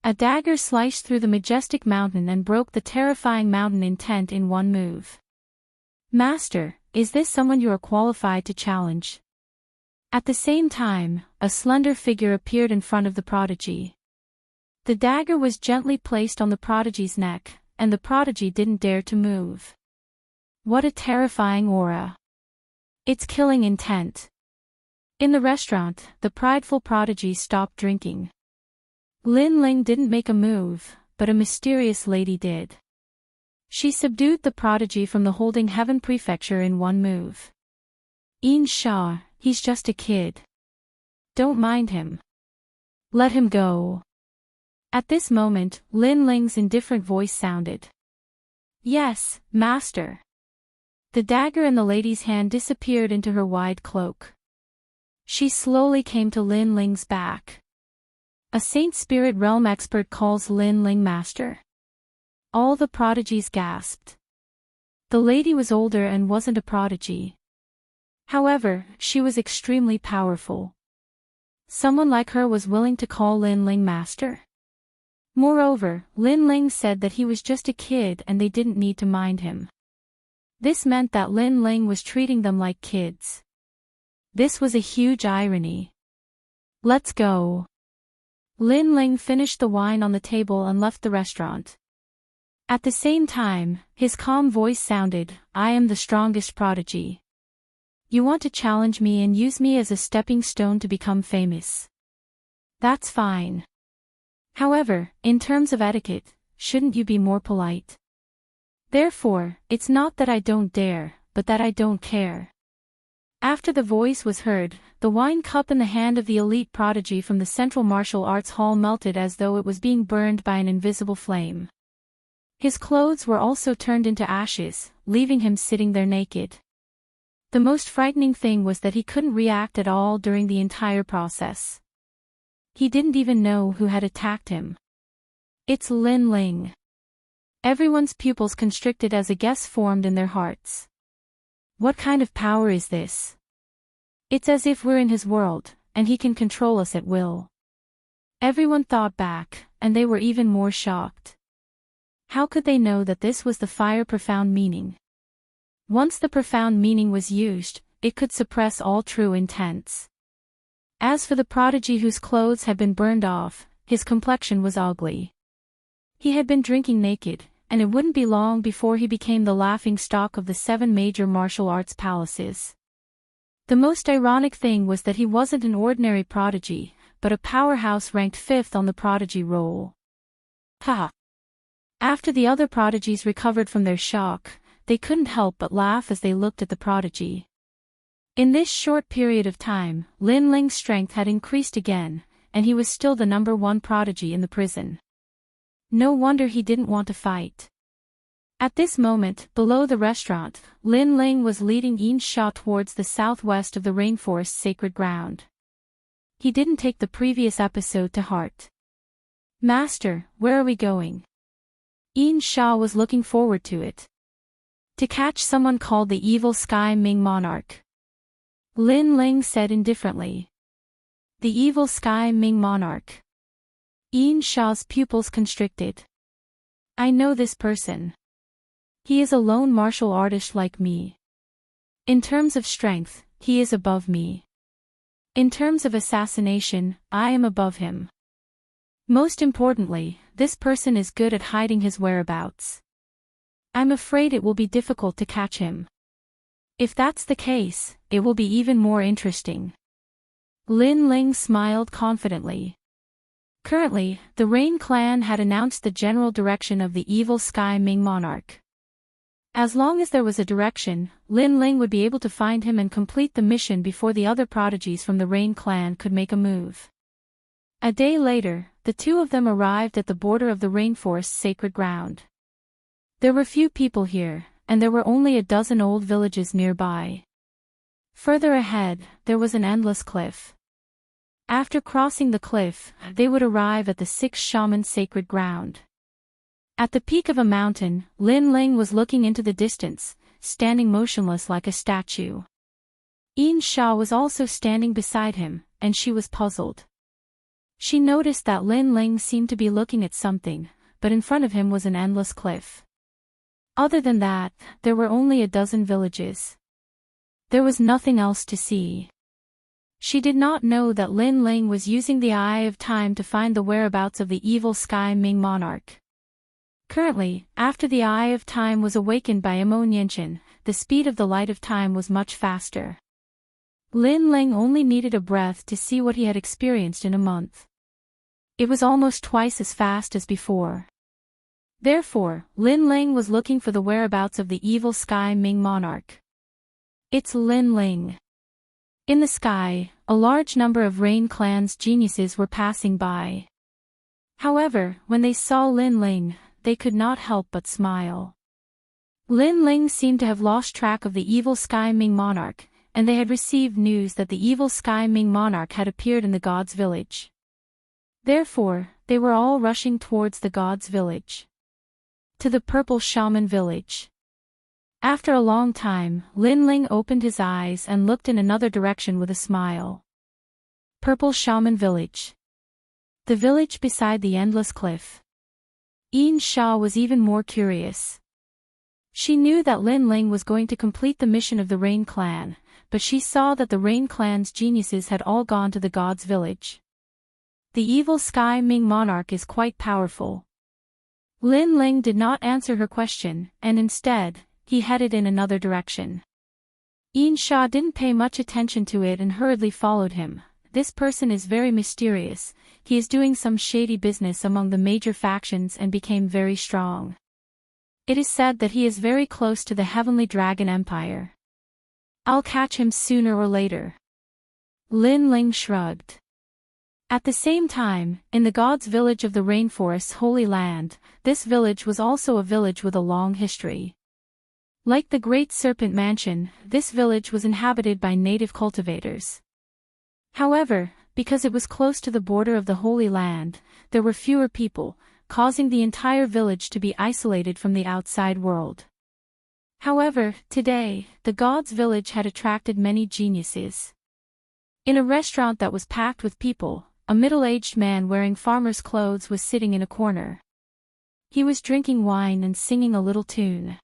A dagger sliced through the majestic mountain and broke the terrifying mountain intent in one move. Master, is this someone you are qualified to challenge? At the same time, a slender figure appeared in front of the prodigy. The dagger was gently placed on the prodigy's neck, and the prodigy didn't dare to move. What a terrifying aura. It's killing intent. In the restaurant, the prideful prodigy stopped drinking. Lin Ling didn't make a move, but a mysterious lady did. She subdued the prodigy from the Holding Heaven prefecture in one move. "Yin Sha, he's just a kid. Don't mind him. Let him go." At this moment, Lin Ling's indifferent voice sounded. "Yes, master." The dagger in the lady's hand disappeared into her wide cloak. She slowly came to Lin Ling's back. A Saint Spirit Realm expert calls Lin Ling master. All the prodigies gasped. The lady was older and wasn't a prodigy. However, she was extremely powerful. Someone like her was willing to call Lin Ling master? Moreover, Lin Ling said that he was just a kid and they didn't need to mind him. This meant that Lin Ling was treating them like kids. This was a huge irony. "Let's go." Lin Ling finished the wine on the table and left the restaurant. At the same time, his calm voice sounded, "I am the strongest prodigy. You want to challenge me and use me as a stepping stone to become famous. That's fine. However, in terms of etiquette, shouldn't you be more polite? Therefore, it's not that I don't dare, but that I don't care." After the voice was heard, the wine cup in the hand of the elite prodigy from the Central Martial Arts Hall melted as though it was being burned by an invisible flame. His clothes were also turned into ashes, leaving him sitting there naked. The most frightening thing was that he couldn't react at all during the entire process. He didn't even know who had attacked him. It's Lin Ling. Everyone's pupils constricted as a guess formed in their hearts. What kind of power is this? It's as if we're in his world, and he can control us at will. Everyone thought back, and they were even more shocked. How could they know that this was the fire profound meaning? Once the profound meaning was used, it could suppress all true intents. As for the prodigy whose clothes had been burned off, his complexion was ugly. He had been drinking naked, and it wouldn't be long before he became the laughing stock of the 7 major martial arts palaces. The most ironic thing was that he wasn't an ordinary prodigy, but a powerhouse ranked 5th on the prodigy roll. Ha! After the other prodigies recovered from their shock, they couldn't help but laugh as they looked at the prodigy. In this short period of time, Lin Ling's strength had increased again, and he was still the number 1 prodigy in the prison. No wonder he didn't want to fight. At this moment, below the restaurant, Lin Ling was leading Yin Sha towards the southwest of the rainforest's sacred ground. He didn't take the previous episode to heart. "Master, where are we going?" Yin Sha was looking forward to it. "To catch someone called the evil Sky Ming Monarch," Lin Ling said indifferently. "The evil Sky Ming Monarch." Yin Sha's pupils constricted. "I know this person. He is a lone martial artist like me. In terms of strength, he is above me. In terms of assassination, I am above him. Most importantly, this person is good at hiding his whereabouts. I'm afraid it will be difficult to catch him. If that's the case, it will be even more interesting." Lin Ling smiled confidently. Currently, the Rain clan had announced the general direction of the evil Sky Ming Monarch. As long as there was a direction, Lin Ling would be able to find him and complete the mission before the other prodigies from the Rain clan could make a move. A day later, the two of them arrived at the border of the rainforest's sacred ground. There were few people here, and there were only a dozen old villages nearby. Further ahead, there was an endless cliff. After crossing the cliff, they would arrive at the 6 shaman sacred ground. At the peak of a mountain, Lin Ling was looking into the distance, standing motionless like a statue. Yin Sha was also standing beside him, and she was puzzled. She noticed that Lin Ling seemed to be looking at something, but in front of him was an endless cliff. Other than that, there were only a dozen villages. There was nothing else to see. She did not know that Lin Ling was using the Eye of Time to find the whereabouts of the evil Sky Ming Monarch. Currently, after the Eye of Time was awakened by Imo Nianchen, the speed of the light of time was much faster. Lin Ling only needed a breath to see what he had experienced in a month. It was almost twice as fast as before. Therefore, Lin Ling was looking for the whereabouts of the evil Sky Ming monarch. It's Lin Ling. In the sky, a large number of Rain Clan's geniuses were passing by. However, when they saw Lin Ling, they could not help but smile. Lin Ling seemed to have lost track of the evil Sky Ming monarch, and they had received news that the evil Sky Ming monarch had appeared in the god's village. Therefore, they were all rushing towards the god's village. To the purple shaman village. After a long time, Lin Ling opened his eyes and looked in another direction with a smile. Purple shaman village. The village beside the endless cliff. Yin Sha was even more curious. She knew that Lin Ling was going to complete the mission of the Rain Clan, but she saw that the Rain Clan's geniuses had all gone to the god's village. The evil Sky Ming monarch is quite powerful. Lin Ling did not answer her question, and instead, he headed in another direction. Yin Sha didn't pay much attention to it and hurriedly followed him. This person is very mysterious, he is doing some shady business among the major factions and became very strong. It is said that he is very close to the Heavenly Dragon Empire. I'll catch him sooner or later. Lin Ling shrugged. At the same time, in the god's village of the rainforest's holy land, this village was also a village with a long history. Like the Great Serpent Mansion, this village was inhabited by native cultivators. However, because it was close to the border of the Holy Land, there were fewer people, causing the entire village to be isolated from the outside world. However, today, the god's village had attracted many geniuses. In a restaurant that was packed with people, a middle-aged man wearing farmer's clothes was sitting in a corner. He was drinking wine and singing a little tune.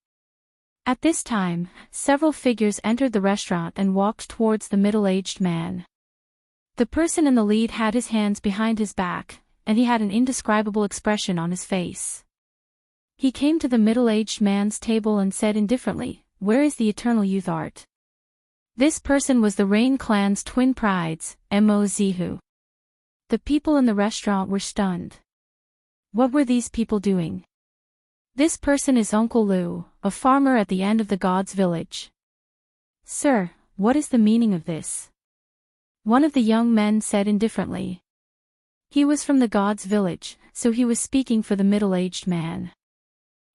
At this time, several figures entered the restaurant and walked towards the middle-aged man. The person in the lead had his hands behind his back, and he had an indescribable expression on his face. He came to the middle-aged man's table and said indifferently, "Where is the eternal youth art?" This person was the Rain Clan's twin prides, Mo Zihu. The people in the restaurant were stunned. What were these people doing? This person is Uncle Lu, a farmer at the end of the god's village. Sir, what is the meaning of this? One of the young men said indifferently. He was from the god's village, so he was speaking for the middle-aged man.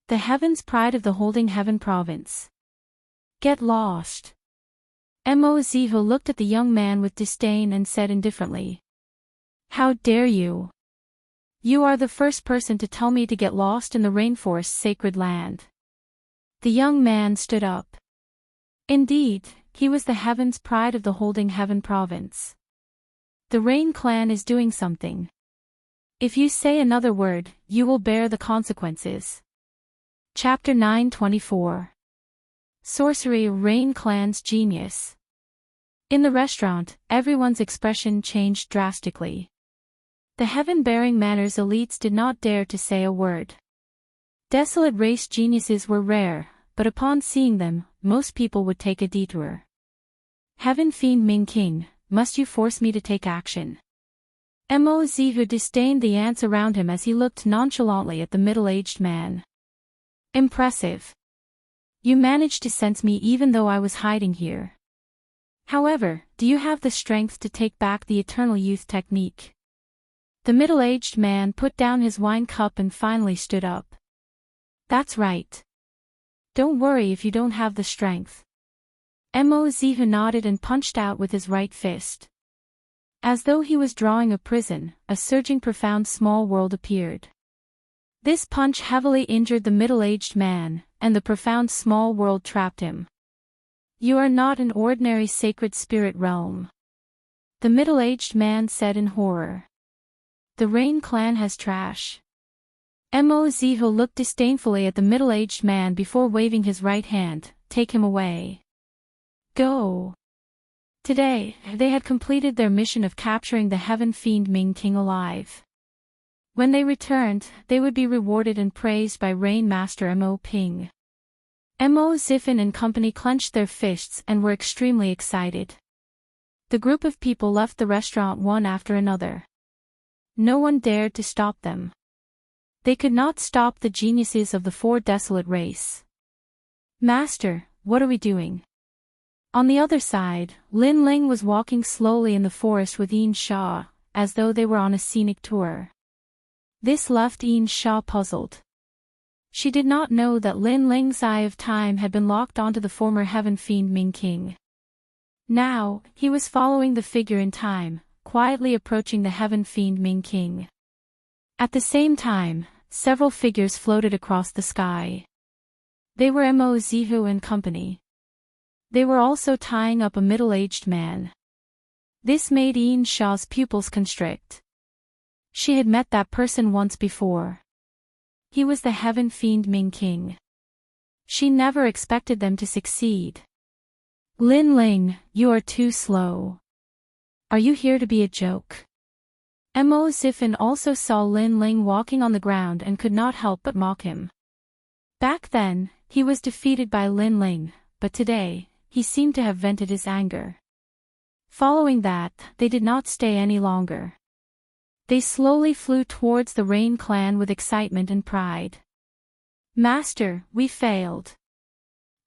The heaven's pride of the holding heaven province. Get lost. Mo Zihu looked at the young man with disdain and said indifferently. How dare you? You are the first person to tell me to get lost in the rainforest's sacred land. The young man stood up. Indeed, he was the heaven's pride of the holding heaven province. The Rain Clan is doing something. If you say another word, you will bear the consequences. Chapter 924. Sorcery of Rain Clan's Genius. In the restaurant, everyone's expression changed drastically. The heaven-bearing manners elites did not dare to say a word. Desolate race geniuses were rare, but upon seeing them, most people would take a detour. Heaven Fiend Ming King, must you force me to take action? Mo Zihu disdained the ants around him as he looked nonchalantly at the middle-aged man. Impressive. You managed to sense me even though I was hiding here. However, do you have the strength to take back the eternal youth technique? The middle-aged man put down his wine cup and finally stood up. That's right. Don't worry if you don't have the strength. Mo Zihu nodded and punched out with his right fist. As though he was drawing a prison, a surging profound small world appeared. This punch heavily injured the middle-aged man, and the profound small world trapped him. You are not an ordinary sacred spirit realm. The middle-aged man said in horror. The Rain Clan has trash. Mo Zihu looked disdainfully at the middle-aged man before waving his right hand. Take him away. Go. Today, they had completed their mission of capturing the Heaven Fiend Ming King alive. When they returned, they would be rewarded and praised by Rain Master Mo Ping. Mo Ziffin and company clenched their fists and were extremely excited. The group of people left the restaurant one after another. No one dared to stop them. They could not stop the geniuses of the four desolate race. Master, what are we doing? On the other side, Lin Ling was walking slowly in the forest with Yin Sha, as though they were on a scenic tour. This left Yin Sha puzzled. She did not know that Lin Ling's eye of time had been locked onto the former heaven fiend Ming King. Now, he was following the figure in time, quietly approaching the heaven fiend Ming King. At the same time, several figures floated across the sky. They were Mo Zihu and company. They were also tying up a middle-aged man. This made Yin Sha's pupils constrict. She had met that person once before. He was the heaven fiend Ming King. She never expected them to succeed. Lin Ling, you are too slow. Are you here to be a joke? Mo Zifan also saw Lin Ling walking on the ground and could not help but mock him. Back then, he was defeated by Lin Ling, but today, he seemed to have vented his anger. Following that, they did not stay any longer. They slowly flew towards the Rain clan with excitement and pride. Master, we failed.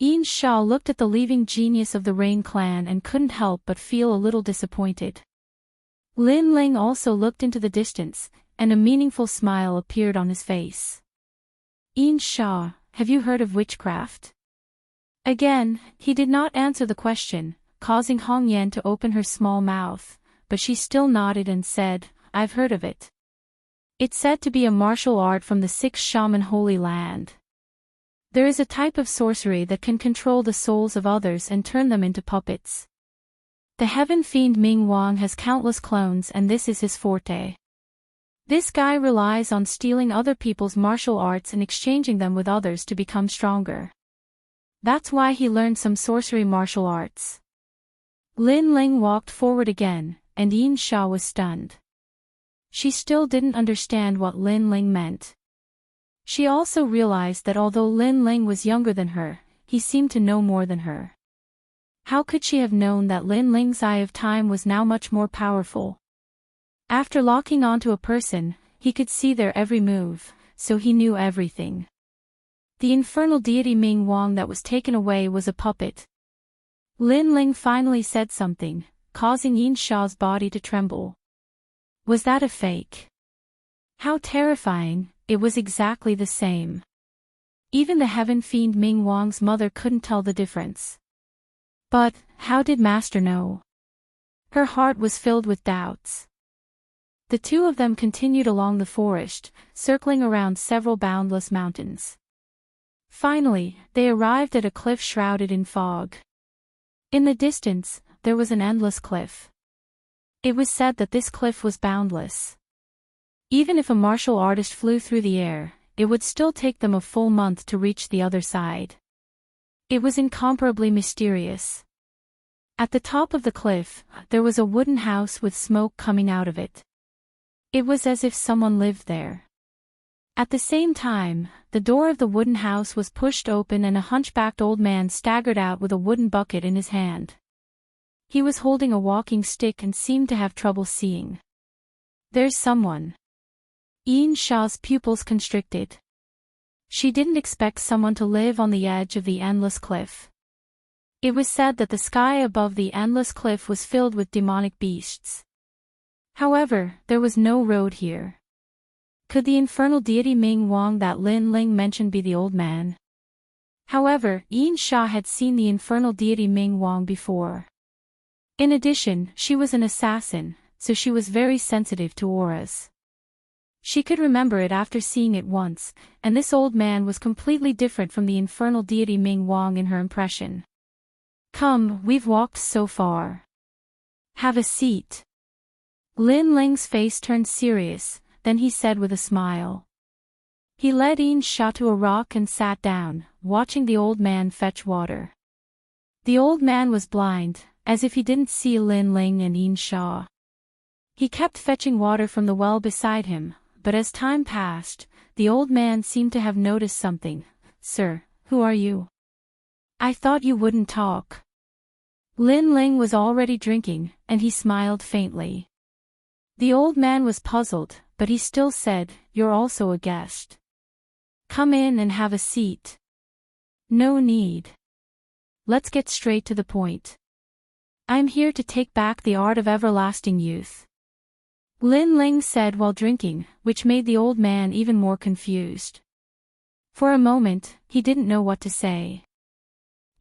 Yin Sha looked at the leaving genius of the Rain clan and couldn't help but feel a little disappointed. Lin Ling also looked into the distance, and a meaningful smile appeared on his face. Yin Sha, have you heard of witchcraft? Again, he did not answer the question, causing Hong Yan to open her small mouth, but she still nodded and said, I've heard of it. It's said to be a martial art from the 6th Shaman Holy Land. There is a type of sorcery that can control the souls of others and turn them into puppets. The heaven fiend Ming Wang has countless clones and this is his forte. This guy relies on stealing other people's martial arts and exchanging them with others to become stronger. That's why he learned some sorcery martial arts. Lin Ling walked forward again, and Yin Sha was stunned. She still didn't understand what Lin Ling meant. She also realized that although Lin Ling was younger than her, he seemed to know more than her. How could she have known that Lin Ling's eye of time was now much more powerful? After locking onto a person, he could see their every move, so he knew everything. The infernal deity Ming Wang that was taken away was a puppet. Lin Ling finally said something, causing Yin Sha's body to tremble. Was that a fake? How terrifying, it was exactly the same. Even the heaven fiend Ming Wang's mother couldn't tell the difference. But, how did Master know? Her heart was filled with doubts. The two of them continued along the forest, circling around several boundless mountains. Finally, they arrived at a cliff shrouded in fog. In the distance, there was an endless cliff. It was said that this cliff was boundless. Even if a martial artist flew through the air, it would still take them a full month to reach the other side. It was incomparably mysterious. At the top of the cliff, there was a wooden house with smoke coming out of it. It was as if someone lived there. At the same time, the door of the wooden house was pushed open and a hunchbacked old man staggered out with a wooden bucket in his hand. He was holding a walking stick and seemed to have trouble seeing. There's someone. Yin Sha's pupils constricted. She didn't expect someone to live on the edge of the endless cliff. It was said that the sky above the endless cliff was filled with demonic beasts. However, there was no road here. Could the infernal deity Ming Wang that Lin Ling mentioned be the old man? However, Yin Sha had seen the infernal deity Ming Wang before. In addition, she was an assassin, so she was very sensitive to auras. She could remember it after seeing it once, and this old man was completely different from the infernal deity Ming Wang in her impression. Come, we've walked so far. Have a seat. Lin Ling's face turned serious, then he said with a smile. He led Yin Sha to a rock and sat down, watching the old man fetch water. The old man was blind, as if he didn't see Lin Ling and Yin Sha. He kept fetching water from the well beside him, but as time passed, the old man seemed to have noticed something. Sir, who are you? I thought you wouldn't talk. Lin Ling was already drinking, and he smiled faintly. The old man was puzzled, but he still said, "You're also a guest. Come in and have a seat." "No need. Let's get straight to the point. I'm here to take back the art of everlasting youth," Lin Ling said while drinking, which made the old man even more confused. For a moment, he didn't know what to say.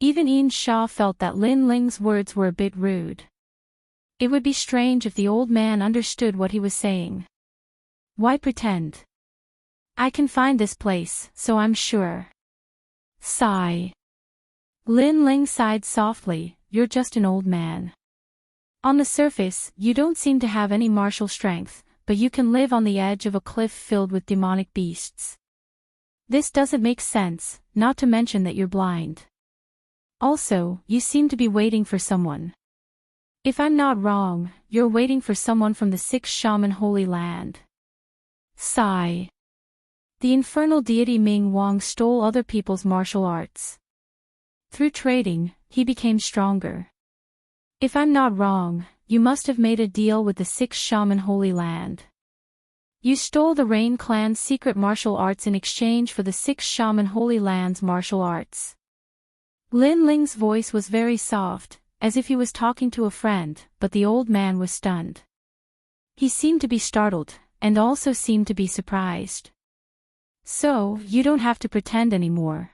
Even Yin Sha felt that Lin Ling's words were a bit rude. It would be strange if the old man understood what he was saying. Why pretend? I can find this place, so I'm sure. Sigh. Lin Ling sighed softly, "You're just an old man. On the surface, you don't seem to have any martial strength, but you can live on the edge of a cliff filled with demonic beasts. This doesn't make sense, not to mention that you're blind. Also, you seem to be waiting for someone. If I'm not wrong, you're waiting for someone from the 6th Shaman Holy Land." Sigh. The infernal deity Ming Wang stole other people's martial arts. Through trading, he became stronger. If I'm not wrong, you must have made a deal with the 6th Shaman Holy Land. You stole the Rain clan's secret martial arts in exchange for the 6th Shaman Holy Land's martial arts. Lin Ling's voice was very soft, as if he was talking to a friend, but the old man was stunned. He seemed to be startled, and also seemed to be surprised. "So, you don't have to pretend anymore.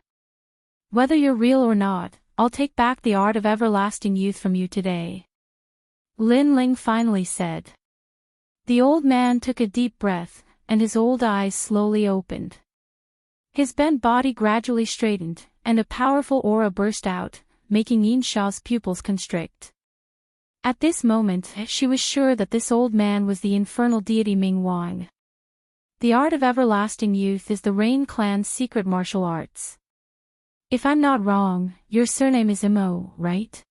Whether you're real or not, I'll take back the art of everlasting youth from you today," Lin Ling finally said. The old man took a deep breath, and his old eyes slowly opened. His bent body gradually straightened, and a powerful aura burst out, making Yin Sha's pupils constrict. At this moment, she was sure that this old man was the infernal deity Ming Wang. The art of everlasting youth is the Rain clan's secret martial arts. If I'm not wrong, your surname is Mo, right?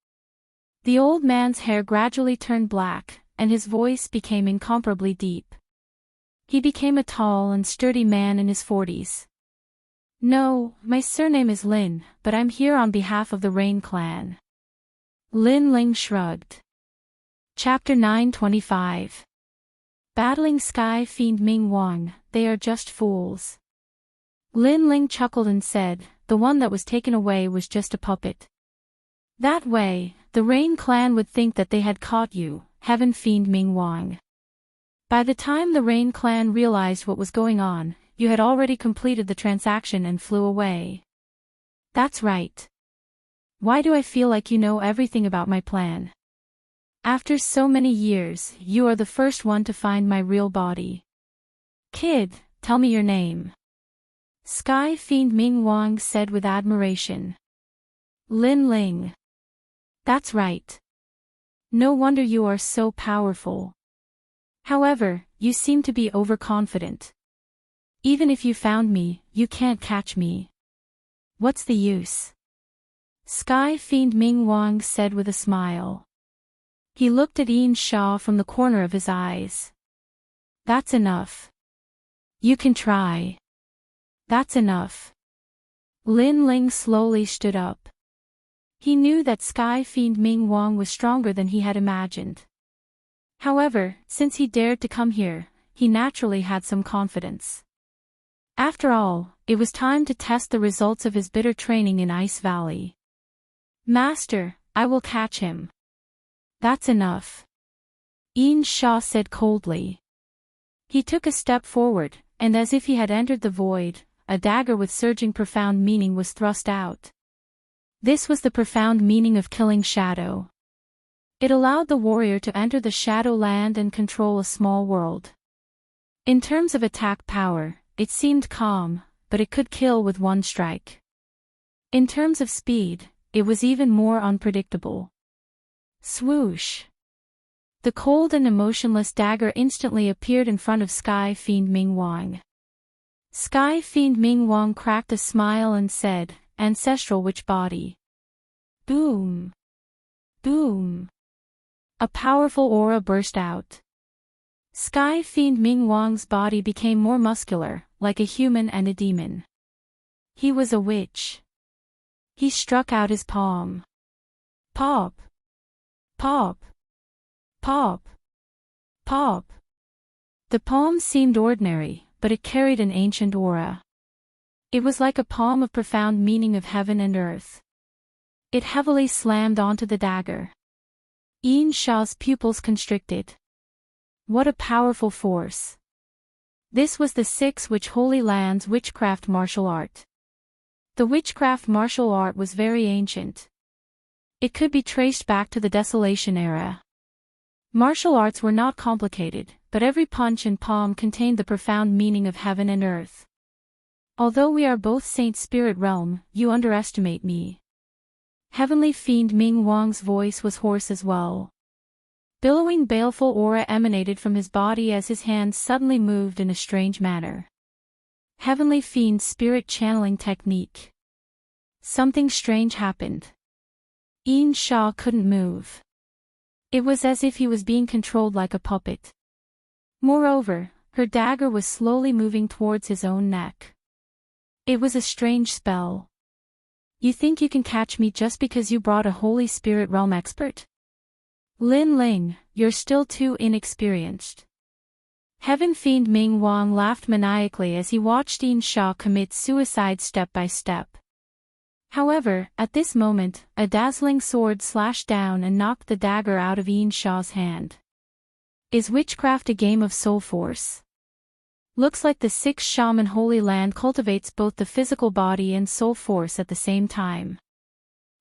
The old man's hair gradually turned black, and his voice became incomparably deep. He became a tall and sturdy man in his 40s. "No, my surname is Lin, but I'm here on behalf of the Rain clan." Lin Ling shrugged. Chapter 925. Battling Sky Fiend Ming Wang, they are just fools. Lin Ling chuckled and said, "The one that was taken away was just a puppet. That way, the Rain clan would think that they had caught you, Heaven Fiend Ming Wang. By the time the Rain clan realized what was going on, you had already completed the transaction and flew away." "That's right. Why do I feel like you know everything about my plan? After so many years, you are the first one to find my real body. Kid, tell me your name," Sky Fiend Ming Wang said with admiration. "Lin Ling." "That's right. No wonder you are so powerful. However, you seem to be overconfident. Even if you found me, you can't catch me. What's the use?" Sky Fiend Ming Wang said with a smile. He looked at Yin Sha from the corner of his eyes. "That's enough. You can try. That's enough." Lin Ling slowly stood up. He knew that Sky Fiend Ming Wang was stronger than he had imagined. However, since he dared to come here, he naturally had some confidence. After all, it was time to test the results of his bitter training in Ice Valley. "Master, I will catch him." "That's enough," Yin Sha said coldly. He took a step forward, and as if he had entered the void, a dagger with surging profound meaning was thrust out. This was the profound meaning of killing shadow. It allowed the warrior to enter the shadow land and control a small world. In terms of attack power, it seemed calm, but it could kill with one strike. In terms of speed, it was even more unpredictable. Swoosh! The cold and emotionless dagger instantly appeared in front of Sky Fiend Ming Wang. Sky Fiend Ming Wang cracked a smile and said, "Ancestral witch body." Boom! Boom! A powerful aura burst out. Sky Fiend Ming Wang's body became more muscular, like a human and a demon. He was a witch. He struck out his palm. Pop! Pop! Pop! Pop! The palm seemed ordinary, but it carried an ancient aura. It was like a palm of profound meaning of heaven and earth. It heavily slammed onto the dagger. Yin Sha's pupils constricted. What a powerful force. This was the 6 Holy Lands witchcraft martial art. The witchcraft martial art was very ancient. It could be traced back to the Desolation era. Martial arts were not complicated, but every punch and palm contained the profound meaning of heaven and earth. Although we are both Saint Spirit realm, you underestimate me. Heavenly Fiend Ming Wang's voice was hoarse as well. Billowing baleful aura emanated from his body as his hands suddenly moved in a strange manner. Heavenly Fiend's spirit channeling technique. Something strange happened. Yin Sha couldn't move. It was as if he was being controlled like a puppet. Moreover, her dagger was slowly moving towards his own neck. It was a strange spell. You think you can catch me just because you brought a Holy Spirit realm expert? Lin Ling, you're still too inexperienced. Heaven Fiend Ming Wang laughed maniacally as he watched Yin Sha commit suicide step by step. However, at this moment, a dazzling sword slashed down and knocked the dagger out of Yin Sha's hand. Is witchcraft a game of soul force? Looks like the 6 Shaman Holy Land cultivates both the physical body and soul force at the same time.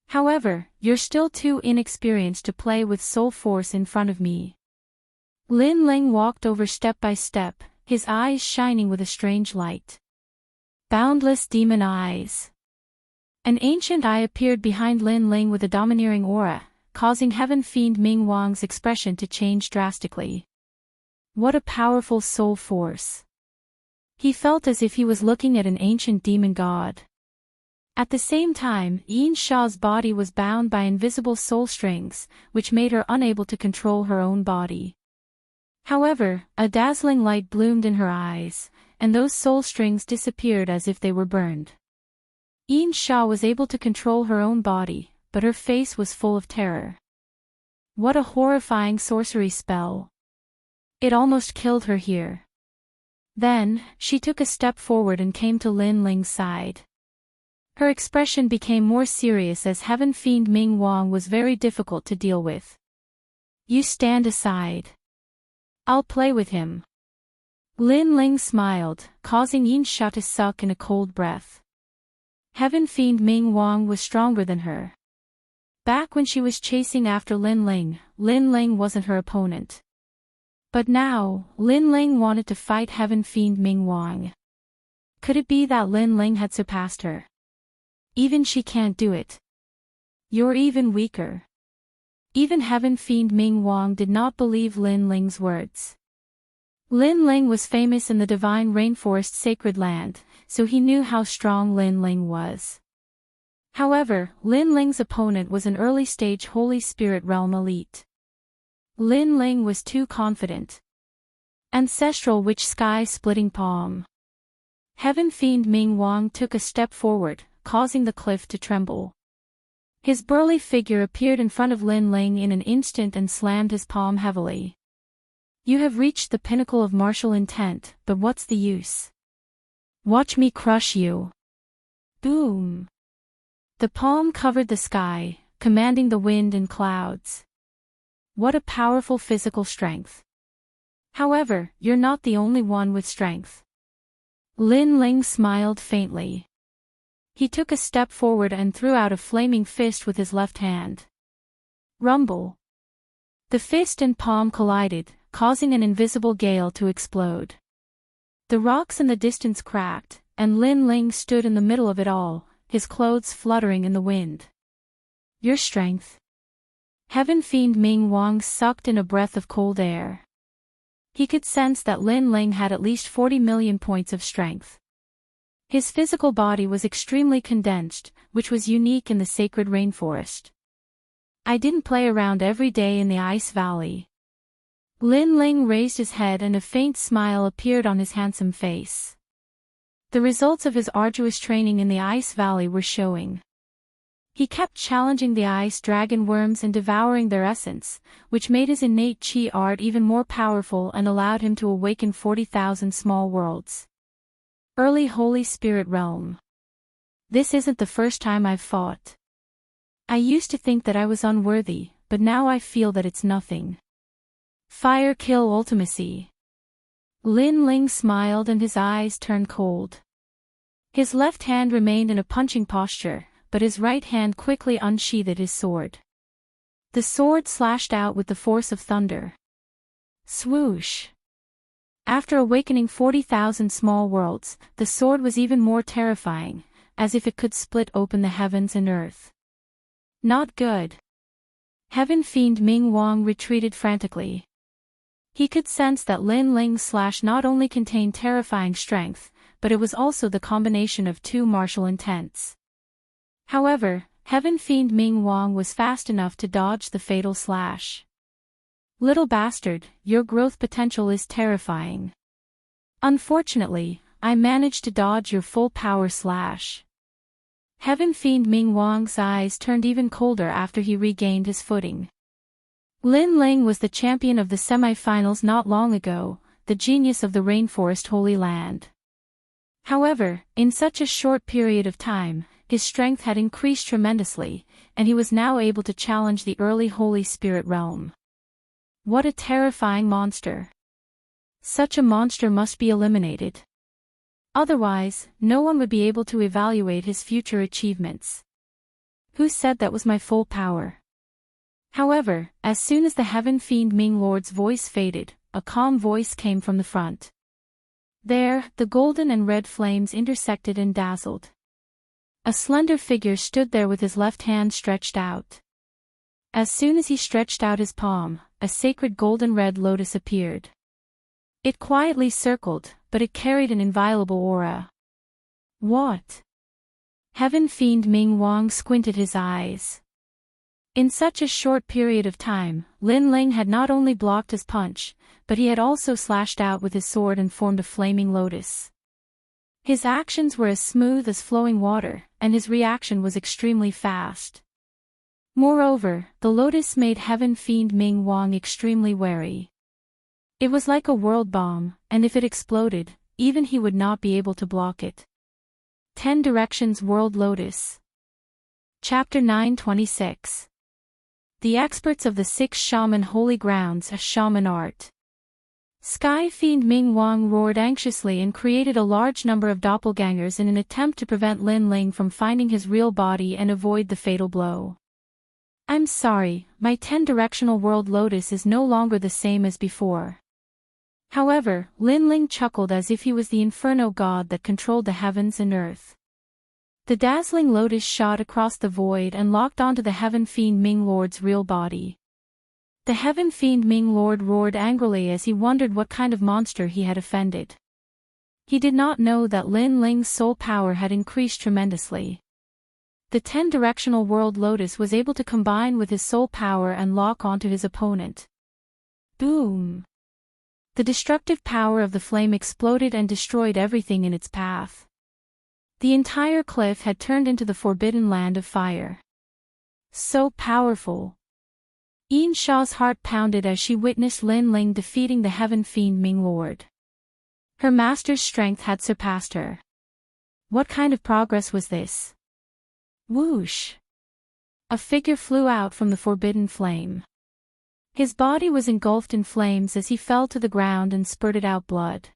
However, you're still too inexperienced to play with soul force in front of me. Lin Ling walked over step by step, his eyes shining with a strange light. Boundless demon eyes. An ancient eye appeared behind Lin Ling with a domineering aura, causing Heaven Fiend Ming Wang's expression to change drastically. What a powerful soul force. He felt as if he was looking at an ancient demon god. At the same time, Yin Sha's body was bound by invisible soul strings, which made her unable to control her own body. However, a dazzling light bloomed in her eyes, and those soul strings disappeared as if they were burned. Yin Sha was able to control her own body, but her face was full of terror. What a horrifying sorcery spell. It almost killed her here. Then, she took a step forward and came to Lin Ling's side. Her expression became more serious as Heaven Fiend Ming Wang was very difficult to deal with. You stand aside. I'll play with him. Lin Ling smiled, causing Yin Sha to suck in a cold breath. Heaven Fiend Ming Wang was stronger than her. Back when she was chasing after Lin Ling wasn't her opponent. But now, Lin Ling wanted to fight Heaven Fiend Ming Wang. Could it be that Lin Ling had surpassed her? Even she can't do it. You're even weaker. Even Heaven Fiend Ming Wang did not believe Lin Ling's words. Lin Ling was famous in the divine rainforest sacred land, so he knew how strong Lin Ling was. However, Lin Ling's opponent was an early-stage Holy Spirit realm elite. Lin Ling was too confident. Ancestral witch sky-splitting palm. Heaven Fiend Ming Wang took a step forward, causing the cliff to tremble. His burly figure appeared in front of Lin Ling in an instant and slammed his palm heavily. You have reached the pinnacle of martial intent, but what's the use? Watch me crush you. Boom. The palm covered the sky, commanding the wind and clouds. What a powerful physical strength. However, you're not the only one with strength. Lin Ling smiled faintly. He took a step forward and threw out a flaming fist with his left hand. Rumble. The fist and palm collided, causing an invisible gale to explode. The rocks in the distance cracked, and Lin Ling stood in the middle of it all, his clothes fluttering in the wind. Your strength. Heaven Fiend Ming Wang sucked in a breath of cold air. He could sense that Lin Ling had at least 40 million points of strength. His physical body was extremely condensed, which was unique in the sacred rainforest. I didn't play around every day in the Ice Valley. Lin Ling raised his head and a faint smile appeared on his handsome face. The results of his arduous training in the Ice Valley were showing. He kept challenging the ice dragon worms and devouring their essence, which made his innate chi art even more powerful and allowed him to awaken 40,000 small worlds. Early Holy Spirit realm. This isn't the first time I've fought. I used to think that I was unworthy, but now I feel that it's nothing. Fire kill ultimacy. Lin Ling smiled and his eyes turned cold. His left hand remained in a punching posture, but his right hand quickly unsheathed his sword. The sword slashed out with the force of thunder. Swoosh! After awakening 40,000 small worlds, the sword was even more terrifying, as if it could split open the heavens and earth. Not good. Heaven Fiend Ming Wang retreated frantically. He could sense that Lin Ling's slash not only contained terrifying strength, but it was also the combination of two martial intents. However, Heaven Fiend Ming Wang was fast enough to dodge the fatal slash. Little bastard, your growth potential is terrifying. Unfortunately, I managed to dodge your full power slash. Heaven Fiend Ming Wang's eyes turned even colder after he regained his footing. Lin Ling was the champion of the semi-finals not long ago, the genius of the Rainforest Holy Land. However, in such a short period of time, his strength had increased tremendously, and he was now able to challenge the early Holy Spirit realm. What a terrifying monster! Such a monster must be eliminated. Otherwise, no one would be able to evaluate his future achievements. Who said that was my full power? However, as soon as the Heaven Fiend Ming Lord's voice faded, a calm voice came from the front. There, the golden and red flames intersected and dazzled. A slender figure stood there with his left hand stretched out. As soon as he stretched out his palm, a sacred golden red lotus appeared. It quietly circled, but it carried an inviolable aura. What? Heaven Fiend Ming Wang squinted his eyes. In such a short period of time, Lin Ling had not only blocked his punch, but he had also slashed out with his sword and formed a flaming lotus. His actions were as smooth as flowing water, and his reaction was extremely fast. Moreover, the lotus made Heaven Fiend Ming Wang extremely wary. It was like a world bomb, and if it exploded, even he would not be able to block it. 10 Directions World Lotus. Chapter 926. The experts of the 6 Shaman Holy Grounds, a Shaman Art. Sky Fiend Ming Wang roared anxiously and created a large number of doppelgangers in an attempt to prevent Lin Ling from finding his real body and avoid the fatal blow. I'm sorry, my 10-directional world lotus is no longer the same as before. However, Lin Ling chuckled as if he was the inferno god that controlled the heavens and earth. The dazzling lotus shot across the void and locked onto the Heaven Fiend Ming Lord's real body. The Heaven Fiend Ming Lord roared angrily as he wondered what kind of monster he had offended. He did not know that Lin Ling's soul power had increased tremendously. The 10-directional world lotus was able to combine with his soul power and lock onto his opponent. Boom! The destructive power of the flame exploded and destroyed everything in its path. The entire cliff had turned into the forbidden land of fire. So powerful! Yin Sha's heart pounded as she witnessed Lin Ling defeating the Heaven Fiend Ming Lord. Her master's strength had surpassed her. What kind of progress was this? Whoosh! A figure flew out from the forbidden flame. His body was engulfed in flames as he fell to the ground and spurted out blood.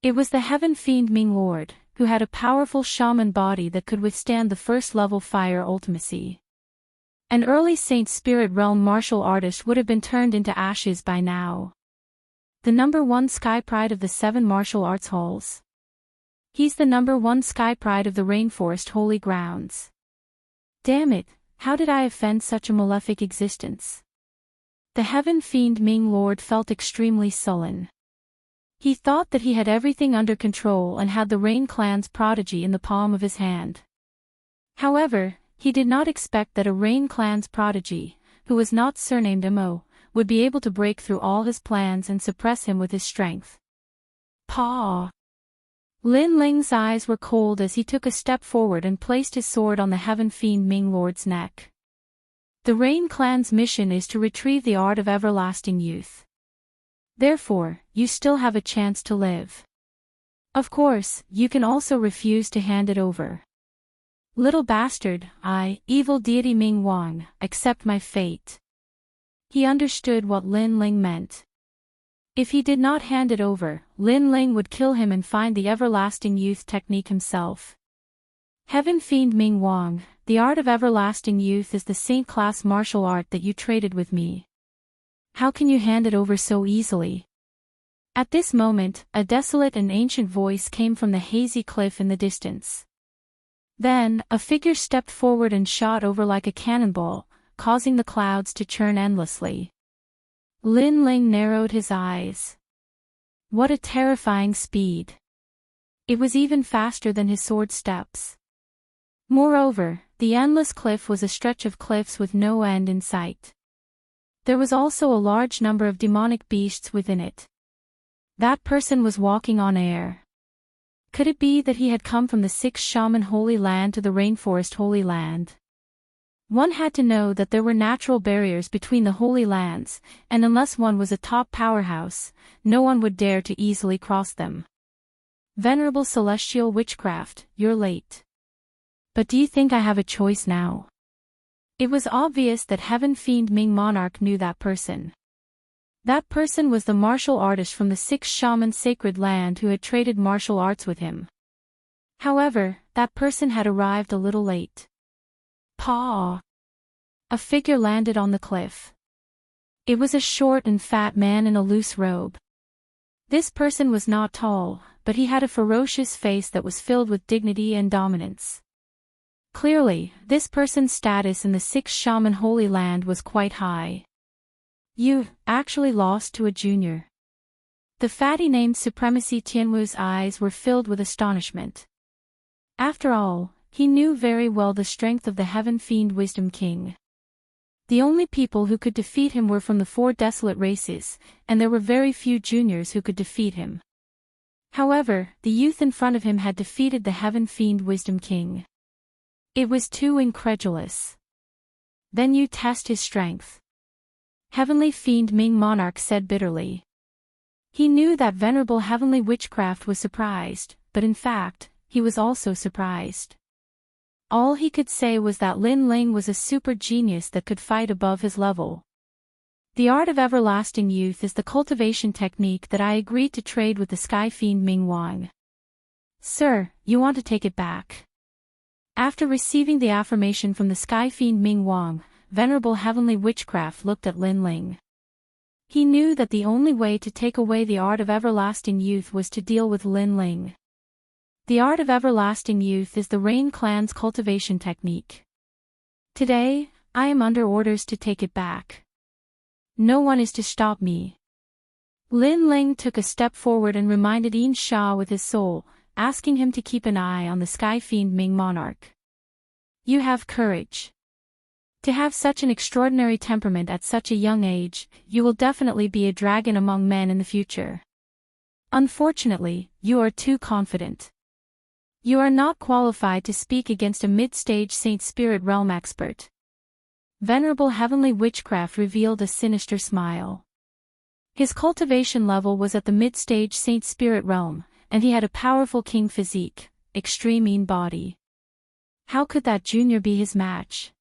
It was the Heaven Fiend Ming Lord, who had a powerful shaman body that could withstand the first-level fire ultimacy. An early Saint Spirit Realm martial artist would have been turned into ashes by now. The #1 Sky Pride of the 7 martial arts halls. He's the #1 Sky Pride of the Rainforest Holy Grounds. Damn it, how did I offend such a malefic existence? The Heaven Fiend Ming Lord felt extremely sullen. He thought that he had everything under control and had the Rain Clan's prodigy in the palm of his hand. However, he did not expect that a Rain Clan's prodigy, who was not surnamed Mo, would be able to break through all his plans and suppress him with his strength. Paw! Lin Ling's eyes were cold as he took a step forward and placed his sword on the Heaven Fiend Ming Lord's neck. The Rain Clan's mission is to retrieve the art of everlasting youth. Therefore, you still have a chance to live. Of course, you can also refuse to hand it over. Little bastard, I, evil deity Ming Wang, accept my fate. He understood what Lin Ling meant. If he did not hand it over, Lin Ling would kill him and find the everlasting youth technique himself. Heaven Fiend Ming Wang, the art of everlasting youth is the saint-class martial art that you traded with me. How can you hand it over so easily? At this moment, a desolate and ancient voice came from the hazy cliff in the distance. Then, a figure stepped forward and shot over like a cannonball, causing the clouds to churn endlessly. Lin Ling narrowed his eyes. What a terrifying speed! It was even faster than his sword steps. Moreover, the endless cliff was a stretch of cliffs with no end in sight. There was also a large number of demonic beasts within it. That person was walking on air. Could it be that he had come from the Six Shaman Holy Land to the Rainforest Holy Land? One had to know that there were natural barriers between the Holy Lands, and unless one was a top powerhouse, no one would dare to easily cross them. Venerable Celestial Witchcraft, you're late. But do you think I have a choice now? It was obvious that Heaven Fiend Ming Monarch knew that person. That person was the martial artist from the Six Shaman Sacred Land who had traded martial arts with him. However, that person had arrived a little late. Paw! A figure landed on the cliff. It was a short and fat man in a loose robe. This person was not tall, but he had a ferocious face that was filled with dignity and dominance. Clearly, this person's status in the Six Shaman Holy Land was quite high. You actually lost to a junior. The fatty named Supremacy Tianwu's eyes were filled with astonishment. After all, he knew very well the strength of the Heaven Fiend Wisdom King. The only people who could defeat him were from the four desolate races, and there were very few juniors who could defeat him. However, the youth in front of him had defeated the Heaven Fiend Wisdom King. It was too incredulous. Then you test his strength. Heavenly Fiend Ming Monarch said bitterly. He knew that Venerable Heavenly Witchcraft was surprised, but in fact, he was also surprised. All he could say was that Lin Ling was a super genius that could fight above his level. The art of everlasting youth is the cultivation technique that I agreed to trade with the Sky Fiend Ming Wang. Sir, you want to take it back? After receiving the affirmation from the Sky Fiend Ming Wang, Venerable Heavenly Witchcraft looked at Lin Ling. He knew that the only way to take away the art of everlasting youth was to deal with Lin Ling. The art of everlasting youth is the Rain Clan's cultivation technique. Today, I am under orders to take it back. No one is to stop me. Lin Ling took a step forward and reminded Yin Sha with his soul, asking him to keep an eye on the Sky Fiend Ming Monarch. You have courage. To have such an extraordinary temperament at such a young age, you will definitely be a dragon among men in the future. Unfortunately, you are too confident. You are not qualified to speak against a mid-stage Saint Spirit Realm expert. Venerable Heavenly Witchcraft revealed a sinister smile. His cultivation level was at the mid-stage Saint Spirit Realm, and he had a powerful king physique, extreme mean body. How could that junior be his match?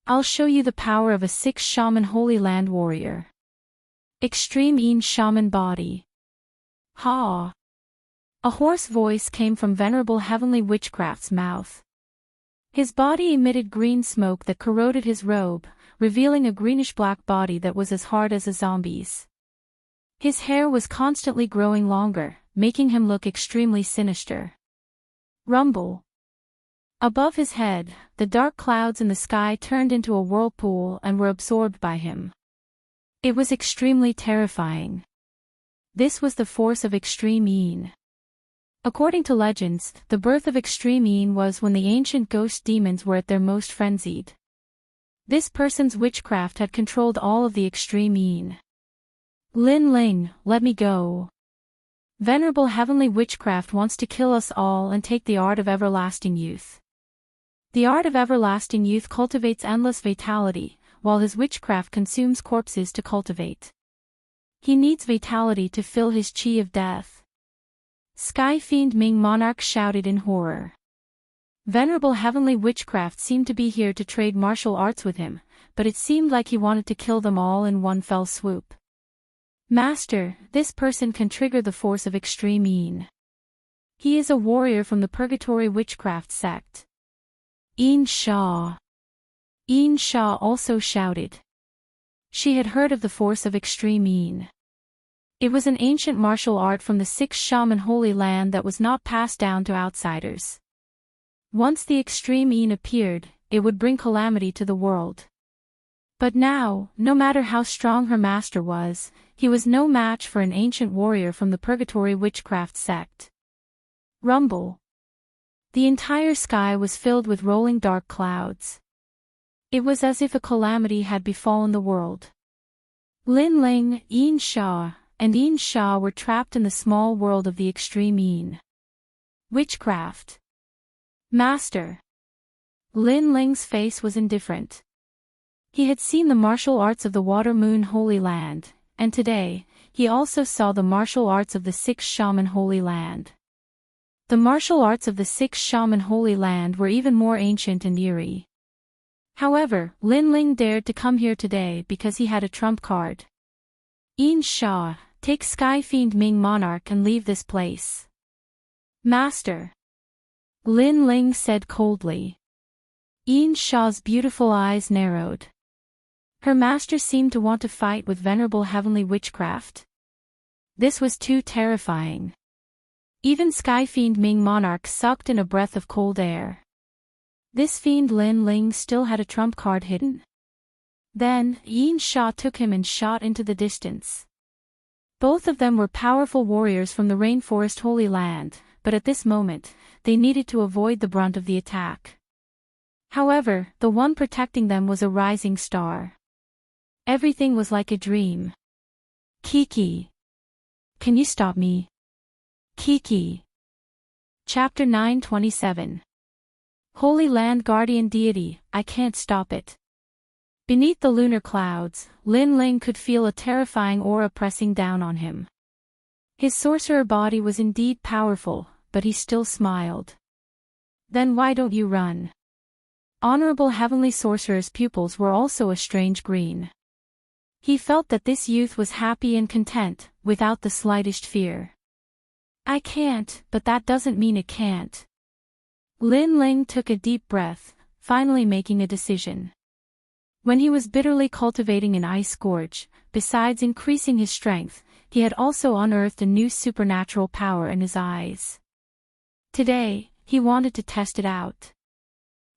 I'll show you the power of a Six Shaman Holy Land warrior. Extreme Yin Shaman body. Ha! A hoarse voice came from Venerable Heavenly Witchcraft's mouth. His body emitted green smoke that corroded his robe, revealing a greenish-black body that was as hard as a zombie's. His hair was constantly growing longer, making him look extremely sinister. Rumble. Above his head, the dark clouds in the sky turned into a whirlpool and were absorbed by him. It was extremely terrifying. This was the force of Extreme Yin. According to legends, the birth of Extreme Yin was when the ancient ghost demons were at their most frenzied. This person's witchcraft had controlled all of the Extreme Yin. Lin Ling, let me go. Venerable heavenly witchcraft wants to kill us all and take the art of everlasting youth. The art of everlasting youth cultivates endless vitality, while his witchcraft consumes corpses to cultivate. He needs vitality to fill his chi of death. Sky Fiend Ming Monarch shouted in horror. Venerable heavenly witchcraft seemed to be here to trade martial arts with him, but it seemed like he wanted to kill them all in one fell swoop. Master, this person can trigger the force of extreme yin. He is a warrior from the Purgatory Witchcraft sect. Yin Sha. Yin Sha also shouted. She had heard of the force of extreme yin. It was an ancient martial art from the sixth shaman holy land that was not passed down to outsiders. Once the extreme yin appeared, it would bring calamity to the world. But now, no matter how strong her master was, he was no match for an ancient warrior from the Purgatory Witchcraft sect. Rumble. The entire sky was filled with rolling dark clouds. It was as if a calamity had befallen the world. Lin Ling, Yin Sha, and Yin Sha were trapped in the small world of the extreme yin. Witchcraft. Master. Lin Ling's face was indifferent. He had seen the martial arts of the Water Moon Holy Land, and today, he also saw the martial arts of the sixth shaman Holy Land. The martial arts of the sixth shaman Holy Land were even more ancient and eerie. However, Lin Ling dared to come here today because he had a trump card. Yin Sha, take Sky Fiend Ming Monarch and leave this place. Master. Lin Ling said coldly. Yin Sha's beautiful eyes narrowed. Her master seemed to want to fight with venerable heavenly witchcraft. This was too terrifying. Even Sky Fiend Ming Monarch sucked in a breath of cold air. This fiend Lin Ling still had a trump card hidden. Then, Yin Sha took him and shot into the distance. Both of them were powerful warriors from the Rainforest Holy Land, but at this moment, they needed to avoid the brunt of the attack. However, the one protecting them was a rising star. Everything was like a dream. Kiki. Can you stop me? Kiki. Chapter 927. Holy Land Guardian Deity, I can't stop it. Beneath the lunar clouds, Lin Ling could feel a terrifying aura pressing down on him. His sorcerer body was indeed powerful, but he still smiled. Then why don't you run? Honorable Heavenly Sorcerer's pupils were also a strange green. He felt that this youth was happy and content, without the slightest fear. I can't, but that doesn't mean it can't. Lin Ling took a deep breath, finally making a decision. When he was bitterly cultivating an ice gorge, besides increasing his strength, he had also unearthed a new supernatural power in his eyes. Today, he wanted to test it out.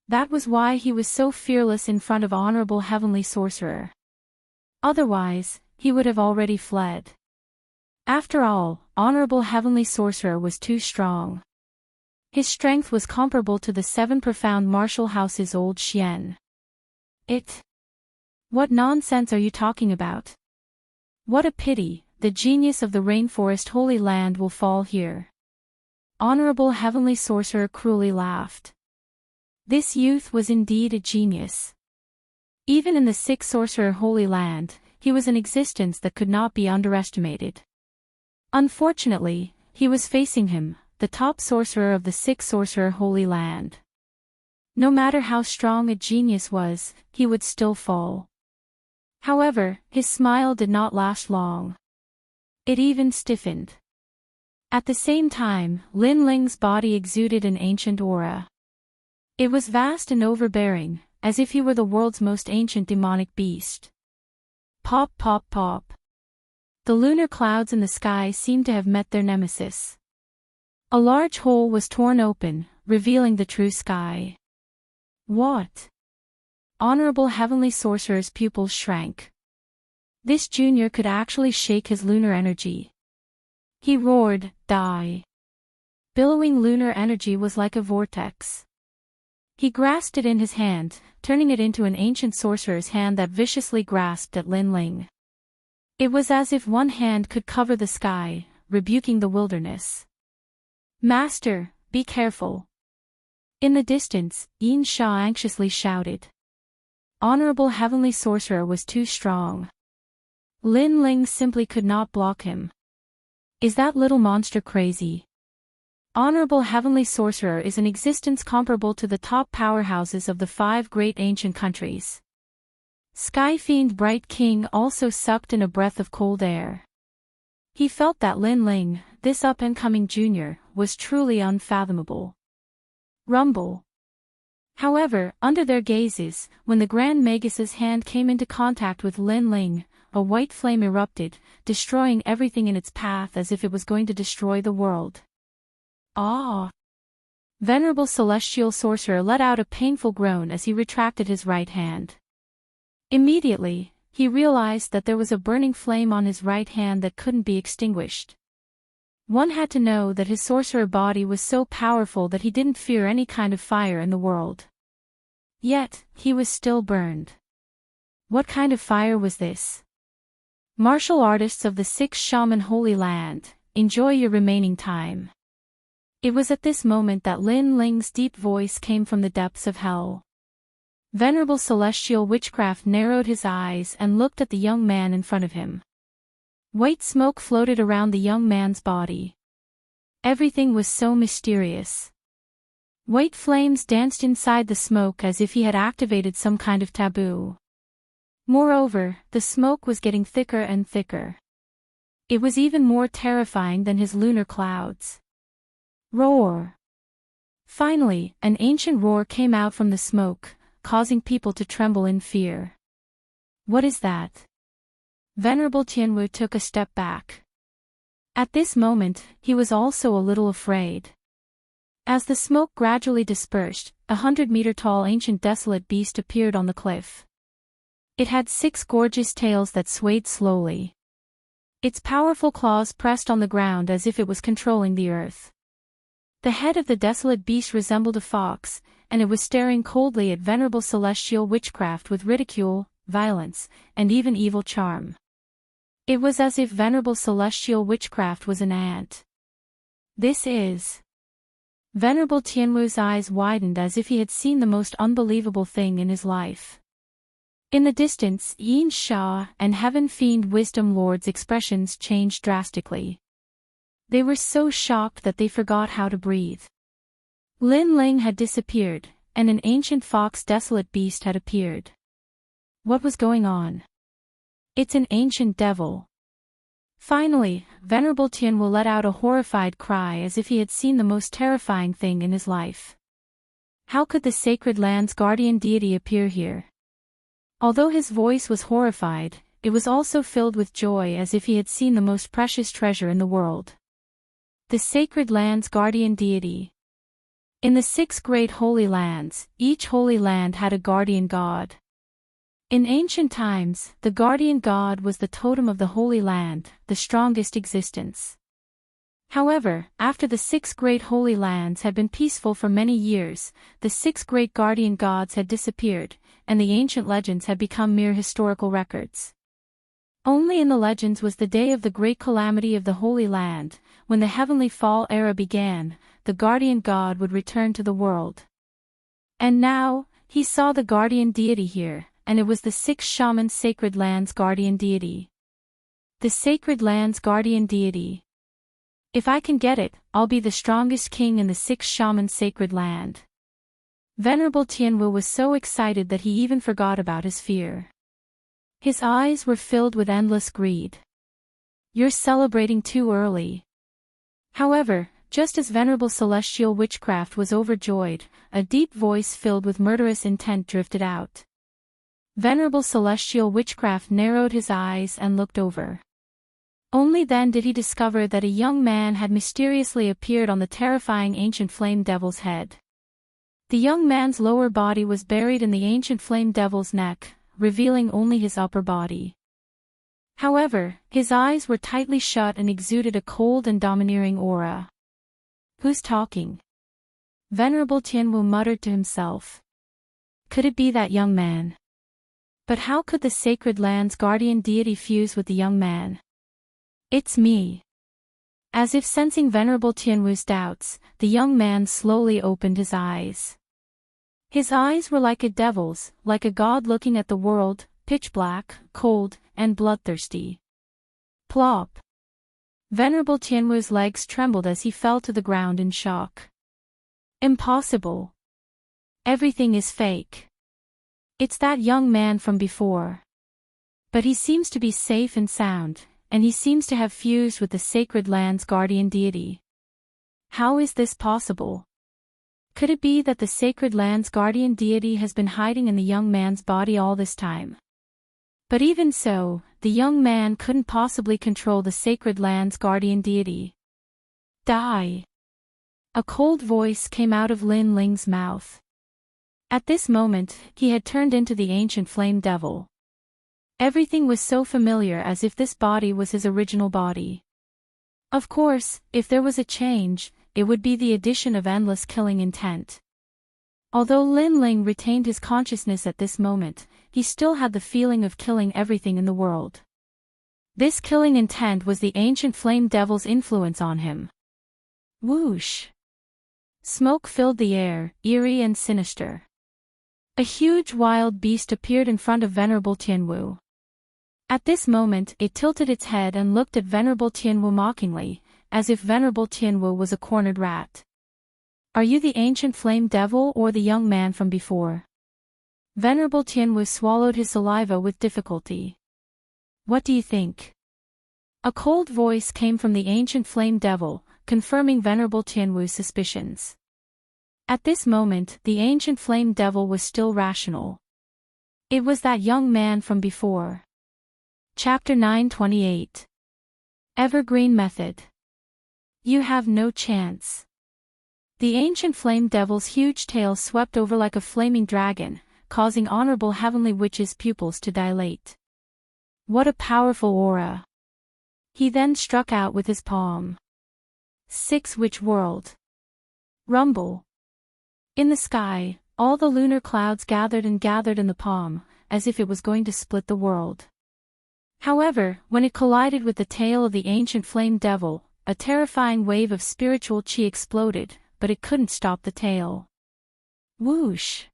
That was why he was so fearless in front of Honorable Heavenly Sorcerer. Otherwise, he would have already fled. After all, Honorable Heavenly Sorcerer was too strong. His strength was comparable to the 7 profound martial house's old Xian. What nonsense are you talking about? What a pity, the genius of the Rainforest Holy Land will fall here. Honorable Heavenly Sorcerer cruelly laughed. This youth was indeed a genius. Even in the Sixth Sorcerer Holy Land, he was an existence that could not be underestimated. Unfortunately, he was facing him, the top sorcerer of the Sixth Sorcerer Holy Land. No matter how strong a genius was, he would still fall. However, his smile did not last long. It even stiffened. At the same time, Lin Ling's body exuded an ancient aura. It was vast and overbearing, as if he were the world's most ancient demonic beast. Pop pop pop. The lunar clouds in the sky seemed to have met their nemesis. A large hole was torn open, revealing the true sky. What? Honorable Heavenly Sorcerer's pupils shrank. This junior could actually shake his lunar energy. He roared, "Die!" Billowing lunar energy was like a vortex. He grasped it in his hand, turning it into an ancient sorcerer's hand that viciously grasped at Lin Ling. It was as if one hand could cover the sky, rebuking the wilderness. "Master, be careful." In the distance, Yin Sha anxiously shouted. Honorable Heavenly Sorcerer was too strong. Lin Ling simply could not block him. Is that little monster crazy? Honorable Heavenly Sorcerer is an existence comparable to the top powerhouses of the 5 great ancient countries. Sky Fiend Bright King also sucked in a breath of cold air. He felt that Lin Ling, this up-and-coming junior, was truly unfathomable. Rumble. However, under their gazes, when the Grand Magus's hand came into contact with Lin Ling, a white flame erupted, destroying everything in its path as if it was going to destroy the world. Ah! Venerable Celestial Sorcerer let out a painful groan as he retracted his right hand. Immediately, he realized that there was a burning flame on his right hand that couldn't be extinguished. One had to know that his sorcerer body was so powerful that he didn't fear any kind of fire in the world. Yet, he was still burned. What kind of fire was this? Martial artists of the 6 Shaman Holy Land, enjoy your remaining time. It was at this moment that Lin Ling's deep voice came from the depths of hell. Venerable Celestial Witchcraft narrowed his eyes and looked at the young man in front of him. White smoke floated around the young man's body. Everything was so mysterious. White flames danced inside the smoke as if he had activated some kind of taboo. Moreover, the smoke was getting thicker and thicker. It was even more terrifying than his lunar clouds. Roar! Finally, an ancient roar came out from the smoke, causing people to tremble in fear. What is that? Venerable Tianwu took a step back. At this moment, he was also a little afraid. As the smoke gradually dispersed, 100-meter-tall ancient desolate beast appeared on the cliff. It had 6 gorgeous tails that swayed slowly. Its powerful claws pressed on the ground as if it was controlling the earth. The head of the desolate beast resembled a fox, and it was staring coldly at Venerable Celestial Witchcraft with ridicule, violence, and even evil charm. It was as if Venerable Celestial Witchcraft was an ant. This is... Venerable Tianwu's eyes widened as if he had seen the most unbelievable thing in his life. In the distance, Yin Sha and Heaven Fiend Wisdom Lord's expressions changed drastically. They were so shocked that they forgot how to breathe. Lin Ling had disappeared, and an ancient fox desolate beast had appeared. What was going on? It's an ancient devil. Finally, Venerable Tianwu let out a horrified cry as if he had seen the most terrifying thing in his life. How could the sacred land's guardian deity appear here? Although his voice was horrified, it was also filled with joy as if he had seen the most precious treasure in the world. The sacred land's guardian deity. In the 6 great holy lands, each holy land had a guardian god. In ancient times, the guardian god was the totem of the holy land, the strongest existence. However, after the 6 great holy lands had been peaceful for many years, the 6 great guardian gods had disappeared, and the ancient legends had become mere historical records. Only in the legends was the day of the great calamity of the Holy Land, when the heavenly fall era began, the guardian god would return to the world. And now, he saw the guardian deity here, and it was the 6 Shaman Sacred Land's guardian deity. The Sacred Land's guardian deity. If I can get it, I'll be the strongest king in the 6 Shaman Sacred Land. Venerable Tianwu was so excited that he even forgot about his fear. His eyes were filled with endless greed. You're celebrating too early. However, just as Venerable Celestial Witchcraft was overjoyed, a deep voice filled with murderous intent drifted out. Venerable Celestial Witchcraft narrowed his eyes and looked over. Only then did he discover that a young man had mysteriously appeared on the terrifying ancient flame devil's head. The young man's lower body was buried in the ancient flame devil's neck, revealing only his upper body. However, his eyes were tightly shut and exuded a cold and domineering aura. Who's talking? Venerable Tianwu muttered to himself. Could it be that young man? But how could the sacred land's guardian deity fuse with the young man? It's me. As if sensing Venerable Tianwu's doubts, the young man slowly opened his eyes. His eyes were like a devil's, like a god looking at the world, pitch black, cold, and bloodthirsty. Plop! Venerable Tianwu's legs trembled as he fell to the ground in shock. Impossible. Everything is fake. It's that young man from before. But he seems to be safe and sound, and he seems to have fused with the sacred land's guardian deity. How is this possible? Could it be that the sacred land's guardian deity has been hiding in the young man's body all this time? But even so, the young man couldn't possibly control the sacred land's guardian deity. Die! A cold voice came out of Lin Ling's mouth. At this moment, he had turned into the ancient flame devil. Everything was so familiar as if this body was his original body. Of course, if there was a change, it would be the addition of endless killing intent. Although Lin Ling retained his consciousness at this moment, he still had the feeling of killing everything in the world. This killing intent was the ancient flame devil's influence on him. Whoosh! Smoke filled the air, eerie and sinister. A huge wild beast appeared in front of Venerable Tianwu. At this moment it tilted its head and looked at Venerable Tianwu mockingly, as if Venerable Tianwu was a cornered rat. Are you the ancient flame devil or the young man from before? Venerable Tianwu swallowed his saliva with difficulty. What do you think? A cold voice came from the ancient flame devil, confirming Venerable Tianwu's suspicions. At this moment the ancient flame devil was still rational. It was that young man from before. Chapter 928. Evergreen Method. You have no chance. The ancient flame devil's huge tail swept over like a flaming dragon, causing honorable heavenly witches' pupils to dilate. What a powerful aura! He then struck out with his palm. 6 Witch World. Rumble. In the sky, all the lunar clouds gathered in the palm, as if it was going to split the world. However, when it collided with the tail of the ancient flame devil, a terrifying wave of spiritual chi exploded, but it couldn't stop the tail. Whoosh!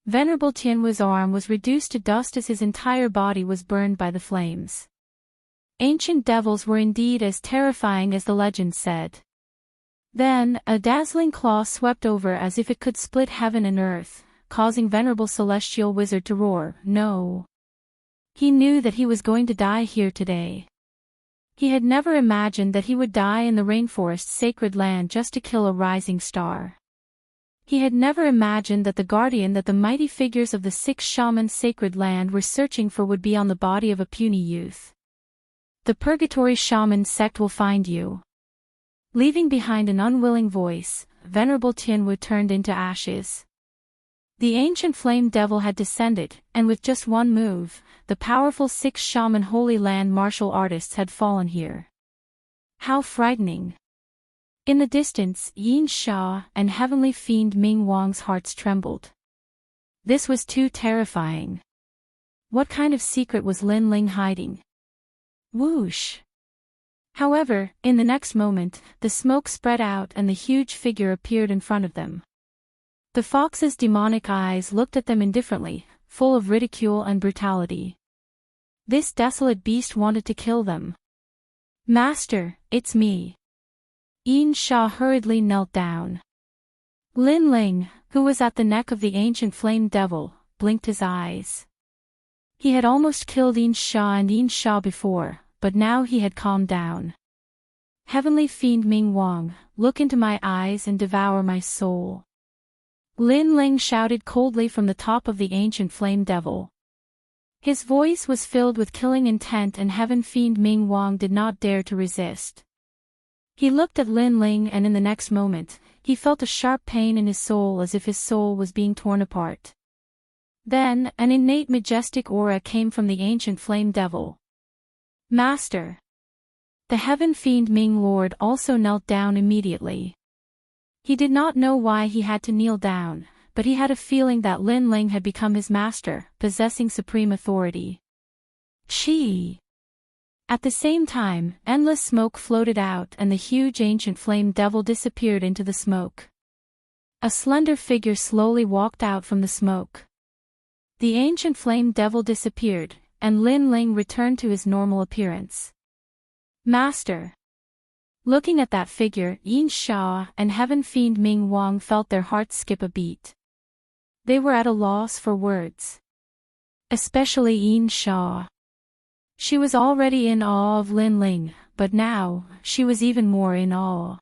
Venerable Tianwu's arm was reduced to dust as his entire body was burned by the flames. Ancient devils were indeed as terrifying as the legend said. Then, a dazzling claw swept over as if it could split heaven and earth, causing Venerable Celestial Wizard to roar, no! He knew that he was going to die here today. He had never imagined that he would die in the rainforest's sacred land just to kill a rising star. He had never imagined that the guardian that the mighty figures of the 6 shamans' sacred land were searching for would be on the body of a puny youth. The Purgatory Shaman sect will find you. Leaving behind an unwilling voice, Venerable Tianwu turned into ashes. The ancient flame devil had descended, and with just one move, the powerful 6 shaman Holy Land martial artists had fallen here. How frightening! In the distance, Yin Sha and heavenly fiend Ming Wang's hearts trembled. This was too terrifying. What kind of secret was Lin Ling hiding? Whoosh! However, in the next moment, the smoke spread out and the huge figure appeared in front of them. The fox's demonic eyes looked at them indifferently, full of ridicule and brutality. This desolate beast wanted to kill them. Master, it's me. Yin Sha hurriedly knelt down. Lin Ling, who was at the neck of the ancient flame devil, blinked his eyes. He had almost killed Yin Sha before, but now he had calmed down. Heavenly fiend Ming Wang, look into my eyes and devour my soul. Lin Ling shouted coldly from the top of the ancient flame devil. His voice was filled with killing intent and heaven fiend Ming Wang did not dare to resist. He looked at Lin Ling and in the next moment, he felt a sharp pain in his soul as if his soul was being torn apart. Then, an innate majestic aura came from the ancient flame devil. Master! The heaven fiend Ming Lord also knelt down immediately. He did not know why he had to kneel down, but he had a feeling that Lin Ling had become his master, possessing supreme authority. Chi! At the same time, endless smoke floated out and the huge ancient flame devil disappeared into the smoke. A slender figure slowly walked out from the smoke. The ancient flame devil disappeared, and Lin Ling returned to his normal appearance. Master. Looking at that figure, Yin Sha and Heaven Fiend Ming Wang felt their hearts skip a beat. They were at a loss for words. Especially Yin Sha. She was already in awe of Lin Ling, but now, she was even more in awe.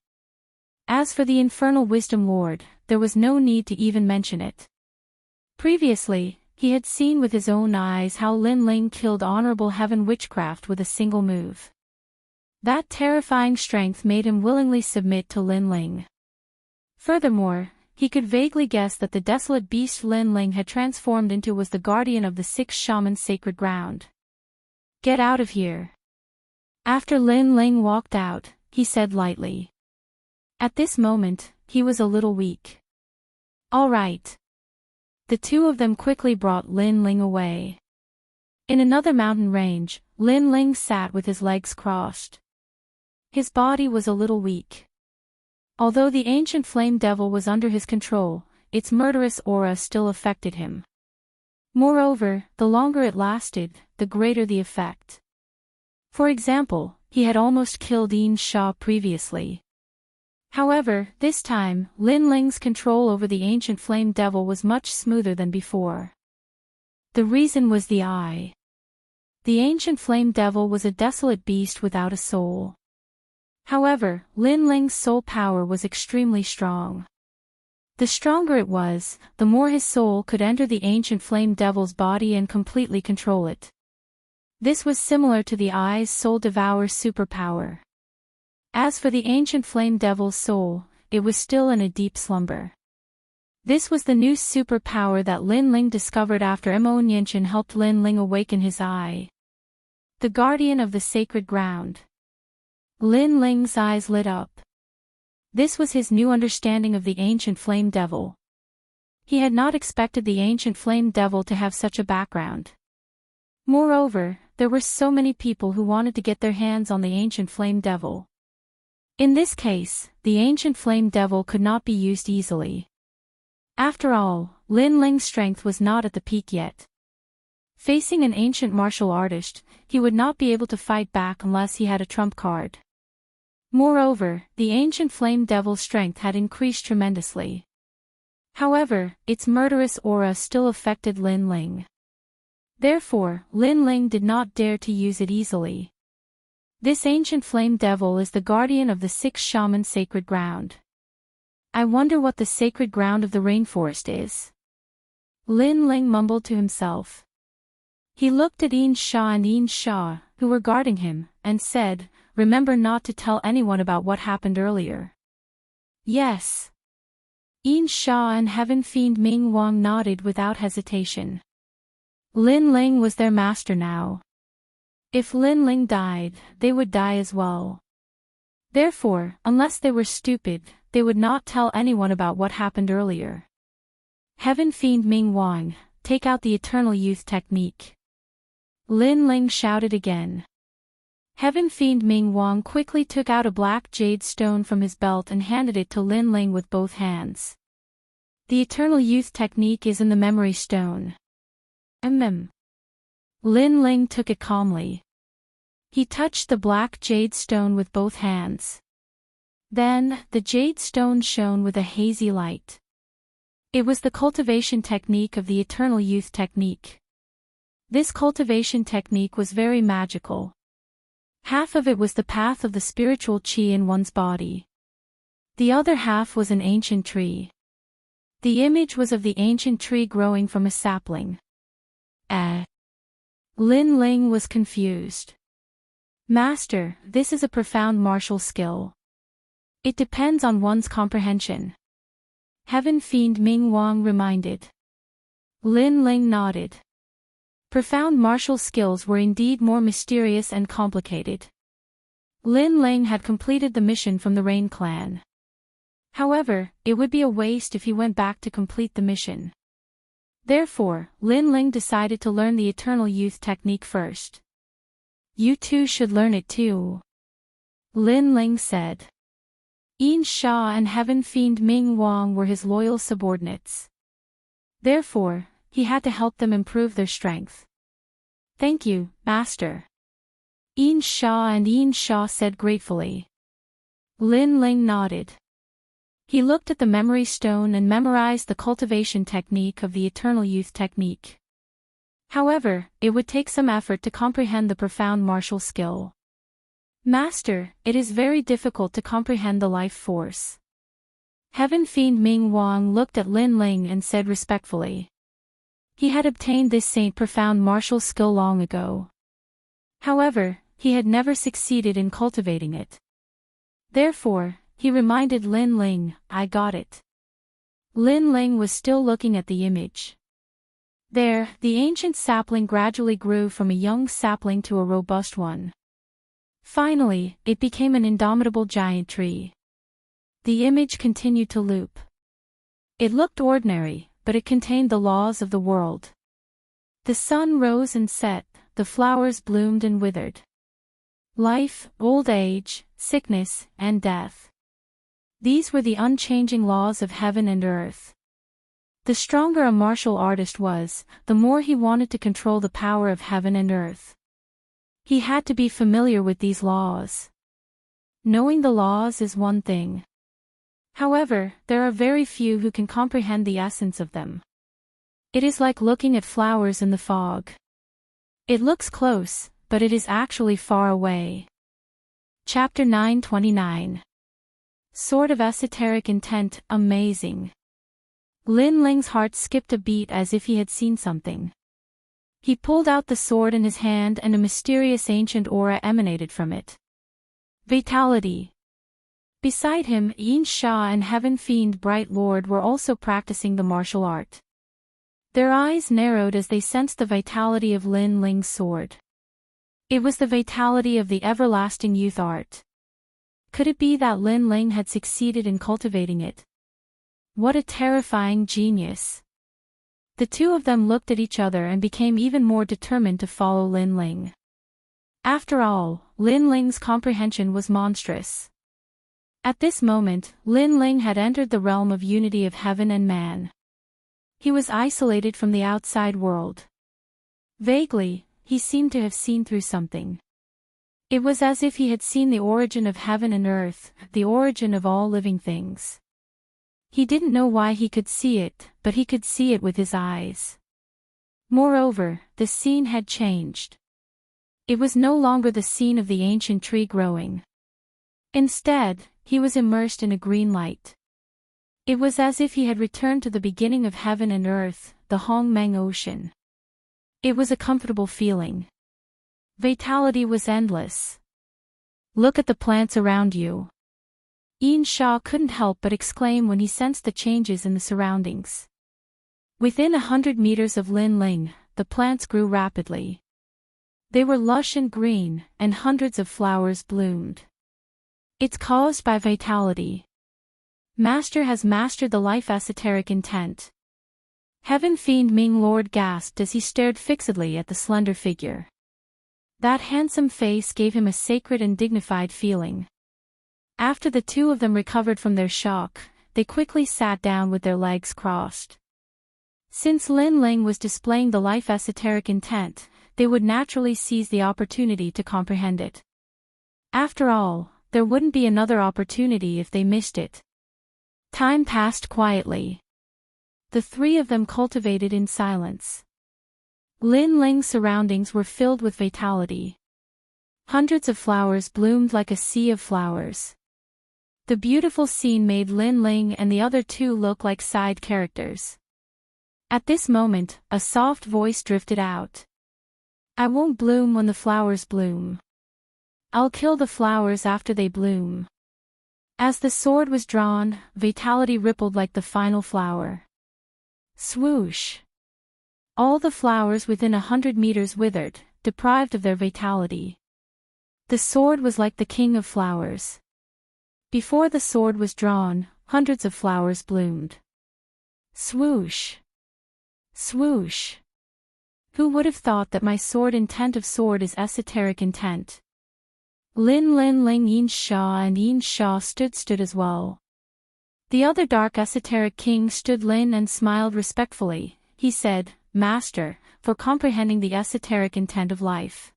As for the Infernal Wisdom Lord, there was no need to even mention it. Previously, he had seen with his own eyes how Lin Ling killed Honorable Heaven Witchcraft with a single move. That terrifying strength made him willingly submit to Lin Ling. Furthermore, he could vaguely guess that the desolate beast Lin Ling had transformed into was the guardian of the 6 shamans' sacred ground. Get out of here. After Lin Ling walked out, he said lightly. At this moment, he was a little weak. All right. The two of them quickly brought Lin Ling away. In another mountain range, Lin Ling sat with his legs crossed. His body was a little weak. Although the ancient flame devil was under his control, its murderous aura still affected him. Moreover, the longer it lasted, the greater the effect. For example, he had almost killed Yin Sha previously. However, this time, Lin Ling's control over the ancient flame devil was much smoother than before. The reason was the eye. The ancient flame devil was a desolate beast without a soul. However, Lin Ling's soul power was extremely strong. The stronger it was, the more his soul could enter the ancient flame devil's body and completely control it. This was similar to the eye's soul devour superpower. As for the ancient flame devil's soul, it was still in a deep slumber. This was the new superpower that Lin Ling discovered after Mo Nianchen helped Lin Ling awaken his eye. The guardian of the sacred ground. Lin Ling's eyes lit up. This was his new understanding of the ancient flame devil. He had not expected the ancient flame devil to have such a background. Moreover, there were so many people who wanted to get their hands on the ancient flame devil. In this case, the ancient flame devil could not be used easily. After all, Lin Ling's strength was not at the peak yet. Facing an ancient martial artist, he would not be able to fight back unless he had a trump card. Moreover, the ancient flame devil's strength had increased tremendously. However, its murderous aura still affected Lin Ling. Therefore, Lin Ling did not dare to use it easily. This ancient flame devil is the guardian of the 6 shaman sacred ground. I wonder what the sacred ground of the rainforest is. Lin Ling mumbled to himself. He looked at Yin Sha and Yin Sha, who were guarding him, and said, "Remember not to tell anyone about what happened earlier." Yes. Yin Sha and Heaven Fiend Ming Wang nodded without hesitation. Lin Ling was their master now. If Lin Ling died, they would die as well. Therefore, unless they were stupid, they would not tell anyone about what happened earlier. Heaven Fiend Ming Wang, take out the eternal youth technique. Lin Ling shouted again. Heaven Fiend Ming Wang quickly took out a black jade stone from his belt and handed it to Lin Ling with both hands. The eternal youth technique is in the memory stone. Lin Ling took it calmly. He touched the black jade stone with both hands. Then, the jade stone shone with a hazy light. It was the cultivation technique of the eternal youth technique. This cultivation technique was very magical. Half of it was the path of the spiritual qi in one's body. The other half was an ancient tree. The image was of the ancient tree growing from a sapling. Lin Ling was confused. Master, this is a profound martial skill. It depends on one's comprehension. Heaven Fiend Ming Wang reminded. Lin Ling nodded. Profound martial skills were indeed more mysterious and complicated. Lin Ling had completed the mission from the Rain Clan. However, it would be a waste if he went back to complete the mission. Therefore, Lin Ling decided to learn the eternal youth technique first. You two should learn it too, Lin Ling said. Yin Sha and Heaven Fiend Ming Wang were his loyal subordinates. Therefore, he had to help them improve their strength. Thank you, Master, Yin Sha said gratefully. Lin Ling nodded. He looked at the memory stone and memorized the cultivation technique of the eternal youth technique. However, it would take some effort to comprehend the profound martial skill. Master, it is very difficult to comprehend the life force. Heaven Fiend Ming Wang looked at Lin Ling and said respectfully. He had obtained this profound martial skill long ago. However, he had never succeeded in cultivating it. Therefore, he reminded Lin Ling, I got it. Lin Ling was still looking at the image. There, the ancient sapling gradually grew from a young sapling to a robust one. Finally, it became an indomitable giant tree. The image continued to loop. It looked ordinary, but it contained the laws of the world. The sun rose and set, the flowers bloomed and withered. Life, old age, sickness, and death. These were the unchanging laws of heaven and earth. The stronger a martial artist was, the more he wanted to control the power of heaven and earth. He had to be familiar with these laws. Knowing the laws is one thing. However, there are very few who can comprehend the essence of them. It is like looking at flowers in the fog. It looks close, but it is actually far away. Chapter 929. Sword of Esoteric Intent, Amazing. Lin Ling's heart skipped a beat as if he had seen something. He pulled out the sword in his hand and a mysterious ancient aura emanated from it. Vitality. Beside him, Yin Sha and Heaven Fiend Bright Lord were also practicing the martial art. Their eyes narrowed as they sensed the vitality of Lin Ling's sword. It was the vitality of the everlasting youth art. Could it be that Lin Ling had succeeded in cultivating it? What a terrifying genius! The two of them looked at each other and became even more determined to follow Lin Ling. After all, Lin Ling's comprehension was monstrous. At this moment, Lin Ling had entered the realm of unity of heaven and man. He was isolated from the outside world. Vaguely, he seemed to have seen through something. It was as if he had seen the origin of heaven and earth, the origin of all living things. He didn't know why he could see it, but he could see it with his eyes. Moreover, the scene had changed. It was no longer the scene of the ancient tree growing. Instead, he was immersed in a green light. It was as if he had returned to the beginning of heaven and earth, the Hongmeng Ocean. It was a comfortable feeling. Vitality was endless. Look at the plants around you. Yin Sha couldn't help but exclaim when he sensed the changes in the surroundings. Within 100 meters of Lin Ling, the plants grew rapidly. They were lush and green, and hundreds of flowers bloomed. It's caused by vitality. Master has mastered the life esoteric intent. Heaven Fiend Ming Lord gasped as he stared fixedly at the slender figure. That handsome face gave him a sacred and dignified feeling. After the two of them recovered from their shock, they quickly sat down with their legs crossed. Since Lin Ling was displaying the life esoteric intent, they would naturally seize the opportunity to comprehend it. After all, there wouldn't be another opportunity if they missed it. Time passed quietly. The three of them cultivated in silence. Lin Ling's surroundings were filled with vitality. Hundreds of flowers bloomed like a sea of flowers. The beautiful scene made Lin Ling and the other two look like side characters. At this moment, a soft voice drifted out. I won't bloom when the flowers bloom. I'll kill the flowers after they bloom. As the sword was drawn, vitality rippled like the final flower. Swoosh! All the flowers within 100 meters withered, deprived of their vitality. The sword was like the king of flowers. Before the sword was drawn, hundreds of flowers bloomed. Swoosh! Swoosh! Who would have thought that my sword intent of sword is esoteric intent? Lin Lin Ling Yin Sha and Yin Sha stood as well. The other dark esoteric king stood Lin and smiled respectfully. He said, Master, for comprehending the esoteric intent of life.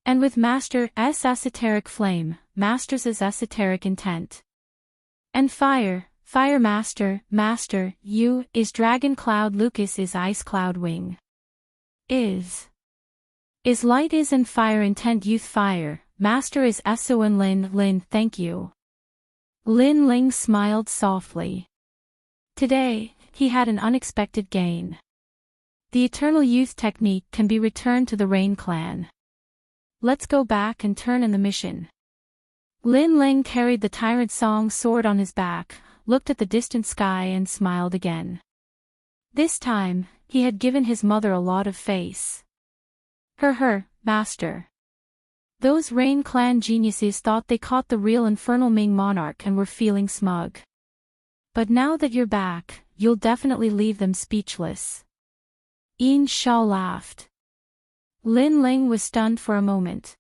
And with Master's esoteric flame, Master's esoteric intent. And fire Master, you, is dragon cloud Lucas is ice cloud wing. Is light is and fire intent youth fire, Master is Eso and Lin, thank you. Lin Ling smiled softly. Today, he had an unexpected gain. The eternal youth technique can be returned to the Rain clan. Let's go back and turn in the mission. Lin Ling carried the tyrant song sword on his back, looked at the distant sky and smiled again. This time, he had given his mother a lot of face. Master. Those Rain clan geniuses thought they caught the real infernal Ming monarch and were feeling smug. But now that you're back, you'll definitely leave them speechless. Yin Sha laughed. Lin Ling was stunned for a moment.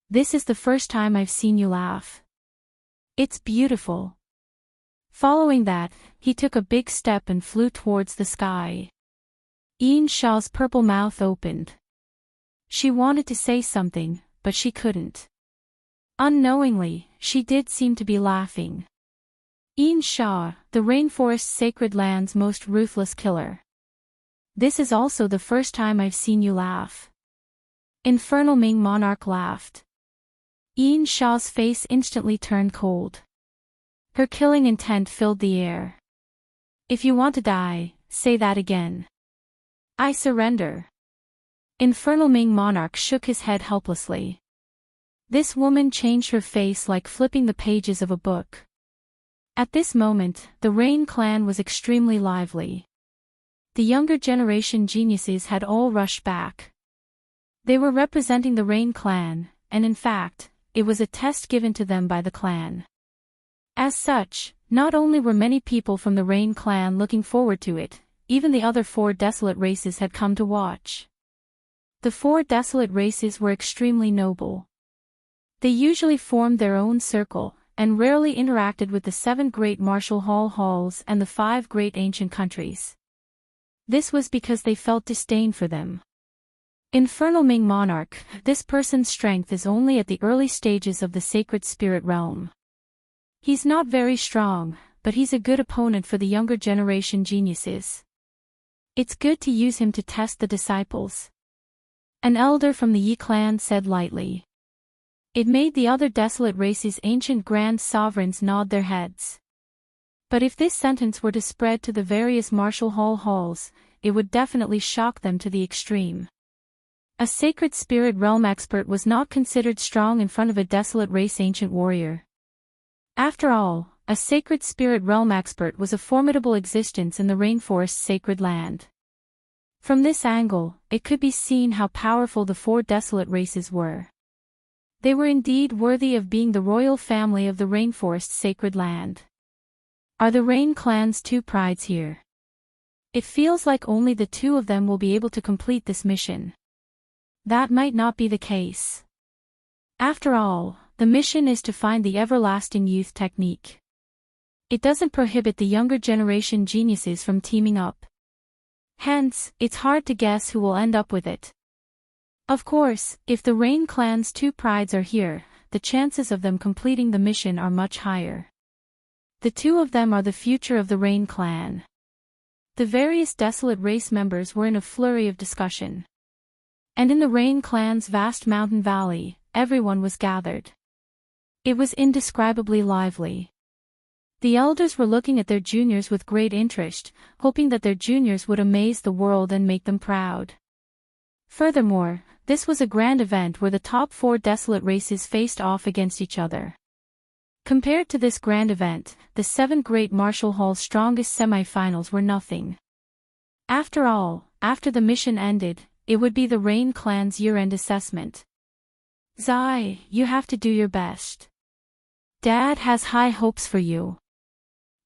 This is the first time I've seen you laugh. It's beautiful. Following that, he took a big step and flew towards the sky. Yin Sha's purple mouth opened. She wanted to say something, but she couldn't. Unknowingly, she did seem to be laughing. Yin Sha, the rainforest's sacred land's most ruthless killer. This is also the first time I've seen you laugh. Infernal Ming monarch laughed. Yin Sha's face instantly turned cold. Her killing intent filled the air. If you want to die, say that again. I surrender. Infernal Ming monarch shook his head helplessly. This woman changed her face like flipping the pages of a book. At this moment, the Rain clan was extremely lively. The younger generation geniuses had all rushed back. They were representing the Rain clan, and in fact, it was a test given to them by the clan. As such, not only were many people from the Rain clan looking forward to it, even the other 4 desolate races had come to watch. The 4 desolate races were extremely noble. They usually formed their own circle, and rarely interacted with the 7 great martial halls and the 5 great ancient countries. This was because they felt disdain for them. Infernal Ming monarch, this person's strength is only at the early stages of the sacred spirit realm. He's not very strong, but he's a good opponent for the younger generation geniuses. It's good to use him to test the disciples. An elder from the Yi clan said lightly. It made the other desolate races' ancient grand sovereigns nod their heads. But if this sentence were to spread to the various martial halls, it would definitely shock them to the extreme. A sacred spirit realm expert was not considered strong in front of a desolate race ancient warrior. After all, a sacred spirit realm expert was a formidable existence in the rainforest's sacred land. From this angle, it could be seen how powerful the 4 desolate races were. They were indeed worthy of being the royal family of the rainforest's sacred land. Are the Rain clan's 2 prides here? It feels like only the 2 of them will be able to complete this mission. That might not be the case. After all, the mission is to find the everlasting youth technique. It doesn't prohibit the younger generation geniuses from teaming up. Hence, it's hard to guess who will end up with it. Of course, if the Rain clan's 2 prides are here, the chances of them completing the mission are much higher. The 2 of them are the future of the Rain clan. The various desolate race members were in a flurry of discussion. And in the Rain clan's vast mountain valley, everyone was gathered. It was indescribably lively. The elders were looking at their juniors with great interest, hoping that their juniors would amaze the world and make them proud. Furthermore, this was a grand event where the top 4 desolate races faced off against each other. Compared to this grand event, the 7 great martial hall's strongest semifinals were nothing. After all, after the mission ended, it would be the Rain clan's year-end assessment. Zai, you have to do your best. Dad has high hopes for you.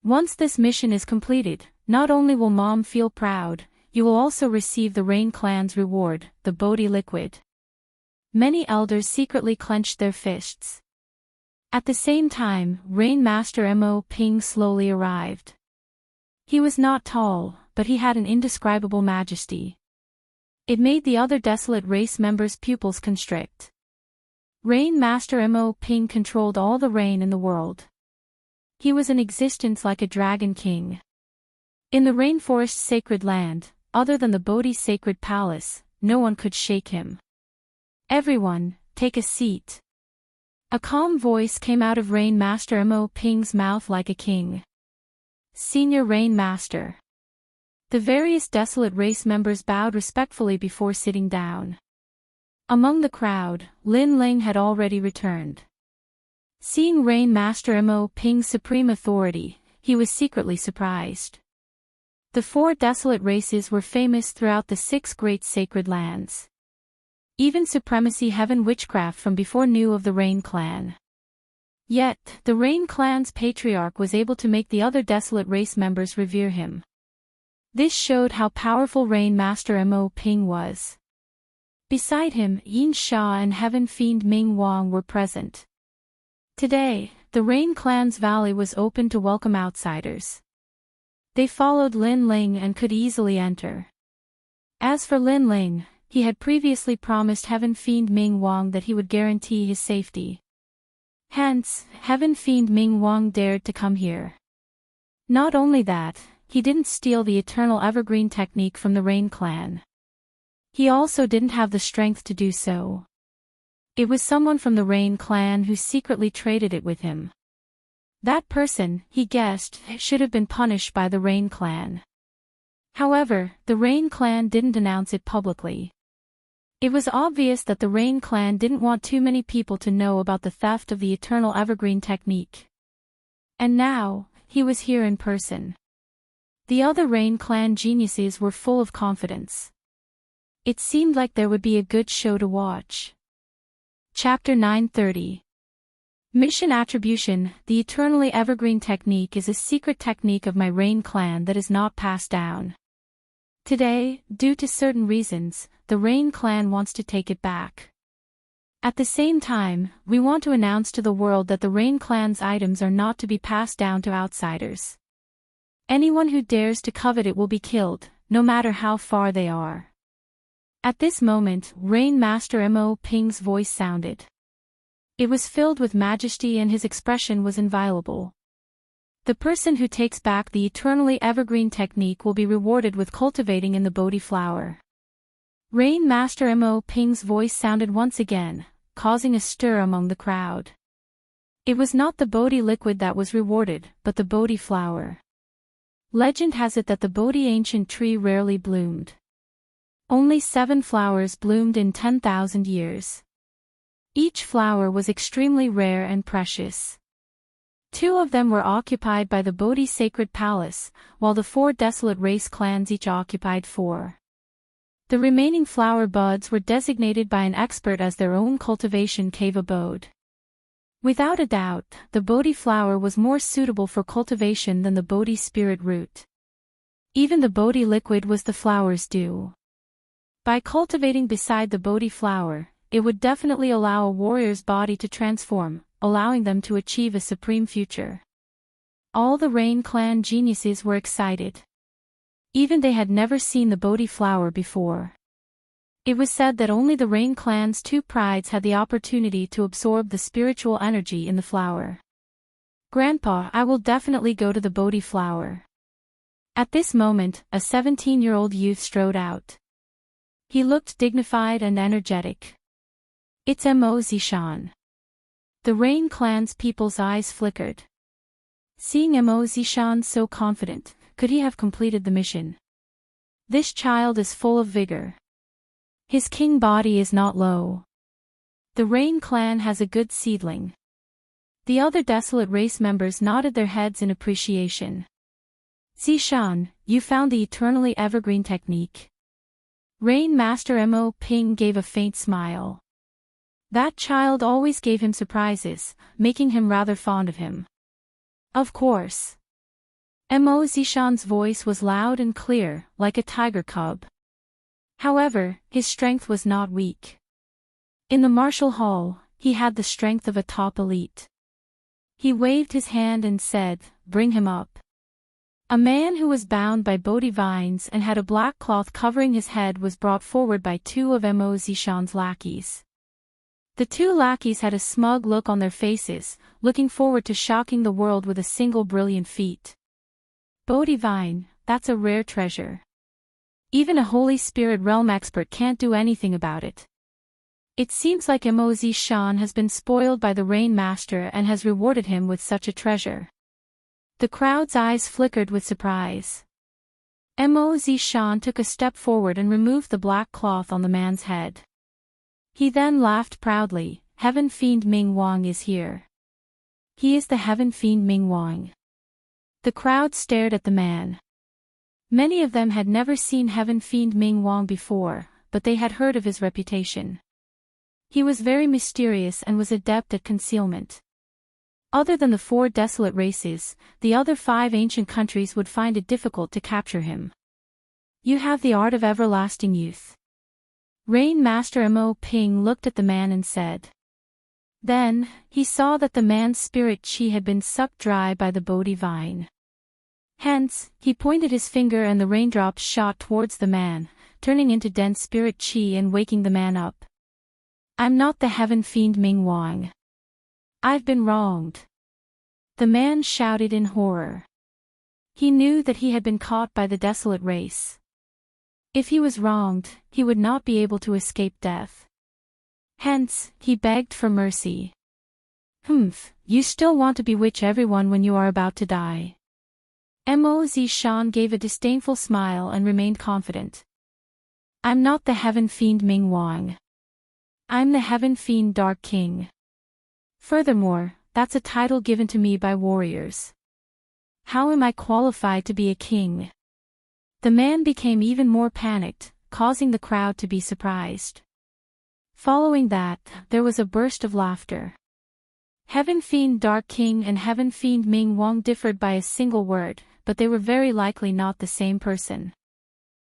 Once this mission is completed, not only will Mom feel proud, you will also receive the Rain clan's reward, the Bodhi liquid. Many elders secretly clenched their fists. At the same time, Rain Master Mo Ping slowly arrived. He was not tall, but he had an indescribable majesty. It made the other desolate race members' pupils constrict. Rain Master Mo Ping controlled all the rain in the world. He was in existence like a dragon king. In the rainforest's sacred land, other than the Bodhi's sacred palace, no one could shake him. Everyone, take a seat. A calm voice came out of Rain Master Mo Ping's mouth like a king. Senior Rain Master. The various desolate race members bowed respectfully before sitting down. Among the crowd, Lin Ling had already returned. Seeing Rain Master Mo Ping's supreme authority, he was secretly surprised. The 4 desolate races were famous throughout the 6 great sacred lands. Even supremacy heaven witchcraft from before knew of the Rain clan. Yet, the Rain clan's patriarch was able to make the other desolate race members revere him. This showed how powerful Rain Master Mo Ping was. Beside him, Yin Sha and Heaven Fiend Ming Wang were present. Today, the Rain clan's valley was open to welcome outsiders. They followed Lin Ling and could easily enter. As for Lin Ling, he had previously promised Heaven Fiend Ming Wang that he would guarantee his safety. Hence, Heaven Fiend Ming Wang dared to come here. Not only that, he didn't steal the eternal evergreen technique from the Rain clan. He also didn't have the strength to do so. It was someone from the Rain clan who secretly traded it with him. That person, he guessed, should have been punished by the Rain clan. However, the Rain clan didn't announce it publicly. It was obvious that the Rain clan didn't want too many people to know about the theft of the eternal evergreen technique. And now, he was here in person. The other Rain clan geniuses were full of confidence. It seemed like there would be a good show to watch. Chapter 930. Mission Attribution. The eternally evergreen technique is a secret technique of my Rain clan that is not passed down. Today, due to certain reasons, the Rain clan wants to take it back. At the same time, we want to announce to the world that the Rain clan's items are not to be passed down to outsiders. Anyone who dares to covet it will be killed, no matter how far they are. At this moment, Rain Master Mo Ping's voice sounded. It was filled with majesty and his expression was inviolable. The person who takes back the eternally evergreen technique will be rewarded with cultivating in the Bodhi flower. Rain Master Mo Ping's voice sounded once again, causing a stir among the crowd. It was not the Bodhi liquid that was rewarded, but the Bodhi flower. Legend has it that the Bodhi ancient tree rarely bloomed. Only 7 flowers bloomed in 10,000 years. Each flower was extremely rare and precious. 2 of them were occupied by the Bodhi sacred palace, while the 4 desolate race clans each occupied 4. The remaining flower buds were designated by an expert as their own cultivation cave abode. Without a doubt, the Bodhi flower was more suitable for cultivation than the Bodhi spirit root. Even the Bodhi liquid was the flower's due. By cultivating beside the Bodhi flower, it would definitely allow a warrior's body to transform, allowing them to achieve a supreme future. All the Rain clan geniuses were excited. Even they had never seen the Bodhi flower before. It was said that only the Rain clan's 2 prides had the opportunity to absorb the spiritual energy in the flower. Grandpa, I will definitely go to the Bodhi flower. At this moment, a 17-year-old youth strode out. He looked dignified and energetic. It's Mo Zishan. The Rain clan's people's eyes flickered. Seeing Mo Zishan so confident, could he have completed the mission? This child is full of vigor. His king body is not low. The Rain clan has a good seedling. The other desolate race members nodded their heads in appreciation. Zishan, you found the eternally evergreen technique. Rain Master Mo Ping gave a faint smile. That child always gave him surprises, making him rather fond of him. Of course. Mo Zishan's voice was loud and clear, like a tiger cub. However, his strength was not weak. In the martial hall, he had the strength of a top elite. He waved his hand and said, "Bring him up." A man who was bound by Bodhi vines and had a black cloth covering his head was brought forward by two of Mo Zishan's lackeys. The two lackeys had a smug look on their faces, looking forward to shocking the world with a single brilliant feat. Bodhi vine, that's a rare treasure. Even a Holy Spirit realm expert can't do anything about it. It seems like Mo Zishan has been spoiled by the Rain Master and has rewarded him with such a treasure. The crowd's eyes flickered with surprise. Mo Zishan took a step forward and removed the black cloth on the man's head. He then laughed proudly. "Heaven Fiend Ming Wang is here. He is the Heaven Fiend Ming Wang." The crowd stared at the man. Many of them had never seen Heaven Fiend Ming Wang before, but they had heard of his reputation. He was very mysterious and was adept at concealment. Other than the 4 desolate races, the other 5 ancient countries would find it difficult to capture him. "You have the art of everlasting youth." Rain Master Mo Ping looked at the man and said. Then, he saw that the man's spirit chi had been sucked dry by the Bodhi vine. Hence, he pointed his finger and the raindrops shot towards the man, turning into dense spirit chi and waking the man up. "I'm not the Heaven Fiend Ming Wang. I've been wronged." The man shouted in horror. He knew that he had been caught by the desolate race. If he was wronged, he would not be able to escape death. Hence, he begged for mercy. You still want to bewitch everyone when you are about to die." Mo Zishan gave a disdainful smile and remained confident. "I'm not the Heaven Fiend Ming Wang. I'm the Heaven Fiend Dark King. Furthermore, that's a title given to me by warriors. How am I qualified to be a king?" The man became even more panicked, causing the crowd to be surprised. Following that, there was a burst of laughter. Heaven Fiend Dark King and Heaven Fiend Ming Wang differed by a single word, but they were very likely not the same person.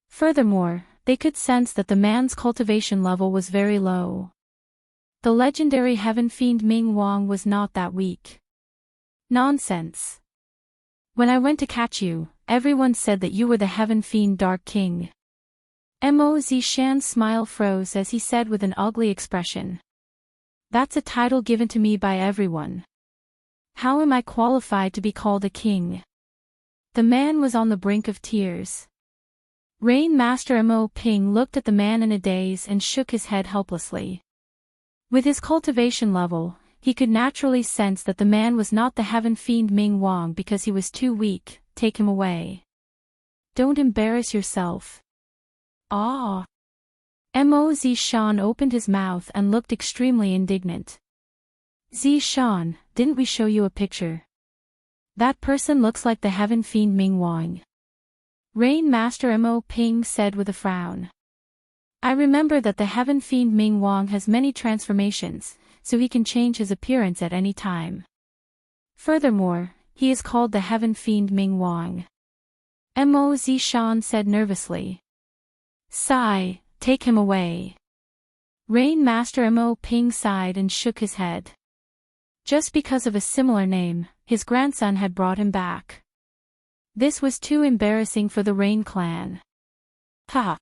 Furthermore, they could sense that the man's cultivation level was very low. The legendary Heaven Fiend Ming Wang was not that weak. "Nonsense. When I went to catch you, everyone said that you were the Heaven Fiend Dark King." Mo Zishan's smile froze as he said with an ugly expression. "That's a title given to me by everyone. How am I qualified to be called a king?" The man was on the brink of tears. Rain Master Mo Ping looked at the man in a daze and shook his head helplessly. With his cultivation level, he could naturally sense that the man was not the Heaven Fiend Ming Wang because he was too weak. "Take him away. Don't embarrass yourself." "Ah!" Mo Zishan opened his mouth and looked extremely indignant. "Zishan, didn't we show you a picture? That person looks like the Heaven Fiend Ming Wang." Rain Master Mo Ping said with a frown. "I remember that the Heaven Fiend Ming Wang has many transformations, so he can change his appearance at any time. Furthermore, he is called the Heaven Fiend Ming Wang." Mo Zishan said nervously. "Sigh, take him away." Rain Master Mo Ping sighed and shook his head. Just because of a similar name, his grandson had brought him back. This was too embarrassing for the Rain clan. Ha!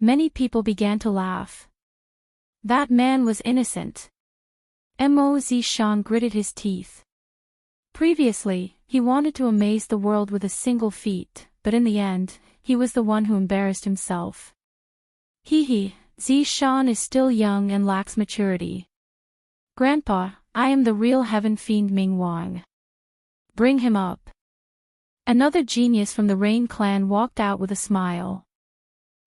Many people began to laugh. That man was innocent. Mo Zishan gritted his teeth. Previously, he wanted to amaze the world with a single feat, but in the end, he was the one who embarrassed himself. Zishan is still young and lacks maturity. "Grandpa, I am the real Heaven Fiend Ming Wang. Bring him up." Another genius from the Rain clan walked out with a smile.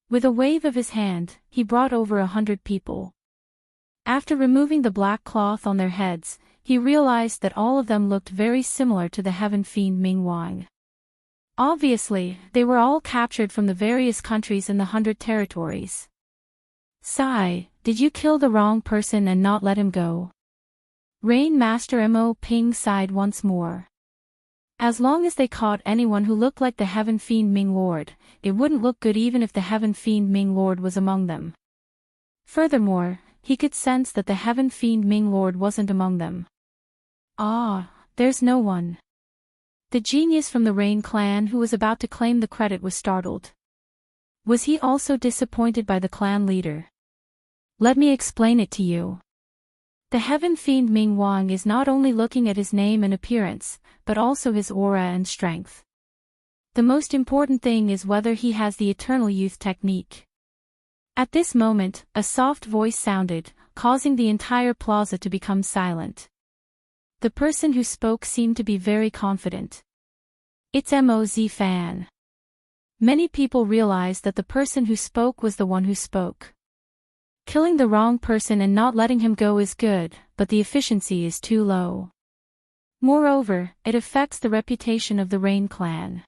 With a wave of his hand, he brought over 100 people. After removing the black cloth on their heads, he realized that all of them looked very similar to the Heaven Fiend Ming Wang. Obviously, they were all captured from the various countries in the 100 territories. "Sigh, did you kill the wrong person and not let him go?" Rain Master Mo Ping sighed once more. As long as they caught anyone who looked like the Heaven Fiend Ming Lord, it wouldn't look good even if the Heaven Fiend Ming Lord was among them. Furthermore, he could sense that the Heaven Fiend Ming Lord wasn't among them. Ah, there's no one. The genius from the Rain clan who was about to claim the credit was startled. Was he also disappointed by the clan leader? Let me explain it to you. The Heaven Fiend Ming Wang is not only looking at his name and appearance, but also his aura and strength. The most important thing is whether he has the Eternal Youth technique. At this moment, a soft voice sounded, causing the entire plaza to become silent. The person who spoke seemed to be very confident. It's Moz Fan. Many people realized that the person who spoke was the one who spoke. Killing the wrong person and not letting him go is good, but the efficiency is too low. Moreover, it affects the reputation of the Rain clan.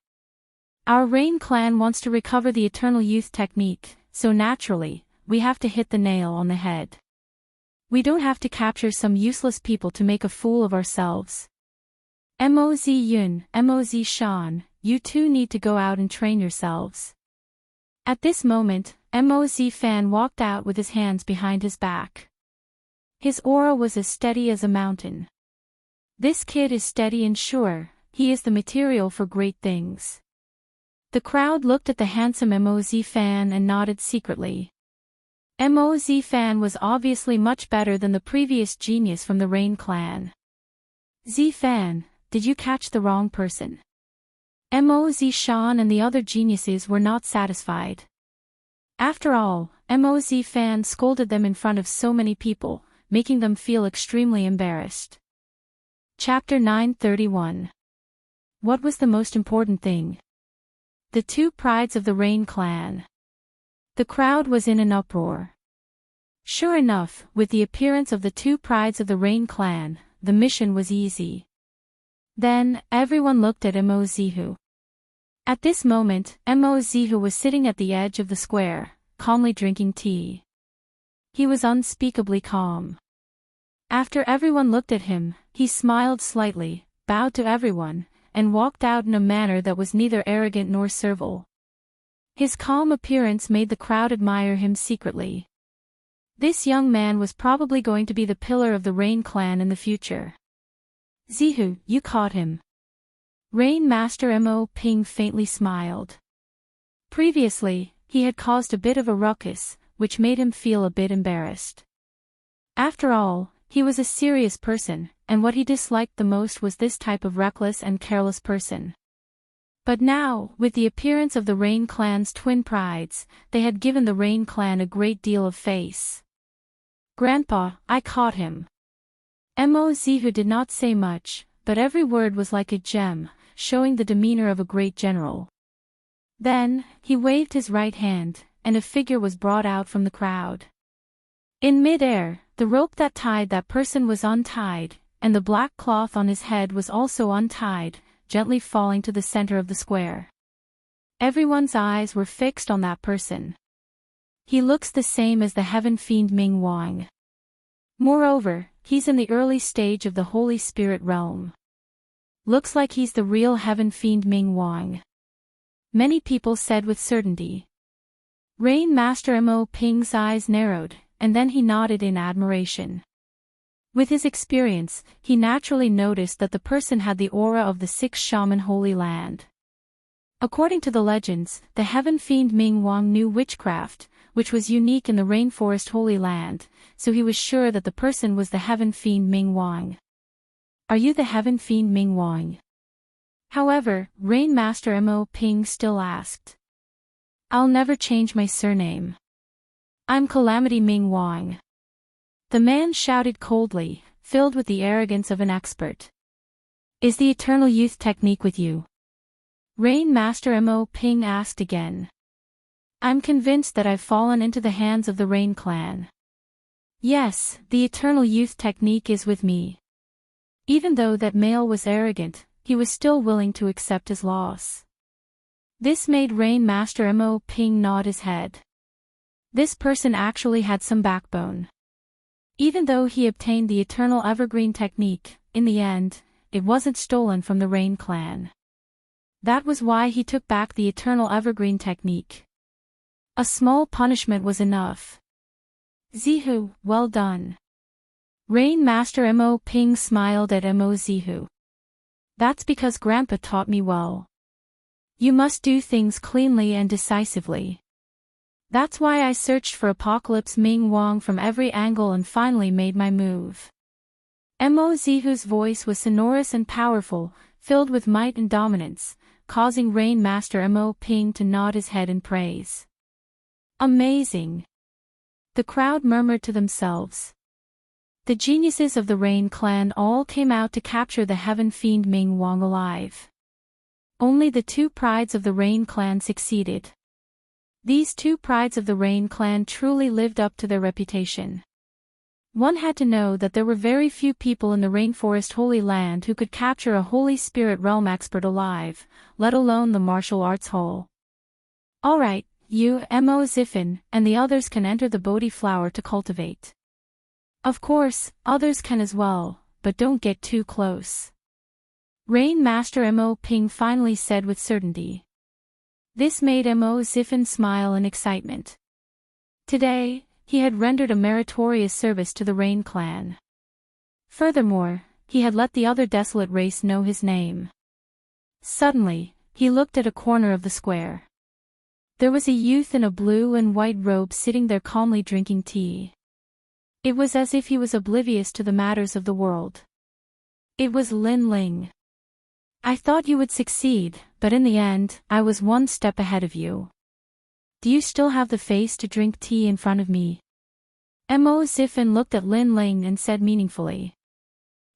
Our Rain clan wants to recover the Eternal Youth technique, so naturally, we have to hit the nail on the head. We don't have to capture some useless people to make a fool of ourselves. Moz Yun, Moz Shan, you two need to go out and train yourselves. At this moment, Moz Fan walked out with his hands behind his back. His aura was as steady as a mountain. This kid is steady and sure, he is the material for great things. The crowd looked at the handsome Moz Fan and nodded secretly. Moz Fan was obviously much better than the previous genius from the Rain clan. Fan, did you catch the wrong person? Moz Shan and the other geniuses were not satisfied. After all, Moz Fan scolded them in front of so many people, making them feel extremely embarrassed. Chapter 931. What was the most important thing? The two prides of the Rain clan. The crowd was in an uproar. Sure enough, with the appearance of the two prides of the Rain clan, the mission was easy. Then, everyone looked at Moz. At this moment, Moz was sitting at the edge of the square, calmly drinking tea. He was unspeakably calm. After everyone looked at him, he smiled slightly, bowed to everyone, and walked out in a manner that was neither arrogant nor servile. His calm appearance made the crowd admire him secretly. This young man was probably going to be the pillar of the Rain clan in the future. Zihu, you caught him. Rain Master Mo Ping faintly smiled. Previously, he had caused a bit of a ruckus, which made him feel a bit embarrassed. After all, he was a serious person, and what he disliked the most was this type of reckless and careless person. But now, with the appearance of the Rain clan's twin prides, they had given the Rain clan a great deal of face. Grandpa, I caught him. Moz did not say much, but every word was like a gem, showing the demeanor of a great general. Then, he waved his right hand, and a figure was brought out from the crowd. In mid-air, the rope that tied that person was untied, and the black cloth on his head was also untied, gently falling to the center of the square. Everyone's eyes were fixed on that person. He looks the same as the Heaven Fiend Ming Wang. Moreover, he's in the early stage of the Holy Spirit realm. Looks like he's the real Heaven Fiend Ming Wang. Many people said with certainty. Rain Master Mo Ping's eyes narrowed, and then he nodded in admiration. With his experience, he naturally noticed that the person had the aura of the 6 shaman Holy Land. According to the legends, the Heaven Fiend Ming Wang knew witchcraft, which was unique in the Rainforest Holy Land, so he was sure that the person was the Heaven Fiend Ming Wang. Are you the Heaven Fiend Ming Wang? However, Rain Master Mo Ping still asked. I'll never change my surname. I'm Calamity Ming Wang. The man shouted coldly, filled with the arrogance of an expert. Is the Eternal Youth technique with you? Rain Master Mo Ping asked again. I'm convinced that I've fallen into the hands of the Rain clan. Yes, the Eternal Youth technique is with me. Even though that male was arrogant, he was still willing to accept his loss. This made Rain Master Mo Ping nod his head. This person actually had some backbone. Even though he obtained the Eternal Evergreen technique, in the end, it wasn't stolen from the Rain clan. That was why he took back the eternal evergreen technique. A small punishment was enough. Zihu, well done. Rain Master Mo Ping smiled at Mo Zihu. That's because Grandpa taught me well. You must do things cleanly and decisively. That's why I searched for Apocalypse Ming Wang from every angle and finally made my move. Mo Zihu's voice was sonorous and powerful, filled with might and dominance, causing Rain Master Mo Ping to nod his head in praise. Amazing! The crowd murmured to themselves. The geniuses of the Rain clan all came out to capture the heaven fiend Ming Wang alive. Only the two prides of the Rain clan succeeded. These two prides of the Rain clan truly lived up to their reputation. One had to know that there were very few people in the Rainforest Holy Land who could capture a Holy Spirit realm expert alive, let alone the martial arts whole. Alright, you, Mo Ziffin, and the others can enter the Bodhi flower to cultivate. Of course, others can as well, but don't get too close. Rain Master Mo Ping finally said with certainty. This made Mo Ziffin smile in excitement. Today, he had rendered a meritorious service to the Rain clan. Furthermore, he had let the other desolate race know his name. Suddenly, he looked at a corner of the square. There was a youth in a blue and white robe sitting there calmly drinking tea. It was as if he was oblivious to the matters of the world. It was Lin Ling. I thought you would succeed, but in the end, I was one step ahead of you. Do you still have the face to drink tea in front of me? Mo Ziffin looked at Lin Ling and said meaningfully.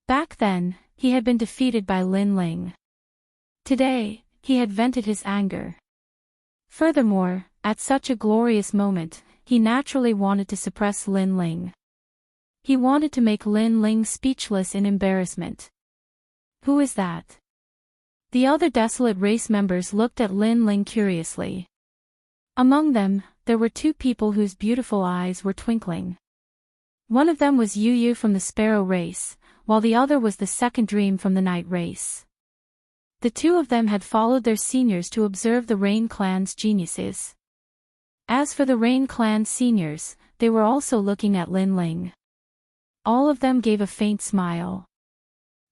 Back then, he had been defeated by Lin Ling. Today, he had vented his anger. Furthermore, at such a glorious moment, he naturally wanted to suppress Lin Ling. He wanted to make Lin Ling speechless in embarrassment. Who is that? The other desolate race members looked at Lin Ling curiously. Among them, there were two people whose beautiful eyes were twinkling. One of them was Yu Yu from the Sparrow race, while the other was the second Dream from the Night race. The two of them had followed their seniors to observe the Rain clan's geniuses. As for the Rain clan seniors, they were also looking at Lin Ling. All of them gave a faint smile.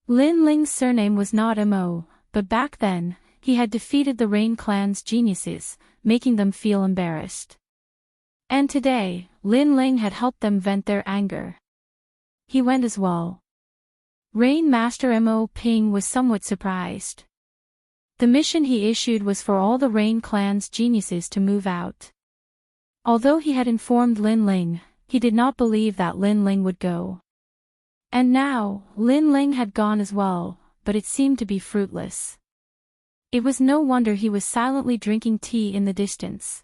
Lin Ling's surname was not Mo, but back then, he had defeated the Rain clan's geniuses, making them feel embarrassed. And today, Lin Ling had helped them vent their anger. He went as well. Rain Master Mo Ping was somewhat surprised. The mission he issued was for all the Rain clan's geniuses to move out. Although he had informed Lin Ling, he did not believe that Lin Ling would go. And now, Lin Ling had gone as well, but it seemed to be fruitless. It was no wonder he was silently drinking tea in the distance.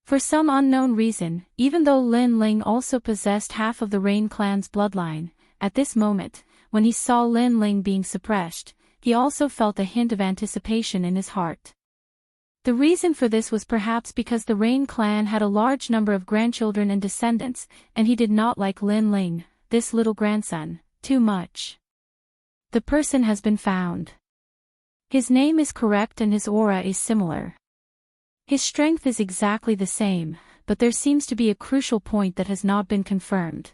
For some unknown reason, even though Lin Ling also possessed half of the Rain clan's bloodline, at this moment, when he saw Lin Ling being suppressed, he also felt a hint of anticipation in his heart. The reason for this was perhaps because the Rain clan had a large number of grandchildren and descendants, and he did not like Lin Ling, this little grandson, too much. The person has been found. His name is correct and his aura is similar. His strength is exactly the same, but there seems to be a crucial point that has not been confirmed.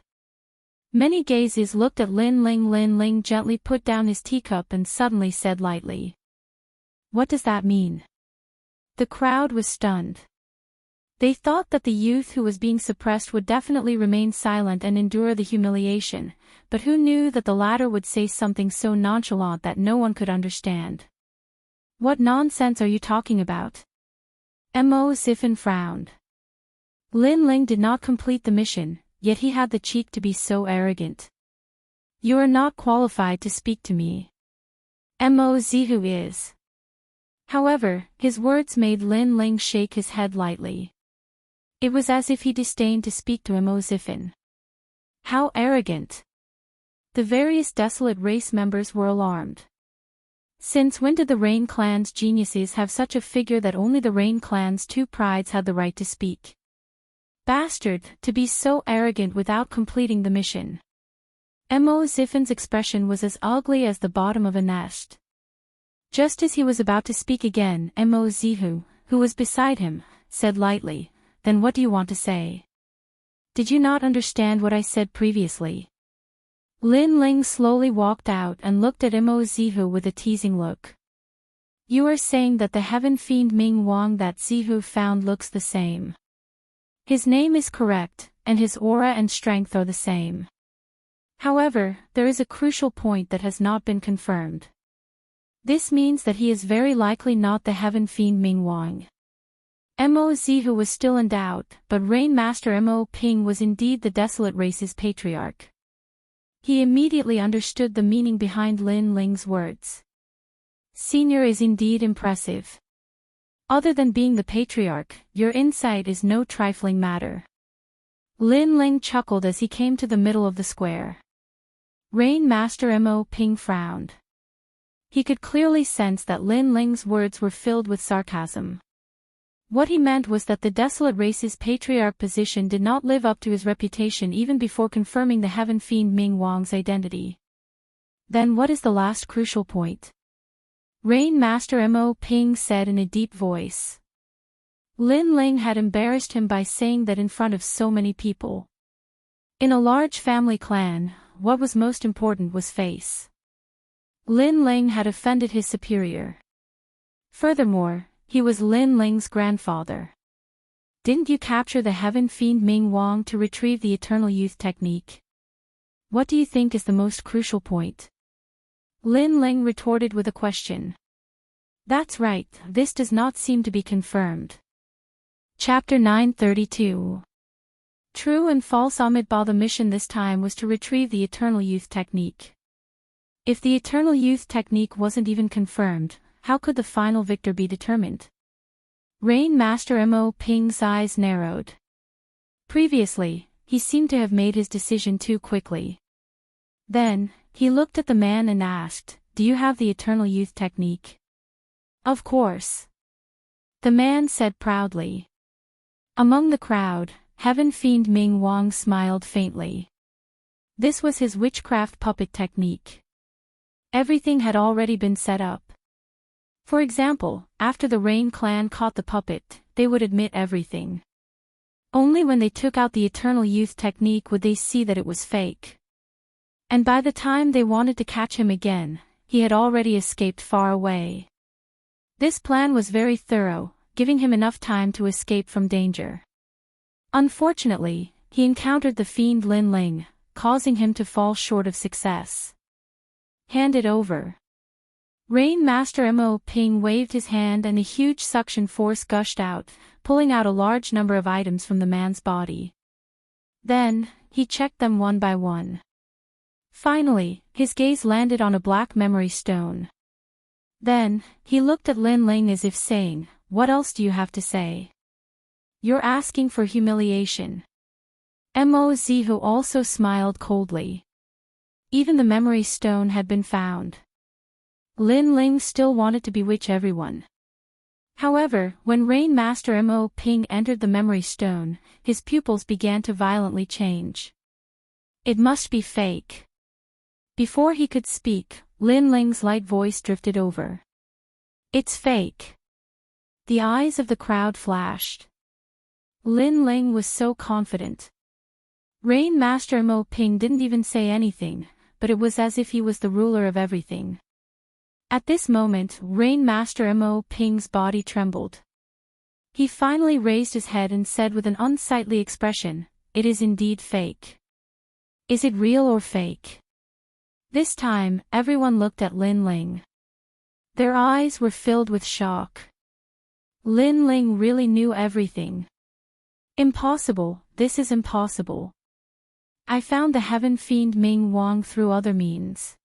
Many gazes looked at Lin Ling. Lin Ling gently put down his teacup and suddenly said lightly. What does that mean? The crowd was stunned. They thought that the youth who was being suppressed would definitely remain silent and endure the humiliation, but who knew that the latter would say something so nonchalant that no one could understand. What nonsense are you talking about? Mo Ziffin frowned. Lin Ling did not complete the mission, yet he had the cheek to be so arrogant. You are not qualified to speak to me. Mo Zihu is. However, his words made Lin Ling shake his head lightly. It was as if he disdained to speak to Mo Ziffin. How arrogant! The various desolate race members were alarmed. Since when did the Rain clan's geniuses have such a figure that only the Rain clan's two prides had the right to speak? Bastard, to be so arrogant without completing the mission. Mo Zifen's expression was as ugly as the bottom of a nest. Just as he was about to speak again, Mo Zihu, who was beside him, said lightly, "Then what do you want to say? Did you not understand what I said previously?" Lin Ling slowly walked out and looked at Mo Zihu with a teasing look. "You are saying that the heaven fiend Ming Wang that Zihu found looks the same. His name is correct, and his aura and strength are the same. However, there is a crucial point that has not been confirmed. This means that he is very likely not the heaven fiend Ming Wang." Mo Zihu was still in doubt, but Rain Master Mo Ping was indeed the desolate race's patriarch. He immediately understood the meaning behind Lin Ling's words. "Senior is indeed impressive. Other than being the patriarch, your insight is no trifling matter." Lin Ling chuckled as he came to the middle of the square. Rain Master Mo Ping frowned. He could clearly sense that Lin Ling's words were filled with sarcasm. What he meant was that the desolate race's patriarch position did not live up to his reputation even before confirming the heaven fiend Ming Wang's identity. "Then what is the last crucial point?" Rain Master Mo Ping said in a deep voice. Lin Ling had embarrassed him by saying that in front of so many people. In a large family clan, what was most important was face. Lin Ling had offended his superior. Furthermore, he was Lin Ling's grandfather. "Didn't you capture the heaven fiend Ming Wang to retrieve the eternal youth technique? What do you think is the most crucial point?" Lin Ling retorted with a question. "That's right, this does not seem to be confirmed." Chapter 932. True and false. Amidba. The mission this time was to retrieve the eternal youth technique. If the eternal youth technique wasn't even confirmed, how could the final victor be determined? Rain Master Mo Ping's eyes narrowed. Previously, he seemed to have made his decision too quickly. Then, he looked at the man and asked, "Do you have the eternal youth technique?" "Of course," the man said proudly. Among the crowd, heaven fiend Ming Wang smiled faintly. This was his witchcraft puppet technique. Everything had already been set up. For example, after the Rain clan caught the puppet, they would admit everything. Only when they took out the eternal youth technique would they see that it was fake. And by the time they wanted to catch him again, he had already escaped far away. This plan was very thorough, giving him enough time to escape from danger. Unfortunately, he encountered the fiend Lin Ling, causing him to fall short of success. "Hand it over." Rain Master Mo Ping waved his hand and a huge suction force gushed out, pulling out a large number of items from the man's body. Then, he checked them one by one. Finally, his gaze landed on a black memory stone. Then, he looked at Lin Ling as if saying, "What else do you have to say? You're asking for humiliation." Mo Zihu also smiled coldly. Even the memory stone had been found. Lin Ling still wanted to bewitch everyone. However, when Rain Master Mo Ping entered the memory stone, his pupils began to violently change. "It must be fake." Before he could speak, Lin Ling's light voice drifted over. "It's fake." The eyes of the crowd flashed. Lin Ling was so confident. Rain Master Mo Ping didn't even say anything, but it was as if he was the ruler of everything. At this moment, Rain Master Mo Ping's body trembled. He finally raised his head and said with an unsightly expression, "It is indeed fake." "Is it real or fake?" This time, everyone looked at Lin Ling. Their eyes were filled with shock. Lin Ling really knew everything. "Impossible, this is impossible. I found the heaven fiend Ming Wang through other means.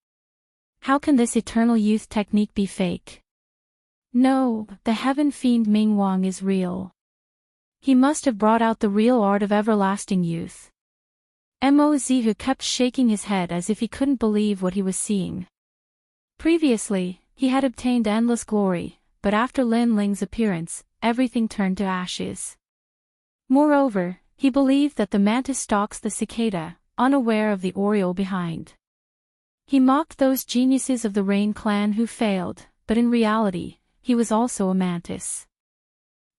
How can this eternal youth technique be fake?" "No, the heaven fiend Ming Wang is real. He must have brought out the real art of everlasting youth." Mo Zihu kept shaking his head as if he couldn't believe what he was seeing. Previously, he had obtained endless glory, but after Lin Ling's appearance, everything turned to ashes. Moreover, he believed that the mantis stalks the cicada, unaware of the aureole behind. He mocked those geniuses of the Rain clan who failed, but in reality, he was also a mantis.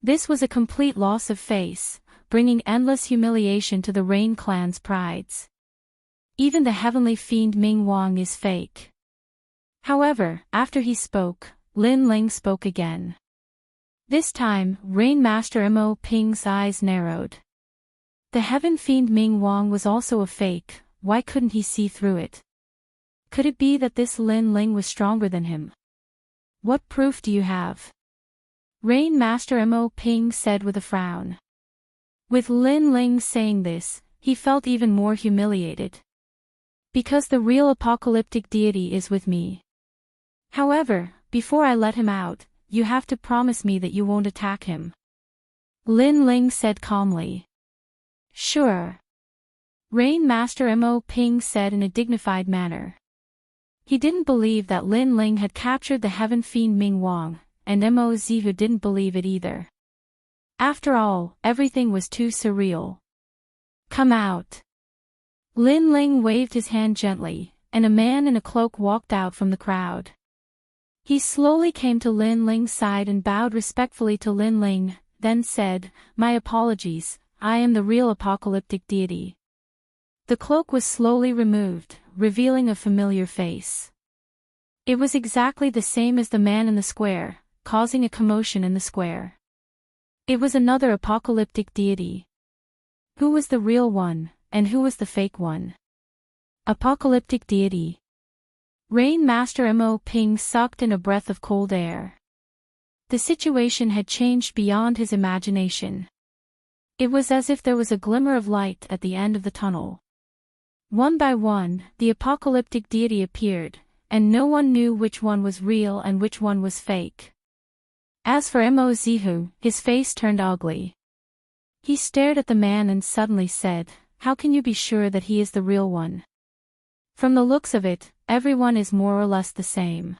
This was a complete loss of face, bringing endless humiliation to the Rain clan's prides. Even the heavenly fiend Ming Wang is fake. However, after he spoke, Lin Ling spoke again. This time, Rain Master Mo Ping's eyes narrowed. The heaven fiend Ming Wang was also a fake. Why couldn't he see through it? Could it be that this Lin Ling was stronger than him? What proof do you have? Rain Master Mo Ping said with a frown. With Lin Ling saying this, he felt even more humiliated. Because the real apocalyptic deity is with me. However, before I let him out, you have to promise me that you won't attack him. Lin Ling said calmly. Sure. Rain Master Mo Ping said in a dignified manner. He didn't believe that Lin Ling had captured the heaven fiend Ming Wang, and Mo Zihu didn't believe it either. After all, everything was too surreal. Come out. Lin Ling waved his hand gently, and a man in a cloak walked out from the crowd. He slowly came to Lin Ling's side and bowed respectfully to Lin Ling, then said, "My apologies, I am the real apocalyptic deity." The cloak was slowly removed, revealing a familiar face. It was exactly the same as the man in the square, causing a commotion in the square. It was another apocalyptic deity. Who was the real one, and who was the fake one? Apocalyptic deity. Rain Master Mo Ping sucked in a breath of cold air. The situation had changed beyond his imagination. It was as if there was a glimmer of light at the end of the tunnel. One by one, the apocalyptic deity appeared, and no one knew which one was real and which one was fake. As for Mo Zihu, his face turned ugly. He stared at the man and suddenly said, "How can you be sure that he is the real one? From the looks of it, everyone is more or less the same.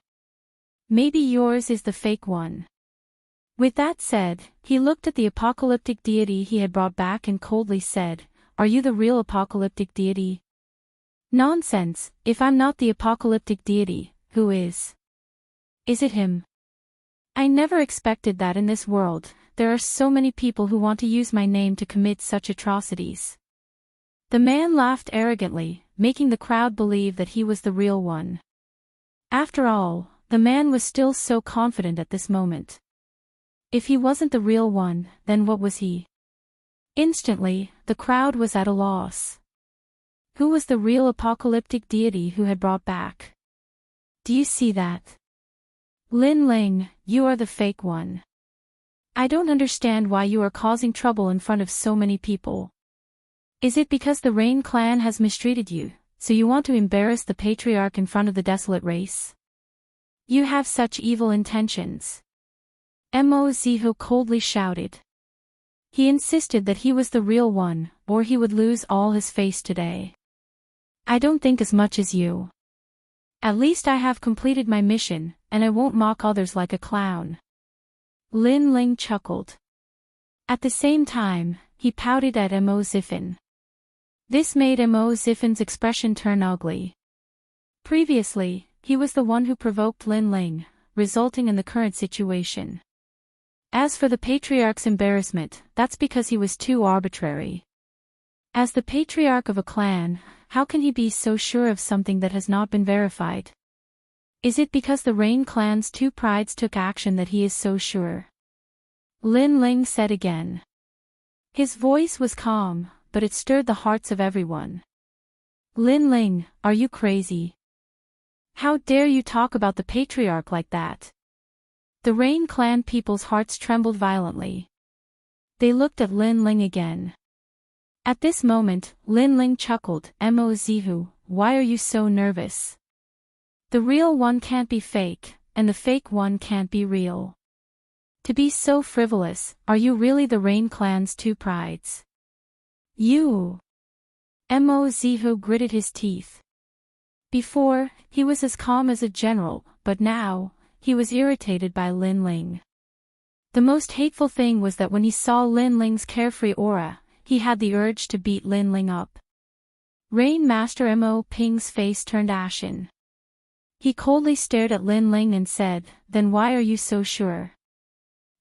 Maybe yours is the fake one." With that said, he looked at the apocalyptic deity he had brought back and coldly said, "Are you the real apocalyptic deity?" "Nonsense, if I'm not the apocalyptic deity, who is? Is it him? I never expected that in this world, there are so many people who want to use my name to commit such atrocities." The man laughed arrogantly, making the crowd believe that he was the real one. After all, the man was still so confident at this moment. If he wasn't the real one, then what was he? Instantly, the crowd was at a loss. Who was the real apocalyptic deity who had brought back? Do you see that? Lin Ling, you are the fake one. I don't understand why you are causing trouble in front of so many people. Is it because the Rain clan has mistreated you, so you want to embarrass the patriarch in front of the desolate race? You have such evil intentions. Mo Zihu coldly shouted. He insisted that he was the real one, or he would lose all his face today. I don't think as much as you. At least I have completed my mission, and I won't mock others like a clown. Lin Ling chuckled. At the same time, he pouted at Mo Zifin. This made Mo Zifin's expression turn ugly. Previously, he was the one who provoked Lin Ling, resulting in the current situation. As for the patriarch's embarrassment, that's because he was too arbitrary. As the patriarch of a clan, how can he be so sure of something that has not been verified? Is it because the Rain clan's two prides took action that he is so sure? Lin Ling said again. His voice was calm, but it stirred the hearts of everyone. Lin Ling, are you crazy? How dare you talk about the patriarch like that? The Rain clan people's hearts trembled violently. They looked at Lin Ling again. At this moment, Lin Ling chuckled, Mo Zihu, why are you so nervous? The real one can't be fake, and the fake one can't be real. To be so frivolous, are you really the Rain clan's two prides? You. Mo Zihu gritted his teeth. Before, he was as calm as a general, but now, he was irritated by Lin Ling. The most hateful thing was that when he saw Lin Ling's carefree aura, he had the urge to beat Lin Ling up. Rain Master Mo Ping's face turned ashen. He coldly stared at Lin Ling and said, "Then why are you so sure?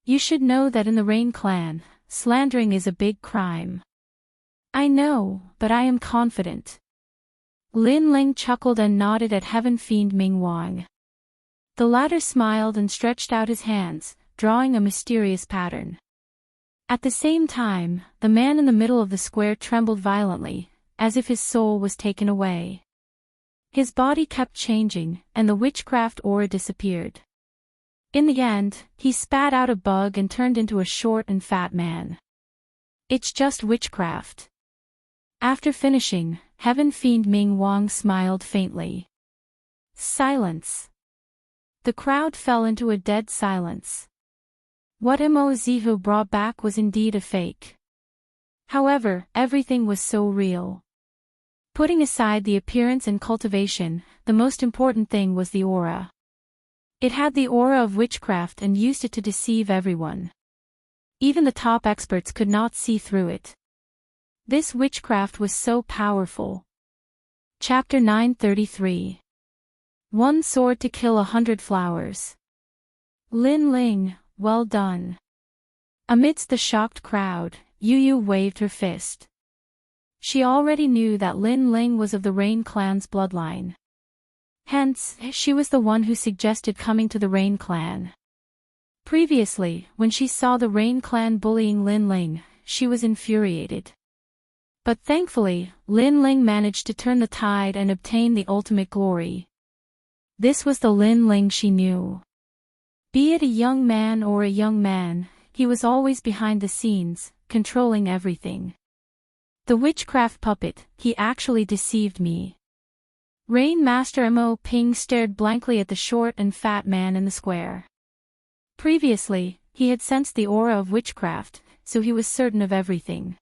You should know that in the Rain clan, slandering is a big crime." "I know, but I am confident." Lin Ling chuckled and nodded at Heaven Fiend Ming Wang. The latter smiled and stretched out his hands, drawing a mysterious pattern. At the same time, the man in the middle of the square trembled violently, as if his soul was taken away. His body kept changing, and the witchcraft aura disappeared. In the end, he spat out a bug and turned into a short and fat man. "It's just witchcraft." After finishing, Heaven Fiend Ming Wang smiled faintly. Silence. The crowd fell into a dead silence. What Mo Zihu brought back was indeed a fake. However, everything was so real. Putting aside the appearance and cultivation, the most important thing was the aura. It had the aura of witchcraft and used it to deceive everyone. Even the top experts could not see through it. This witchcraft was so powerful. Chapter 933. One sword to kill 100 flowers. Lin Ling, well done. Amidst the shocked crowd, Yu Yu waved her fist. She already knew that Lin Ling was of the Rain clan's bloodline. Hence, she was the one who suggested coming to the Rain clan. Previously, when she saw the Rain clan bullying Lin Ling, she was infuriated. But thankfully, Lin Ling managed to turn the tide and obtain the ultimate glory. This was the Lin Ling she knew. Be it a young man or a young man, he was always behind the scenes, controlling everything. The witchcraft puppet, he actually deceived me. Rain Master Mo Ping stared blankly at the short and fat man in the square. Previously, he had sensed the aura of witchcraft, so he was certain of everything.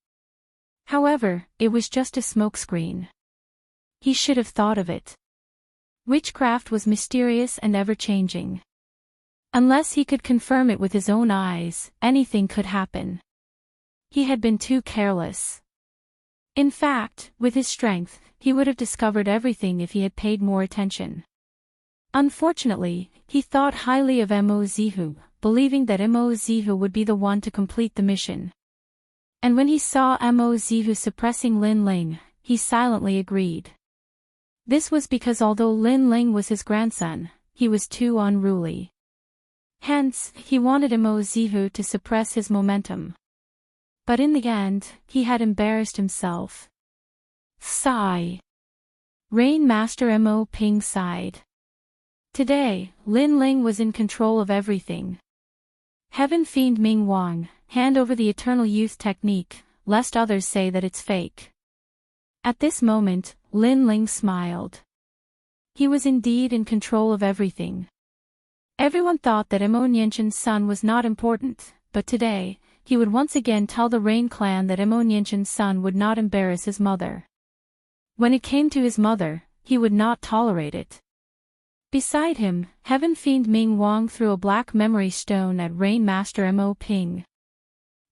However, it was just a smokescreen. He should have thought of it. Witchcraft was mysterious and ever-changing. Unless he could confirm it with his own eyes, anything could happen. He had been too careless. In fact, with his strength, he would have discovered everything if he had paid more attention. Unfortunately, he thought highly of Mo Zihu, believing that Mo Zihu would be the one to complete the mission. And when he saw Mo Zihu suppressing Lin Ling, he silently agreed. This was because although Lin Ling was his grandson, he was too unruly. Hence, he wanted Mo Zihu to suppress his momentum. But in the end, he had embarrassed himself. Sigh. Rain Master Mo Ping sighed. Today, Lin Ling was in control of everything. Heaven Fiend Ming Wang, hand over the eternal youth technique, lest others say that it's fake. At this moment, Lin Ling smiled. He was indeed in control of everything. Everyone thought that Mo Nianchen's son was not important, but today, he would once again tell the Rain clan that Mo Nianchen's son would not embarrass his mother. When it came to his mother, he would not tolerate it. Beside him, Heaven Fiend Ming Wang threw a black memory stone at Rain Master Mo Ping.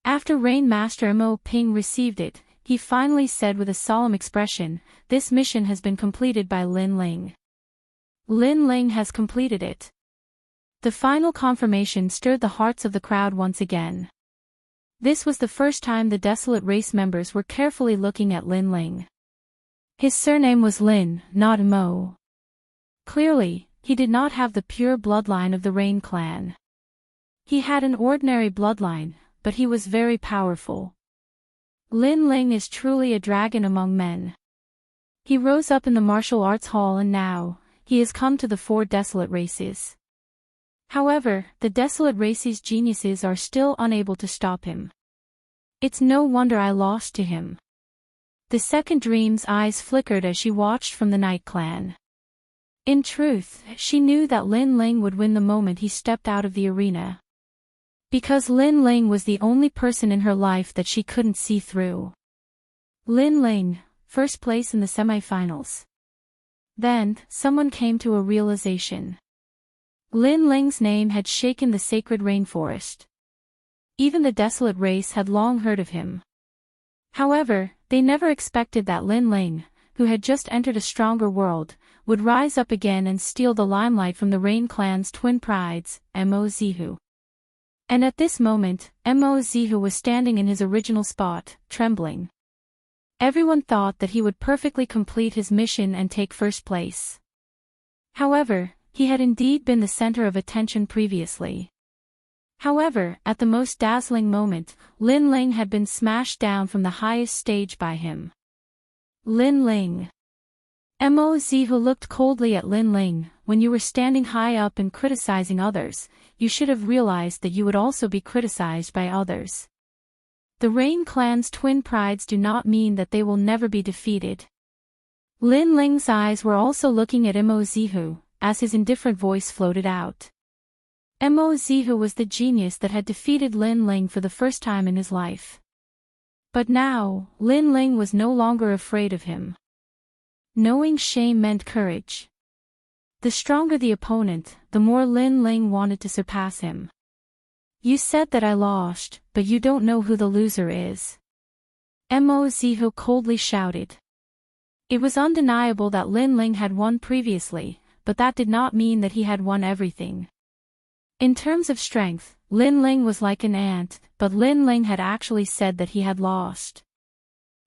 After Rain Master Mo Ping received it, he finally said with a solemn expression, "This mission has been completed by Lin Ling. Lin Ling has completed it." The final confirmation stirred the hearts of the crowd once again. This was the first time the Desolate Race members were carefully looking at Lin Ling. His surname was Lin, not Mo. Clearly, he did not have the pure bloodline of the Rain clan. He had an ordinary bloodline, but he was very powerful. Lin Ling is truly a dragon among men. He rose up in the martial arts hall and now, he has come to the 4 desolate races. However, the desolate races' geniuses are still unable to stop him. It's no wonder I lost to him. The second dream's eyes flickered as she watched from the Night Clan. In truth, she knew that Lin Ling would win the moment he stepped out of the arena. Because Lin Ling was the only person in her life that she couldn't see through. Lin Ling, first place in the semifinals. Then, someone came to a realization. Lin Ling's name had shaken the sacred rainforest. Even the desolate race had long heard of him. However, they never expected that Lin Ling, who had just entered a stronger world, would rise up again and steal the limelight from the Rain clan's twin prides, Mo-Zihu. And at this moment, Mo-Zihu was standing in his original spot, trembling. Everyone thought that he would perfectly complete his mission and take first place. However, he had indeed been the center of attention previously. However, at the most dazzling moment, Lin Ling had been smashed down from the highest stage by him. Lin Ling. Mo-Zihu looked coldly at Lin Ling. When you were standing high up and criticizing others, you should have realized that you would also be criticized by others. The Rain clan's twin prides do not mean that they will never be defeated. Lin Ling's eyes were also looking at Mo-Zihu, as his indifferent voice floated out. Mo-Zihu was the genius that had defeated Lin Ling for the first time in his life. But now, Lin Ling was no longer afraid of him. Knowing shame meant courage. The stronger the opponent, the more Lin Ling wanted to surpass him. You said that I lost, but you don't know who the loser is. Mo-Zihu coldly shouted. It was undeniable that Lin Ling had won previously, but that did not mean that he had won everything. In terms of strength, Lin Ling was like an ant, but Lin Ling had actually said that he had lost.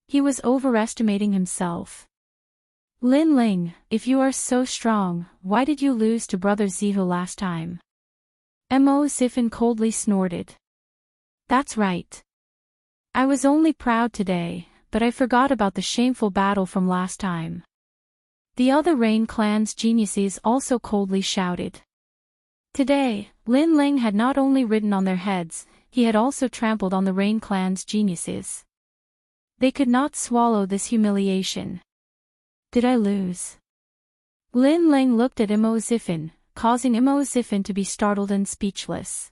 He was overestimating himself. Lin Ling, if you are so strong, why did you lose to Brother Zihu last time? Mo-Zihu coldly snorted. That's right. I was only proud today, but I forgot about the shameful battle from last time. The other Rain clan's geniuses also coldly shouted. Today, Lin Ling had not only ridden on their heads, he had also trampled on the Rain clan's geniuses. They could not swallow this humiliation. Did I lose? Lin Ling looked at Mo-Zihu, causing Mo-Zihu to be startled and speechless.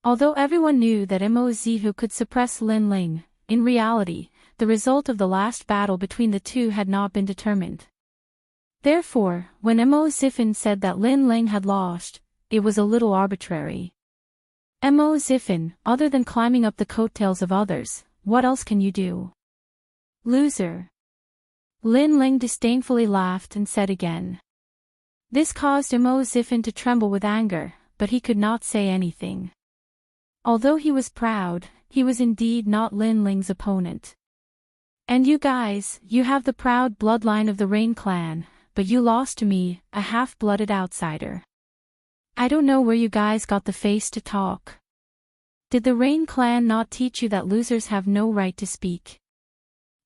Although everyone knew that Mo-Zihu could suppress Lin Ling, in reality, the result of the last battle between the two had not been determined. Therefore, when Mo-Zihu said that Lin Ling had lost, it was a little arbitrary. Mo-Zihu, other than climbing up the coattails of others, what else can you do? Loser. Lin Ling disdainfully laughed and said again. This caused Mo-Zihu to tremble with anger, but he could not say anything. Although he was proud, he was indeed not Lin Ling's opponent. And you guys, you have the proud bloodline of the Rain clan, but you lost to me, a half-blooded outsider. I don't know where you guys got the face to talk. Did the Rain clan not teach you that losers have no right to speak?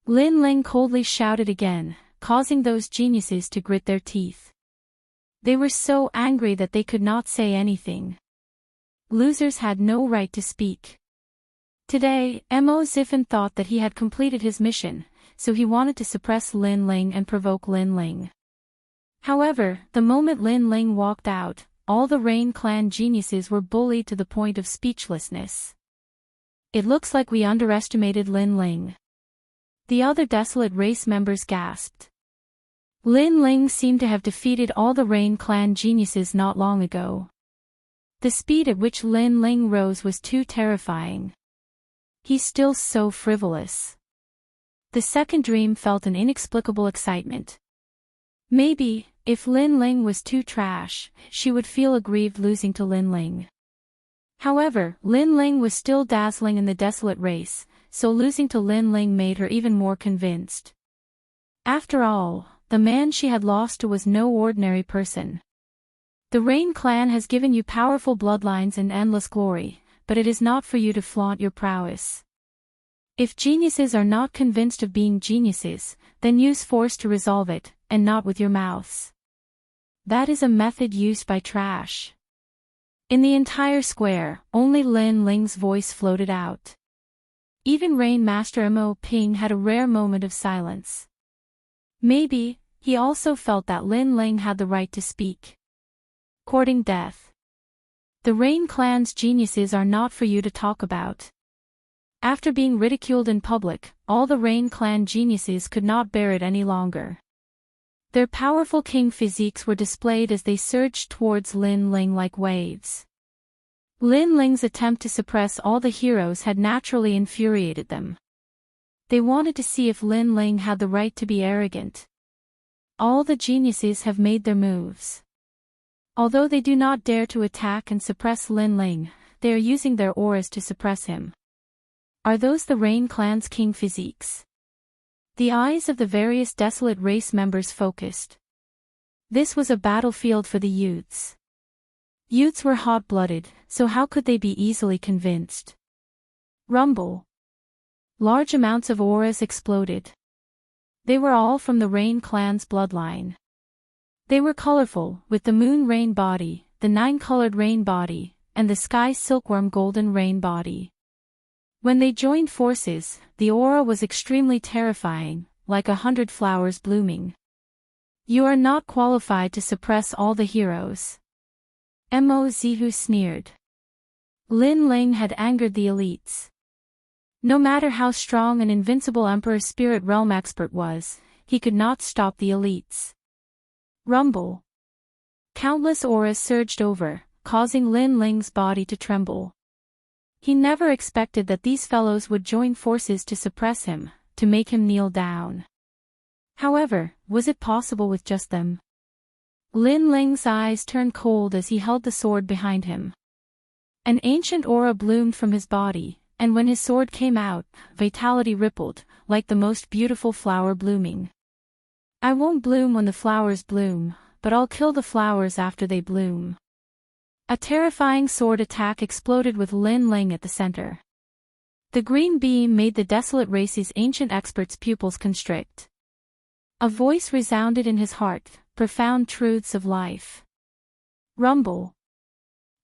Lin Ling coldly shouted again, causing those geniuses to grit their teeth. They were so angry that they could not say anything. Losers had no right to speak. Today, Mo-Zihu thought that he had completed his mission, so he wanted to suppress Lin Ling and provoke Lin Ling. However, the moment Lin Ling walked out, all the Rain clan geniuses were bullied to the point of speechlessness. It looks like we underestimated Lin Ling. The other desolate race members gasped. Lin Ling seemed to have defeated all the Rain clan geniuses not long ago. The speed at which Lin Ling rose was too terrifying. He's still so frivolous. The second dream felt an inexplicable excitement. Maybe, if Lin Ling was too trash, she would feel aggrieved losing to Lin Ling. However, Lin Ling was still dazzling in the desolate race, so losing to Lin Ling made her even more convinced. After all, the man she had lost to was no ordinary person. The Rain clan has given you powerful bloodlines and endless glory, but it is not for you to flaunt your prowess. If geniuses are not convinced of being geniuses, then use force to resolve it, and not with your mouths. That is a method used by trash. In the entire square, only Lin Ling's voice floated out. Even Rain Master Mo Ping had a rare moment of silence. Maybe, he also felt that Lin Ling had the right to speak. Courting death. The Rain clan's geniuses are not for you to talk about. After being ridiculed in public, all the Rain clan geniuses could not bear it any longer. Their powerful king physiques were displayed as they surged towards Lin Ling like waves. Lin Ling's attempt to suppress all the heroes had naturally infuriated them. They wanted to see if Lin Ling had the right to be arrogant. All the geniuses have made their moves. Although they do not dare to attack and suppress Lin Ling, they are using their auras to suppress him. Are those the Rain Clan's king physiques? The eyes of the various desolate race members focused. This was a battlefield for the youths. Youths were hot-blooded, so how could they be easily convinced? Rumble. Large amounts of auras exploded. They were all from the Rain Clan's bloodline. They were colorful, with the moon rain body, the nine-colored rain body, and the sky silkworm golden rain body. When they joined forces, the aura was extremely terrifying, like 100 flowers blooming. You are not qualified to suppress all the heroes. Mo Zihu sneered. Lin Ling had angered the elites. No matter how strong an invincible Emperor Spirit Realm expert was, he could not stop the elites. Rumble. Countless auras surged over, causing Lin Ling's body to tremble. He never expected that these fellows would join forces to suppress him, to make him kneel down. However, was it possible with just them? Lin Ling's eyes turned cold as he held the sword behind him. An ancient aura bloomed from his body, and when his sword came out, vitality rippled, like the most beautiful flower blooming. I won't bloom when the flowers bloom, but I'll kill the flowers after they bloom. A terrifying sword attack exploded with Lin Ling at the center. The green beam made the desolate race's ancient expert's pupils constrict. A voice resounded in his heart, profound truths of life. Rumble.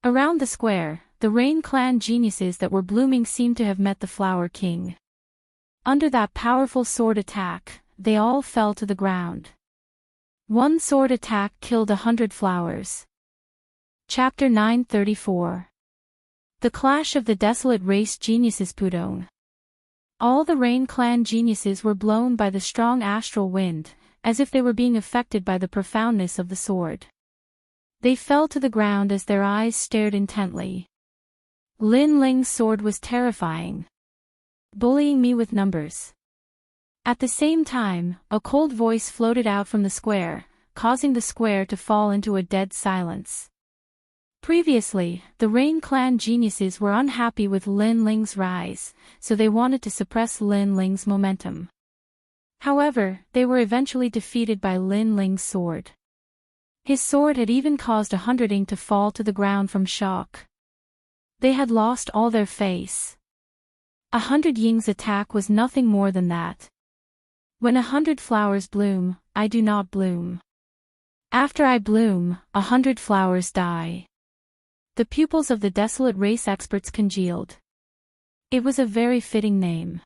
Around the square, the Rain Clan geniuses that were blooming seemed to have met the Flower King. Under that powerful sword attack, they all fell to the ground. One sword attack killed 100 flowers. Chapter 934. The Clash of the Desolate Race Geniuses. Pudong. All the Rain Clan geniuses were blown by the strong astral wind, as if they were being affected by the profoundness of the sword. They fell to the ground as their eyes stared intently. Lin Ling's sword was terrifying. Bullying me with numbers. At the same time, a cold voice floated out from the square, causing the square to fall into a dead silence. Previously, the Rain Clan geniuses were unhappy with Lin Ling's rise, so they wanted to suppress Lin Ling's momentum. However, they were eventually defeated by Lin Ling's sword. His sword had even caused 100 ink to fall to the ground from shock. They had lost all their face. 100 Ying's attack was nothing more than that. When 100 flowers bloom, I do not bloom. After I bloom, 100 flowers die. The pupils of the desolate race experts congealed. It was a very fitting name.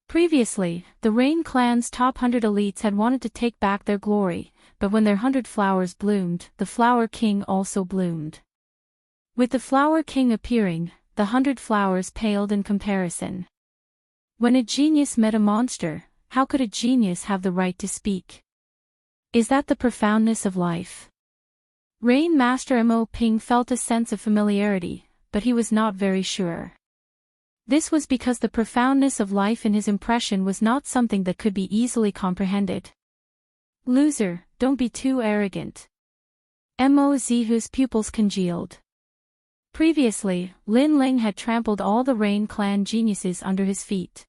Previously, the Rain Clan's top 100 elites had wanted to take back their glory, but when their 100 flowers bloomed, the Flower King also bloomed. With the Flower King appearing, the 100 flowers paled in comparison. When a genius met a monster, how could a genius have the right to speak? Is that the profoundness of life? Rain Master Mo Ping felt a sense of familiarity, but he was not very sure. This was because the profoundness of life in his impression was not something that could be easily comprehended. Loser, don't be too arrogant. Mo Zihu's pupils congealed. Previously, Lin Ling had trampled all the Rain Clan geniuses under his feet.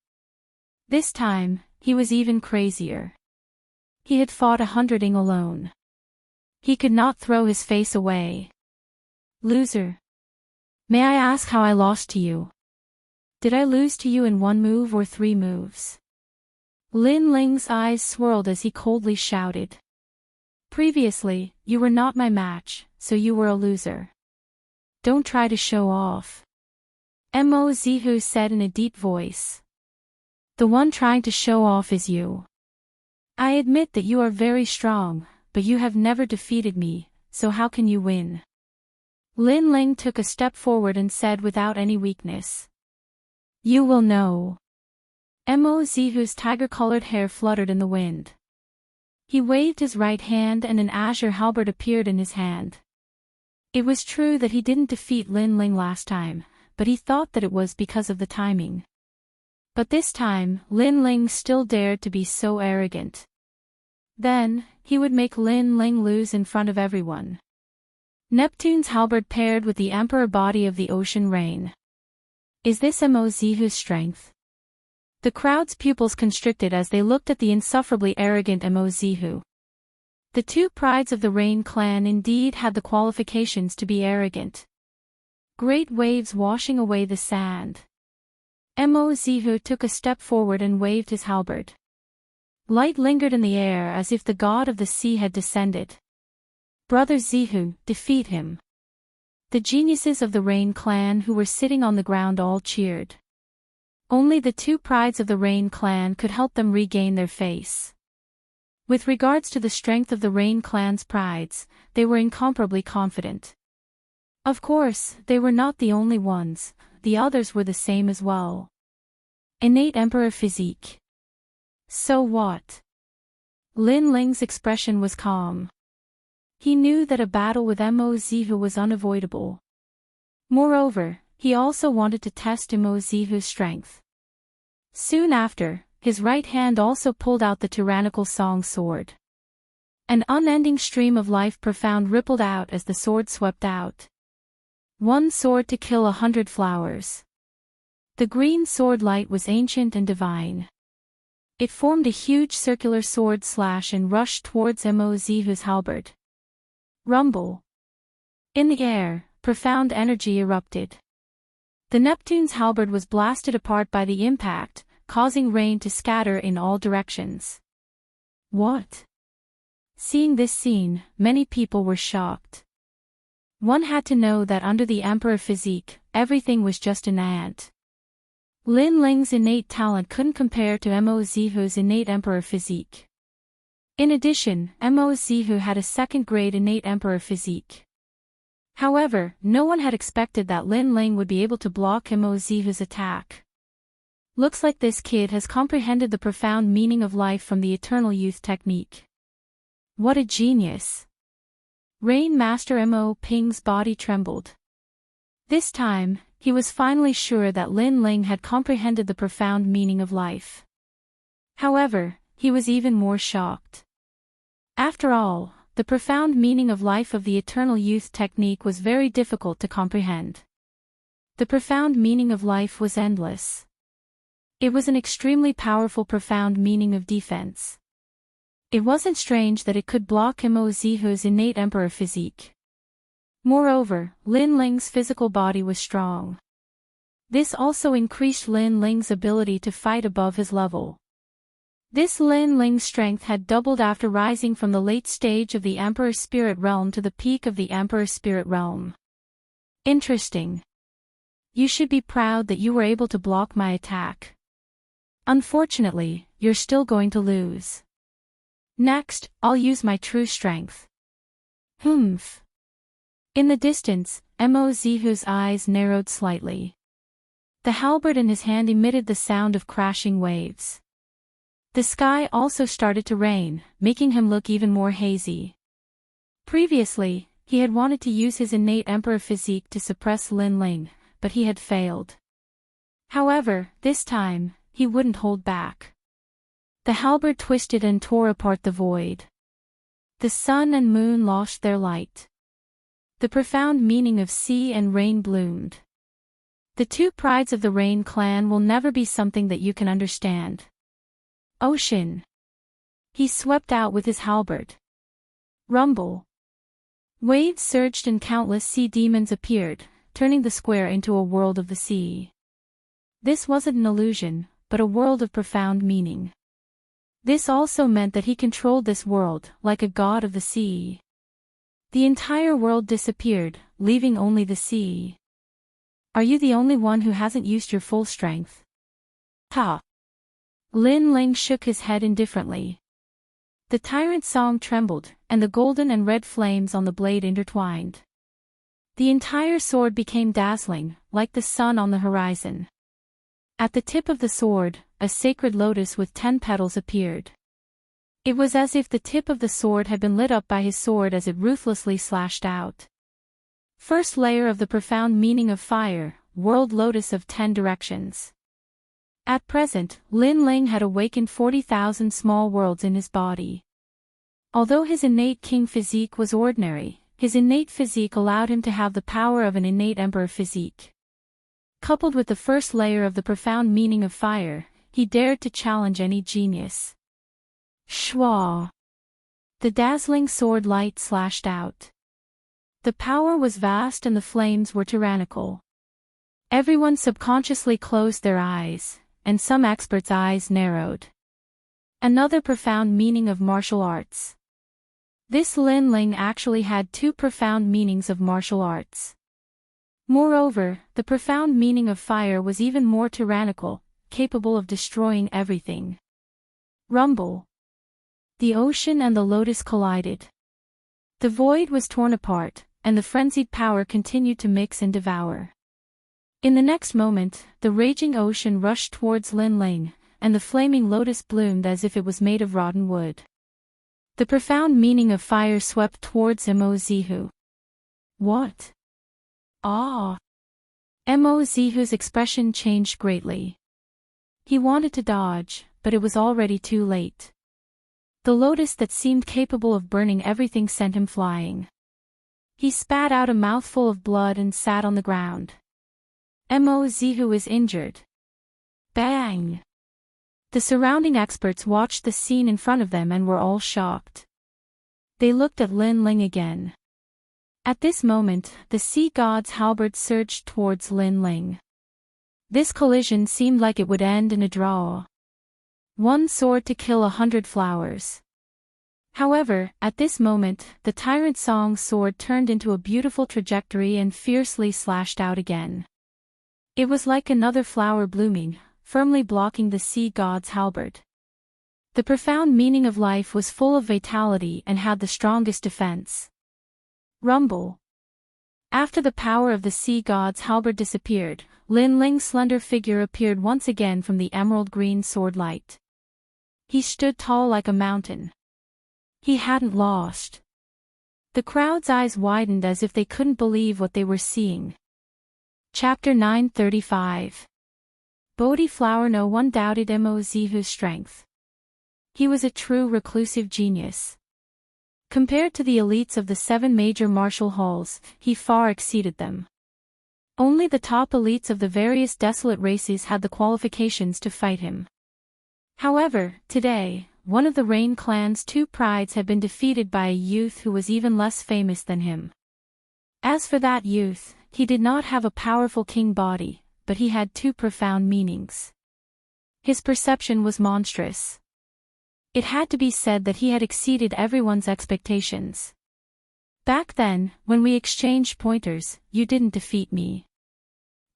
This time, he was even crazier. He had fought 100 Ing alone. He could not throw his face away. Loser. May I ask how I lost to you? Did I lose to you in 1 move or 3 moves? Lin Ling's eyes swirled as he coldly shouted. Previously, you were not my match, so you were a loser. Don't try to show off. Mo Zihu said in a deep voice. The one trying to show off is you. I admit that you are very strong, but you have never defeated me, so how can you win? Lin Ling took a step forward and said without any weakness. You will know. Mo Zihu's tiger-colored hair fluttered in the wind. He waved his right hand and an azure halberd appeared in his hand. It was true that he didn't defeat Lin Ling last time, but he thought that it was because of the timing. But this time, Lin Ling still dared to be so arrogant. Then, he would make Lin Ling lose in front of everyone. Neptune's halberd paired with the emperor body of the ocean rain. Is this Mo Zihu's strength? The crowd's pupils constricted as they looked at the insufferably arrogant Mo Zihu. The two prides of the Rain clan indeed had the qualifications to be arrogant. Great waves washing away the sand. Mo Zihu took a step forward and waved his halberd. Light lingered in the air as if the god of the sea had descended. Brother Zihu, defeat him. The geniuses of the Rain clan who were sitting on the ground all cheered. Only the two prides of the Rain clan could help them regain their face. With regards to the strength of the Rain clan's prides, they were incomparably confident. Of course, they were not the only ones, the others were the same as well. Innate emperor physique. So what? Lin Ling's expression was calm. He knew that a battle with Mo Zihu was unavoidable. Moreover, he also wanted to test Mo Zihu's strength. Soon after, his right hand also pulled out the tyrannical song sword. An unending stream of life profound rippled out as the sword swept out. One sword to kill 100 flowers. The green sword light was ancient and divine. It formed a huge circular sword slash and rushed towards Mo Zihu's halberd. Rumble. In the air, profound energy erupted. The Neptune's halberd was blasted apart by the impact, causing rain to scatter in all directions. What? Seeing this scene, many people were shocked. One had to know that under the emperor physique, everything was just an ant. Lin Ling's innate talent couldn't compare to Mo Zihu's innate emperor physique. In addition, Mo Zihu had a second-grade innate emperor physique. However, no one had expected that Lin Ling would be able to block Mo Zihu's attack. Looks like this kid has comprehended the profound meaning of life from the eternal youth technique. What a genius! Rain Master Mo Ping's body trembled. This time, he was finally sure that Lin Ling had comprehended the profound meaning of life. However, he was even more shocked. After all, the profound meaning of life of the eternal youth technique was very difficult to comprehend. The profound meaning of life was endless. It was an extremely powerful profound meaning of defense. It wasn't strange that it could block Mo Zihu's innate emperor physique. Moreover, Lin Ling's physical body was strong. This also increased Lin Ling's ability to fight above his level. This Lin Ling's strength had doubled after rising from the late stage of the Emperor Spirit Realm to the peak of the Emperor Spirit Realm. Interesting. You should be proud that you were able to block my attack. Unfortunately, you're still going to lose. Next, I'll use my true strength. Humph. In the distance, Mo Zihu's eyes narrowed slightly. The halberd in his hand emitted the sound of crashing waves. The sky also started to rain, making him look even more hazy. Previously, he had wanted to use his innate emperor physique to suppress Lin Ling, but he had failed. However, this time, he wouldn't hold back. The halberd twisted and tore apart the void. The sun and moon lost their light. The profound meaning of sea and rain bloomed. The two prides of the Rain clan will never be something that you can understand. Ocean. He swept out with his halberd. Rumble. Waves surged and countless sea demons appeared, turning the square into a world of the sea. This wasn't an illusion, but a world of profound meaning. This also meant that he controlled this world, like a god of the sea. The entire world disappeared, leaving only the sea. Are you the only one who hasn't used your full strength? Ha! Lin Ling shook his head indifferently. The tyrant's song trembled, and the golden and red flames on the blade intertwined. The entire sword became dazzling, like the sun on the horizon. At the tip of the sword, a sacred lotus with 10 petals appeared. It was as if the tip of the sword had been lit up by his sword as it ruthlessly slashed out. First layer of the profound meaning of fire, world lotus of 10 directions. At present, Lin Ling had awakened 40,000 small worlds in his body. Although his innate king physique was ordinary, his innate physique allowed him to have the power of an innate emperor physique. Coupled with the first layer of the profound meaning of fire, he dared to challenge any genius. Shwa! The dazzling sword light slashed out. The power was vast and the flames were tyrannical. Everyone subconsciously closed their eyes, and some experts' eyes narrowed. Another profound meaning of martial arts. This Lin Ling actually had two profound meanings of martial arts. Moreover, the profound meaning of fire was even more tyrannical, capable of destroying everything. Rumble. The ocean and the lotus collided. The void was torn apart, and the frenzied power continued to mix and devour. In the next moment, the raging ocean rushed towards Lin Ling, and the flaming lotus bloomed as if it was made of rotten wood. The profound meaning of fire swept towards Mo Zihu. What? Ah! Mo Zihu's expression changed greatly. He wanted to dodge, but it was already too late. The lotus that seemed capable of burning everything sent him flying. He spat out a mouthful of blood and sat on the ground. Mo Zihu is injured. Bang! The surrounding experts watched the scene in front of them and were all shocked. They looked at Lin Ling again. At this moment, the sea god's halberd surged towards Lin Ling. This collision seemed like it would end in a draw. One sword to kill 100 flowers. However, at this moment, the Tyrant Song's sword turned into a beautiful trajectory and fiercely slashed out again. It was like another flower blooming, firmly blocking the sea god's halberd. The profound meaning of life was full of vitality and had the strongest defense. Rumble. After the power of the sea god's halberd disappeared, Lin Ling's slender figure appeared once again from the emerald green sword light. He stood tall like a mountain. He hadn't lost. The crowd's eyes widened as if they couldn't believe what they were seeing. Chapter 935. Bodhi Flower. No one doubted Mo Zihu's strength. He was a true reclusive genius. Compared to the elites of the 7 major martial halls, he far exceeded them. Only the top elites of the various desolate races had the qualifications to fight him. However, today, one of the Rain clan's 2 prides had been defeated by a youth who was even less famous than him. As for that youth, he did not have a powerful king body, but he had 2 profound meanings. His perception was monstrous. It had to be said that he had exceeded everyone's expectations. Back then, when we exchanged pointers, you didn't defeat me.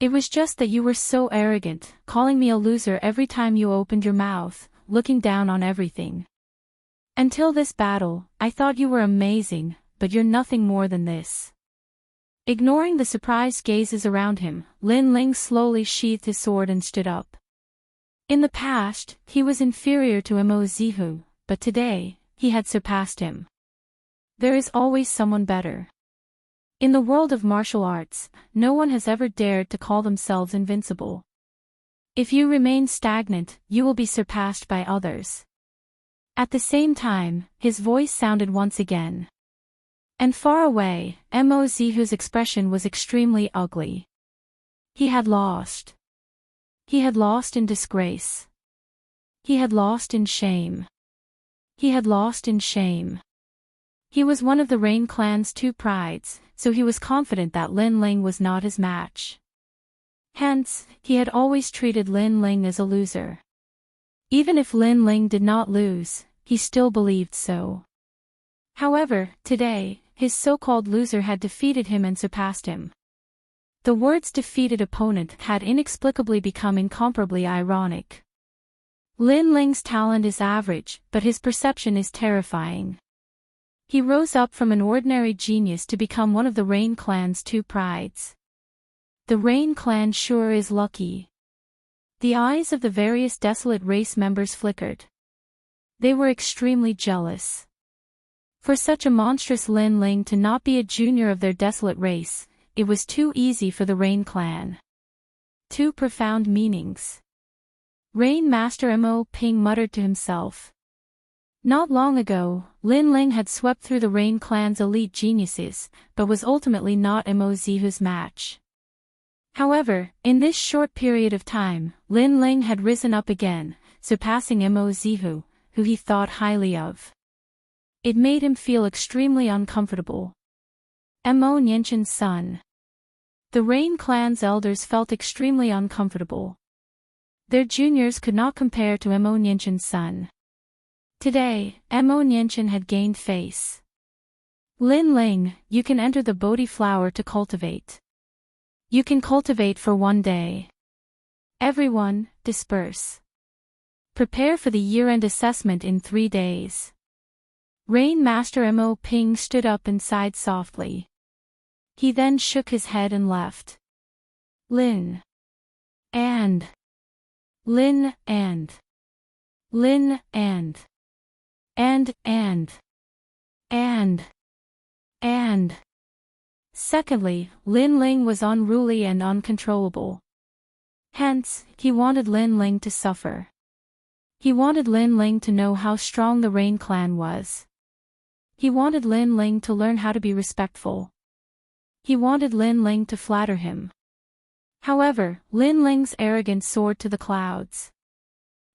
It was just that you were so arrogant, calling me a loser every time you opened your mouth, looking down on everything. Until this battle, I thought you were amazing, but you're nothing more than this. Ignoring the surprised gazes around him, Lin Ling slowly sheathed his sword and stood up. In the past, he was inferior to Mo Zihu, but today, he had surpassed him. There is always someone better. In the world of martial arts, no one has ever dared to call themselves invincible. If you remain stagnant, you will be surpassed by others. At the same time, his voice sounded once again. And far away, Mo Zihu's expression was extremely ugly. He had lost. He had lost in disgrace. He had lost in shame. He had lost in shame. He was one of the Rain clan's 2 prides, so he was confident that Lin Ling was not his match. Hence, he had always treated Lin Ling as a loser. Even if Lin Ling did not lose, he still believed so. However, today, his so-called loser had defeated him and surpassed him. The words defeated opponent had inexplicably become incomparably ironic. Lin Ling's talent is average, but his perception is terrifying. He rose up from an ordinary genius to become one of the Rain clan's 2 prides. The Rain clan sure is lucky. The eyes of the various desolate race members flickered. They were extremely jealous. For such a monstrous Lin Ling to not be a junior of their desolate race, it was too easy for the Rain clan. 2 profound meanings. Rain Master Mo Ping muttered to himself. Not long ago, Lin Ling had swept through the Rain clan's elite geniuses, but was ultimately not Mo Zihu's match. However, in this short period of time, Lin Ling had risen up again, surpassing Mo Zihu, who he thought highly of. It made him feel extremely uncomfortable. Mo Nianchen's son. The Rain clan's elders felt extremely uncomfortable. Their juniors could not compare to Mo Nianchen's son. Today, Mo Nianchen had gained face. Lin Ling, you can enter the Bodhi flower to cultivate. You can cultivate for 1 day. Everyone, disperse. Prepare for the year-end assessment in 3 days. Rain Master Mo Ping stood up and sighed softly. He then shook his head and left. Lin. And. Lin and. Lin and. And. Secondly, Lin Ling was unruly and uncontrollable. Hence, he wanted Lin Ling to suffer. He wanted Lin Ling to know how strong the Rain clan was. He wanted Lin Ling to learn how to be respectful. He wanted Lin Ling to flatter him. However, Lin Ling's arrogance soared to the clouds.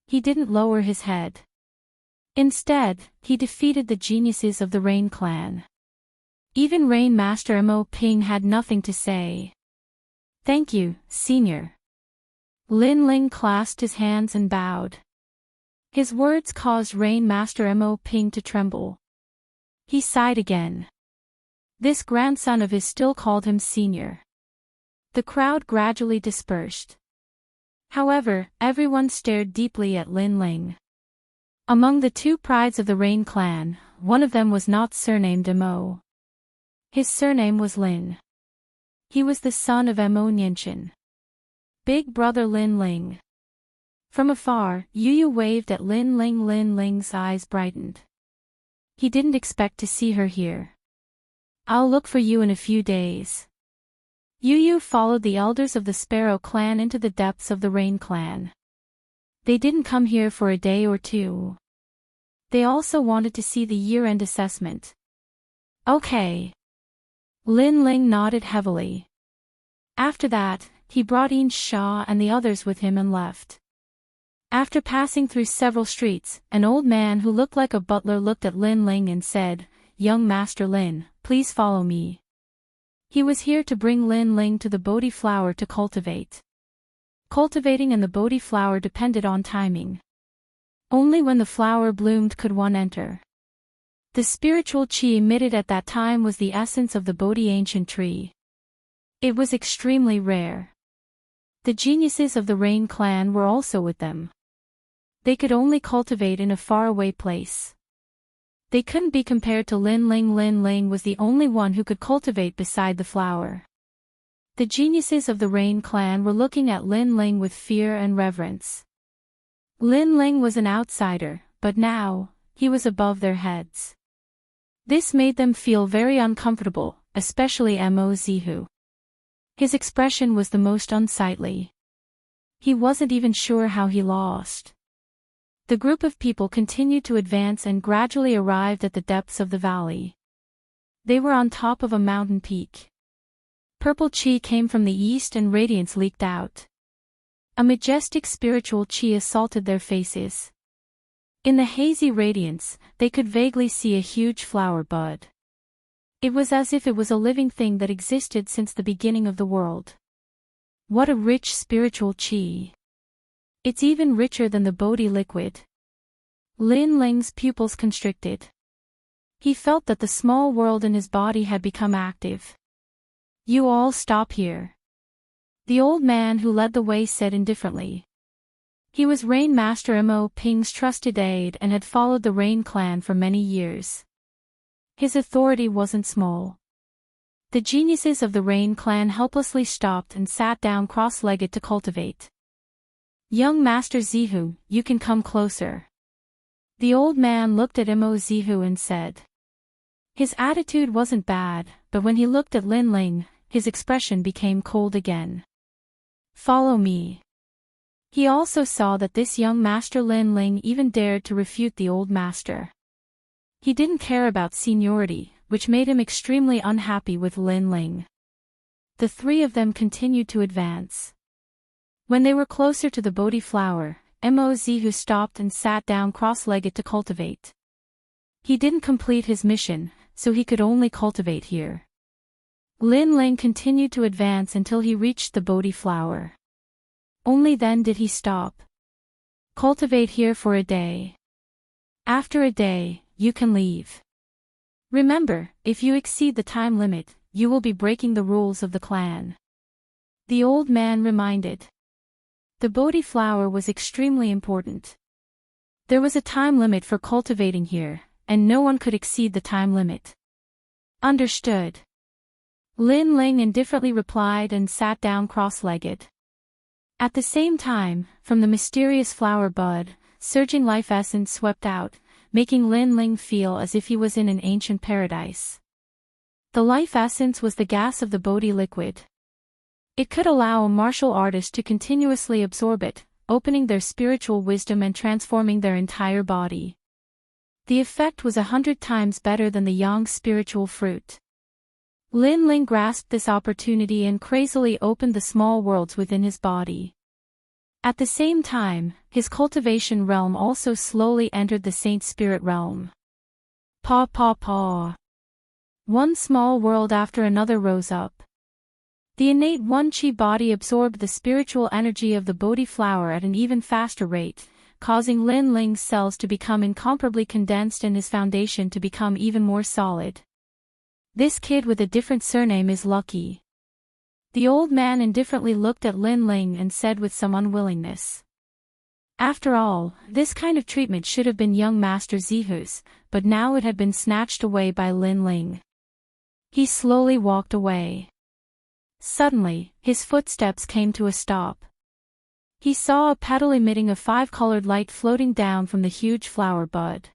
He didn't lower his head. Instead, he defeated the geniuses of the Rain clan. Even Rain Master Mo Ping had nothing to say. Thank you, Senior. Lin Ling clasped his hands and bowed. His words caused Rain Master Mo Ping to tremble. He sighed again. This grandson of his still called him Senior. The crowd gradually dispersed. However, everyone stared deeply at Lin Ling. Among the 2 prides of the Rain clan, one of them was not surnamed Mo. His surname was Lin. He was the son of Mo Nianchen. Big brother Lin Ling. From afar, Yu waved at Lin Ling. Lin Ling's eyes brightened. He didn't expect to see her here. I'll look for you in a few days. Yu followed the elders of the Sparrow clan into the depths of the Rain clan. They didn't come here for a day or 2. They also wanted to see the year-end assessment. Okay. Lin Ling nodded heavily. After that, he brought In Sha and the others with him and left. After passing through several streets, an old man who looked like a butler looked at Lin Ling and said, "Young Master Lin, please follow me." He was here to bring Lin Ling to the Bodhi flower to cultivate. Cultivating and the Bodhi flower depended on timing. Only when the flower bloomed could one enter. The spiritual chi emitted at that time was the essence of the Bodhi ancient tree. It was extremely rare. The geniuses of the Rain clan were also with them. They could only cultivate in a faraway place. They couldn't be compared to Lin Ling. Lin Ling was the only one who could cultivate beside the flower. The geniuses of the Rain clan were looking at Lin Ling with fear and reverence. Lin Ling was an outsider, but now, he was above their heads. This made them feel very uncomfortable, especially Mo Zihu. His expression was the most unsightly. He wasn't even sure how he lost. The group of people continued to advance and gradually arrived at the depths of the valley. They were on top of a mountain peak. Purple chi came from the east and radiance leaked out. A majestic spiritual chi assaulted their faces. In the hazy radiance, they could vaguely see a huge flower bud. It was as if it was a living thing that existed since the beginning of the world. What a rich spiritual chi. It's even richer than the Bodhi liquid. Lin Ling's pupils constricted. He felt that the small world in his body had become active. You all stop here. The old man who led the way said indifferently. He was Rain Master Mo Ping's trusted aide and had followed the Rain clan for many years. His authority wasn't small. The geniuses of the Rain clan helplessly stopped and sat down cross-legged to cultivate. Young Master Zihu, you can come closer. The old man looked at Mo Zihu and said. His attitude wasn't bad, but when he looked at Lin Ling, his expression became cold again. Follow me. He also saw that this young master Lin Ling even dared to refute the old master. He didn't care about seniority, which made him extremely unhappy with Lin Ling. The three of them continued to advance. When they were closer to the Bodhi flower, Mo Zihu stopped and sat down cross-legged to cultivate. He didn't complete his mission, so he could only cultivate here. Lin Ling continued to advance until he reached the Bodhi flower. Only then did he stop. Cultivate here for a day. After a day, you can leave. Remember, if you exceed the time limit, you will be breaking the rules of the clan. The old man reminded. The Bodhi flower was extremely important. There was a time limit for cultivating here, and no one could exceed the time limit. Understood. Lin Ling indifferently replied and sat down cross-legged. At the same time, from the mysterious flower bud, surging life essence swept out, making Lin Ling feel as if he was in an ancient paradise. The life essence was the gas of the Bodhi liquid. It could allow a martial artist to continuously absorb it, opening their spiritual wisdom and transforming their entire body. The effect was 100 times better than the yang spiritual fruit. Lin Ling grasped this opportunity and crazily opened the small worlds within his body. At the same time, his cultivation realm also slowly entered the saint spirit realm. Paw paw paw. One small world after another rose up. The innate One Chi body absorbed the spiritual energy of the Bodhi flower at an even faster rate, causing Lin Ling's cells to become incomparably condensed and his foundation to become even more solid. This kid with a different surname is lucky. The old man indifferently looked at Lin Ling and said with some unwillingness. After all, this kind of treatment should have been young Master Zihu's, but now it had been snatched away by Lin Ling. He slowly walked away. Suddenly, his footsteps came to a stop. He saw a petal emitting a 5-colored light floating down from the huge flower bud.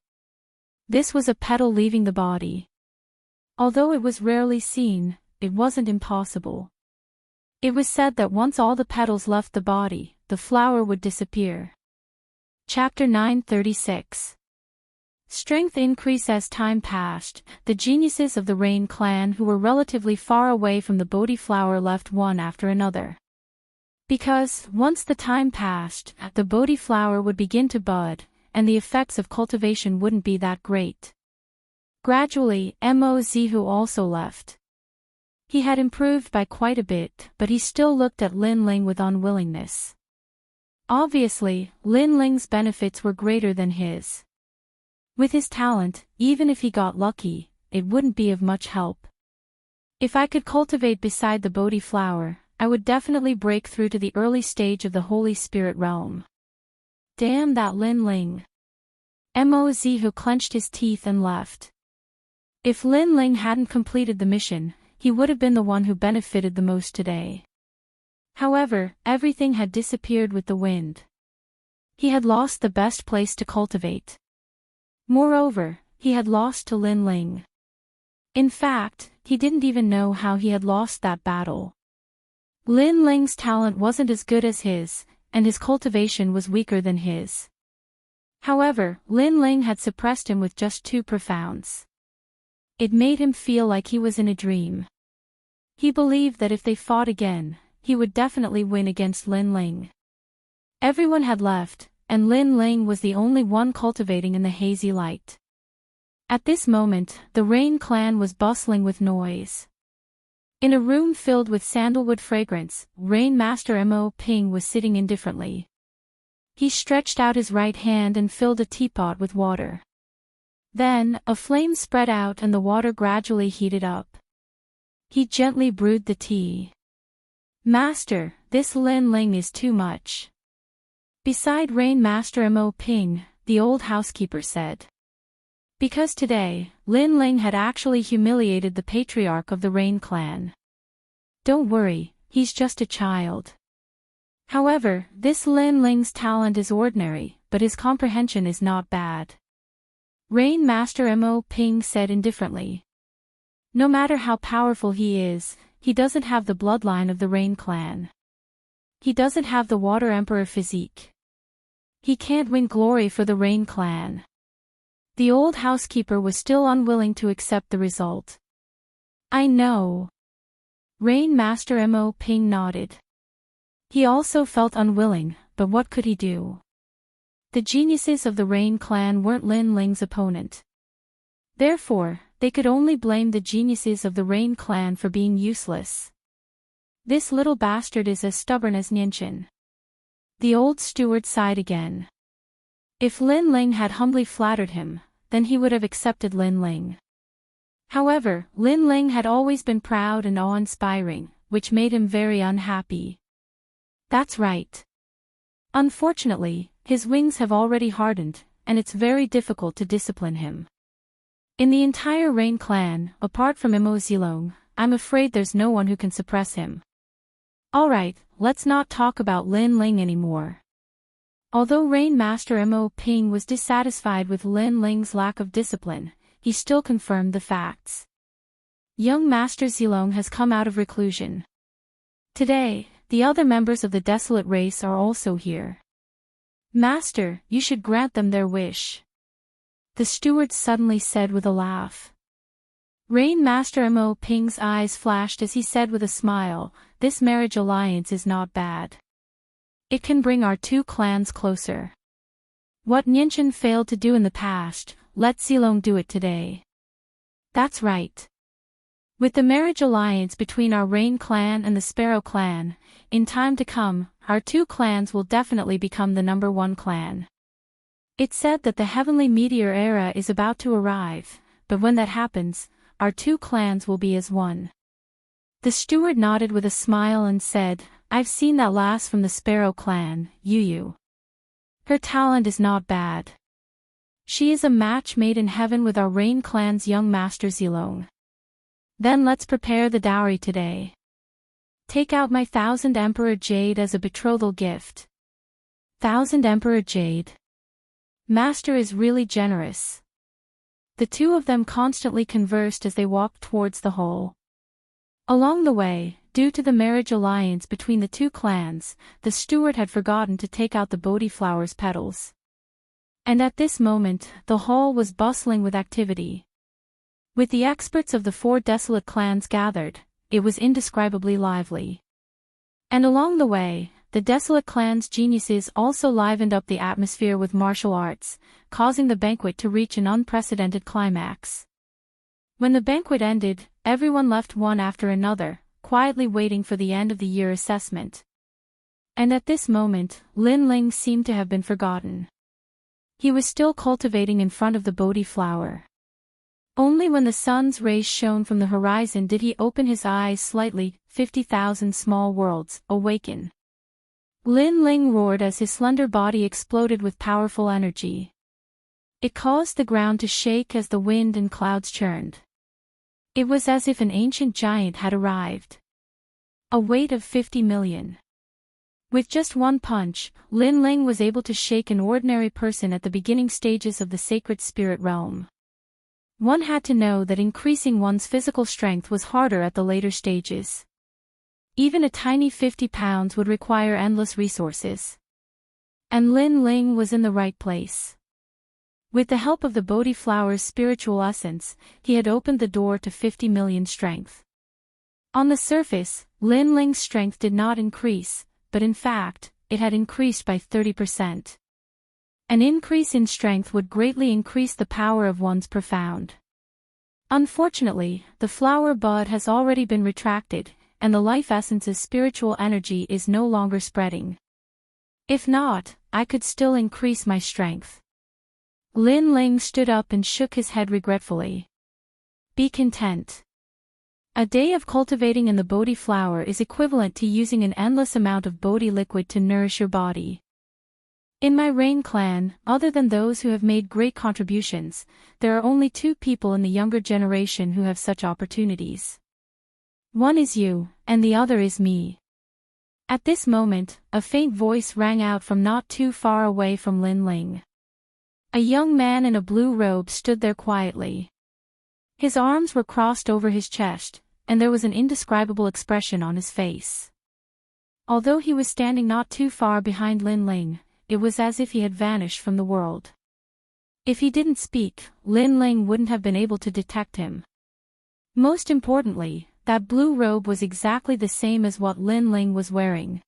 This was a petal leaving the body. Although it was rarely seen, it wasn't impossible. It was said that once all the petals left the body, the flower would disappear. Chapter 936. Strength increase. As time passed, the geniuses of the Rain clan who were relatively far away from the Bodhi flower left one after another. Because, once the time passed, the Bodhi flower would begin to bud, and the effects of cultivation wouldn't be that great. Gradually, Mo Zihu also left. He had improved by quite a bit, but he still looked at Lin Ling with unwillingness. Obviously, Lin Ling's benefits were greater than his. With his talent, even if he got lucky, it wouldn't be of much help. If I could cultivate beside the Bodhi flower, I would definitely break through to the early stage of the Holy Spirit realm. Damn that Lin Ling. Mo Zihu clenched his teeth and left. If Lin Ling hadn't completed the mission, he would have been the one who benefited the most today. However, everything had disappeared with the wind. He had lost the best place to cultivate. Moreover, he had lost to Lin Ling. In fact, he didn't even know how he had lost that battle. Lin Ling's talent wasn't as good as his, and his cultivation was weaker than his. However, Lin Ling had suppressed him with just 2 profounds. It made him feel like he was in a dream. He believed that if they fought again, he would definitely win against Lin Ling. Everyone had left, and Lin Ling was the only one cultivating in the hazy light. At this moment, the Rain clan was bustling with noise. In a room filled with sandalwood fragrance, Rain Master Mo Ping was sitting indifferently. He stretched out his right hand and filled a teapot with water. Then, a flame spread out and the water gradually heated up. He gently brewed the tea. Master, this Lin Ling is too much. Beside Rain Master Mo Ping, the old housekeeper said. Because today, Lin Ling had actually humiliated the patriarch of the Rain clan. Don't worry, he's just a child. However, this Lin Ling's talent is ordinary, but his comprehension is not bad. Rain Master Mo Ping said indifferently. No matter how powerful he is, he doesn't have the bloodline of the Rain clan. He doesn't have the Water Emperor physique. He can't win glory for the Rain clan. The old housekeeper was still unwilling to accept the result. I know. Rain Master Mo Ping nodded. He also felt unwilling, but what could he do? The geniuses of the Rain clan weren't Lin Ling's opponent. Therefore, they could only blame the geniuses of the Rain clan for being useless. This little bastard is as stubborn as Nianchen. The old steward sighed again. If Lin Ling had humbly flattered him, then he would have accepted Lin Ling. However, Lin Ling had always been proud and awe-inspiring, which made him very unhappy. That's right. Unfortunately, his wings have already hardened, and it's very difficult to discipline him. In the entire Rain clan, apart from Mo Zilong, I'm afraid there's no one who can suppress him. Alright, let's not talk about Lin Ling anymore. Although Rain Master Mo Ping was dissatisfied with Lin Ling's lack of discipline, he still confirmed the facts. Young Master Zilong has come out of reclusion. Today, the other members of the desolate race are also here. Master, you should grant them their wish. The steward suddenly said with a laugh. Rain Master Mo Ping's eyes flashed as he said with a smile, this marriage alliance is not bad. It can bring our two clans closer. What Nianchen failed to do in the past, let Zilong do it today. That's right. With the marriage alliance between our Rain clan and the Sparrow clan, in time to come, our two clans will definitely become the #1 clan. It's said that the heavenly meteor era is about to arrive, but when that happens, our two clans will be as one. The steward nodded with a smile and said, I've seen that lass from the Sparrow clan, Yu. Her talent is not bad. She is a match made in heaven with our Rain clan's young master Zilong. Then let's prepare the dowry today. Take out my 1000 Emperor Jade as a betrothal gift. 1000 Emperor Jade. Master is really generous. The two of them constantly conversed as they walked towards the hall. Along the way, due to the marriage alliance between the two clans, the steward had forgotten to take out the Bodhi flower's petals. And at this moment, the hall was bustling with activity. With the experts of the 4 desolate clans gathered, it was indescribably lively. And along the way, the desolate clan's geniuses also livened up the atmosphere with martial arts, causing the banquet to reach an unprecedented climax. When the banquet ended, everyone left one after another, quietly waiting for the end of the year assessment. And at this moment, Lin Ling seemed to have been forgotten. He was still cultivating in front of the Bodhi flower. Only when the sun's rays shone from the horizon did he open his eyes slightly. 50,000 small worlds, awaken. Lin Ling roared as his slender body exploded with powerful energy. It caused the ground to shake as the wind and clouds churned. It was as if an ancient giant had arrived. A weight of 50 million. With just one punch, Lin Ling was able to shake an ordinary person at the beginning stages of the sacred spirit realm. One had to know that increasing one's physical strength was harder at the later stages. Even a tiny 50 pounds would require endless resources. And Lin Ling was in the right place. With the help of the Bodhi flower's spiritual essence, he had opened the door to 50 million strength. On the surface, Lin Ling's strength did not increase, but in fact, it had increased by 30%. An increase in strength would greatly increase the power of one's profound. Unfortunately, the flower bud has already been retracted, and the life essence's spiritual energy is no longer spreading. If not, I could still increase my strength. Lin Ling stood up and shook his head regretfully. Be content. A day of cultivating in the Bodhi flower is equivalent to using an endless amount of Bodhi liquid to nourish your body. In my Rain clan, other than those who have made great contributions, there are only 2 people in the younger generation who have such opportunities. One is you, and the other is me. At this moment, a faint voice rang out from not too far away from Lin Ling. A young man in a blue robe stood there quietly. His arms were crossed over his chest, and there was an indescribable expression on his face. Although he was standing not too far behind Lin Ling, it was as if he had vanished from the world. If he didn't speak, Lin Ling wouldn't have been able to detect him. Most importantly, that blue robe was exactly the same as what Lin Ling was wearing.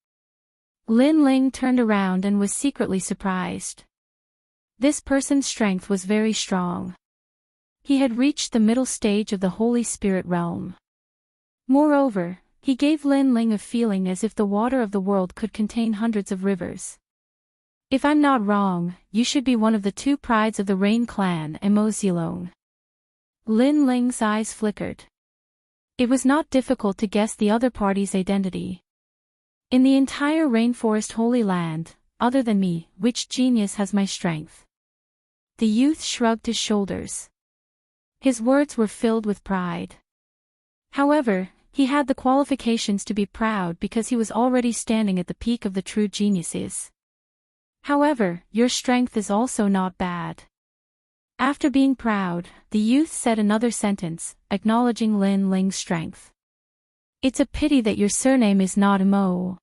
Lin Ling turned around and was secretly surprised. This person's strength was very strong. He had reached the middle stage of the Holy Spirit realm. Moreover, he gave Lin Ling a feeling as if the water of the world could contain hundreds of rivers. If I'm not wrong, you should be one of the two prides of the Rain clan, Mo Zilong. Lin Ling's eyes flickered. It was not difficult to guess the other party's identity. In the entire rainforest Holy Land, other than me, which genius has my strength? The youth shrugged his shoulders. His words were filled with pride. However, he had the qualifications to be proud because he was already standing at the peak of the true geniuses. However, your strength is also not bad. After being proud, the youth said another sentence, acknowledging Lin Ling's strength. It's a pity that your surname is not Mo.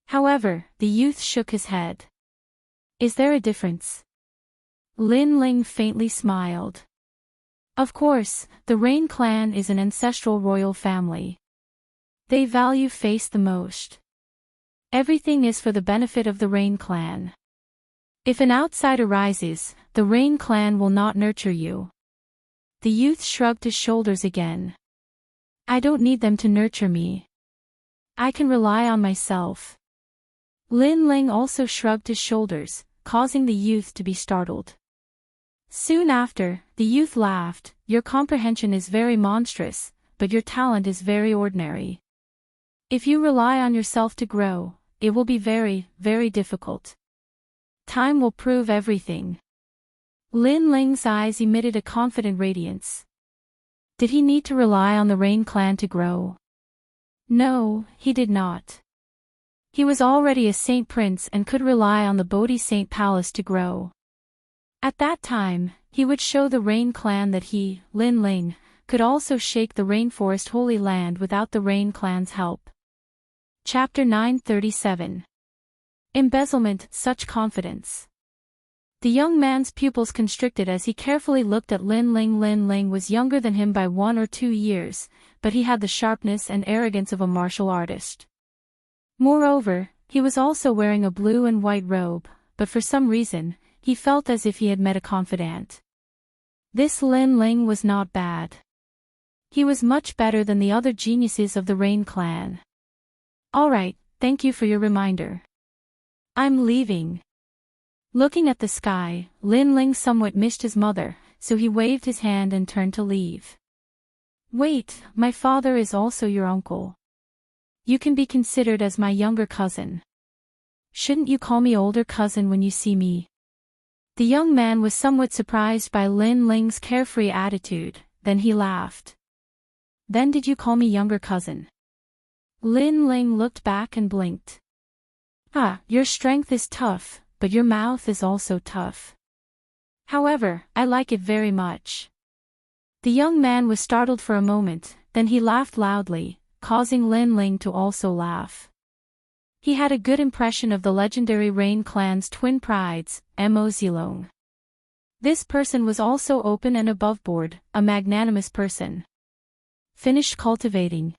However, the youth shook his head. Is there a difference? Lin Ling faintly smiled. Of course, the Rain clan is an ancestral royal family. They value faith the most. Everything is for the benefit of the Rain clan. If an outsider rises, the Rain clan will not nurture you. The youth shrugged his shoulders again. I don't need them to nurture me. I can rely on myself. Lin Ling also shrugged his shoulders, causing the youth to be startled. Soon after, the youth laughed. Your comprehension is very monstrous, but your talent is very ordinary. If you rely on yourself to grow, it will be very, very difficult. Time will prove everything. Lin Ling's eyes emitted a confident radiance. Did he need to rely on the Rain clan to grow? No, he did not. He was already a saint prince and could rely on the Bodhi Saint Palace to grow. At that time, he would show the Rain clan that he, Lin Ling, could also shake the rainforest Holy Land without the Rain clan's help. Chapter 937. Embezzlement, such confidence. The young man's pupils constricted as he carefully looked at Lin Ling. Lin Ling was younger than him by 1 or 2 years, but he had the sharpness and arrogance of a martial artist. Moreover, he was also wearing a blue and white robe, but for some reason, he felt as if he had met a confidant. This Lin Ling was not bad. He was much better than the other geniuses of the Rain clan. Alright, thank you for your reminder. I'm leaving. Looking at the sky, Lin Ling somewhat missed his mother, so he waved his hand and turned to leave. Wait, my father is also your uncle. You can be considered as my younger cousin. Shouldn't you call me older cousin when you see me? The young man was somewhat surprised by Lin Ling's carefree attitude, then he laughed. Then did you call me younger cousin? Lin Ling looked back and blinked. Your strength is tough, but your mouth is also tough. However, I like it very much. The young man was startled for a moment, then he laughed loudly, causing Lin Ling to also laugh. He had a good impression of the legendary Rain clan's twin prides, Mo Zilong. This person was also open and aboveboard, a magnanimous person. Finished cultivating.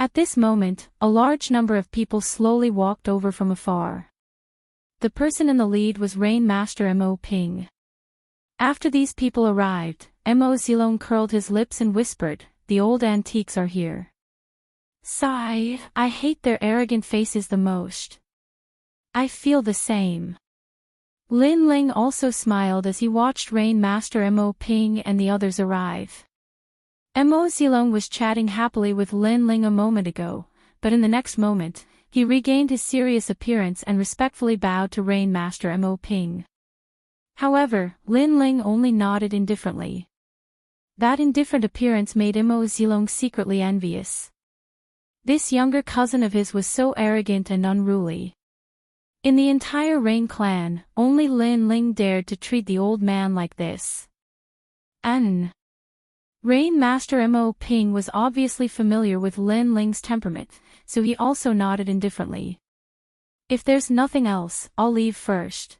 At this moment, a large number of people slowly walked over from afar. The person in the lead was Rain Master Mo Ping. After these people arrived, Mo Zilong curled his lips and whispered, "The old antiques are here." Sigh, I hate their arrogant faces the most. I feel the same. Lin Ling also smiled as he watched Rain Master Mo Ping and the others arrive. Mo Zilong was chatting happily with Lin Ling a moment ago, but in the next moment, he regained his serious appearance and respectfully bowed to Rain Master Mo Ping. However, Lin Ling only nodded indifferently. That indifferent appearance made Mo Zilong secretly envious. This younger cousin of his was so arrogant and unruly. In the entire Rain clan, only Lin Ling dared to treat the old man like this. Rain Master Mo Ping was obviously familiar with Lin Ling's temperament, so he also nodded indifferently. If there's nothing else, I'll leave first.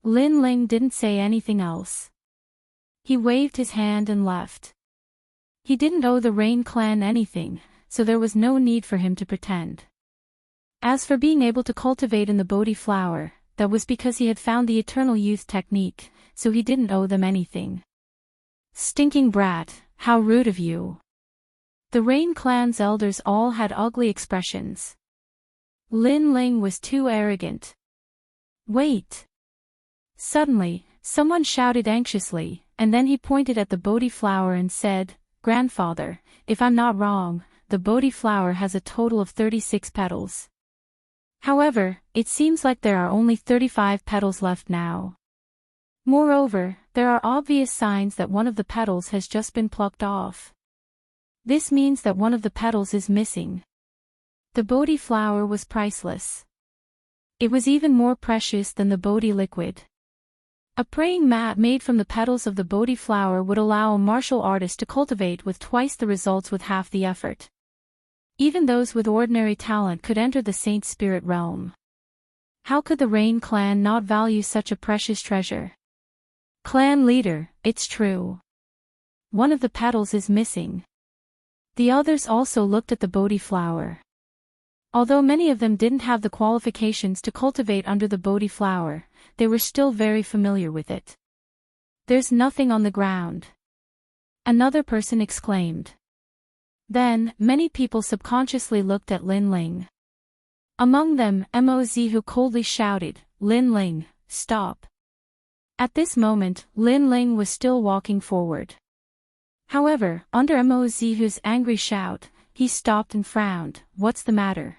Lin Ling didn't say anything else. He waved his hand and left. He didn't owe the Rain clan anything, so there was no need for him to pretend. As for being able to cultivate in the Bodhi flower, that was because he had found the eternal youth technique, so he didn't owe them anything. Stinking brat, how rude of you. The Rain clan's elders all had ugly expressions. Lin Ling was too arrogant. Wait. Suddenly, someone shouted anxiously, and then he pointed at the Bodhi flower and said, "Grandfather, if I'm not wrong, the Bodhi flower has a total of 36 petals. However, it seems like there are only 35 petals left now. Moreover, there are obvious signs that one of the petals has just been plucked off. This means that one of the petals is missing." The Bodhi flower was priceless. It was even more precious than the Bodhi liquid. A praying mat made from the petals of the Bodhi flower would allow a martial artist to cultivate with twice the results with half the effort. Even those with ordinary talent could enter the saint spirit realm. How could the Rain clan not value such a precious treasure? Clan leader, it's true. One of the petals is missing. The others also looked at the Bodhi flower. Although many of them didn't have the qualifications to cultivate under the Bodhi flower, they were still very familiar with it. There's nothing on the ground. Another person exclaimed. Then, many people subconsciously looked at Lin Ling. Among them, Moz who coldly shouted, "Lin Ling, stop." At this moment, Lin Ling was still walking forward. However, under Moz who's angry shout, he stopped and frowned. "What's the matter?"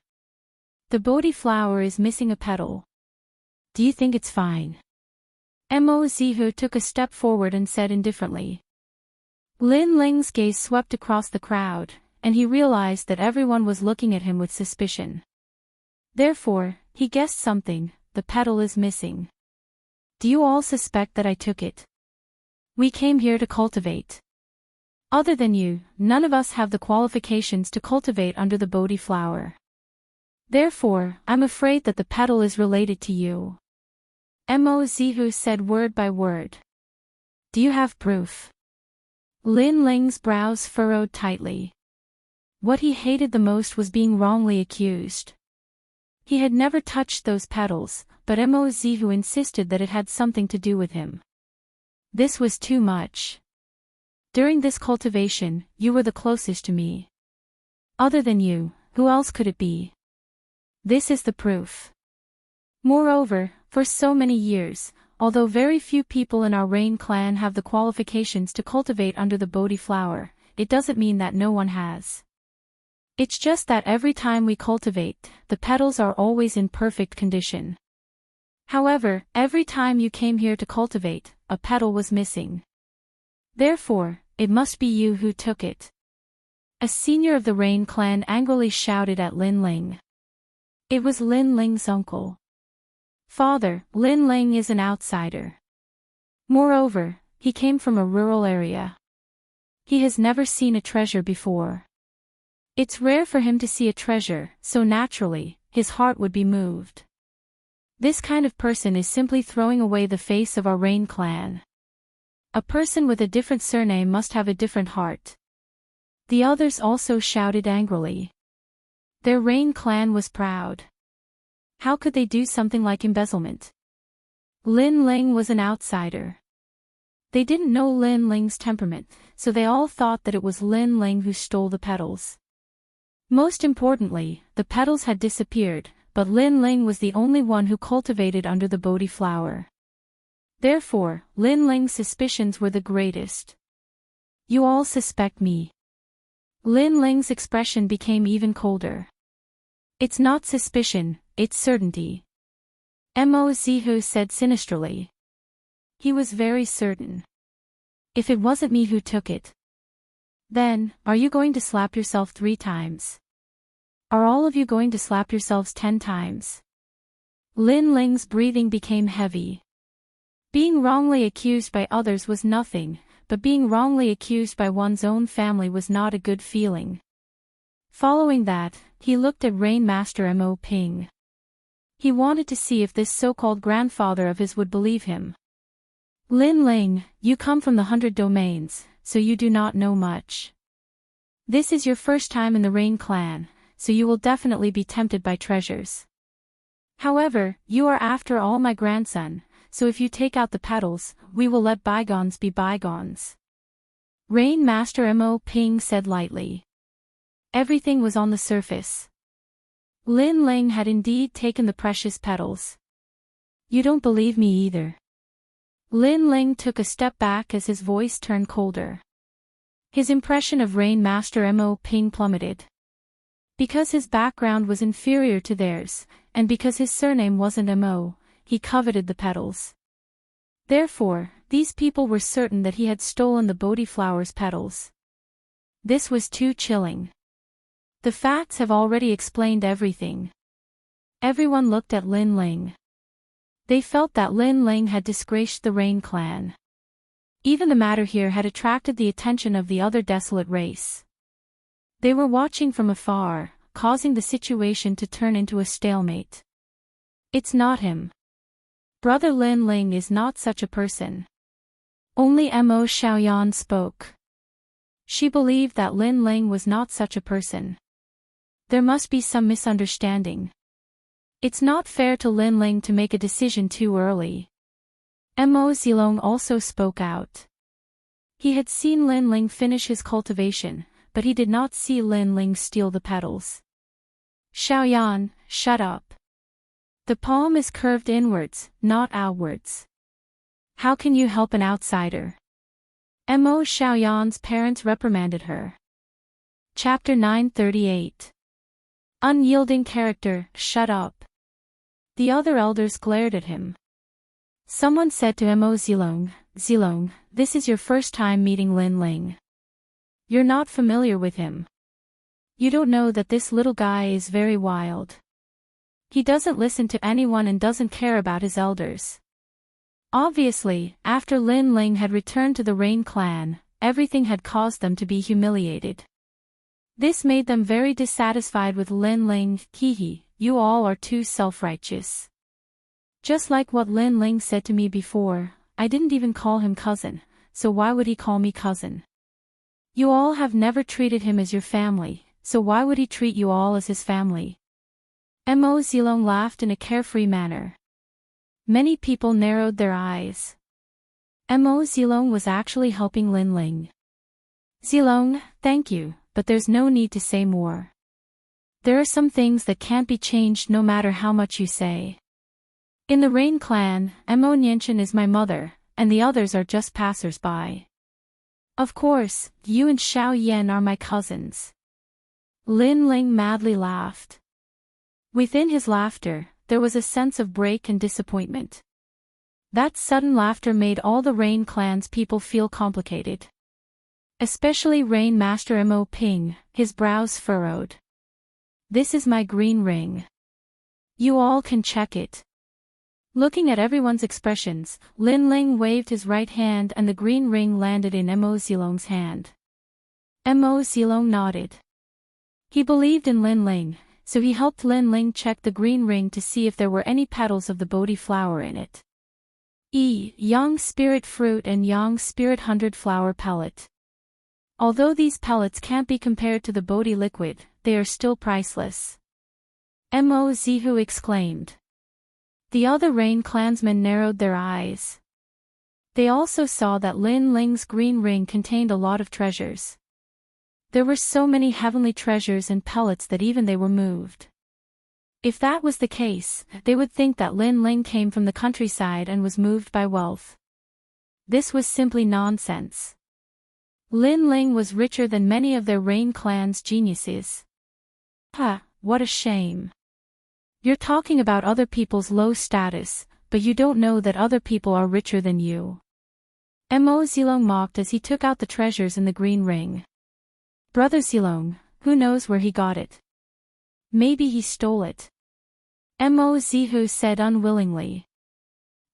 "The Bodhi flower is missing a petal. Do you think it's fine?" Moz who took a step forward and said indifferently. Lin Ling's gaze swept across the crowd, and he realized that everyone was looking at him with suspicion. Therefore, he guessed something. The petal is missing. Do you all suspect that I took it? We came here to cultivate. Other than you, none of us have the qualifications to cultivate under the Bodhi flower. Therefore, I'm afraid that the petal is related to you. Moz who said word by word. Do you have proof? Lin Ling's brows furrowed tightly. What he hated the most was being wrongly accused. He had never touched those petals, but Moz who insisted that it had something to do with him. This was too much. During this cultivation, you were the closest to me. Other than you, who else could it be? This is the proof. Moreover, for so many years, although very few people in our Rain clan have the qualifications to cultivate under the Bodhi flower, it doesn't mean that no one has. It's just that every time we cultivate, the petals are always in perfect condition. However, every time you came here to cultivate, a petal was missing. Therefore, it must be you who took it. A senior of the Rain clan angrily shouted at Lin Ling. It was Lin Ling's uncle. Father, Lin Ling is an outsider. Moreover, he came from a rural area. He has never seen a treasure before. It's rare for him to see a treasure, so naturally, his heart would be moved. This kind of person is simply throwing away the face of our Rain clan. A person with a different surname must have a different heart. The others also shouted angrily. Their Rain clan was proud. How could they do something like embezzlement? Lin Ling was an outsider. They didn't know Lin Ling's temperament, so they all thought that it was Lin Ling who stole the petals. Most importantly, the petals had disappeared, but Lin Ling was the only one who cultivated under the Bodhi flower. Therefore, Lin Ling's suspicions were the greatest. You all suspect me. Lin Ling's expression became even colder. It's not suspicion, it's certainty. Moz who said sinisterly. He was very certain. If it wasn't me who took it, then, are you going to slap yourself 3 times? Are all of you going to slap yourselves 10 times? Lin Ling's breathing became heavy. Being wrongly accused by others was nothing, but being wrongly accused by one's own family was not a good feeling. Following that, he looked at Rain Master Mo Ping. He wanted to see if this so-called grandfather of his would believe him. Lin Ling, you come from the 100 domains, so you do not know much. This is your first time in the Rain clan, so you will definitely be tempted by treasures. However, you are after all my grandson, so if you take out the petals, we will let bygones be bygones. Rain Master Mo Ping said lightly. Everything was on the surface. Lin Ling had indeed taken the precious petals. You don't believe me either. Lin Ling took a step back as his voice turned colder. His impression of Rain Master Mo Ping plummeted. Because his background was inferior to theirs, and because his surname wasn't Mo, he coveted the petals. Therefore, these people were certain that he had stolen the Bodhi flower's petals. This was too chilling. The facts have already explained everything. Everyone looked at Lin Ling. They felt that Lin Ling had disgraced the Rain clan. Even the matter here had attracted the attention of the other desolate race. They were watching from afar, causing the situation to turn into a stalemate. It's not him. Brother Lin Ling is not such a person. Only Mo Xiaoyan spoke. She believed that Lin Ling was not such a person. There must be some misunderstanding. It's not fair to Lin Ling to make a decision too early. Mo Zilong also spoke out. He had seen Lin Ling finish his cultivation, but he did not see Lin Ling steal the petals. Xiaoyan, shut up. The palm is curved inwards, not outwards. How can you help an outsider? Mo Xiaoyan's parents reprimanded her. Chapter 938. Unyielding character, shut up. The other elders glared at him. Someone said to Mo Zilong, Zilong, this is your first time meeting Lin Ling. You're not familiar with him. You don't know that this little guy is very wild. He doesn't listen to anyone and doesn't care about his elders. Obviously, after Lin Ling had returned to the Rain clan, everything had caused them to be humiliated. This made them very dissatisfied with Lin Ling. Hehe, you all are too self-righteous. Just like what Lin Ling said to me before, I didn't even call him cousin, so why would he call me cousin? You all have never treated him as your family, so why would he treat you all as his family? Mo Zilong laughed in a carefree manner. Many people narrowed their eyes. Mo Zilong was actually helping Lin Ling. Zilong, thank you, but there's no need to say more. There are some things that can't be changed no matter how much you say. In the Rain clan, Mo Nianchen is my mother, and the others are just passers-by. Of course, you and Xiao Yan are my cousins. Lin Ling madly laughed. Within his laughter, there was a sense of break and disappointment. That sudden laughter made all the Rain clan's people feel complicated. Especially Rain Master Mo Ping, his brows furrowed. This is my green ring. You all can check it. Looking at everyone's expressions, Lin Ling waved his right hand and the green ring landed in Mo Zilong's hand. Mo Zilong nodded. He believed in Lin Ling, so he helped Lin Ling check the green ring to see if there were any petals of the Bodhi flower in it. Yang spirit fruit and Yang spirit 100 flower pellet. Although these pellets can't be compared to the Bodhi liquid, they are still priceless. Mo Zihu exclaimed. The other Rain clansmen narrowed their eyes. They also saw that Lin Ling's green ring contained a lot of treasures. There were so many heavenly treasures and pellets that even they were moved. If that was the case, they would think that Lin Ling came from the countryside and was moved by wealth. This was simply nonsense. Lin Ling was richer than many of their Rain clan's geniuses. What a shame. You're talking about other people's low status, but you don't know that other people are richer than you. Mo Zilong mocked as he took out the treasures in the green ring. Brother Zilong, who knows where he got it? Maybe he stole it. Mo Zihu said unwillingly.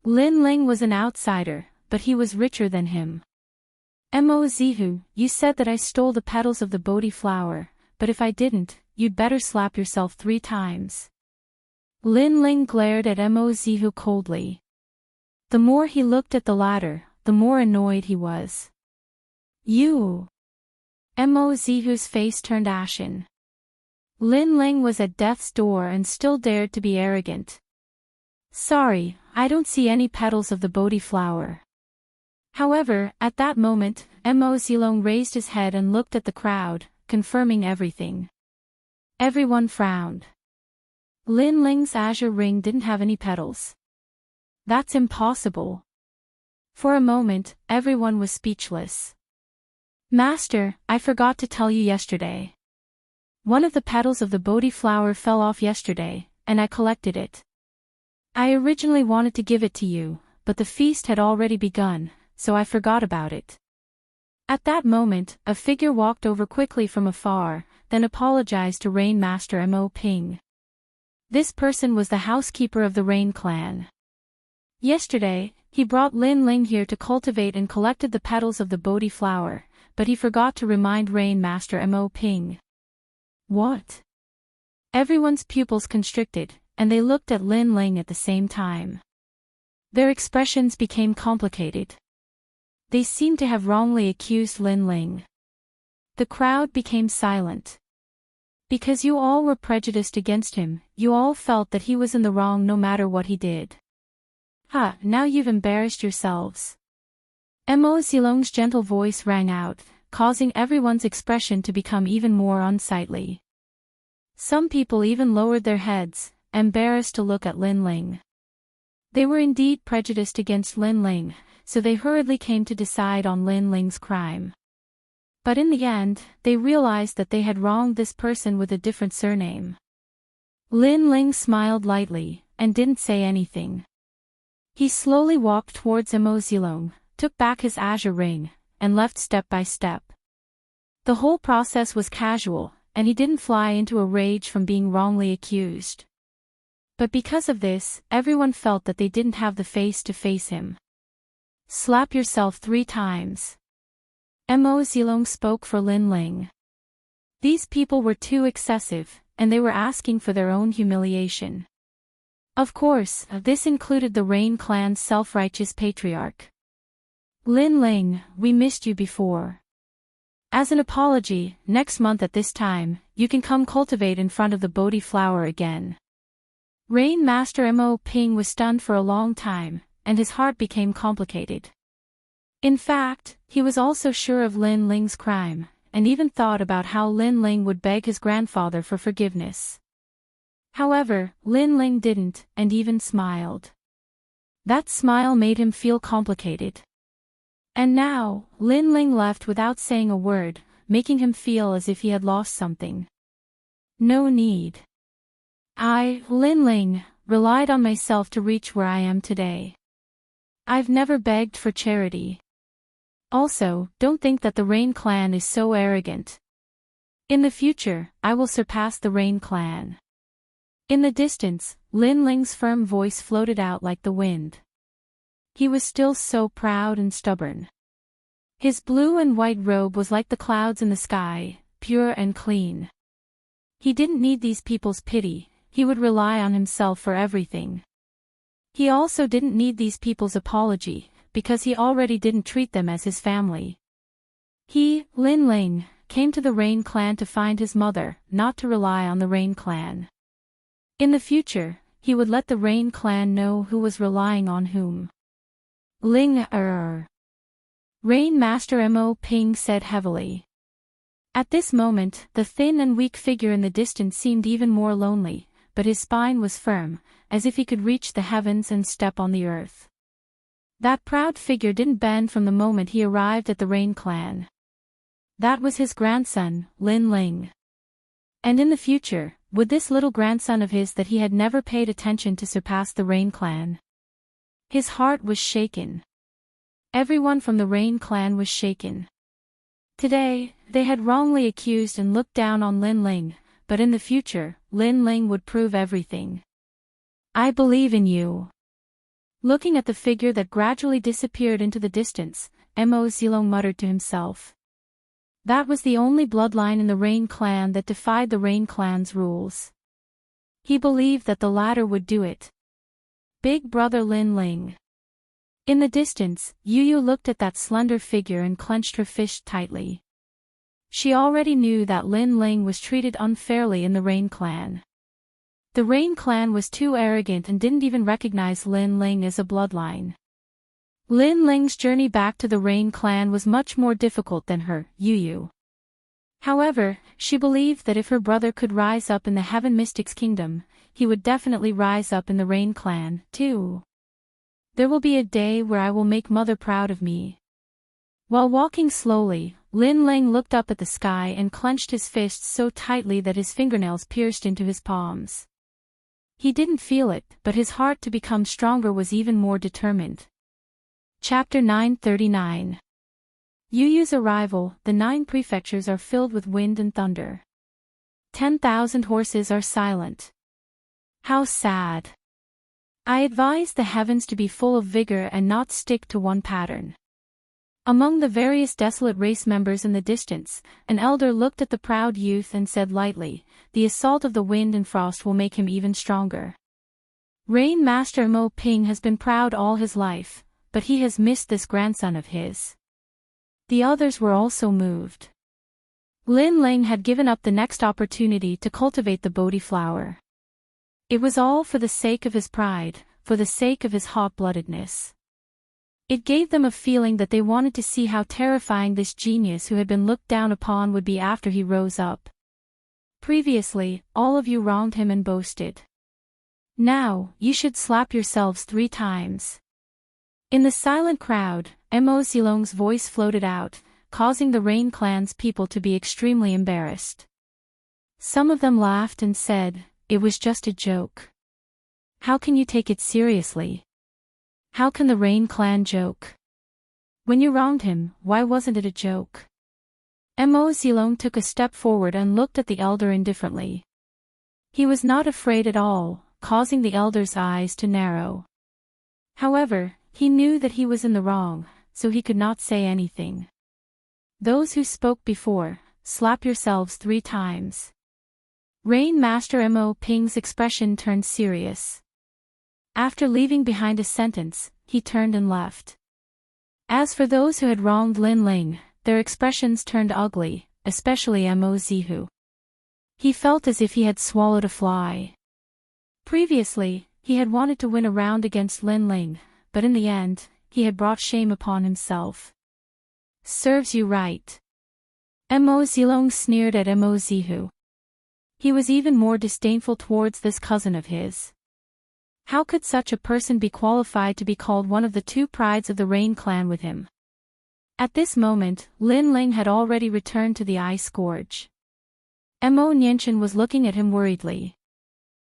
Lin Ling was an outsider, but he was richer than him. Mo Zihu, you said that I stole the petals of the Bodhi flower, but if I didn't, you'd better slap yourself 3 times. Lin Ling glared at Mo Zihu coldly. The more he looked at the latter, the more annoyed he was. You! Mo Zihu's face turned ashen. Lin Ling was at death's door and still dared to be arrogant. Sorry, I don't see any petals of the Bodhi flower. However, at that moment, Mo Zilong raised his head and looked at the crowd, confirming everything. Everyone frowned. Lin Ling's azure ring didn't have any petals. That's impossible. For a moment, everyone was speechless. Master, I forgot to tell you yesterday. One of the petals of the Bodhi flower fell off yesterday, and I collected it. I originally wanted to give it to you, but the feast had already begun, so I forgot about it. At that moment, a figure walked over quickly from afar, then apologized to Rain Master Mo Ping. This person was the housekeeper of the Rain clan. Yesterday, he brought Lin Ling here to cultivate and collected the petals of the Bodhi flower, but he forgot to remind Rain Master Mo Ping. What? Everyone's pupils constricted, and they looked at Lin Ling at the same time. Their expressions became complicated. They seemed to have wrongly accused Lin Ling. The crowd became silent. Because you all were prejudiced against him, you all felt that he was in the wrong no matter what he did. Ha, now you've embarrassed yourselves. Mo Zilong's gentle voice rang out, causing everyone's expression to become even more unsightly. Some people even lowered their heads, embarrassed to look at Lin Ling. They were indeed prejudiced against Lin Ling, so they hurriedly came to decide on Lin Ling's crime. But in the end, they realized that they had wronged this person with a different surname. Lin Ling smiled lightly, and didn't say anything. He slowly walked towards Mo Zilong, took back his azure ring, and left step by step. The whole process was casual, and he didn't fly into a rage from being wrongly accused. But because of this, everyone felt that they didn't have the face to face him. Slap yourself 3 times. Mo Zilong spoke for Lin Ling. These people were too excessive, and they were asking for their own humiliation. Of course, this included the Rain clan's self-righteous patriarch. Lin Ling, we missed you before. As an apology, next month at this time, you can come cultivate in front of the Bodhi flower again. Rain Master Mo Ping was stunned for a long time, and his heart became complicated. In fact, he was also sure of Lin Ling's crime, and even thought about how Lin Ling would beg his grandfather for forgiveness. However, Lin Ling didn't, and even smiled. That smile made him feel complicated. And now, Lin Ling left without saying a word, making him feel as if he had lost something. No need. I, Lin Ling, relied on myself to reach where I am today. I've never begged for charity. Also, don't think that the Rain clan is so arrogant. In the future, I will surpass the Rain clan. In the distance, Lin Ling's firm voice floated out like the wind. He was still so proud and stubborn. His blue and white robe was like the clouds in the sky, pure and clean. He didn't need these people's pity, he would rely on himself for everything. He also didn't need these people's apology, because he already didn't treat them as his family. He, Lin Ling, came to the Rain clan to find his mother, not to rely on the Rain clan. In the future, he would let the Rain clan know who was relying on whom. Ling Rain Master Mo Ping said heavily. At this moment, the thin and weak figure in the distance seemed even more lonely, but his spine was firm, as if he could reach the heavens and step on the earth. That proud figure didn't bend from the moment he arrived at the Rain clan. That was his grandson, Lin Ling. And in the future, would this little grandson of his that he had never paid attention to surpass the Rain clan? His heart was shaken. Everyone from the Rain clan was shaken. Today, they had wrongly accused and looked down on Lin Ling, but in the future, Lin Ling would prove everything. I believe in you. Looking at the figure that gradually disappeared into the distance, Mo Zilong muttered to himself. That was the only bloodline in the Rain clan that defied the Rain clan's rules. He believed that the latter would do it. Big brother Lin Ling. In the distance, Yu Yu looked at that slender figure and clenched her fist tightly. She already knew that Lin Ling was treated unfairly in the Rain clan. The Rain clan was too arrogant and didn't even recognize Lin Ling as a bloodline. Lin Ling's journey back to the Rain clan was much more difficult than her, Yu Yu. However, she believed that if her brother could rise up in the Heaven Mystics Kingdom, he would definitely rise up in the Rain clan, too. There will be a day where I will make mother proud of me. While walking slowly, Lin Ling looked up at the sky and clenched his fists so tightly that his fingernails pierced into his palms. He didn't feel it, but his heart to become stronger was even more determined. Chapter 939. Yu Yu's arrival. The 9 prefectures are filled with wind and thunder. 10,000 horses are silent. How sad. I advise the heavens to be full of vigor and not stick to one pattern. Among the various desolate race members in the distance, an elder looked at the proud youth and said lightly, "The assault of the wind and frost will make him even stronger." Rain Master Mo Ping has been proud all his life, but he has missed this grandson of his. The others were also moved. Lin Ling had given up the next opportunity to cultivate the Bodhi flower. It was all for the sake of his pride, for the sake of his hot-bloodedness. It gave them a feeling that they wanted to see how terrifying this genius who had been looked down upon would be after he rose up. Previously, all of you wronged him and boasted. Now, you should slap yourselves 3 times. In the silent crowd, Mo Zilong's voice floated out, causing the Rain clan's people to be extremely embarrassed. Some of them laughed and said, "It was just a joke." How can you take it seriously? How can the Rain clan joke? When you wronged him, why wasn't it a joke? Mo Zilong took a step forward and looked at the elder indifferently. He was not afraid at all, causing the elder's eyes to narrow. However, he knew that he was in the wrong, so he could not say anything. Those who spoke before, slap yourselves 3 times. Rain Master Mo Ping's expression turned serious. After leaving behind a sentence, he turned and left. As for those who had wronged Lin Ling, their expressions turned ugly, especially Mo Zihu. He felt as if he had swallowed a fly. Previously, he had wanted to win a round against Lin Ling, but in the end, he had brought shame upon himself. Serves you right. Mo Zilong sneered at Mo Zihu. He was even more disdainful towards this cousin of his. How could such a person be qualified to be called one of the 2 prides of the Rain clan with him? At this moment, Lin Ling had already returned to the ice gorge. Mo Nianchen was looking at him worriedly.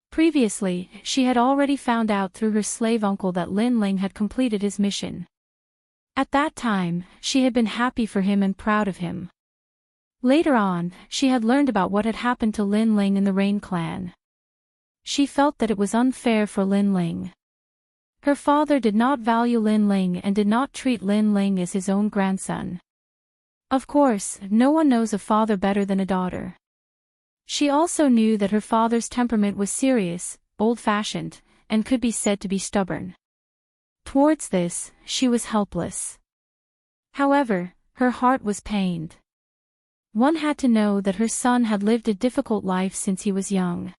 Previously, she had already found out through her slave uncle that Lin Ling had completed his mission. At that time, she had been happy for him and proud of him. Later on, she had learned about what had happened to Lin Ling in the Rain clan. She felt that it was unfair for Lin Ling. Her father did not value Lin Ling and did not treat Lin Ling as his own grandson. Of course, no one knows a father better than a daughter. She also knew that her father's temperament was serious, old-fashioned, and could be said to be stubborn. Towards this, she was helpless. However, her heart was pained. One had to know that her son had lived a difficult life since he was young.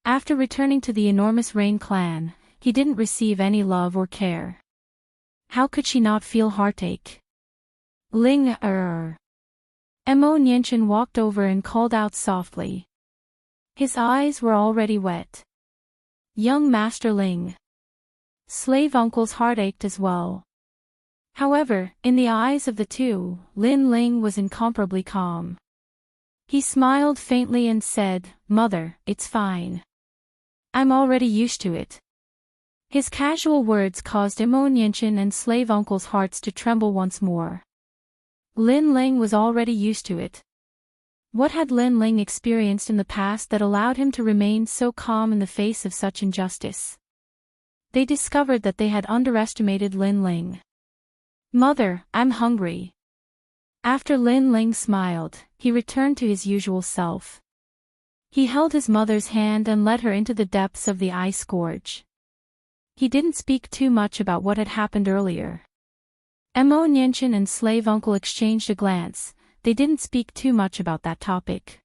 After returning to the enormous Rain clan, he didn't receive any love or care. How could she not feel heartache? Ling Mo Nianchen walked over and called out softly. His eyes were already wet. Young Master Ling. Slave uncle's heart ached as well. However, in the eyes of the 2, Lin Ling was incomparably calm. He smiled faintly and said, "Mother, it's fine. I'm already used to it." His casual words caused Mo Nianchen and slave uncle's hearts to tremble once more. Lin Ling was already used to it. What had Lin Ling experienced in the past that allowed him to remain so calm in the face of such injustice? They discovered that they had underestimated Lin Ling. "Mother, I'm hungry." After Lin Ling smiled, he returned to his usual self. He held his mother's hand and led her into the depths of the ice gorge. He didn't speak too much about what had happened earlier. Mo Nianchen and slave uncle exchanged a glance. They didn't speak too much about that topic.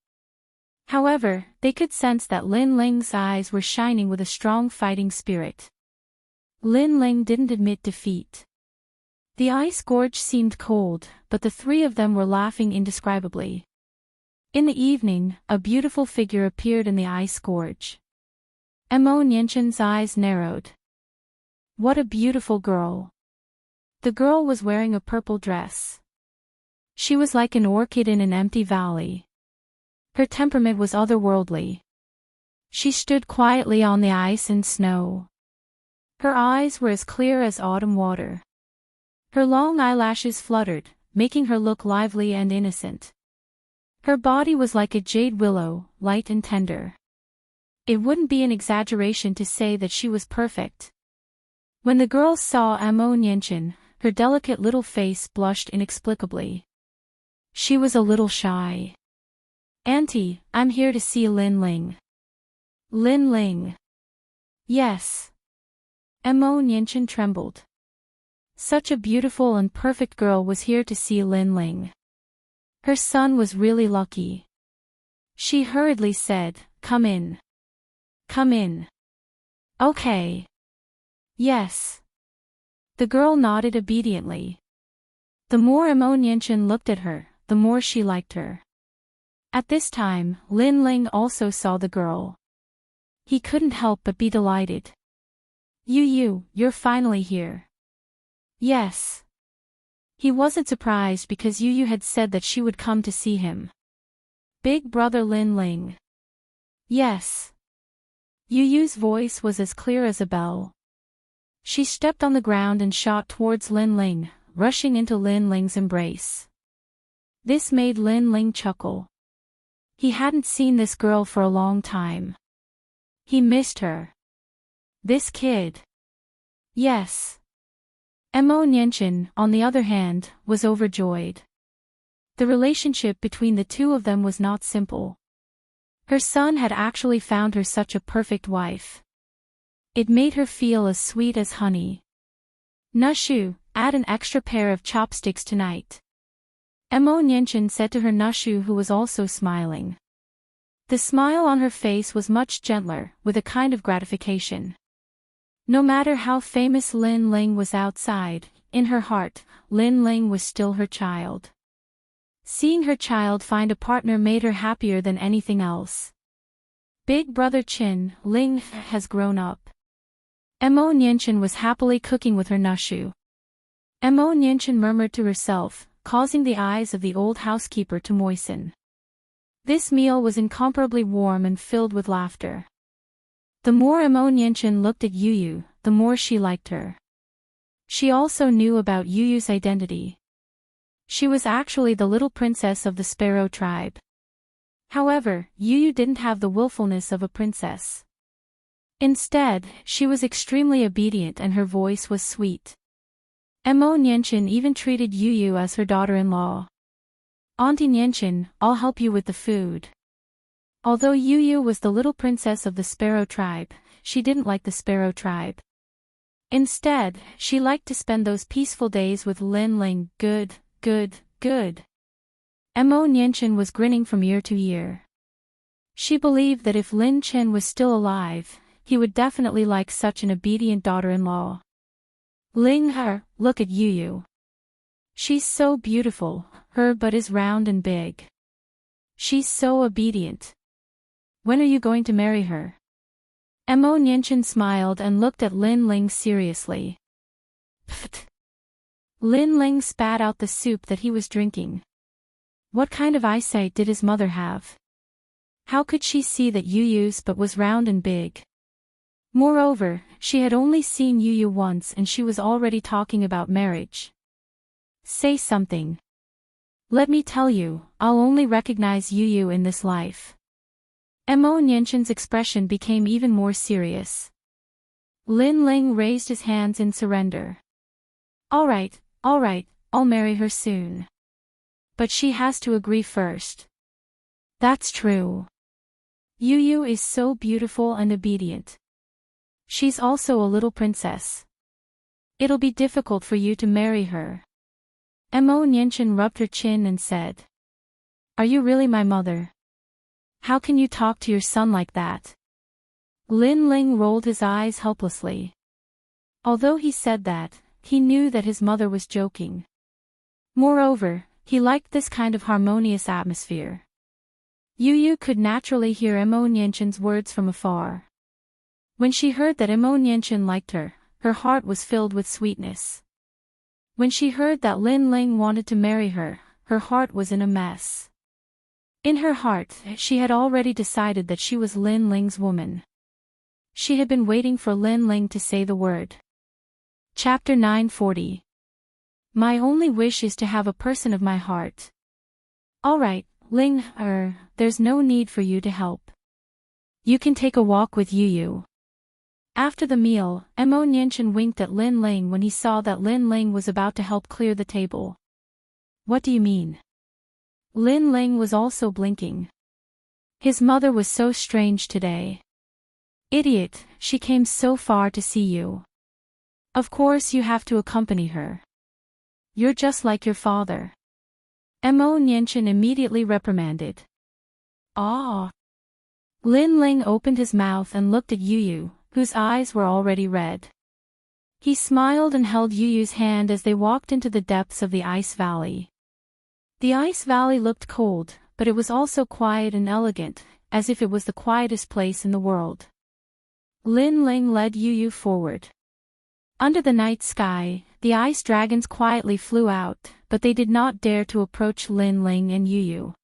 However, they could sense that Lin Ling's eyes were shining with a strong fighting spirit. Lin Ling didn't admit defeat. The ice gorge seemed cold, but the three of them were laughing indescribably. In the evening, a beautiful figure appeared in the ice gorge. Mo Nianchen's eyes narrowed. What a beautiful girl. The girl was wearing a purple dress. She was like an orchid in an empty valley. Her temperament was otherworldly. She stood quietly on the ice and snow. Her eyes were as clear as autumn water. Her long eyelashes fluttered, making her look lively and innocent. Her body was like a jade willow, light and tender. It wouldn't be an exaggeration to say that she was perfect. When the girls saw Mo Nianchen, her delicate little face blushed inexplicably. She was a little shy. Auntie, I'm here to see Lin Ling. Lin Ling. Yes. Mo Nianchen trembled. Such a beautiful and perfect girl was here to see Lin Ling. Her son was really lucky. She hurriedly said, "Come in. Come in." Okay. Yes. The girl nodded obediently. The more Mo Nianchen looked at her, the more she liked her. At this time, Lin Ling also saw the girl. He couldn't help but be delighted. You're finally here. Yes. He wasn't surprised because Yu had said that she would come to see him. Big brother Lin Ling. Yes. Yu's voice was as clear as a bell. She stepped on the ground and shot towards Lin Ling, rushing into Lin Ling's embrace. This made Lin Ling chuckle. He hadn't seen this girl for a long time. He missed her. This kid. Yes. Mo Nianchen, on the other hand, was overjoyed. The relationship between the two of them was not simple. Her son had actually found her such a perfect wife. It made her feel as sweet as honey. Nushu, add an extra pair of chopsticks tonight. Mo Nianchen said to her Nushu, who was also smiling. The smile on her face was much gentler, with a kind of gratification. No matter how famous Lin Ling was outside, in her heart, Lin Ling was still her child. Seeing her child find a partner made her happier than anything else. Big brother Qin, Ling, has grown up. Mo Nianchen was happily cooking with her Nushu. Mo Nianchen murmured to herself, causing the eyes of the old housekeeper to moisten. This meal was incomparably warm and filled with laughter. The more Mo Nianchen looked at Yu, the more she liked her. She also knew about Yu's identity. She was actually the little princess of the Sparrow tribe. However, Yu didn't have the willfulness of a princess. Instead, she was extremely obedient and her voice was sweet. Mo Nianchen even treated Yu as her daughter-in-law. Auntie Nianchen, I'll help you with the food. Although Yu was the little princess of the Sparrow tribe, she didn't like the Sparrow tribe. Instead, she liked to spend those peaceful days with Lin Ling. Good. Mo Nianchen was grinning from ear to ear. She believed that if Lin Chen was still alive, he would definitely like such an obedient daughter-in-law. Ling Her, look at Yu. She's so beautiful, her butt is round and big. She's so obedient. When are you going to marry her? Mo Nianchen smiled and looked at Lin Ling seriously. Pfft. Lin Ling spat out the soup that he was drinking. What kind of eyesight did his mother have? How could she see that Yu's butt was round and big? Moreover, she had only seen Yu once and she was already talking about marriage. Say something. Let me tell you, I'll only recognize Yu in this life. Mo Nianchen's expression became even more serious. Lin Ling raised his hands in surrender. All right, I'll marry her soon. But she has to agree first. That's true. Yu is so beautiful and obedient. She's also a little princess. It'll be difficult for you to marry her. Mo Nianchen rubbed her chin and said. Are you really my mother? How can you talk to your son like that? Lin Ling rolled his eyes helplessly. Although he said that, he knew that his mother was joking. Moreover, he liked this kind of harmonious atmosphere. Yu could naturally hear Mo Nianchen's words from afar. When she heard that Mo Nianchen liked her, her heart was filled with sweetness. When she heard that Lin Ling wanted to marry her, her heart was in a mess. In her heart, she had already decided that she was Lin Ling's woman. She had been waiting for Lin Ling to say the word. Chapter 940. My only wish is to have a person of my heart. Alright, Ling, there's no need for you to help. You can take a walk with Yu. After the meal, Mo Nianchen winked at Lin Ling when he saw that Lin Ling was about to help clear the table. What do you mean? Lin Ling was also blinking. His mother was so strange today. Idiot, she came so far to see you. Of course you have to accompany her. You're just like your father. Mo Nianchen immediately reprimanded. Ah! Lin Ling opened his mouth and looked at Yu, whose eyes were already red. He smiled and held Yu's hand as they walked into the depths of the ice valley. The ice valley looked cold, but it was also quiet and elegant, as if it was the quietest place in the world. Lin Ling led Yu forward. Under the night sky, the ice dragons quietly flew out, but they did not dare to approach Lin Ling and Yu.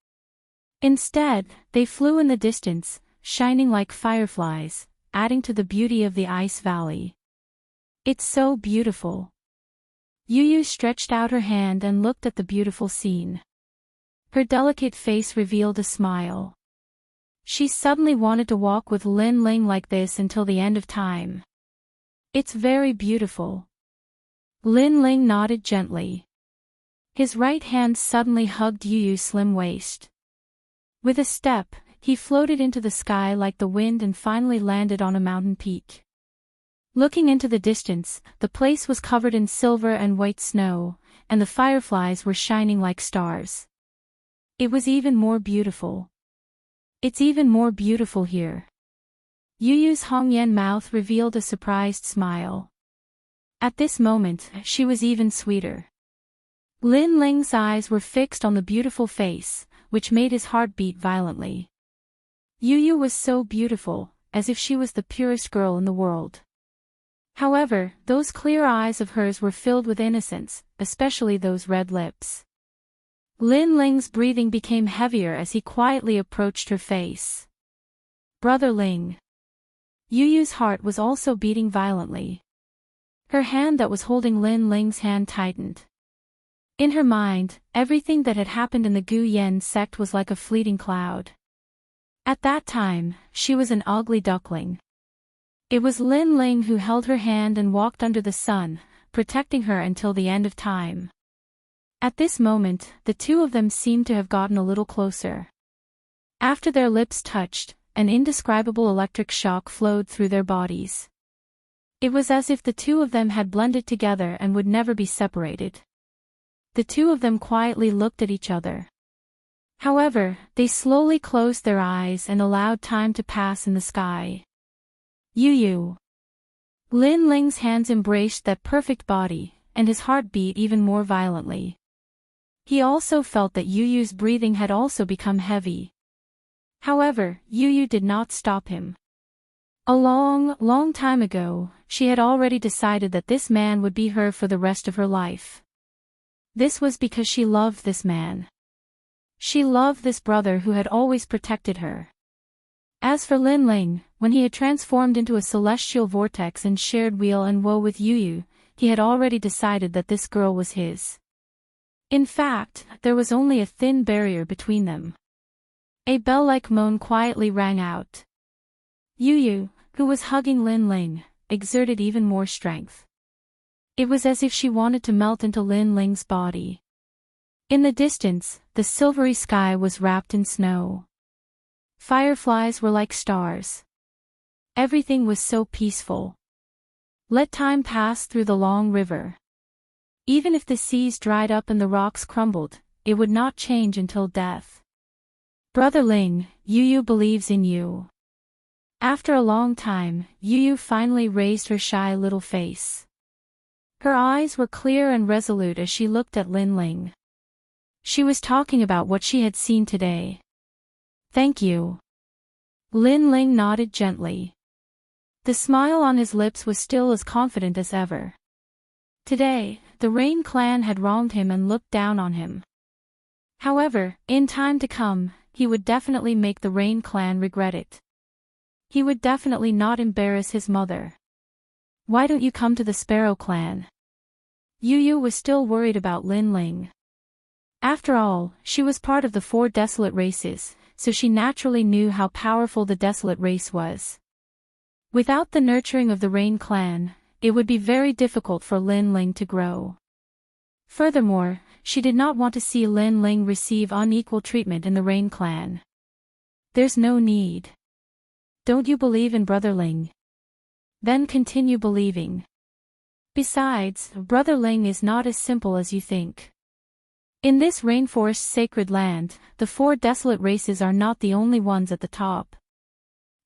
Instead, they flew in the distance, shining like fireflies, adding to the beauty of the ice valley. It's so beautiful. Yu stretched out her hand and looked at the beautiful scene. Her delicate face revealed a smile. She suddenly wanted to walk with Lin Ling like this until the end of time. It's very beautiful. Lin Ling nodded gently. His right hand suddenly hugged Yu's slim waist. With a step, he floated into the sky like the wind and finally landed on a mountain peak. Looking into the distance, the place was covered in silver and white snow, and the fireflies were shining like stars. It was even more beautiful. It's even more beautiful here. Yu's Hongyan mouth revealed a surprised smile. At this moment, she was even sweeter. Lin Ling's eyes were fixed on the beautiful face, which made his heart beat violently. Yu was so beautiful, as if she was the purest girl in the world. However, those clear eyes of hers were filled with innocence, especially those red lips. Lin Ling's breathing became heavier as he quietly approached her face. Brother Ling. Yu's heart was also beating violently. Her hand that was holding Lin Ling's hand tightened. In her mind, everything that had happened in the Gu Yen sect was like a fleeting cloud. At that time, she was an ugly duckling. It was Lin Ling who held her hand and walked under the sun, protecting her until the end of time. At this moment, the two of them seemed to have gotten a little closer. After their lips touched, an indescribable electric shock flowed through their bodies. It was as if the two of them had blended together and would never be separated. The two of them quietly looked at each other. However, they slowly closed their eyes and allowed time to pass in the sky. Yu. Lin Ling's hands embraced that perfect body, and his heart beat even more violently. He also felt that Yu's breathing had also become heavy. However, Yu did not stop him. A long time ago, she had already decided that this man would be her for the rest of her life. This was because she loved this man. She loved this brother who had always protected her. As for Lin Ling, when he had transformed into a celestial vortex and shared weal and woe with Yu, he had already decided that this girl was his. In fact, there was only a thin barrier between them. A bell-like moan quietly rang out. Yu, who was hugging Lin Ling, exerted even more strength. It was as if she wanted to melt into Lin Ling's body. In the distance, the silvery sky was wrapped in snow. Fireflies were like stars. Everything was so peaceful. Let time pass through the long river. Even if the seas dried up and the rocks crumbled, it would not change until death. Brother Ling, Yu believes in you. After a long time, Yu finally raised her shy little face. Her eyes were clear and resolute as she looked at Lin Ling. She was talking about what she had seen today. Thank you. Lin Ling nodded gently. The smile on his lips was still as confident as ever. Today, the Rain clan had wronged him and looked down on him. However, in time to come, he would definitely make the Rain clan regret it. He would definitely not embarrass his mother. Why don't you come to the Sparrow clan? Yu was still worried about Lin Ling. After all, she was part of the 4 desolate races, so she naturally knew how powerful the desolate race was. Without the nurturing of the Rain clan, it would be very difficult for Lin Ling to grow. Furthermore, she did not want to see Lin Ling receive unequal treatment in the Rain clan. There's no need. Don't you believe in Brother Ling? Then continue believing. Besides, Brother Ling is not as simple as you think. In this rainforest sacred land, the 4 desolate races are not the only ones at the top.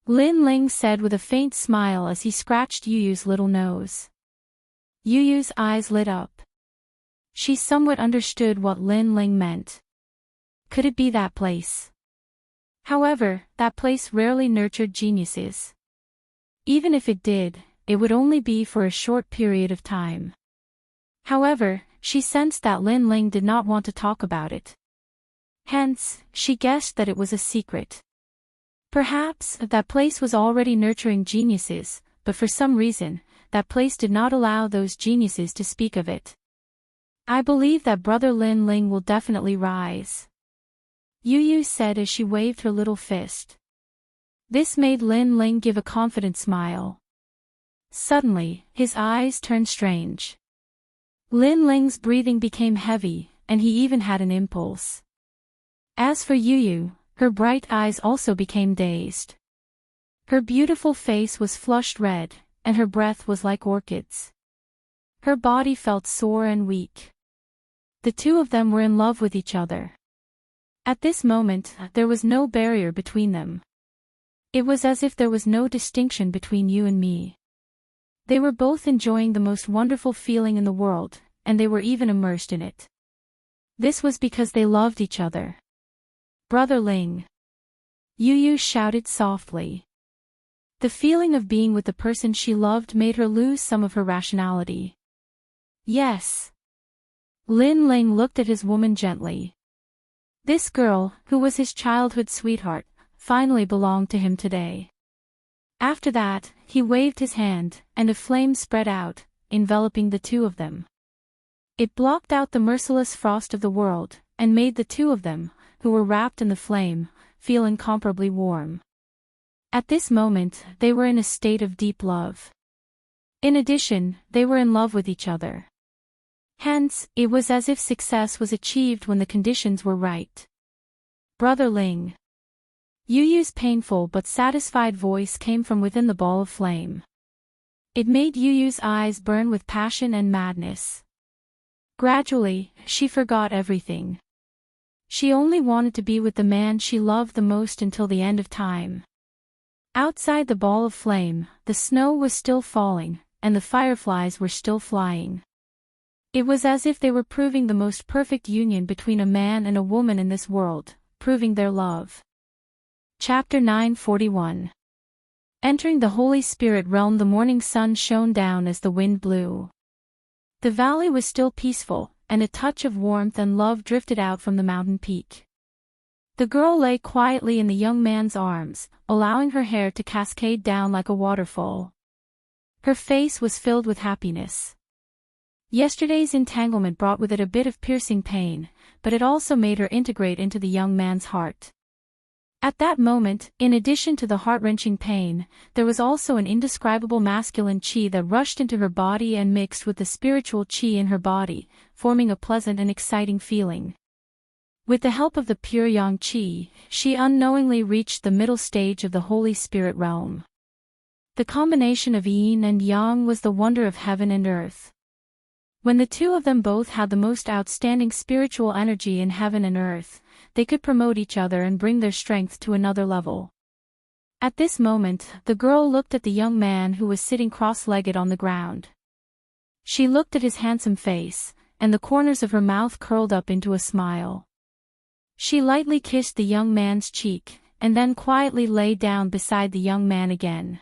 Lin Ling said with a faint smile as he scratched Yu's little nose. Yu's eyes lit up. She somewhat understood what Lin Ling meant. Could it be that place? However, that place rarely nurtured geniuses. Even if it did, it would only be for a short period of time. However, she sensed that Lin Ling did not want to talk about it. Hence, she guessed that it was a secret. Perhaps, that place was already nurturing geniuses, but for some reason, that place did not allow those geniuses to speak of it. I believe that Brother Lin Ling will definitely rise. Yu said as she waved her little fist. This made Lin Ling give a confident smile. Suddenly, his eyes turned strange. Lin Ling's breathing became heavy, and he even had an impulse. As for Yu, her bright eyes also became dazed. Her beautiful face was flushed red, and her breath was like orchids. Her body felt sore and weak. The 2 of them were in love with each other. At this moment, there was no barrier between them. It was as if there was no distinction between you and me. They were both enjoying the most wonderful feeling in the world, and they were even immersed in it. This was because they loved each other. Brother Ling. Yu shouted softly. The feeling of being with the person she loved made her lose some of her rationality. Yes. Lin Ling looked at his woman gently. This girl, who was his childhood sweetheart, finally belonged to him today. After that, he waved his hand, and a flame spread out, enveloping the 2 of them. It blocked out the merciless frost of the world, and made the 2 of them, who were wrapped in the flame, feel incomparably warm. At this moment, they were in a state of deep love. In addition, they were in love with each other. Hence, it was as if success was achieved when the conditions were right. Brother Ling. Yu's painful but satisfied voice came from within the ball of flame. It made Yu's eyes burn with passion and madness. Gradually, she forgot everything. She only wanted to be with the man she loved the most until the end of time. Outside the ball of flame, the snow was still falling, and the fireflies were still flying. It was as if they were proving the most perfect union between a man and a woman in this world, proving their love. Chapter 941. Entering the Holy Spirit realm, the morning sun shone down as the wind blew. The valley was still peaceful, and a touch of warmth and love drifted out from the mountain peak. The girl lay quietly in the young man's arms, allowing her hair to cascade down like a waterfall. Her face was filled with happiness. Yesterday's entanglement brought with it a bit of piercing pain, but it also made her integrate into the young man's heart. At that moment, in addition to the heart-wrenching pain, there was also an indescribable masculine chi that rushed into her body and mixed with the spiritual chi in her body, forming a pleasant and exciting feeling. With the help of the pure yang qi, she unknowingly reached the middle stage of the Holy Spirit realm. The combination of yin and yang was the wonder of heaven and earth. When the two of them both had the most outstanding spiritual energy in heaven and earth, they could promote each other and bring their strength to another level. At this moment, the girl looked at the young man who was sitting cross-legged on the ground. She looked at his handsome face, and the corners of her mouth curled up into a smile. She lightly kissed the young man's cheek, and then quietly lay down beside the young man again.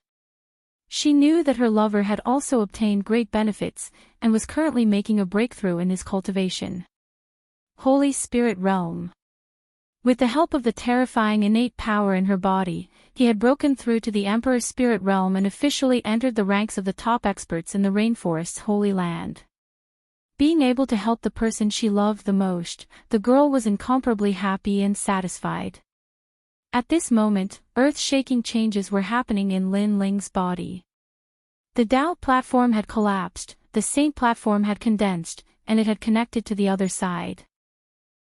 She knew that her lover had also obtained great benefits, and was currently making a breakthrough in his cultivation. Holy Spirit Realm. With the help of the terrifying innate power in her body, he had broken through to the Emperor's spirit realm and officially entered the ranks of the top experts in the rainforest's holy land. Being able to help the person she loved the most, the girl was incomparably happy and satisfied. At this moment, earth-shaking changes were happening in Lin Ling's body. The Tao platform had collapsed, the Saint platform had condensed, and it had connected to the other side.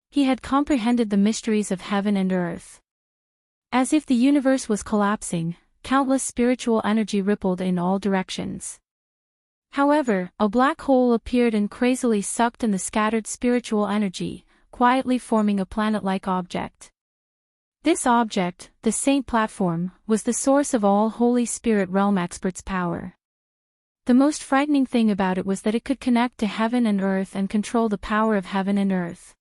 He had comprehended the mysteries of heaven and earth. As if the universe was collapsing, countless spiritual energy rippled in all directions. However, a black hole appeared and crazily sucked in the scattered spiritual energy, quietly forming a planet-like object. This object, the Saint platform, was the source of all Holy Spirit Realm experts' power. The most frightening thing about it was that it could connect to heaven and earth and control the power of heaven and earth.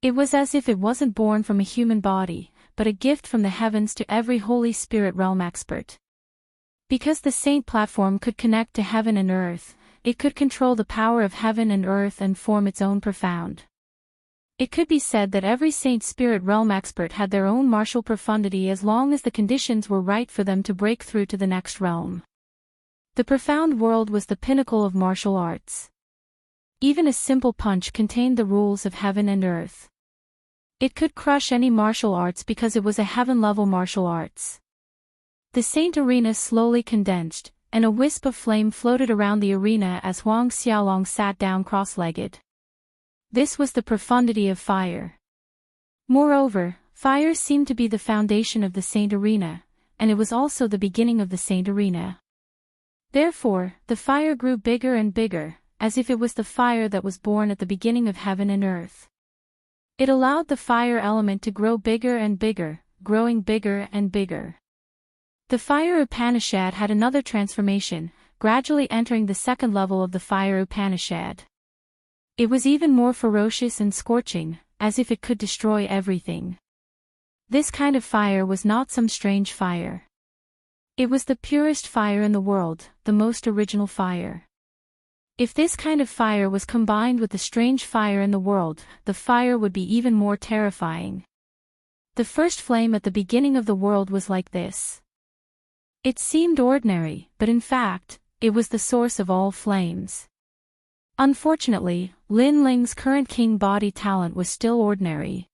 It was as if it wasn't born from a human body, but a gift from the heavens to every Holy Spirit Realm expert. Because the Saint platform could connect to heaven and earth, it could control the power of heaven and earth and form its own profound. It could be said that every Saint Spirit Realm expert had their own martial profundity as long as the conditions were right for them to break through to the next realm. The profound world was the pinnacle of martial arts. Even a simple punch contained the rules of heaven and earth. It could crush any martial arts because it was a heaven-level martial arts. The Saint arena slowly condensed, and a wisp of flame floated around the arena as Huang Xiaolong sat down cross-legged. This was the profundity of fire. Moreover, fire seemed to be the foundation of the Saint arena, and it was also the beginning of the Saint arena. Therefore, the fire grew bigger and bigger, as if it was the fire that was born at the beginning of heaven and earth. It allowed the fire element to grow bigger and bigger, growing bigger and bigger. The fire Upanishad had another transformation, gradually entering the second level of the fire Upanishad. It was even more ferocious and scorching, as if it could destroy everything. This kind of fire was not some strange fire. It was the purest fire in the world, the most original fire. If this kind of fire was combined with the strange fire in the world, the fire would be even more terrifying. The first flame at the beginning of the world was like this. It seemed ordinary, but in fact, it was the source of all flames. Unfortunately, Lin Ling's current king body talent was still ordinary.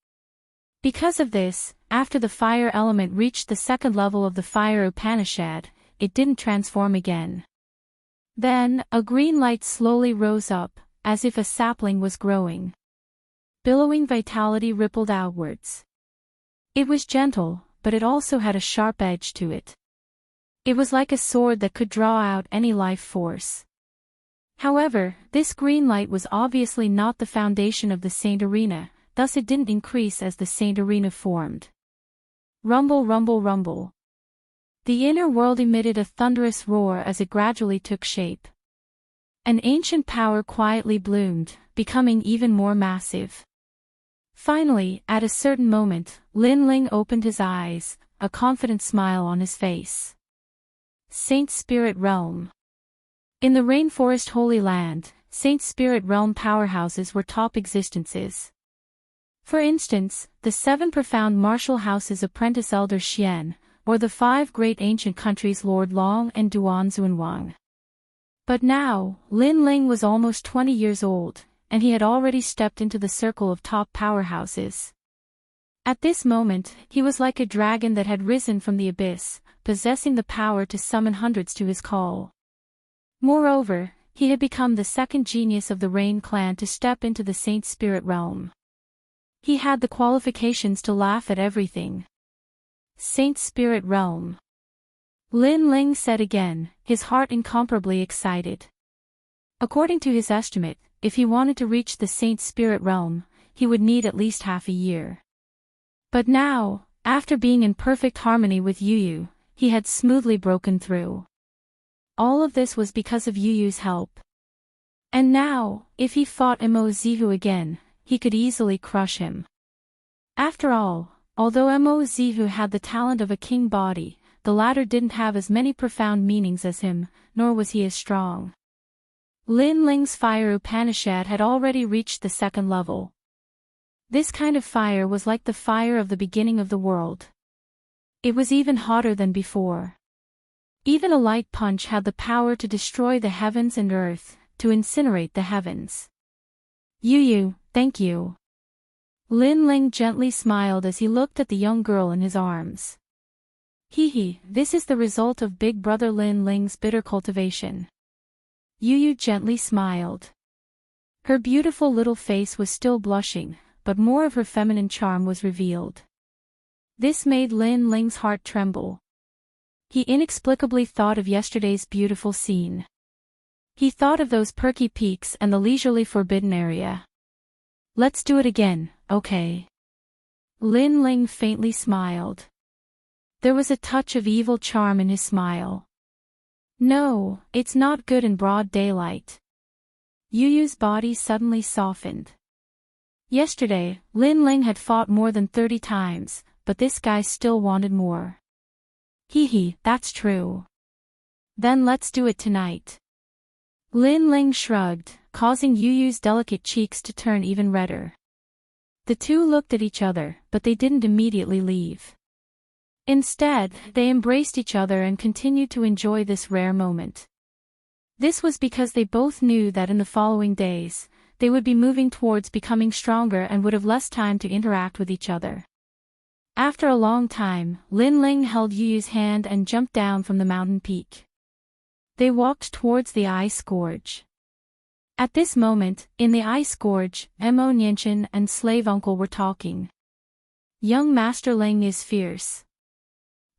Because of this, after the fire element reached the second level of the fire Upanishad, it didn't transform again. Then, a green light slowly rose up, as if a sapling was growing. Billowing vitality rippled outwards. It was gentle, but it also had a sharp edge to it. It was like a sword that could draw out any life force. However, this green light was obviously not the foundation of the Saint arena, thus it didn't increase as the Saint arena formed. Rumble, rumble, rumble. The inner world emitted a thunderous roar as it gradually took shape. An ancient power quietly bloomed, becoming even more massive. Finally, at a certain moment, Lin Ling opened his eyes, a confident smile on his face. Saint Spirit Realm. In the Rainforest Holy Land, Saint Spirit Realm powerhouses were top existences. For instance, the 7 profound martial houses Apprentice Elder Xian, or the 5 great ancient countries Lord Long and Duan Zunwang. But now, Lin Ling was almost 20 years old, and he had already stepped into the circle of top powerhouses. At this moment, he was like a dragon that had risen from the abyss, possessing the power to summon hundreds to his call. Moreover, he had become the second genius of the Rain clan to step into the Saint Spirit Realm. He had the qualifications to laugh at everything. Saint Spirit Realm. Lin Ling said again, his heart incomparably excited. According to his estimate, if he wanted to reach the Saint Spirit Realm, he would need at least half a year. But now, after being in perfect harmony with Yu, he had smoothly broken through. All of this was because of Yu's help. And now, if he fought Mo Zihu again, he could easily crush him. After all, although Mo Zihu had the talent of a king body, the latter didn't have as many profound meanings as him, nor was he as strong. Lin Ling's fire Upanishad had already reached the second level. This kind of fire was like the fire of the beginning of the world. It was even hotter than before. Even a light punch had the power to destroy the heavens and earth, to incinerate the heavens. Yu, thank you. Lin Ling gently smiled as he looked at the young girl in his arms. This is the result of Big Brother Lin Ling's bitter cultivation. Yu gently smiled. Her beautiful little face was still blushing, but more of her feminine charm was revealed. This made Lin Ling's heart tremble. He inexplicably thought of yesterday's beautiful scene. He thought of those perky peaks and the leisurely forbidden area. Let's do it again, okay? Lin Ling faintly smiled. There was a touch of evil charm in his smile. No, it's not good in broad daylight. Yu's body suddenly softened. Yesterday, Lin Ling had fought more than 30 times, but this guy still wanted more. That's true. Then let's do it tonight. Lin Ling shrugged, causing Yu's delicate cheeks to turn even redder. The two looked at each other, but they didn't immediately leave. Instead, they embraced each other and continued to enjoy this rare moment. This was because they both knew that in the following days, they would be moving towards becoming stronger and would have less time to interact with each other. After a long time, Lin Ling held Yu's hand and jumped down from the mountain peak. They walked towards the ice gorge. At this moment, in the ice gorge, Mo Nianchen and slave uncle were talking. Young Master Ling is fierce.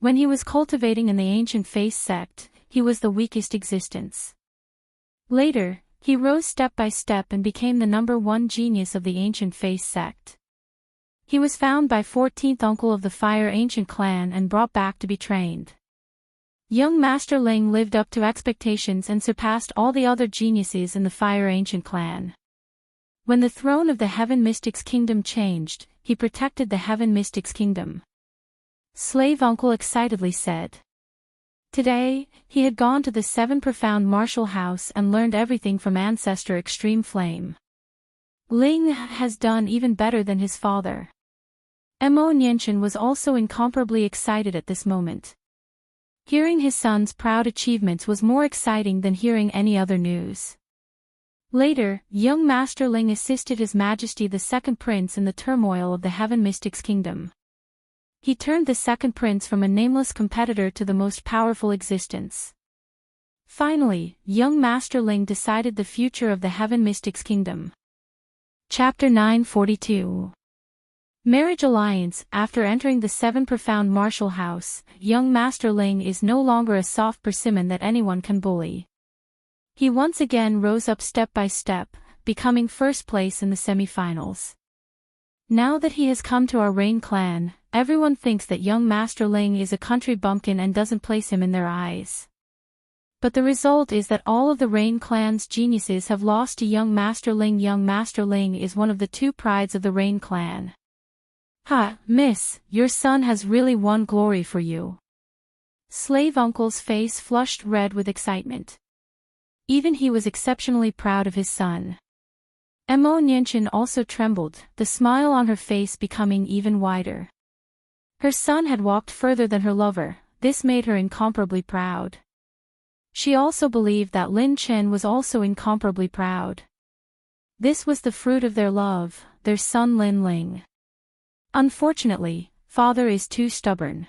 When he was cultivating in the ancient face sect, he was the weakest existence. Later, he rose step by step and became the #1 genius of the ancient face sect. He was found by 14th uncle of the Fire Ancient clan and brought back to be trained. Young Master Ling lived up to expectations and surpassed all the other geniuses in the Fire Ancient clan. When the throne of the Heaven Mystics Kingdom changed, he protected the Heaven Mystics Kingdom. Slave uncle excitedly said. Today, he had gone to the 7 profound martial house and learned everything from ancestor Extreme Flame. Ling has done even better than his father. Mo Nianchen was also incomparably excited at this moment. Hearing his son's proud achievements was more exciting than hearing any other news. Later, young Master Ling assisted His Majesty the Second Prince in the turmoil of the Heaven Mystics Kingdom. He turned the second prince from a nameless competitor to the most powerful existence. Finally, young Master Ling decided the future of the Heaven Mystics Kingdom. Chapter 942. Marriage Alliance. After entering the 7 profound martial house, young Master Ling is no longer a soft persimmon that anyone can bully. He once again rose up step by step, becoming first place in the semi-finals. Now that he has come to our Rain clan, everyone thinks that young Master Ling is a country bumpkin and doesn't place him in their eyes. But the result is that all of the Rain clan's geniuses have lost to young Master Ling. Young Master Ling is one of the 2 prides of the Rain clan. Miss, your son has really won glory for you. Slave uncle's face flushed red with excitement. Even he was exceptionally proud of his son. Mo Nianchen also trembled, the smile on her face becoming even wider. Her son had walked further than her lover, this made her incomparably proud. She also believed that Lin Chen was also incomparably proud. This was the fruit of their love, their son Lin Ling. Unfortunately, father is too stubborn.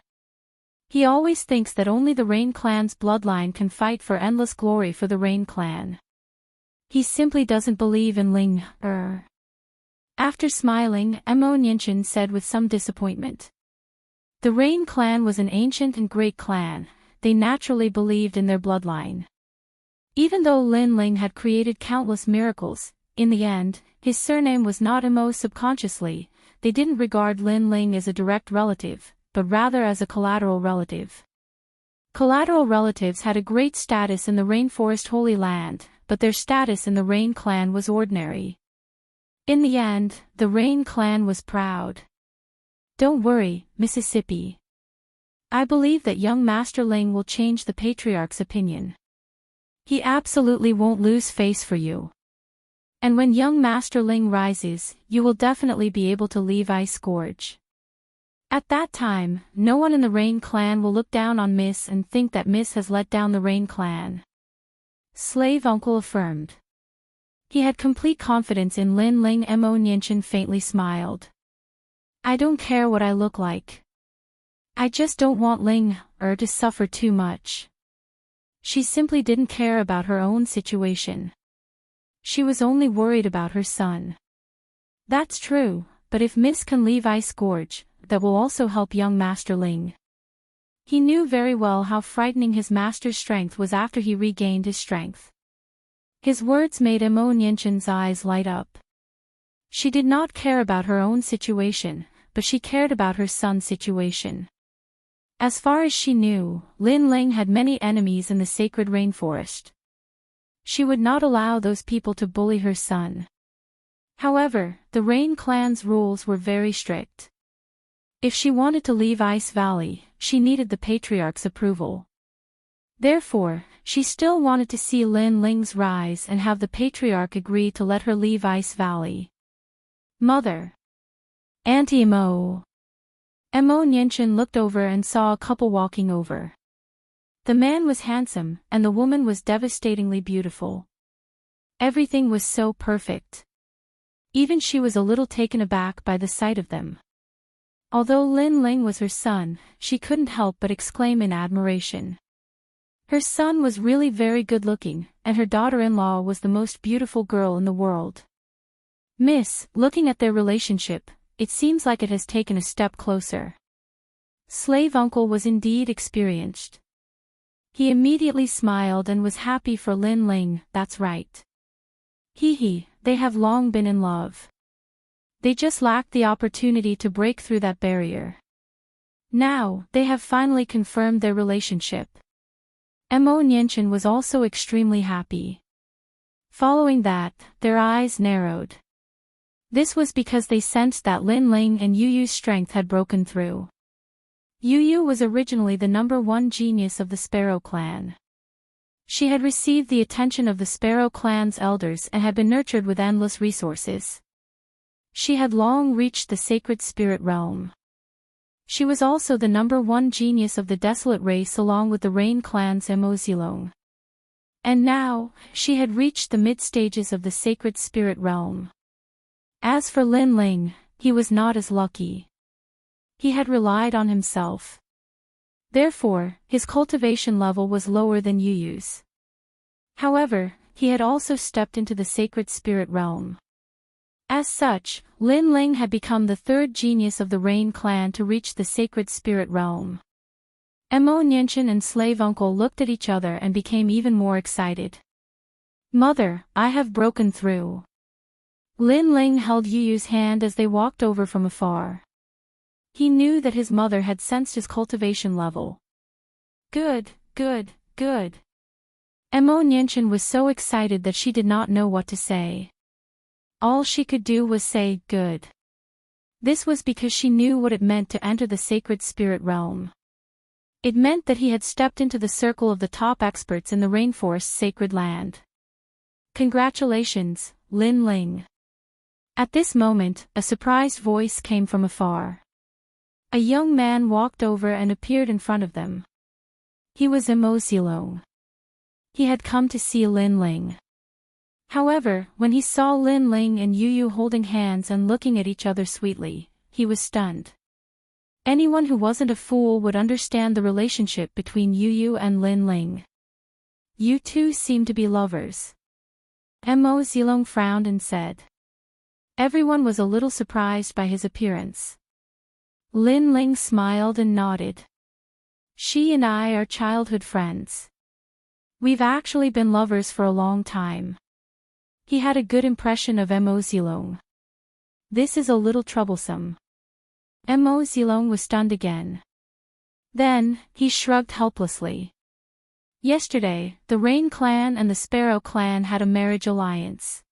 He always thinks that only the Rain clan's bloodline can fight for endless glory for the Rain clan. He simply doesn't believe in Ling. After smiling, Mo Nianchen said with some disappointment. The Rain clan was an ancient and great clan. They naturally believed in their bloodline. Even though Lin Ling had created countless miracles, in the end, his surname was not Mo. Subconsciously, they didn't regard Lin Ling as a direct relative, but rather as a collateral relative. Collateral relatives had a great status in the Rainforest Holy Land, but their status in the Rain clan was ordinary. In the end, the Rain clan was proud. Don't worry, Mississippi. I believe that young Master Ling will change the patriarch's opinion. He absolutely won't lose face for you. And when young Master Ling rises, you will definitely be able to leave Ice Gorge. At that time, no one in the Rain clan will look down on Miss and think that Miss has let down the Rain clan. Slave Uncle affirmed. He had complete confidence in Lin Ling. Mo Nianchen faintly smiled. I don't care what I look like. I just don't want Ling to suffer too much. She simply didn't care about her own situation. She was only worried about her son. That's true, but if Miss can leave Ice Gorge, that will also help young Master Ling. He knew very well how frightening his master's strength was after he regained his strength. His words made Mo Nianchen's eyes light up. She did not care about her own situation, but she cared about her son's situation. As far as she knew, Lin Ling had many enemies in the sacred rainforest. She would not allow those people to bully her son. However, the Rain clan's rules were very strict. If she wanted to leave Ice Valley, she needed the patriarch's approval. Therefore, she still wanted to see Lin Ling's rise and have the patriarch agree to let her leave Ice Valley. Mother. Auntie Mo. Mo Nianchen looked over and saw a couple walking over. The man was handsome, and the woman was devastatingly beautiful. Everything was so perfect. Even she was a little taken aback by the sight of them. Although Lin Ling was her son, she couldn't help but exclaim in admiration. Her son was really very good-looking, and her daughter-in-law was the most beautiful girl in the world. Miss, looking at their relationship, it seems like it has taken a step closer. Slave Uncle was indeed experienced. He immediately smiled and was happy for Lin Ling. That's right. Hee, they have long been in love. They just lacked the opportunity to break through that barrier. Now, they have finally confirmed their relationship. Mo Nianchen was also extremely happy. Following that, their eyes narrowed. This was because they sensed that Lin Ling and Yu Yu's strength had broken through. Yu Yu was originally the #1 genius of the Sparrow clan. She had received the attention of the Sparrow clan's elders and had been nurtured with endless resources. She had long reached the sacred spirit realm. She was also the #1 genius of the Desolate race along with the Rain clan's Mo Zilong. And now, she had reached the mid-stages of the sacred spirit realm. As for Lin Ling, he was not as lucky. He had relied on himself. Therefore, his cultivation level was lower than Yu Yu's. However, he had also stepped into the sacred spirit realm. As such, Lin Ling had become the 3rd genius of the Rain clan to reach the sacred spirit realm. Mo Nianchen and Slave Uncle looked at each other and became even more excited. Mother, I have broken through. Lin Ling held Yu Yu's hand as they walked over from afar. He knew that his mother had sensed his cultivation level. Good. Mo Nianchen was so excited that she did not know what to say. All she could do was say, good. This was because she knew what it meant to enter the sacred spirit realm. It meant that he had stepped into the circle of the top experts in the rainforest's sacred land. Congratulations, Lin Ling. At this moment, a surprised voice came from afar. A young man walked over and appeared in front of them. He was Mo Zilong. He had come to see Lin Ling. However, when he saw Lin Ling and Yu Yu holding hands and looking at each other sweetly, he was stunned. Anyone who wasn't a fool would understand the relationship between Yu Yu and Lin Ling. You two seem to be lovers. Mo Zilong frowned and said. Everyone was a little surprised by his appearance. Lin Ling smiled and nodded. She and I are childhood friends. We've actually been lovers for a long time. He had a good impression of Mo Zilong. This is a little troublesome. Mo Zilong was stunned again. Then, he shrugged helplessly. Yesterday, the Rain clan and the Sparrow clan had a marriage alliance.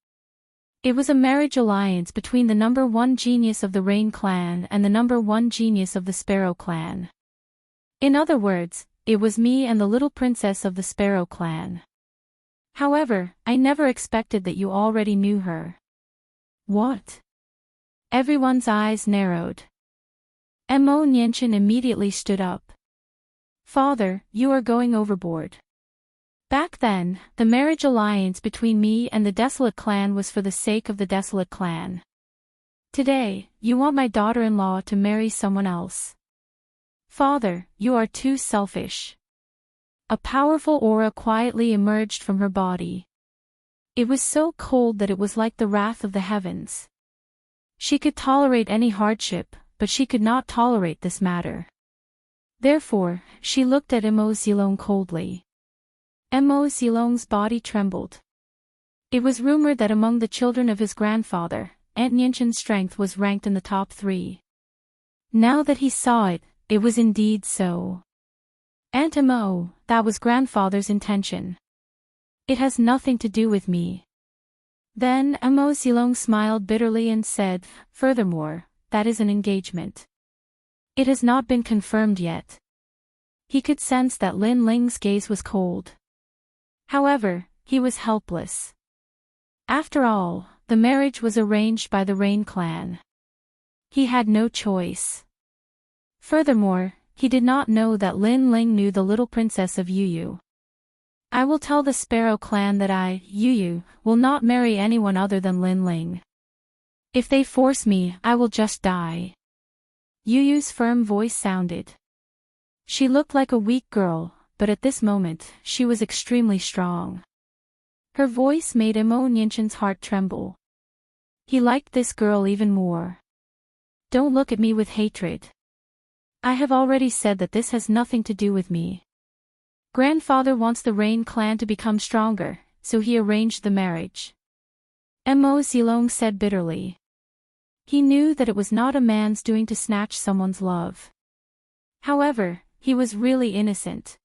It was a marriage alliance between the number 1 genius of the Rain clan and the number 1 genius of the Sparrow clan. In other words, it was me and the little princess of the Sparrow clan. However, I never expected that you already knew her. What? Everyone's eyes narrowed. Mo Nianchen immediately stood up. Father, you are going overboard. Back then, the marriage alliance between me and the Desolate clan was for the sake of the Desolate clan. Today, you want my daughter-in-law to marry someone else. Father, you are too selfish. A powerful aura quietly emerged from her body. It was so cold that it was like the wrath of the heavens. She could tolerate any hardship, but she could not tolerate this matter. Therefore, she looked at Mo Zilong coldly. Mo Zilong's body trembled. It was rumored that among the children of his grandfather, Aunt Nianchen's strength was ranked in the top 3. Now that he saw it, it was indeed so. Aunt Mo, that was grandfather's intention. It has nothing to do with me. Then Mo Zilong smiled bitterly and said, furthermore, that is an engagement. It has not been confirmed yet. He could sense that Lin Ling's gaze was cold. However, he was helpless. After all, the marriage was arranged by the Rain clan. He had no choice. Furthermore, he did not know that Lin Ling knew the little princess of Yuyu. I will tell the Sparrow clan that I, Yuyu, will not marry anyone other than Lin Ling. If they force me, I will just die. Yuyu's firm voice sounded. She looked like a weak girl, but at this moment, she was extremely strong. Her voice made Mo Nianchen's heart tremble. He liked this girl even more. Don't look at me with hatred. I have already said that this has nothing to do with me. Grandfather wants the Rain clan to become stronger, so he arranged the marriage. Mo Zilong said bitterly. He knew that it was not a man's doing to snatch someone's love. However, he was really innocent.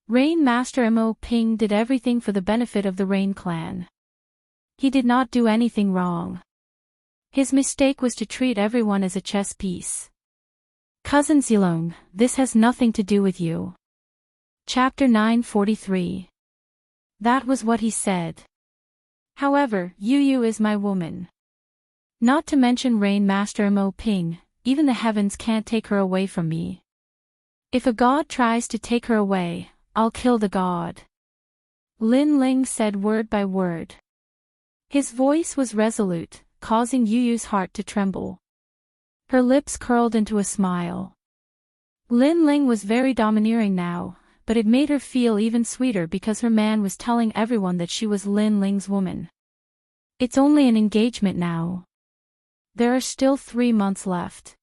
Rain Master Mo Ping did everything for the benefit of the Rain clan. He did not do anything wrong. His mistake was to treat everyone as a chess piece. Cousin Zilong, this has nothing to do with you. Chapter 943. That was what he said. However, Yuyu is my woman. Not to mention Rain Master Mo Ping, even the heavens can't take her away from me. If a god tries to take her away, I'll kill the god. Lin Ling said word by word. His voice was resolute, causing Yuyu's heart to tremble. Her lips curled into a smile. Lin Ling was very domineering now, but it made her feel even sweeter because her man was telling everyone that she was Lin Ling's woman. It's only an engagement now. There are still 3 months left.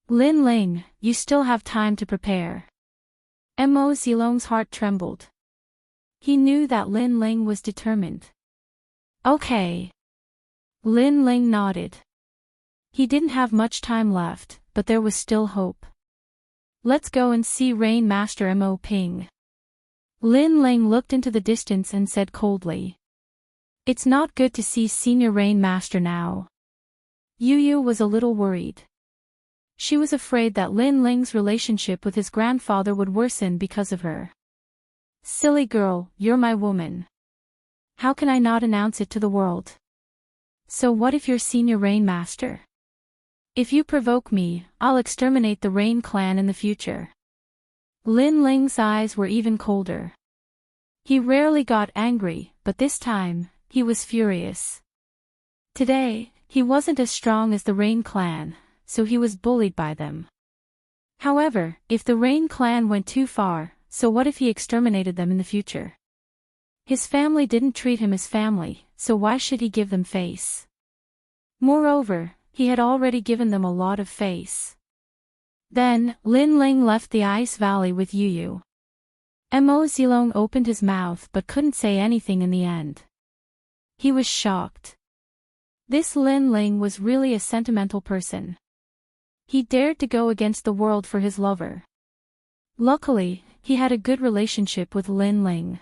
Lin Ling, you still have time to prepare. Mo Zilong's heart trembled. He knew that Lin Ling was determined. Okay. Lin Ling nodded. He didn't have much time left, but there was still hope. Let's go and see Rain Master Mo Ping. Lin Ling looked into the distance and said coldly. It's not good to see Senior Rain Master now. Yuyu was a little worried. She was afraid that Lin Ling's relationship with his grandfather would worsen because of her. Silly girl, you're my woman. How can I not announce it to the world? So what if you're Senior Rain Master? If you provoke me, I'll exterminate the Rain clan in the future. Lin Ling's eyes were even colder. He rarely got angry, but this time, he was furious. Today, he wasn't as strong as the Rain clan, so he was bullied by them. However, if the Rain clan went too far, so what if he exterminated them in the future? His family didn't treat him as family, so why should he give them face? Moreover, he had already given them a lot of face. Then, Lin Ling left the ice valley with Yu Yu. Mo Zilong opened his mouth but couldn't say anything in the end. He was shocked. This Lin Ling was really a sentimental person. He dared to go against the world for his lover. Luckily, he had a good relationship with Lin Ling.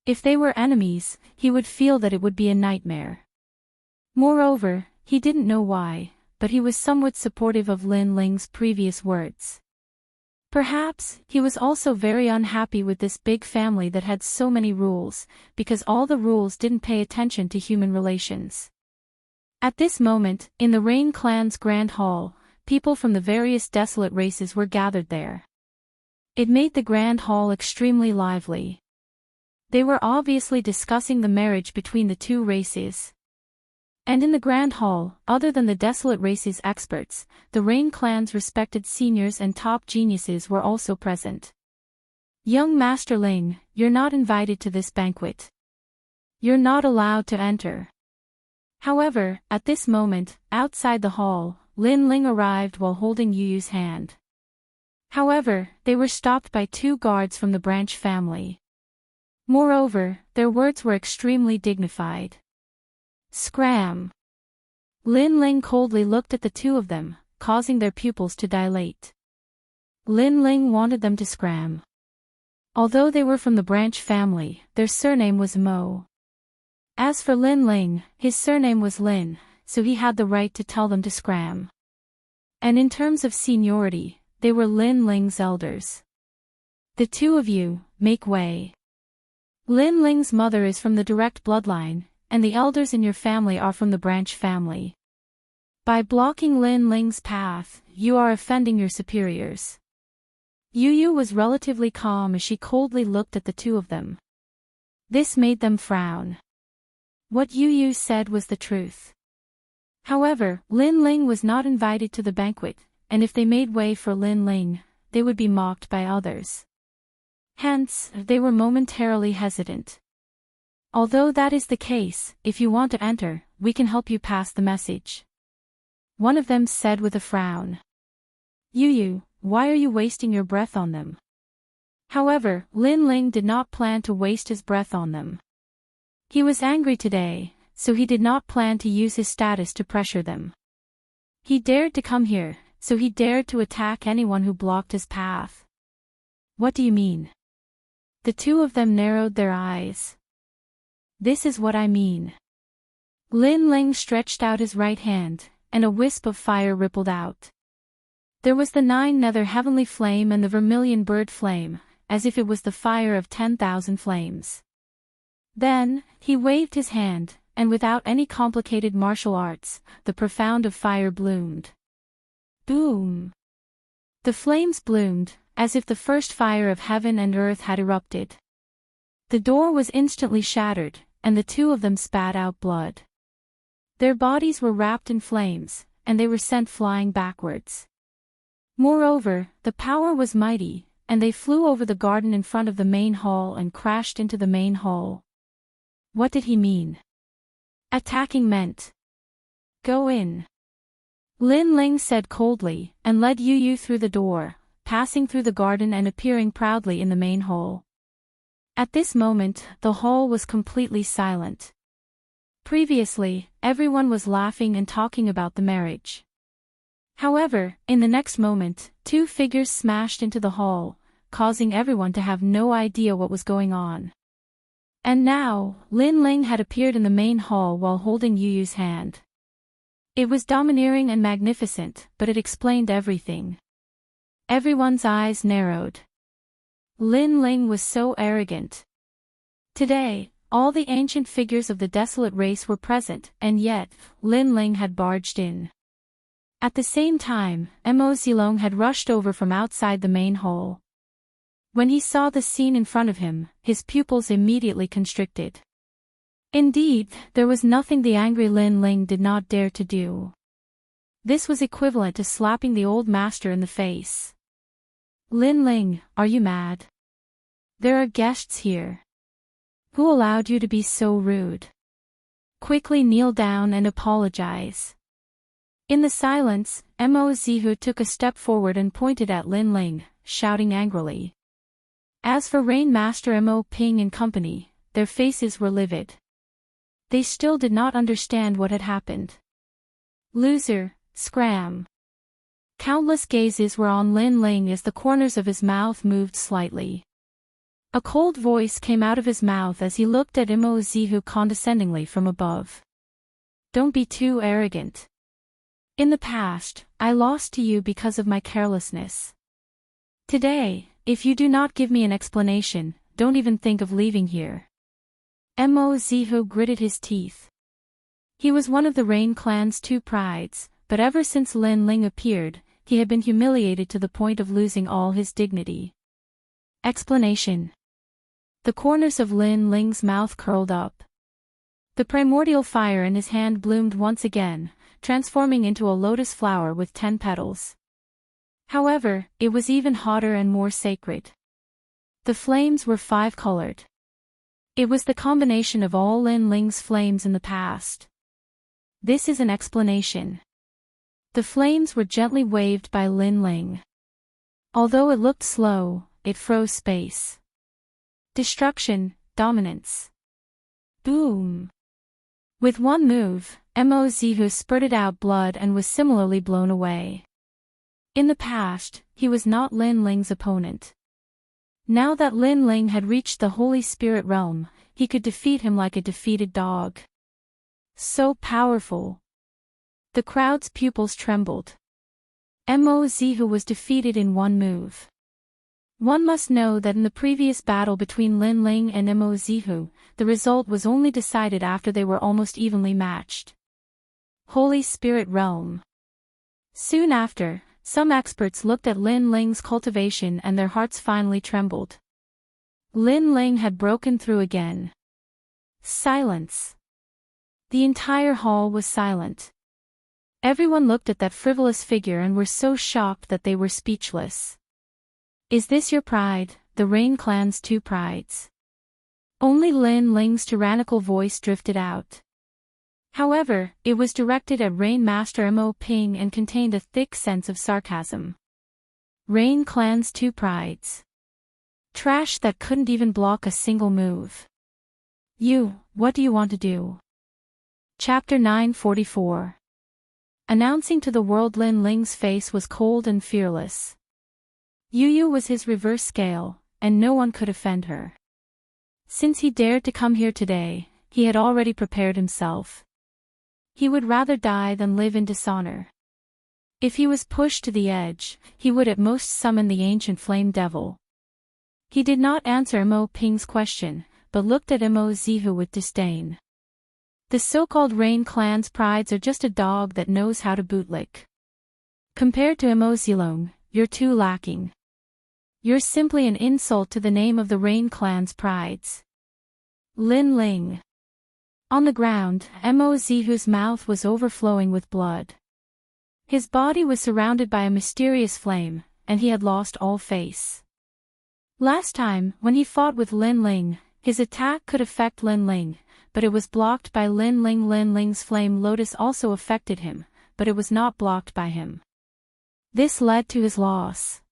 If they were enemies, he would feel that it would be a nightmare. Moreover, he didn't know why, but he was somewhat supportive of Lin Ling's previous words. Perhaps, he was also very unhappy with this big family that had so many rules, because all the rules didn't pay attention to human relations. At this moment, in the Rain Clan's Grand Hall, people from the various desolate races were gathered there. It made the Grand Hall extremely lively. They were obviously discussing the marriage between the two races. And in the Grand Hall, other than the desolate races experts, the Rain Clan's respected seniors and top geniuses were also present. Young Master Ling, you're not invited to this banquet. You're not allowed to enter. However, at this moment, outside the hall, Lin Ling arrived while holding Yu Yu's hand. However, they were stopped by two guards from the branch family. Moreover, their words were extremely dignified. Scram! Lin Ling coldly looked at the two of them, causing their pupils to dilate. Lin Ling wanted them to scram. Although they were from the branch family, their surname was Mo. As for Lin Ling, his surname was Lin, so he had the right to tell them to scram. And in terms of seniority, they were Lin Ling's elders. The two of you, make way. Lin Ling's mother is from the direct bloodline, and the elders in your family are from the branch family. By blocking Lin Ling's path, you are offending your superiors. Yu Yu was relatively calm as she coldly looked at the two of them. This made them frown. What Yu Yu said was the truth. However, Lin Ling was not invited to the banquet, and if they made way for Lin Ling, they would be mocked by others. Hence, they were momentarily hesitant. Although that is the case, if you want to enter, we can help you pass the message. One of them said with a frown. Yu Yu, why are you wasting your breath on them? However, Lin Ling did not plan to waste his breath on them. He was angry today, so he did not plan to use his status to pressure them. He dared to come here, so he dared to attack anyone who blocked his path. What do you mean? The two of them narrowed their eyes. This is what I mean. Lin Ling stretched out his right hand, and a wisp of fire rippled out. There was the 9 nether heavenly flame and the vermilion bird flame, as if it was the fire of 10,000 flames. Then, he waved his hand, and without any complicated martial arts, the profound of fire bloomed. Boom! The flames bloomed, as if the first fire of heaven and earth had erupted. The door was instantly shattered, and the two of them spat out blood. Their bodies were wrapped in flames, and they were sent flying backwards. Moreover, the power was mighty, and they flew over the garden in front of the main hall and crashed into the main hall. What did he mean? Attacking meant. Go in. Lin Ling said coldly, and led Yu Yu through the door, passing through the garden and appearing proudly in the main hall. At this moment, the hall was completely silent. Previously, everyone was laughing and talking about the marriage. However, in the next moment, 2 figures smashed into the hall, causing everyone to have no idea what was going on. And now, Lin Ling had appeared in the main hall while holding Yu Yu's hand. It was domineering and magnificent, but it explained everything. Everyone's eyes narrowed. Lin Ling was so arrogant. Today, all the ancient figures of the desolate race were present, and yet, Lin Ling had barged in. At the same time, Mo Zilong had rushed over from outside the main hall. When he saw the scene in front of him, his pupils immediately constricted. Indeed, there was nothing the angry Lin Ling did not dare to do. This was equivalent to slapping the old master in the face. Lin Ling, are you mad? There are guests here. Who allowed you to be so rude? Quickly kneel down and apologize. In the silence, Mo Zihu took a step forward and pointed at Lin Ling, shouting angrily. As for Rain Master Mo Ping and company, their faces were livid. They still did not understand what had happened. Loser, scram. Countless gazes were on Lin Ling as the corners of his mouth moved slightly. A cold voice came out of his mouth as he looked at Mo Zihu condescendingly from above. Don't be too arrogant. In the past, I lost to you because of my carelessness. Today, if you do not give me an explanation, don't even think of leaving here. Mo Zihu gritted his teeth. He was one of the Rain clan's two prides, but ever since Lin Ling appeared, he had been humiliated to the point of losing all his dignity. Explanation. The corners of Lin Ling's mouth curled up. The primordial fire in his hand bloomed once again, transforming into a lotus flower with 10 petals. However, it was even hotter and more sacred. The flames were 5-colored. It was the combination of all Lin Ling's flames in the past. This is an explanation. The flames were gently waved by Lin Ling. Although it looked slow, it froze space. Destruction, dominance. Boom. With one move, Mo Zihu spurted out blood and was similarly blown away. In the past, he was not Lin Ling's opponent. Now that Lin Ling had reached the Holy Spirit realm, he could defeat him like a defeated dog. So powerful. The crowd's pupils trembled. Mo Zihu was defeated in one move. One must know that in the previous battle between Lin Ling and Mo Zihu, the result was only decided after they were almost evenly matched. Holy Spirit Realm. Soon after, some experts looked at Lin Ling's cultivation and their hearts finally trembled. Lin Ling had broken through again. Silence. The entire hall was silent. Everyone looked at that frivolous figure and were so shocked that they were speechless. Is this your pride, the Rain clan's two prides? Only Lin Ling's tyrannical voice drifted out. However, it was directed at Rain Master Mo Ping and contained a thick sense of sarcasm. Rain clan's two prides. Trash that couldn't even block a single move. What do you want to do? Chapter 944. Announcing to the world, Lin Ling's face was cold and fearless. Yu was his reverse scale, and no one could offend her. Since he dared to come here today, he had already prepared himself. He would rather die than live in dishonor. If he was pushed to the edge, he would at most summon the ancient flame devil. He did not answer Mo Ping's question, but looked at Mo Zihu with disdain. The so-called Rain clan's prides are just a dog that knows how to bootlick. Compared to Mo Zilong, you're too lacking. You're simply an insult to the name of the Rain clan's prides. Lin Ling. On the ground, Mo Zihu's mouth was overflowing with blood. His body was surrounded by a mysterious flame, and he had lost all face. Last time, when he fought with Lin Ling, his attack could affect Lin Ling, but it was blocked by Lin Ling. Lin Ling's flame lotus also affected him, but it was not blocked by him. This led to his loss.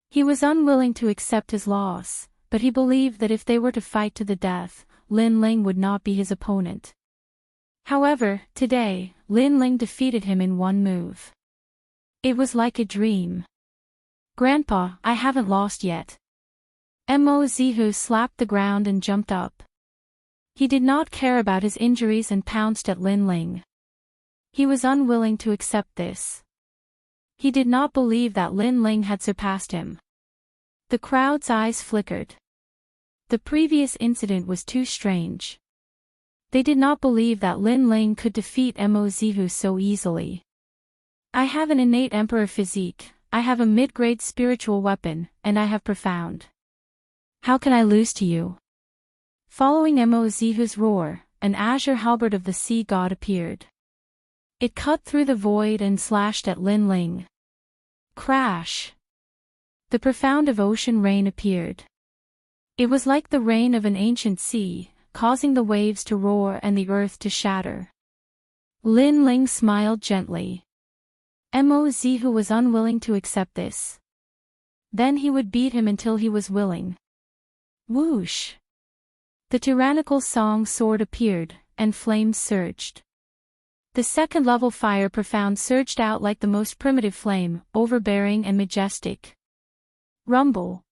He was unwilling to accept his loss, but he believed that if they were to fight to the death, Lin Ling would not be his opponent. However, today, Lin Ling defeated him in one move. It was like a dream. Grandpa, I haven't lost yet. Mo Zihu slapped the ground and jumped up. He did not care about his injuries and pounced at Lin Ling. He was unwilling to accept this. He did not believe that Lin Ling had surpassed him. The crowd's eyes flickered. The previous incident was too strange. They did not believe that Lin Ling could defeat Mo Zihu so easily. I have an innate emperor physique, I have a mid-grade spiritual weapon, and I have profound. How can I lose to you? Following Mo Zihu's roar, an azure halberd of the sea god appeared. It cut through the void and slashed at Lin Ling. Crash! The profound of ocean rain appeared. It was like the rain of an ancient sea, causing the waves to roar and the earth to shatter. Lin Ling smiled gently. Mo Zihu was unwilling to accept this. Then he would beat him until he was willing. Whoosh! The tyrannical song sword appeared, and flames surged. The second-level fire profound surged out like the most primitive flame, overbearing and majestic. Rumble!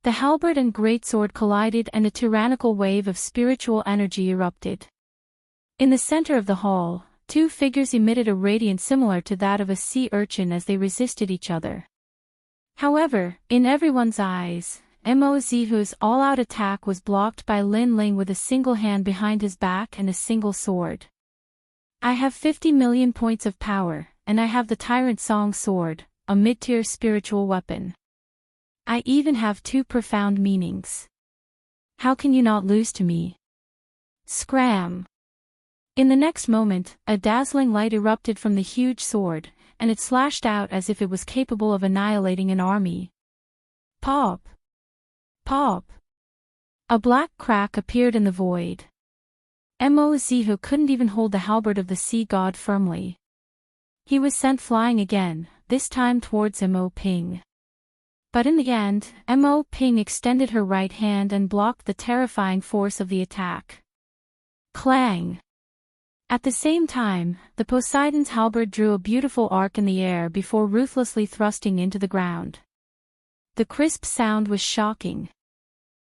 The halberd and greatsword collided and a tyrannical wave of spiritual energy erupted. In the center of the hall, two figures emitted a radiance similar to that of a sea urchin as they resisted each other. However, in everyone's eyes, Mo Zihu's all-out attack was blocked by Lin Ling with a single hand behind his back and a single sword. I have 50 million points of power, and I have the Tyrant Song Sword, a mid-tier spiritual weapon. I even have two profound meanings. How can you not lose to me? Scram! In the next moment, a dazzling light erupted from the huge sword, and it slashed out as if it was capable of annihilating an army. Pop! Pop! A black crack appeared in the void. Mo Zihu couldn't even hold the halberd of the sea god firmly. He was sent flying again, this time towards Mo Ping. But in the end, Mo Ping extended her right hand and blocked the terrifying force of the attack. Clang! At the same time, the Poseidon's halberd drew a beautiful arc in the air before ruthlessly thrusting into the ground. The crisp sound was shocking.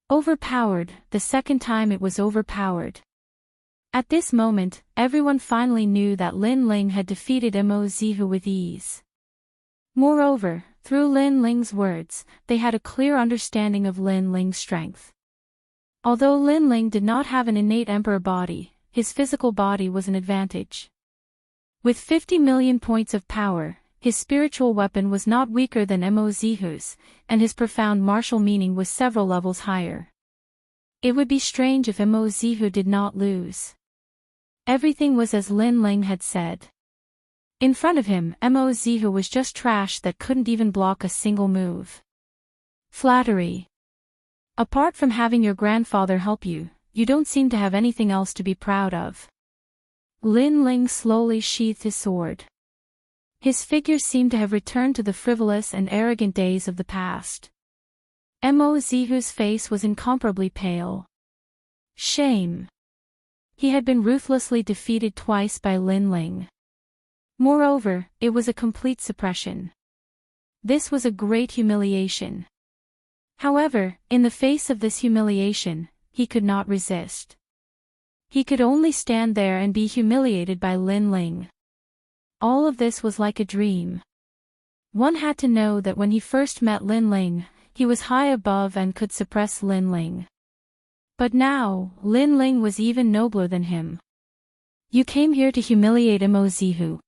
Overpowered, the second time it was overpowered. At this moment, everyone finally knew that Lin Ling had defeated Mo Zihu with ease. Moreover, through Lin Ling's words, they had a clear understanding of Lin Ling's strength. Although Lin Ling did not have an innate emperor body, his physical body was an advantage. With 50 million points of power, his spiritual weapon was not weaker than Mo Zihu's, and his profound martial meaning was several levels higher. It would be strange if Mo Zihu did not lose. Everything was as Lin Ling had said. In front of him, Mo Zihu was just trash that couldn't even block a single move. Flattery. Apart from having your grandfather help you, you don't seem to have anything else to be proud of. Lin Ling slowly sheathed his sword. His figure seemed to have returned to the frivolous and arrogant days of the past. Mo Zihu's face was incomparably pale. Shame. He had been ruthlessly defeated twice by Lin Ling. Moreover, it was a complete suppression. This was a great humiliation. However, in the face of this humiliation, he could not resist. He could only stand there and be humiliated by Lin Ling. All of this was like a dream. One had to know that when he first met Lin Ling, he was high above and could suppress Lin Ling. But now, Lin Ling was even nobler than him. You came here to humiliate Mo Zihu.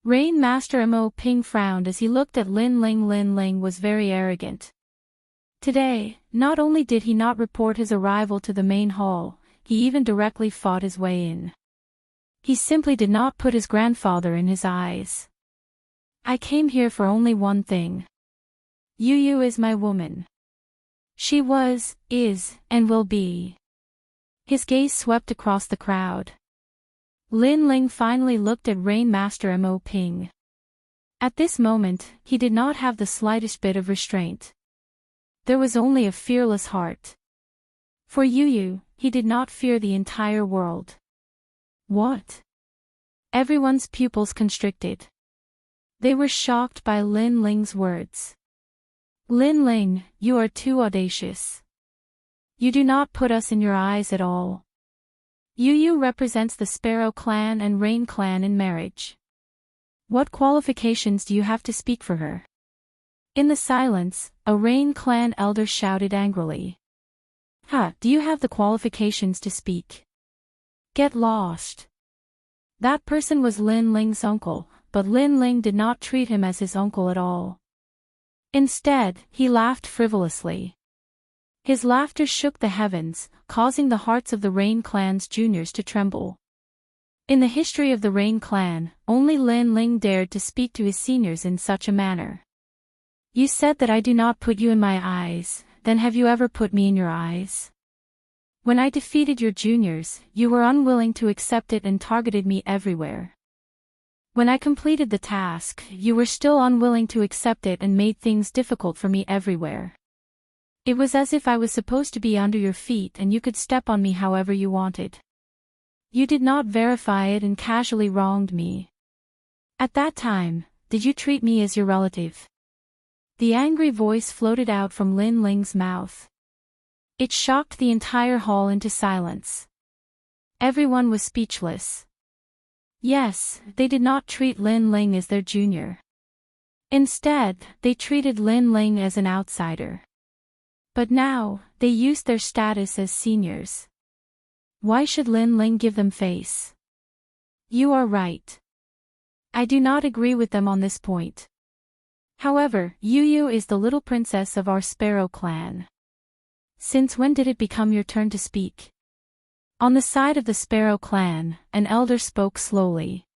Rain Master Mo Ping frowned as he looked at Lin Ling. Lin Ling was very arrogant. Today, not only did he not report his arrival to the main hall, he even directly fought his way in. He simply did not put his grandfather in his eyes. I came here for only one thing. Yu is my woman. She was, is, and will be. His gaze swept across the crowd. Lin Ling finally looked at Rain Master Mo Ping. At this moment, he did not have the slightest bit of restraint. There was only a fearless heart. For Yu, he did not fear the entire world. What? Everyone's pupils constricted. They were shocked by Lin Ling's words. Lin Ling, you are too audacious. You do not put us in your eyes at all. Yu represents the Sparrow clan and Rain clan in marriage. What qualifications do you have to speak for her? In the silence, a Rain clan elder shouted angrily. Do you have the qualifications to speak? Get lost. That person was Lin Ling's uncle, but Lin Ling did not treat him as his uncle at all. Instead, he laughed frivolously. His laughter shook the heavens, causing the hearts of the Rain clan's juniors to tremble. In the history of the Rain clan, only Lin Ling dared to speak to his seniors in such a manner. You said that I do not put you in my eyes, then have you ever put me in your eyes? When I defeated your juniors, you were unwilling to accept it and targeted me everywhere. When I completed the task, you were still unwilling to accept it and made things difficult for me everywhere. It was as if I was supposed to be under your feet and you could step on me however you wanted. You did not verify it and casually wronged me. At that time, did you treat me as your relative? The angry voice floated out from Lin Ling's mouth. It shocked the entire hall into silence. Everyone was speechless. Yes, they did not treat Lin Ling as their junior. Instead, they treated Lin Ling as an outsider. But now, they used their status as seniors. Why should Lin Ling give them face? You are right. I do not agree with them on this point. However, Yu Yu is the little princess of our Sparrow clan. Since when did it become your turn to speak? On the side of the Sparrow clan, an elder spoke slowly.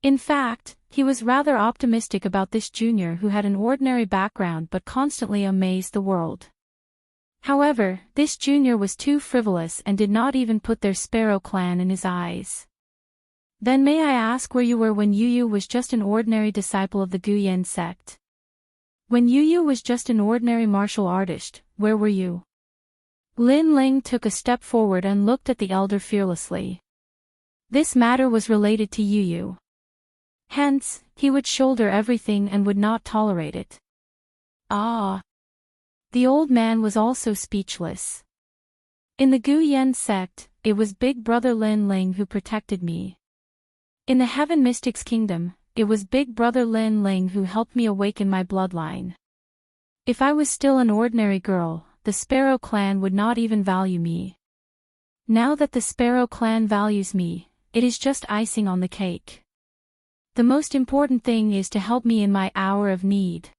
In fact, he was rather optimistic about this junior who had an ordinary background but constantly amazed the world. However, this junior was too frivolous and did not even put their Sparrow clan in his eyes. Then may I ask where you were when Yu Yu was just an ordinary disciple of the Guyan sect? When Yu Yu was just an ordinary martial artist, where were you? Lin Ling took a step forward and looked at the elder fearlessly. This matter was related to Yu Yu. Hence, he would shoulder everything and would not tolerate it. Ah! The old man was also speechless. In the Guyan sect, it was Big Brother Lin Ling who protected me. In the Heaven Mystics Kingdom, it was Big Brother Lin Ling who helped me awaken my bloodline. If I was still an ordinary girl, the Sparrow clan would not even value me. Now that the Sparrow clan values me, it is just icing on the cake. The most important thing is to help me in my hour of need.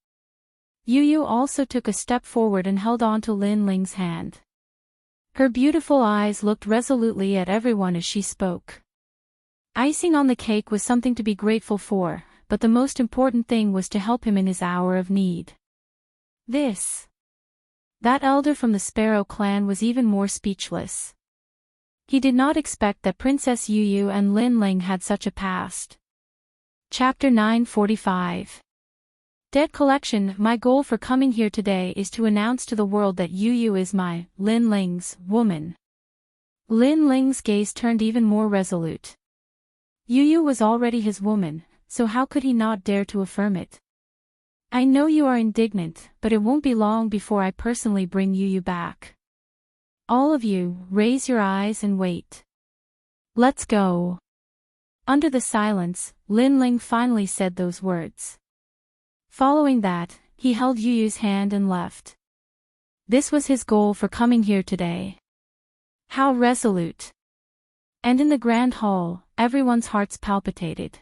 Yu Yu also took a step forward and held on to Lin Ling's hand. Her beautiful eyes looked resolutely at everyone as she spoke. Icing on the cake was something to be grateful for, but the most important thing was to help him in his hour of need. That elder from the Sparrow clan was even more speechless. He did not expect that Princess Yu Yu and Lin Ling had such a past. Chapter 945. Dead Collection. My goal for coming here today is to announce to the world that Yu Yu is my, Lin Ling's, woman. Lin Ling's gaze turned even more resolute. Yu Yu was already his woman, so how could he not dare to affirm it? I know you are indignant, but it won't be long before I personally bring Yu Yu back. All of you, raise your eyes and wait. Let's go. Under the silence, Lin Ling finally said those words. Following that, he held Yu Yu's hand and left. This was his goal for coming here today. How resolute. And in the grand hall, everyone's hearts palpitated.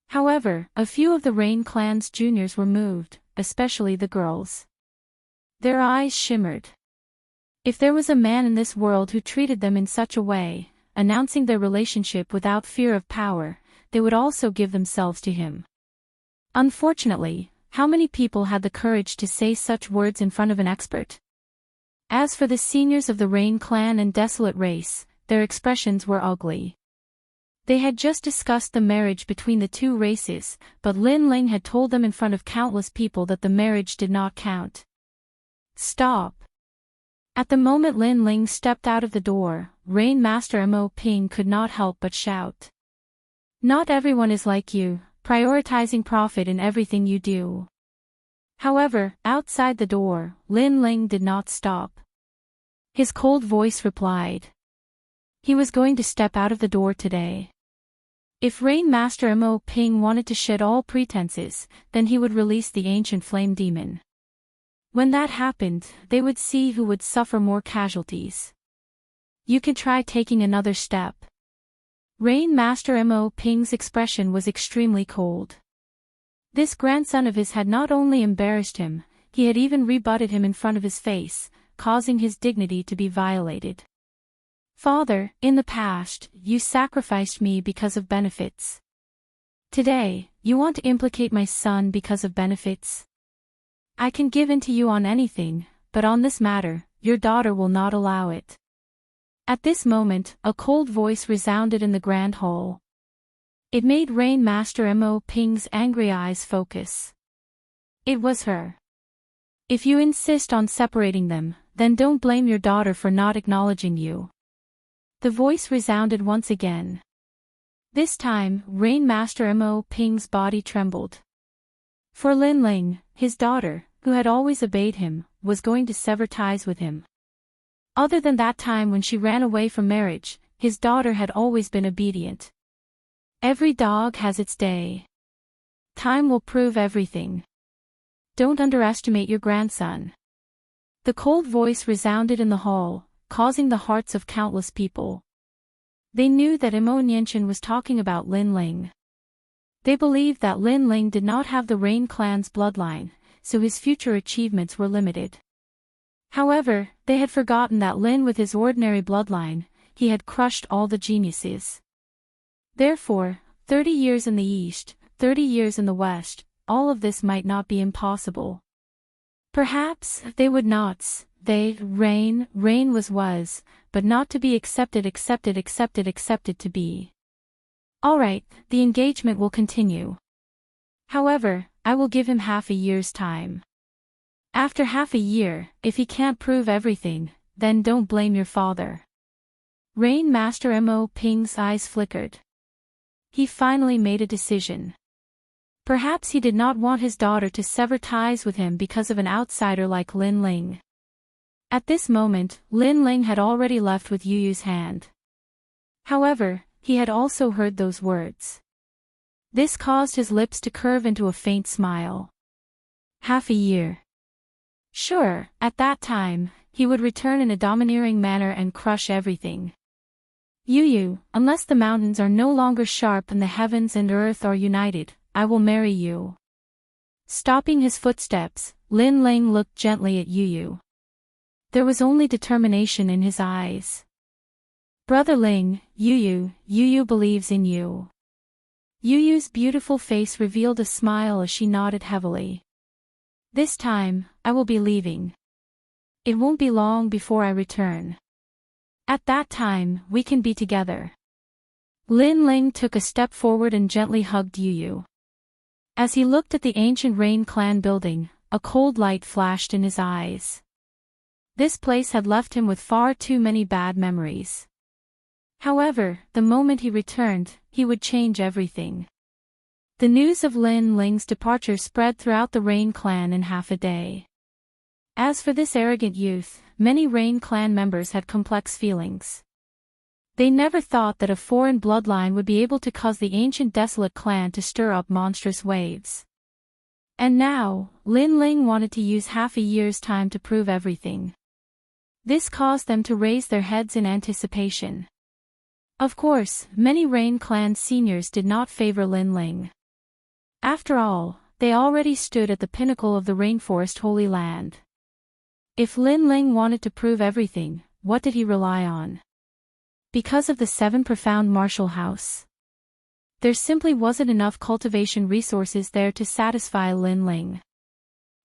However, a few of the Rain clan's juniors were moved, especially the girls. Their eyes shimmered. If there was a man in this world who treated them in such a way, announcing their relationship without fear of power, they would also give themselves to him. Unfortunately, how many people had the courage to say such words in front of an expert? As for the seniors of the Rain clan and Desolate race, their expressions were ugly. They had just discussed the marriage between the two races, but Lin Ling had told them in front of countless people that the marriage did not count. Stop. At the moment Lin Ling stepped out of the door, Rain Master Mo Ping could not help but shout. Not everyone is like you, prioritizing profit in everything you do. However, outside the door, Lin Ling did not stop. His cold voice replied. He was going to step out of the door today. If Rain Master Mo Ping wanted to shed all pretenses, then he would release the ancient flame demon. When that happened, they would see who would suffer more casualties. You can try taking another step. Rain Master Mo Ping's expression was extremely cold. This grandson of his had not only embarrassed him, he had even rebutted him in front of his face, causing his dignity to be violated. Father, in the past, you sacrificed me because of benefits. Today, you want to implicate my son because of benefits? I can give in to you on anything, but on this matter, your daughter will not allow it. At this moment, a cold voice resounded in the grand hall. It made Rain Master Mo Ping's angry eyes focus. It was her. If you insist on separating them, then don't blame your daughter for not acknowledging you. The voice resounded once again. This time, Rain Master Mo Ping's body trembled. For Lin Ling, his daughter, who had always obeyed him, was going to sever ties with him. Other than that time when she ran away from marriage, his daughter had always been obedient. Every dog has its day. Time will prove everything. Don't underestimate your grandson. The cold voice resounded in the hall, causing the hearts of countless people. They knew that Mo Nianchen was talking about Lin Ling. They believed that Lin Ling did not have the Rain clan's bloodline, so his future achievements were limited. However, they had forgotten that Lin, with his ordinary bloodline, he had crushed all the geniuses. Therefore, 30 years in the east, 30 years in the west, all of this might not be impossible. Perhaps they would not. Rain was, but not to be accepted to be. Alright, the engagement will continue. However, I will give him half a year's time. After half a year, if he can't prove everything, then don't blame your father. Rain Master Mo Ping's eyes flickered. He finally made a decision. Perhaps he did not want his daughter to sever ties with him because of an outsider like Lin Ling. At this moment, Lin Ling had already left with Yu Yu's hand. However, he had also heard those words. This caused his lips to curve into a faint smile. Half a year. Sure, at that time, he would return in a domineering manner and crush everything. Yu Yu, unless the mountains are no longer sharp and the heavens and earth are united, I will marry you. Stopping his footsteps, Lin Ling looked gently at Yu Yu. There was only determination in his eyes. Brother Ling, Yu Yu believes in you. Yu Yu's beautiful face revealed a smile as she nodded heavily. This time, I will be leaving. It won't be long before I return. At that time, we can be together. Lin Ling took a step forward and gently hugged Yu Yu. As he looked at the ancient Rain clan building, a cold light flashed in his eyes. This place had left him with far too many bad memories. However, the moment he returned, he would change everything. The news of Lin Ling's departure spread throughout the Rain clan in half a day. As for this arrogant youth, many Rain clan members had complex feelings. They never thought that a foreign bloodline would be able to cause the ancient desolate clan to stir up monstrous waves. And now, Lin Ling wanted to use half a year's time to prove everything. This caused them to raise their heads in anticipation. Of course, many Rain clan seniors did not favor Lin Ling. After all, they already stood at the pinnacle of the rainforest Holy Land. If Lin Ling wanted to prove everything, what did he rely on? Because of the 7 profound martial house. There simply wasn't enough cultivation resources there to satisfy Lin Ling.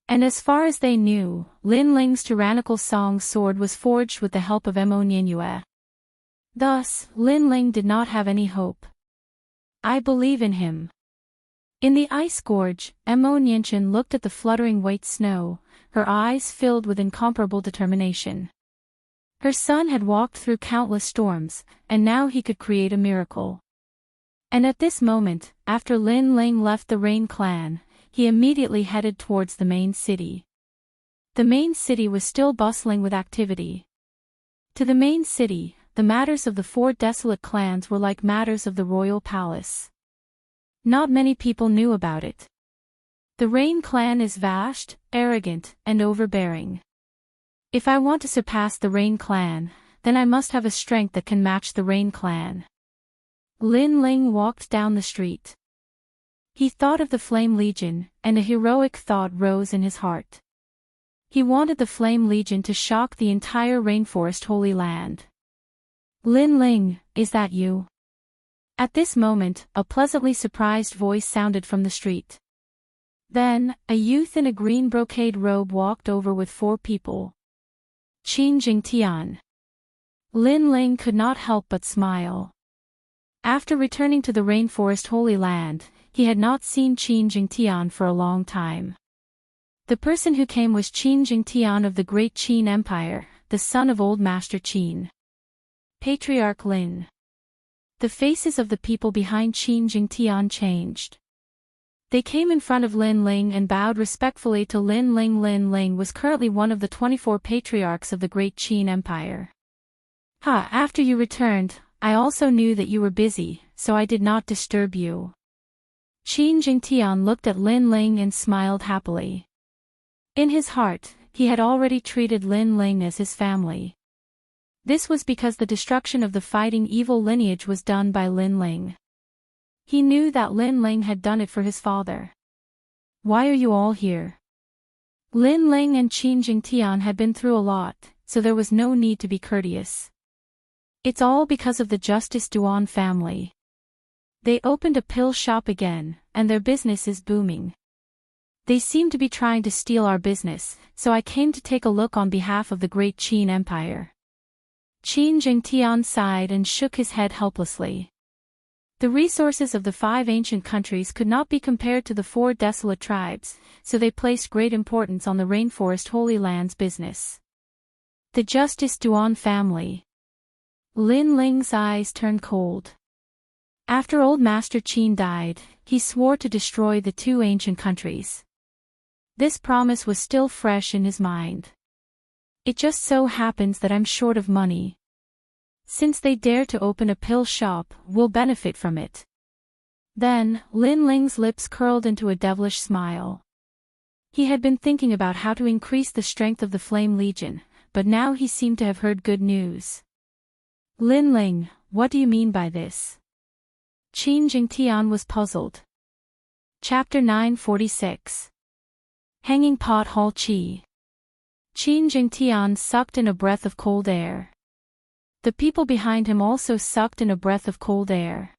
And as far as they knew, Lin Ling's tyrannical song sword was forged with the help of Mo Nianyue. Thus, Lin Ling did not have any hope. I believe in him. In the ice gorge, Mo Nianchen looked at the fluttering white snow, her eyes filled with incomparable determination. Her son had walked through countless storms, and now he could create a miracle. And at this moment, after Lin Ling left the Rain clan, he immediately headed towards the main city. The main city was still bustling with activity. To the main city, the matters of the 4 desolate clans were like matters of the royal palace. Not many people knew about it. The Rain clan is vast, arrogant, and overbearing. If I want to surpass the Rain clan, then I must have a strength that can match the Rain clan. Lin Ling walked down the street. He thought of the Flame Legion, and a heroic thought rose in his heart. He wanted the Flame Legion to shock the entire rainforest Holy Land. Lin Ling, is that you? At this moment, a pleasantly surprised voice sounded from the street. Then, a youth in a green brocade robe walked over with 4 people. Qin Jingtian. Lin Ling could not help but smile. After returning to the rainforest Holy Land, he had not seen Qin Jingtian for a long time. The person who came was Qin Jingtian of the Great Qin Empire, the son of Old Master Qin. Patriarch Lin. The faces of the people behind Qin Jingtian changed. They came in front of Lin Ling and bowed respectfully to Lin Ling. Lin Ling was currently one of the 24 patriarchs of the Great Qin Empire. After you returned, I also knew that you were busy, so I did not disturb you. Qin Jingtian looked at Lin Ling and smiled happily. In his heart, he had already treated Lin Ling as his family. This was because the destruction of the fighting evil lineage was done by Lin Ling. He knew that Lin Ling had done it for his father. Why are you all here? Lin Ling and Qin Jingtian had been through a lot, so there was no need to be courteous. It's all because of the Justice Duan family. They opened a pill shop again, and their business is booming. They seem to be trying to steal our business, so I came to take a look on behalf of the Great Qin Empire. Qin Jingtian sighed and shook his head helplessly. The resources of the 5 ancient countries could not be compared to the 4 desolate tribes, so they placed great importance on the rainforest Holy Land's business. The Justice Duan family. Lin Ling's eyes turned cold. After Old Master Qin died, he swore to destroy the 2 ancient countries. This promise was still fresh in his mind. It just so happens that I'm short of money. Since they dare to open a pill shop, we'll benefit from it. Then, Lin Ling's lips curled into a devilish smile. He had been thinking about how to increase the strength of the Flame Legion, but now he seemed to have heard good news. Lin Ling, what do you mean by this? Qin Jingtian was puzzled. Chapter 946. Hanging Pot Hall Qi. Qin Jingtian sucked in a breath of cold air. The people behind him also sucked in a breath of cold air.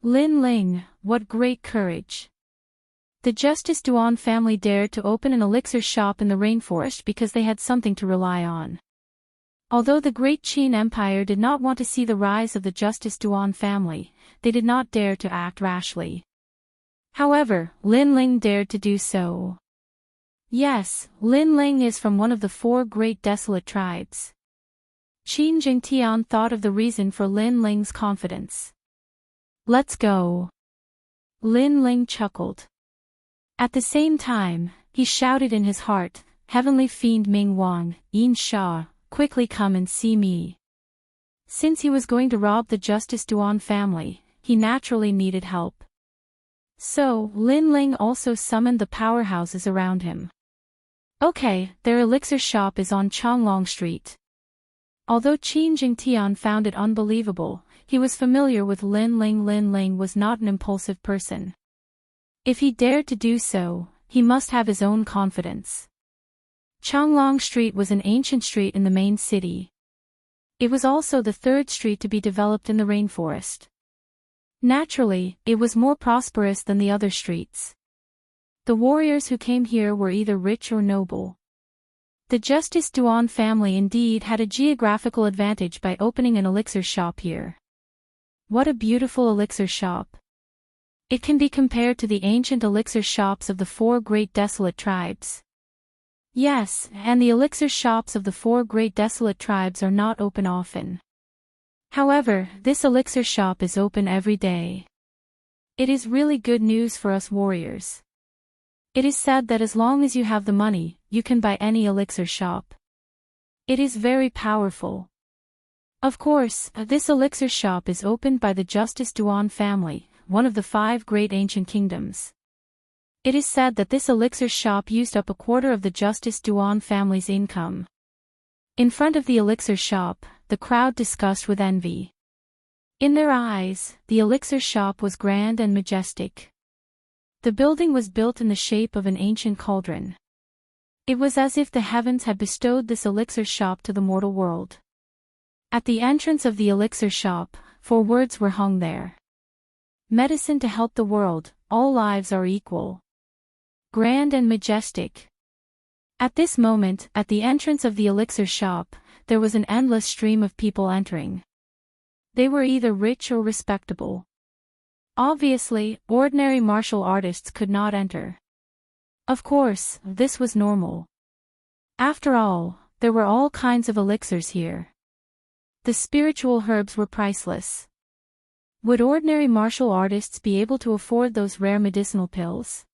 Lin Ling, what great courage. The Justice Duan family dared to open an elixir shop in the rainforest because they had something to rely on. Although the Great Qin Empire did not want to see the rise of the Justice Duan family, they did not dare to act rashly. However, Lin Ling dared to do so. Yes, Lin Ling is from one of the 4 great desolate tribes. Qin Jingtian thought of the reason for Lin Ling's confidence. Let's go. Lin Ling chuckled. At the same time, he shouted in his heart, Heavenly Fiend Ming Wang, Yin Sha, quickly come and see me. Since he was going to rob the Justice Duan family, he naturally needed help. So, Lin Ling also summoned the powerhouses around him. Okay, their elixir shop is on Changlong Street. Although Qin Jingtian found it unbelievable, he was familiar with Lin Ling. Lin Ling was not an impulsive person. If he dared to do so, he must have his own confidence. Changlong Street was an ancient street in the main city. It was also the 3rd street to be developed in the rainforest. Naturally, it was more prosperous than the other streets. The warriors who came here were either rich or noble. The Justice Duan family indeed had a geographical advantage by opening an elixir shop here. What a beautiful elixir shop. It can be compared to the ancient elixir shops of the 4 great desolate tribes. Yes, and the elixir shops of the 4 great desolate tribes are not open often. However, this elixir shop is open every day. It is really good news for us warriors. It is said that as long as you have the money, you can buy any elixir shop. It is very powerful. Of course, this elixir shop is opened by the Justice Duan family, one of the 5 great ancient kingdoms. It is said that this elixir shop used up a quarter of the Justice Duan family's income. In front of the elixir shop, the crowd discussed with envy. In their eyes, the elixir shop was grand and majestic. The building was built in the shape of an ancient cauldron. It was as if the heavens had bestowed this elixir shop to the mortal world. At the entrance of the elixir shop, 4 words were hung there. Medicine to help the world, all lives are equal. Grand and majestic. At this moment, at the entrance of the elixir shop, there was an endless stream of people entering. They were either rich or respectable. Obviously, ordinary martial artists could not enter. Of course, this was normal. After all, there were all kinds of elixirs here. The spiritual herbs were priceless. Would ordinary martial artists be able to afford those rare medicinal pills?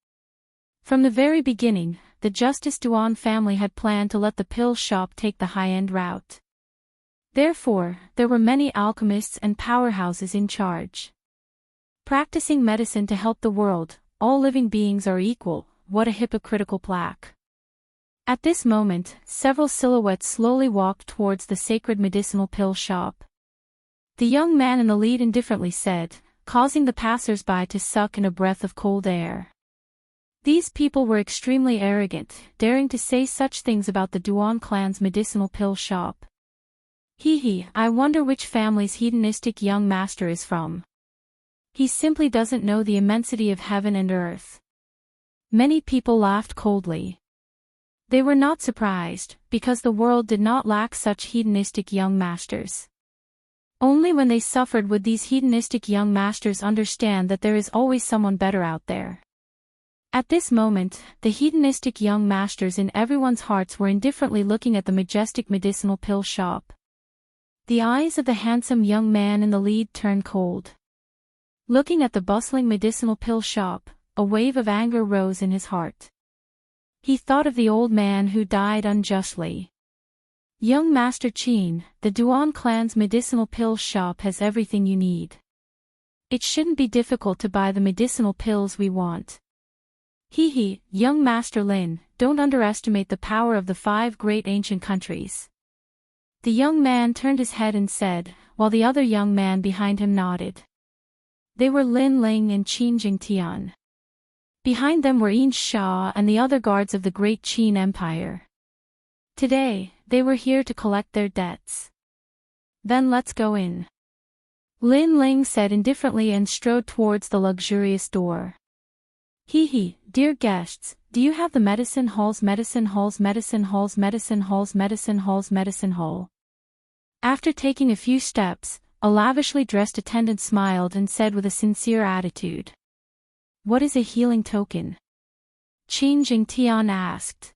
From the very beginning, the Justice Duan family had planned to let the pill shop take the high-end route. Therefore, there were many alchemists and powerhouses in charge. Practicing medicine to help the world, all living beings are equal, what a hypocritical plaque. At this moment, several silhouettes slowly walked towards the sacred medicinal pill shop. The young man in the lead indifferently said, causing the passers-by to suck in a breath of cold air. These people were extremely arrogant, daring to say such things about the Duan clan's medicinal pill shop. I wonder which family's hedonistic young master is from. He simply doesn't know the immensity of heaven and earth. Many people laughed coldly. They were not surprised, because the world did not lack such hedonistic young masters. Only when they suffered would these hedonistic young masters understand that there is always someone better out there. At this moment, the hedonistic young masters in everyone's hearts were indifferently looking at the majestic medicinal pill shop. The eyes of the handsome young man in the lead turned cold. Looking at the bustling medicinal pill shop, a wave of anger rose in his heart. He thought of the old man who died unjustly. Young Master Qin, the Duan clan's medicinal pill shop has everything you need. It shouldn't be difficult to buy the medicinal pills we want. Young Master Lin, don't underestimate the power of the 5 great ancient countries. The young man turned his head and said, while the other young man behind him nodded. They were Lin Ling and Qin Jingtian. Behind them were Yin Sha and the other guards of the great Qin Empire. Today, they were here to collect their debts. Then let's go in. Lin Ling said indifferently and strode towards the luxurious door. Dear guests, do you have the medicine hall? After taking a few steps, a lavishly dressed attendant smiled and said with a sincere attitude. What is a healing token? Qin Jingtian asked.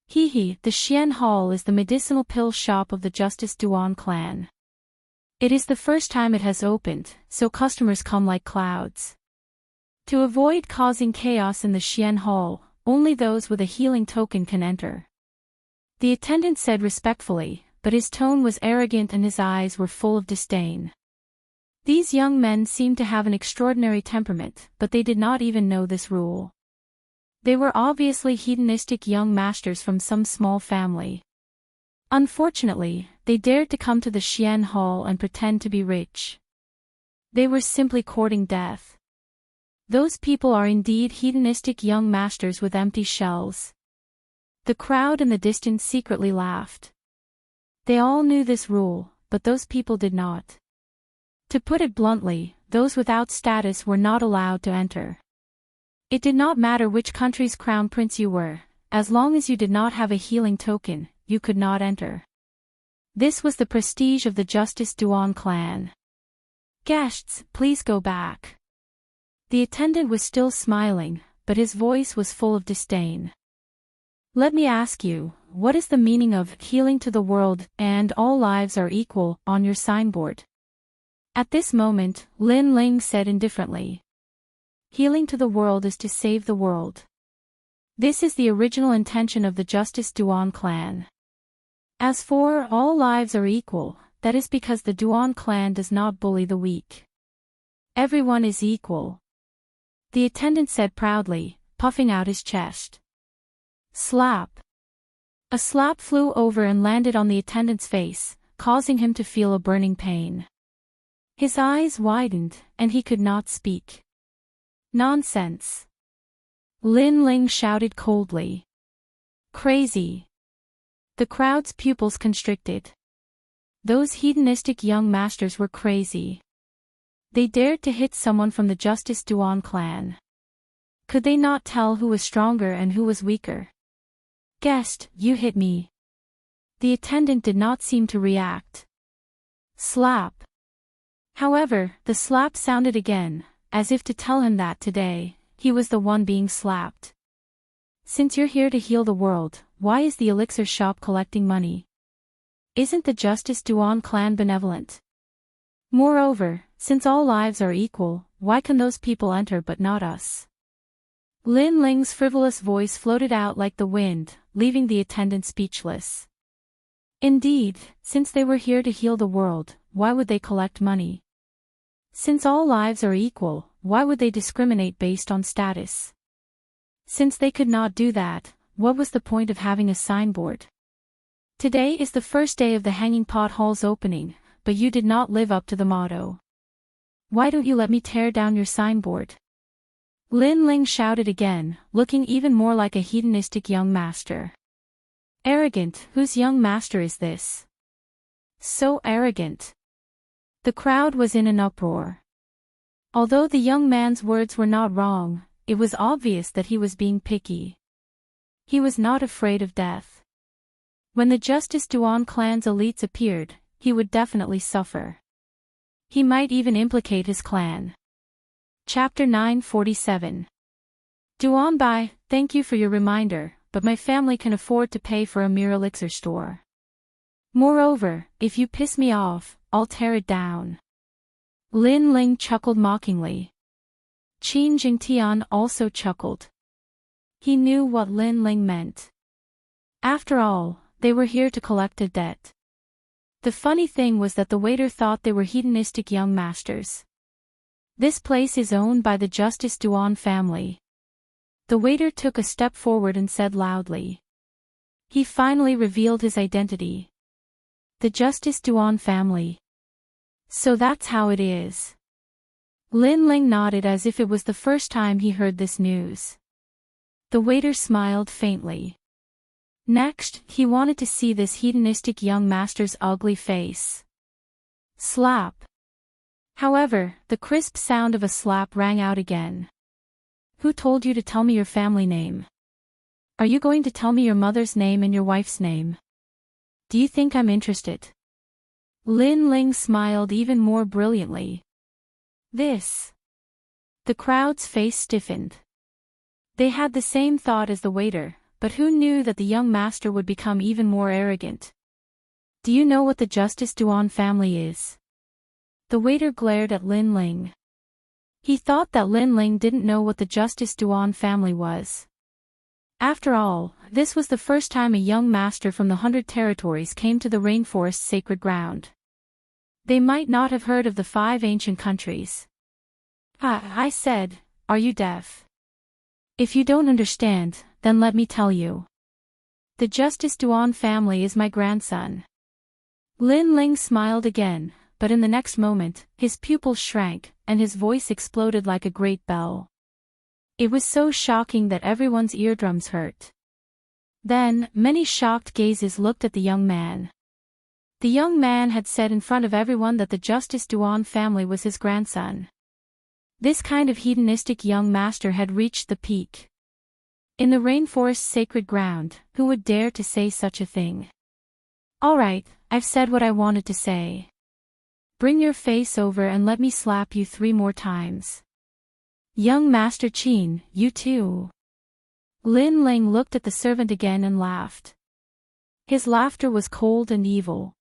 The Xian Hall is the medicinal pill shop of the Justice Duan clan. It is the first time it has opened, so customers come like clouds. To avoid causing chaos in the Xian Hall, only those with a healing token can enter. The attendant said respectfully, but his tone was arrogant and his eyes were full of disdain. These young men seemed to have an extraordinary temperament, but they did not even know this rule. They were obviously hedonistic young masters from some small family. Unfortunately, they dared to come to the Xian Hall and pretend to be rich. They were simply courting death. Those people are indeed hedonistic young masters with empty shells. The crowd in the distance secretly laughed. They all knew this rule, but those people did not. To put it bluntly, those without status were not allowed to enter. It did not matter which country's crown prince you were, as long as you did not have a healing token, you could not enter. This was the prestige of the Justice Duan clan. Guests, please go back. The attendant was still smiling, but his voice was full of disdain. Let me ask you, what is the meaning of healing to the world and all lives are equal on your signboard? At this moment, Lin Ling said indifferently. Healing to the world is to save the world. This is the original intention of the Justice Duan clan. As for all lives are equal, that is because the Duan clan does not bully the weak. Everyone is equal. The attendant said proudly, puffing out his chest. Slap. A slap flew over and landed on the attendant's face, causing him to feel a burning pain. His eyes widened, and he could not speak. Nonsense. Lin Ling shouted coldly. Crazy. The crowd's pupils constricted. Those hedonistic young masters were crazy. They dared to hit someone from the Justice Duan clan. Could they not tell who was stronger and who was weaker? Guest, you hit me. The attendant did not seem to react. Slap. However, the slap sounded again, as if to tell him that today, he was the one being slapped. Since you're here to heal the world, why is the elixir shop collecting money? Isn't the Justice Duan clan benevolent? Moreover, since all lives are equal, why can those people enter but not us? Lin Ling's frivolous voice floated out like the wind, leaving the attendant speechless. Indeed, since they were here to heal the world, why would they collect money? Since all lives are equal, why would they discriminate based on status? Since they could not do that, what was the point of having a signboard? Today is the first day of the Hanging Pot Hall's opening, but you did not live up to the motto. Why don't you let me tear down your signboard? Lin Ling shouted again, looking even more like a hedonistic young master. Arrogant, whose young master is this? So arrogant. The crowd was in an uproar. Although the young man's words were not wrong, it was obvious that he was being picky. He was not afraid of death. When the Justice Duan clan's elites appeared, he would definitely suffer. He might even implicate his clan. Chapter 947. Duan Bai, thank you for your reminder, but my family can afford to pay for a mere elixir store. Moreover, if you piss me off, I'll tear it down. Lin Ling chuckled mockingly. Qin Jingtian also chuckled. He knew what Lin Ling meant. After all, they were here to collect a debt. The funny thing was that the waiter thought they were hedonistic young masters. This place is owned by the Justice Duan family. The waiter took a step forward and said loudly. He finally revealed his identity. The Justice Duan family. So that's how it is. Lin Ling nodded as if it was the first time he heard this news. The waiter smiled faintly. Next, he wanted to see this hedonistic young master's ugly face. Slap. However, the crisp sound of a slap rang out again. Who told you to tell me your family name? Are you going to tell me your mother's name and your wife's name? Do you think I'm interested? Lin Ling smiled even more brilliantly. This. The crowd's face stiffened. They had the same thought as the waiter, but who knew that the young master would become even more arrogant? Do you know what the Justice Duan family is? The waiter glared at Lin Ling. He thought that Lin Ling didn't know what the Justice Duan family was. After all, this was the first time a young master from the 100 territories came to the rainforest's sacred ground. They might not have heard of the 5 ancient countries. I said, are you deaf? If you don't understand, then let me tell you. The Justice Duan family is my grandson. Lin Ling smiled again, but in the next moment, his pupils shrank, and his voice exploded like a great bell. It was so shocking that everyone's eardrums hurt. Then, many shocked gazes looked at the young man. The young man had said in front of everyone that the Justice Duan family was his grandson. This kind of hedonistic young master had reached the peak. In the rainforest's sacred ground, who would dare to say such a thing? All right, I've said what I wanted to say. Bring your face over and let me slap you 3 more times. Young Master Qin, you too. Lin Ling looked at the servant again and laughed. His laughter was cold and evil.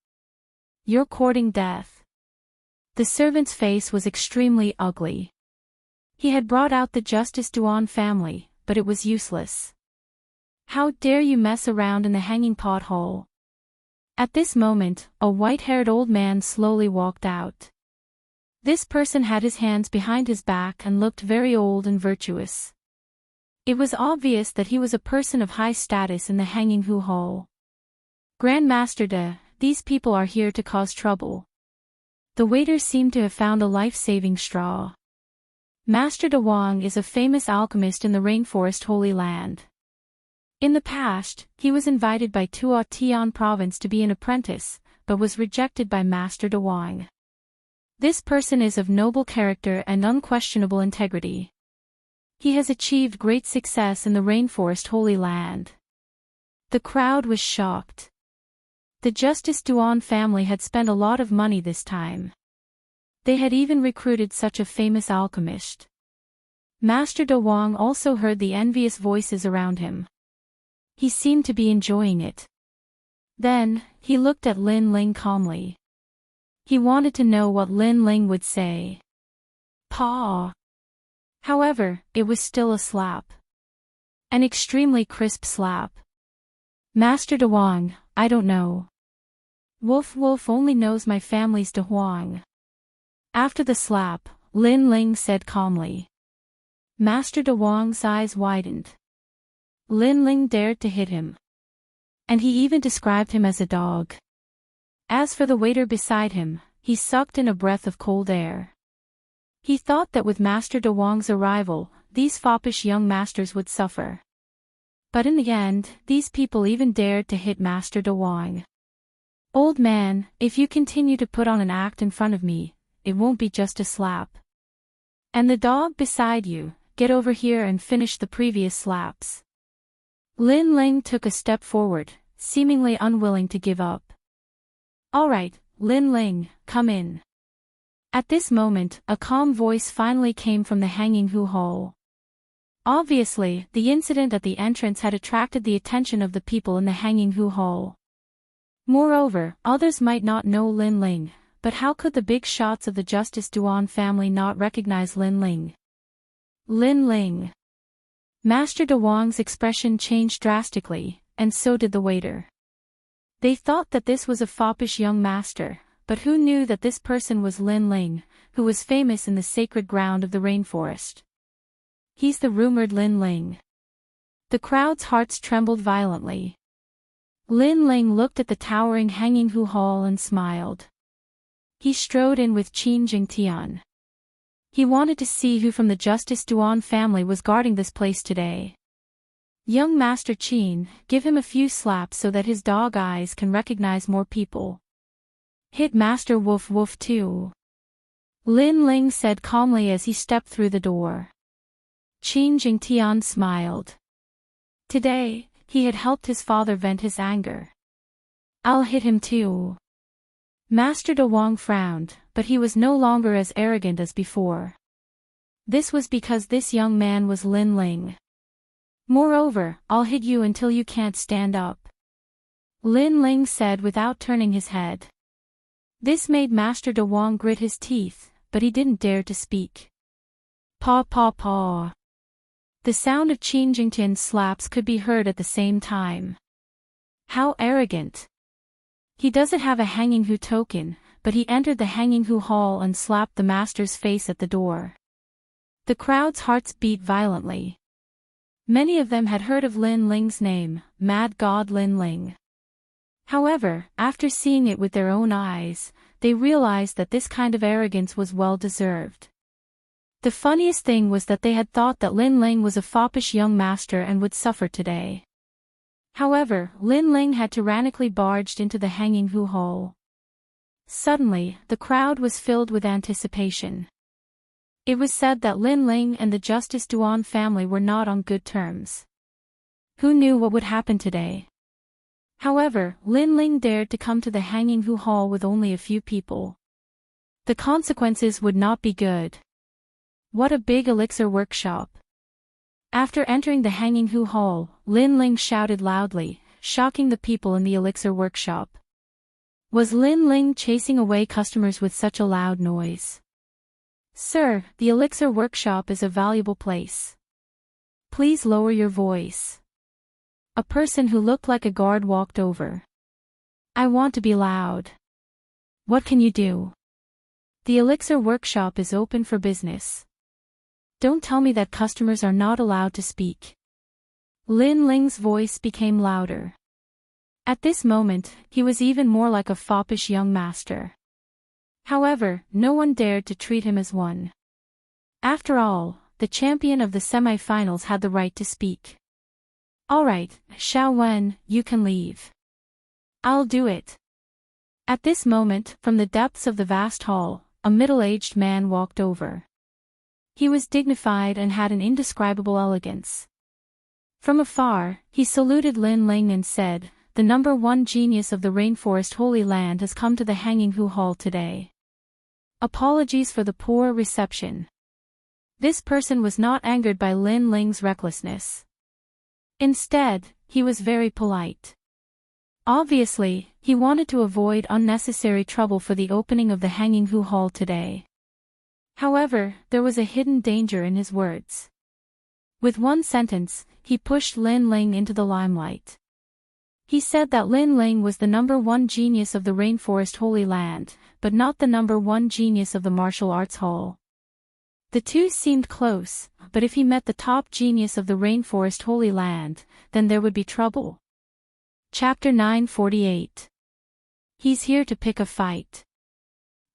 You're courting death. The servant's face was extremely ugly. He had brought out the Justice Duan family, but it was useless. How dare you mess around in the Hanging Pot Hall? At this moment, a white-haired old man slowly walked out. This person had his hands behind his back and looked very old and virtuous. It was obvious that he was a person of high status in the Hanging Hu Hall. Grand Master De, these people are here to cause trouble. The waiter seemed to have found a life-saving straw. Master De Wang is a famous alchemist in the Rainforest Holy Land. In the past, he was invited by Tua Tian Province to be an apprentice, but was rejected by Master De Wang. This person is of noble character and unquestionable integrity. He has achieved great success in the Rainforest Holy Land. The crowd was shocked. The Justice Duan family had spent a lot of money this time. They had even recruited such a famous alchemist. Master De Wang also heard the envious voices around him. He seemed to be enjoying it. Then, he looked at Lin Ling calmly. He wanted to know what Lin Ling would say. Pa. However, it was still a slap. An extremely crisp slap. Master De Wang, I don't know. Wolf only knows my family's De Huang. After the slap, Lin Ling said calmly. Master De Wang's eyes widened. Lin Ling dared to hit him. And he even described him as a dog. As for the waiter beside him, he sucked in a breath of cold air. He thought that with Master De Wang's arrival, these foppish young masters would suffer. But in the end, these people even dared to hit Master De Wang. Old man, if you continue to put on an act in front of me, it won't be just a slap. And the dog beside you, get over here and finish the previous slaps. Lin Ling took a step forward, seemingly unwilling to give up. All right, Lin Ling, come in. At this moment, a calm voice finally came from the Hanging Hu Hall. Obviously, the incident at the entrance had attracted the attention of the people in the Hanging Hu Hall. Moreover, others might not know Lin Ling, but how could the big shots of the Justice Duan family not recognize Lin Ling? Lin Ling. Master De Wang's expression changed drastically, and so did the waiter. They thought that this was a foppish young master, but who knew that this person was Lin Ling, who was famous in the sacred ground of the rainforest? He's the rumored Lin Ling. The crowd's hearts trembled violently. Lin Ling looked at the towering Hanging Hu Hall and smiled. He strode in with Qin Jingtian. He wanted to see who from the Justice Duan family was guarding this place today. Young Master Qin, give him a few slaps so that his dog eyes can recognize more people. Hit Master Wolf too. Lin Ling said calmly as he stepped through the door. Qin Jingtian smiled. Today, he had helped his father vent his anger. I'll hit him too. Master De Wang frowned, but he was no longer as arrogant as before. This was because this young man was Lin Ling. Moreover, I'll hit you until you can't stand up. Lin Ling said without turning his head. This made Master De Wang grit his teeth, but he didn't dare to speak. Paw paw paw. The sound of Qin Jingtian's slaps could be heard at the same time. How arrogant. He doesn't have a Hanging Hu token, but he entered the Hanging Hu Hall and slapped the master's face at the door. The crowd's hearts beat violently. Many of them had heard of Lin Ling's name, Mad God Lin Ling. However, after seeing it with their own eyes, they realized that this kind of arrogance was well deserved. The funniest thing was that they had thought that Lin Ling was a foppish young master and would suffer today. However, Lin Ling had tyrannically barged into the Hanging Hu Hall. Suddenly, the crowd was filled with anticipation. It was said that Lin Ling and the Justice Duan family were not on good terms. Who knew what would happen today? However, Lin Ling dared to come to the Hanging Hu Hall with only a few people. The consequences would not be good. What a big elixir workshop. After entering the Hanging Hu Hall, Lin Ling shouted loudly, shocking the people in the elixir workshop. Was Lin Ling chasing away customers with such a loud noise? Sir, the elixir workshop is a valuable place. Please lower your voice. A person who looked like a guard walked over. I want to be loud. What can you do? The elixir workshop is open for business. Don't tell me that customers are not allowed to speak. Lin Ling's voice became louder. At this moment, he was even more like a foppish young master. However, no one dared to treat him as one. After all, the champion of the semi-finals had the right to speak. All right, Xiao Wen, you can leave. I'll do it. At this moment, from the depths of the vast hall, a middle-aged man walked over. He was dignified and had an indescribable elegance. From afar, he saluted Lin Ling and said, the #1 genius of the Rainforest Holy Land has come to the Hanging Hu Hall today. Apologies for the poor reception. This person was not angered by Lin Ling's recklessness. Instead, he was very polite. Obviously, he wanted to avoid unnecessary trouble for the opening of the Hanging Hu Hall today. However, there was a hidden danger in his words. With one sentence, he pushed Lin Ling into the limelight. He said that Lin Ling was the #1 genius of the Rainforest Holy Land, but not the #1 genius of the Martial Arts Hall. The two seemed close, but if he met the top genius of the Rainforest Holy Land, then there would be trouble. Chapter 948. He's here to pick a fight.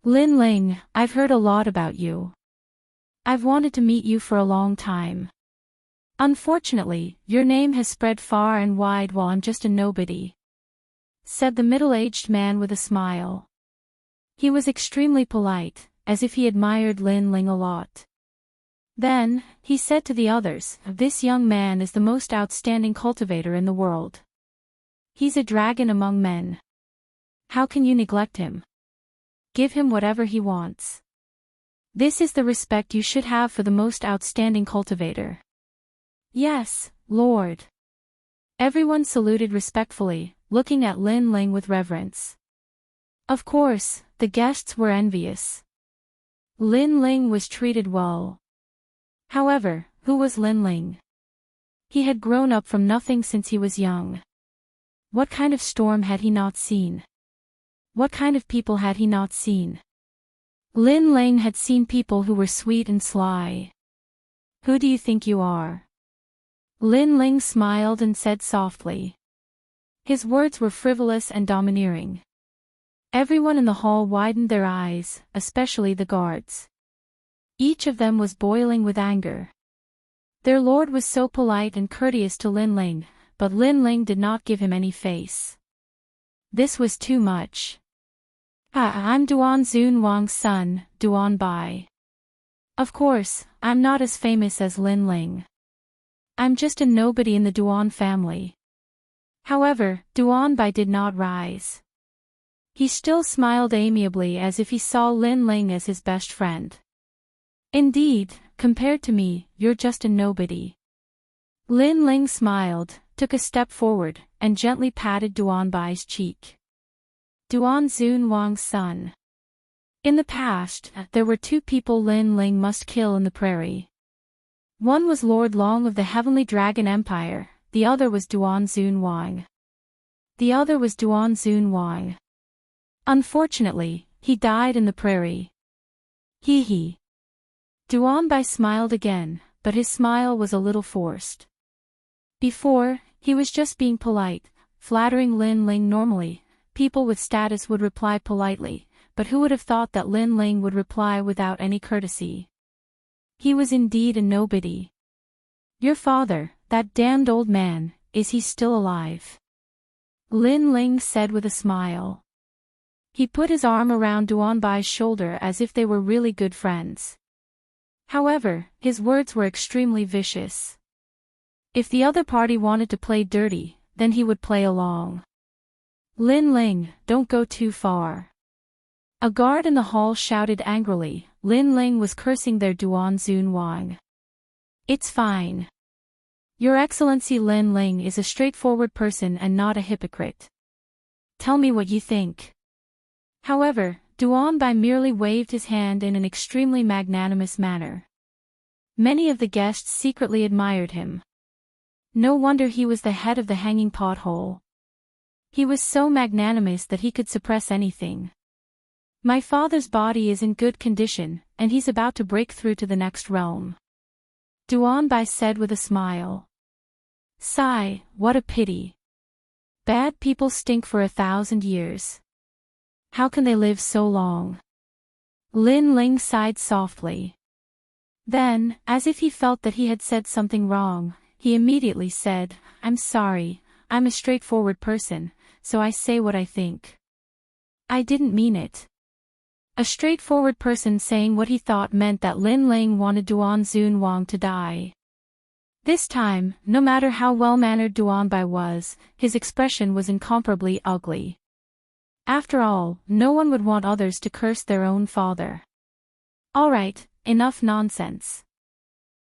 Lin Ling, I've heard a lot about you. I've wanted to meet you for a long time. Unfortunately, your name has spread far and wide while I'm just a nobody," said the middle-aged man with a smile. He was extremely polite, as if he admired Lin Ling a lot. Then, he said to the others, "This young man is the most outstanding cultivator in the world. He's a dragon among men. How can you neglect him? Give him whatever he wants. This is the respect you should have for the most outstanding cultivator." "Yes, Lord." Everyone saluted respectfully, looking at Lin Ling with reverence. Of course, the guests were envious. Lin Ling was treated well. However, who was Lin Ling? He had grown up from nothing since he was young. What kind of storm had he not seen? What kind of people had he not seen? Lin Ling had seen people who were sweet and sly. "Who do you think you are?" Lin Ling smiled and said softly. His words were frivolous and domineering. Everyone in the hall widened their eyes, especially the guards. Each of them was boiling with anger. Their lord was so polite and courteous to Lin Ling, but Lin Ling did not give him any face. This was too much. I'm Duan Zun Wang's son, Duan Bai. Of course, I'm not as famous as Lin Ling. I'm just a nobody in the Duan family. However, Duan Bai did not rise. He still smiled amiably as if he saw Lin Ling as his best friend. "Indeed, compared to me, you're just a nobody." Lin Ling smiled, took a step forward, and gently patted Duan Bai's cheek. Duan Zun Wang's son. In the past, there were two people Lin Ling must kill in the prairie. One was Lord Long of the Heavenly Dragon Empire, the other was Duan Zun Wang. Unfortunately, he died in the prairie. Hee hee. Duan Bai smiled again, but his smile was a little forced. Before, he was just being polite, flattering Lin Ling normally. People with status would reply politely, but who would have thought that Lin Ling would reply without any courtesy? He was indeed a nobody. "Your father, that damned old man, is he still alive?" Lin Ling said with a smile. He put his arm around Duan Bai's shoulder as if they were really good friends. However, his words were extremely vicious. If the other party wanted to play dirty, then he would play along. "Lin Ling, don't go too far." A guard in the hall shouted angrily. Lin Ling was cursing their Duan Zun Wang. "It's fine. Your Excellency Lin Ling is a straightforward person and not a hypocrite. Tell me what you think." However, Duan Bai merely waved his hand in an extremely magnanimous manner. Many of the guests secretly admired him. No wonder he was the head of the hanging pothole. He was so magnanimous that he could suppress anything. "My father's body is in good condition, and he's about to break through to the next realm," Duan Bai said with a smile. "Sigh, what a pity. Bad people stink for 1,000 years. How can they live so long?" Lin Ling sighed softly. Then, as if he felt that he had said something wrong, he immediately said, "I'm sorry, I'm a straightforward person, so I say what I think. I didn't mean it." A straightforward person saying what he thought meant that Lin Ling wanted Duan Zun Wang to die. This time, no matter how well-mannered Duanbai was, his expression was incomparably ugly. After all, no one would want others to curse their own father. All right, enough nonsense.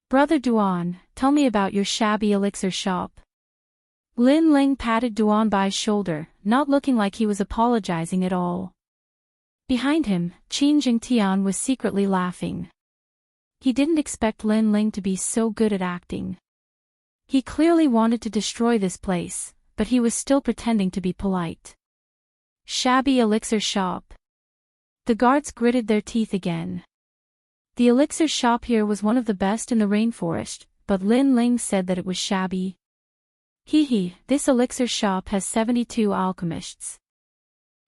Brother Duan, tell me about your shabby elixir shop. Lin Ling patted Duanbai's shoulder, not looking like he was apologizing at all. Behind him, Qin Jingtian was secretly laughing. He didn't expect Lin Ling to be so good at acting. He clearly wanted to destroy this place, but he was still pretending to be polite. Shabby elixir shop. The guards gritted their teeth again. The elixir shop here was one of the best in the rainforest, but Lin Ling said that it was shabby. This elixir shop has 72 alchemists.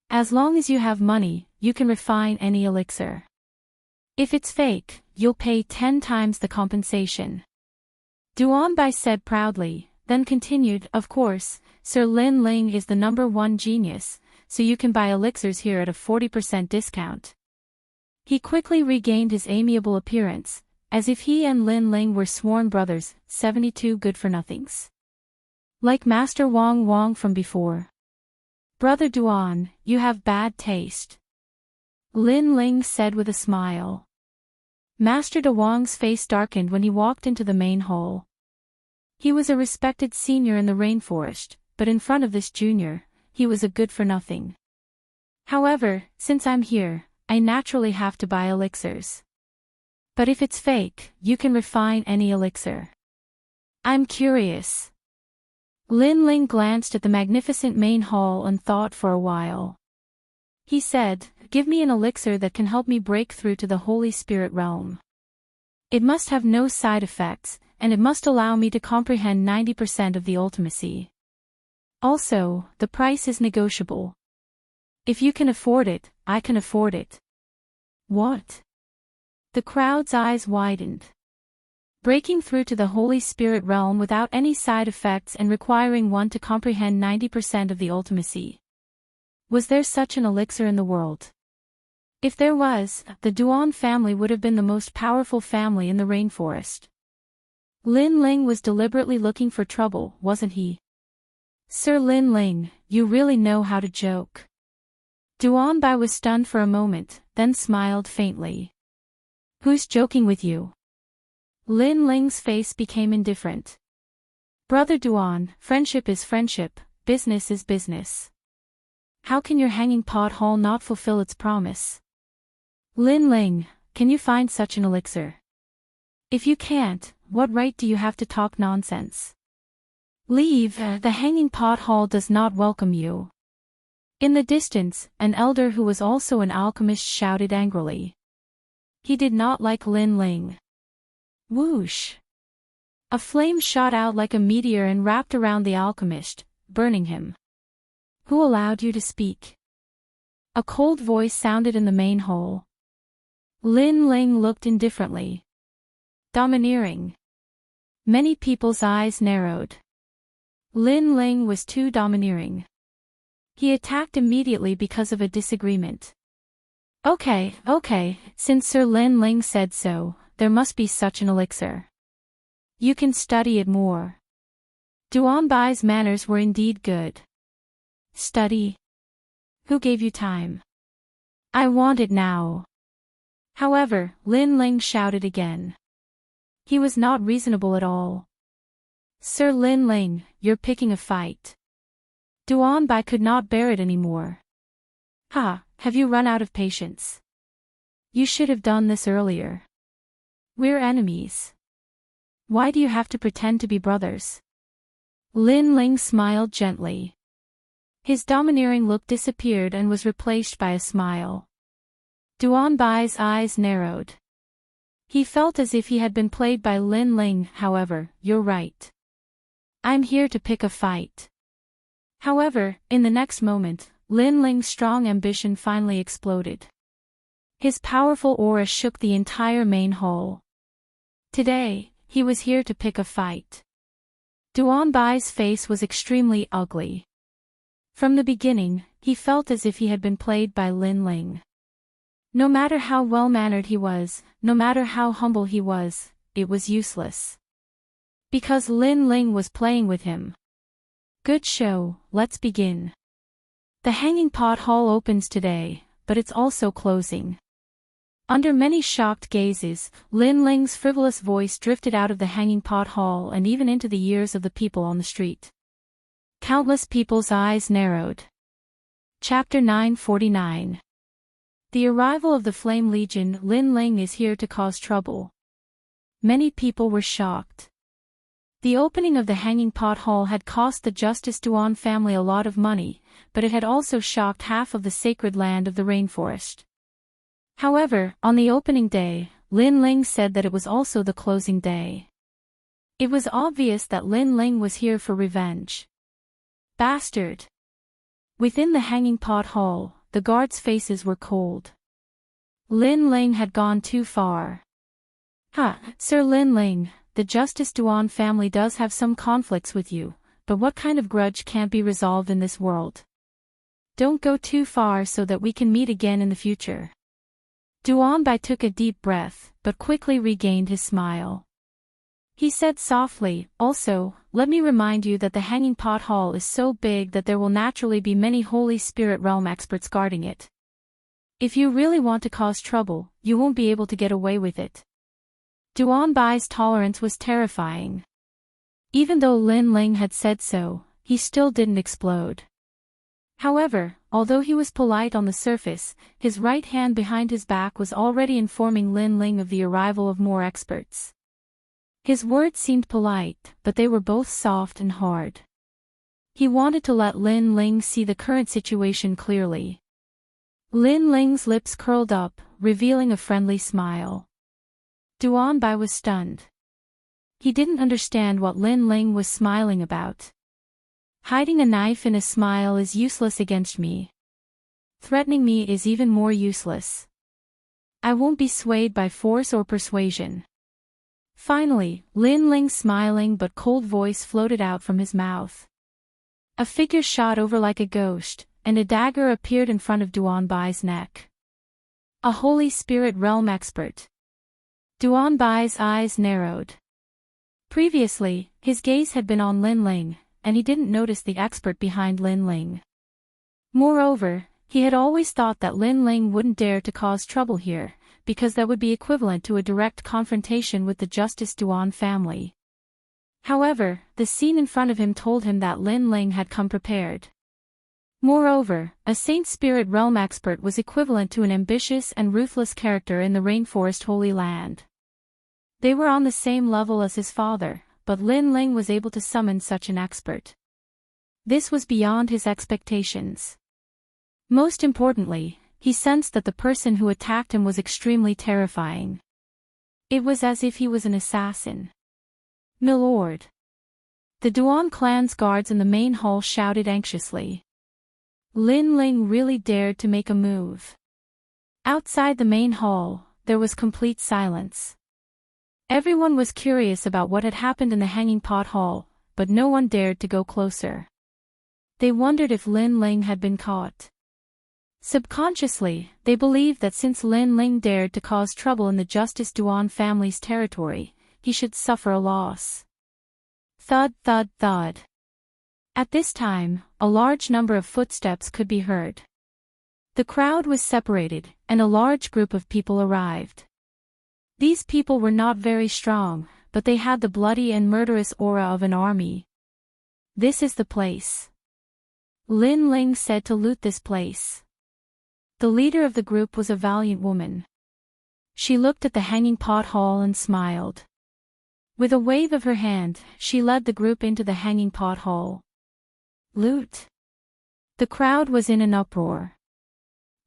As long as you have money, you can refine any elixir. If it's fake, you'll pay 10 times the compensation. Duanbai said proudly, then continued, of course, Sir Lin Ling is the #1 genius, so you can buy elixirs here at a 40% discount. He quickly regained his amiable appearance, as if he and Lin Ling were sworn brothers, 72 good-for-nothings. Like Master Wang Wang from before. Brother Duan, you have bad taste. Lin Ling said with a smile. Master De Wang's face darkened when he walked into the main hall. He was a respected senior in the rainforest, but in front of this junior, he was a good-for-nothing. However, since I'm here, I naturally have to buy elixirs. But if it's fake, you can refine any elixir. I'm curious. Lin Ling glanced at the magnificent main hall and thought for a while. He said, give me an elixir that can help me break through to the Holy Spirit realm. It must have no side effects, and it must allow me to comprehend 90% of the ultimacy. Also, the price is negotiable. If you can afford it, I can afford it. What? The crowd's eyes widened. Breaking through to the Holy Spirit realm without any side effects and requiring one to comprehend 90% of the ultimacy. Was there such an elixir in the world? If there was, the Duan family would have been the most powerful family in the rainforest. Lin Ling was deliberately looking for trouble, wasn't he? Sir Lin Ling, you really know how to joke. Duanbai was stunned for a moment, then smiled faintly. Who's joking with you? Lin Ling's face became indifferent. Brother Duan, friendship is friendship, business is business. How can your hanging pot hall not fulfill its promise? Lin Ling, can you find such an elixir? If you can't, what right do you have to talk nonsense? Leave, the hanging pot hall does not welcome you. In the distance, an elder who was also an alchemist shouted angrily. He did not like Lin Ling. Whoosh! A flame shot out like a meteor and wrapped around the alchemist, burning him. Who allowed you to speak? A cold voice sounded in the main hall. Lin Ling looked indifferently. Domineering. Many people's eyes narrowed. Lin Ling was too domineering. He attacked immediately because of a disagreement. Okay, since Sir Lin Ling said so, there must be such an elixir. You can study it more. Duanbai's manners were indeed good. Study? Who gave you time? I want it now. However, Lin Ling shouted again. He was not reasonable at all. Sir Lin Ling, you're picking a fight. Duanbai could not bear it anymore. Have you run out of patience? You should have done this earlier. We're enemies. Why do you have to pretend to be brothers? Lin Ling smiled gently. His domineering look disappeared and was replaced by a smile. Duanbai's eyes narrowed. He felt as if he had been played by Lin Ling. However, you're right. I'm here to pick a fight. However, in the next moment, Lin Ling's strong ambition finally exploded. His powerful aura shook the entire main hall. Today, he was here to pick a fight. Duanbai's face was extremely ugly. From the beginning, he felt as if he had been played by Lin Ling. No matter how well-mannered he was, no matter how humble he was, it was useless. Because Lin Ling was playing with him. Good show, let's begin. The hanging pot hall opens today, but it's also closing. Under many shocked gazes, Lin Ling's frivolous voice drifted out of the hanging pot hall and even into the ears of the people on the street. Countless people's eyes narrowed. Chapter 949. The arrival of the Flame Legion. Lin Ling is here to cause trouble. Many people were shocked. The opening of the hanging pot hall had cost the Justice Duan family a lot of money, but it had also shocked half of the sacred land of the rainforest. However, on the opening day, Lin Ling said that it was also the closing day. It was obvious that Lin Ling was here for revenge. Bastard! Within the hanging pot hall, the guards' faces were cold. Lin Ling had gone too far. Sir Lin Ling, the Justice Duan family does have some conflicts with you, but what kind of grudge can't be resolved in this world? Don't go too far so that we can meet again in the future. Duan Bai took a deep breath, but quickly regained his smile. He said softly, also, let me remind you that the hanging pot hall is so big that there will naturally be many Holy Spirit realm experts guarding it. If you really want to cause trouble, you won't be able to get away with it. Duan Bai's tolerance was terrifying. Even though Lin Ling had said so, he still didn't explode. However, although he was polite on the surface, his right hand behind his back was already informing Lin Ling of the arrival of more experts. His words seemed polite, but they were both soft and hard. He wanted to let Lin Ling see the current situation clearly. Lin Ling's lips curled up, revealing a friendly smile. Duan Bai was stunned. He didn't understand what Lin Ling was smiling about. Hiding a knife in a smile is useless against me. Threatening me is even more useless. I won't be swayed by force or persuasion. Finally, Lin Ling's smiling but cold voice floated out from his mouth. A figure shot over like a ghost, and a dagger appeared in front of Duan Bai's neck. A Holy Spirit realm expert. Duan Bai's eyes narrowed. Previously, his gaze had been on Lin Ling, and he didn't notice the expert behind Lin Ling. Moreover, he had always thought that Lin Ling wouldn't dare to cause trouble here, because that would be equivalent to a direct confrontation with the Justice Duan family. However, the scene in front of him told him that Lin Ling had come prepared. Moreover, a Saint Spirit realm expert was equivalent to an ambitious and ruthless character in the Rainforest Holy Land. They were on the same level as his father, but Lin Ling was able to summon such an expert. This was beyond his expectations. Most importantly, he sensed that the person who attacked him was extremely terrifying. It was as if he was an assassin. "Milord!" The Duan clan's guards in the main hall shouted anxiously. Lin Ling really dared to make a move. Outside the main hall, there was complete silence. Everyone was curious about what had happened in the hanging pot hall, but no one dared to go closer. They wondered if Lin Ling had been caught. Subconsciously, they believed that since Lin Ling dared to cause trouble in the Justice Duan family's territory, he should suffer a loss. Thud, thud, thud. At this time, a large number of footsteps could be heard. The crowd was separated, and a large group of people arrived. These people were not very strong, but they had the bloody and murderous aura of an army. "This is the place." Lin Ling said to loot this place. The leader of the group was a valiant woman. She looked at the hanging pot hall and smiled. With a wave of her hand, she led the group into the hanging pot hall. Loot. The crowd was in an uproar.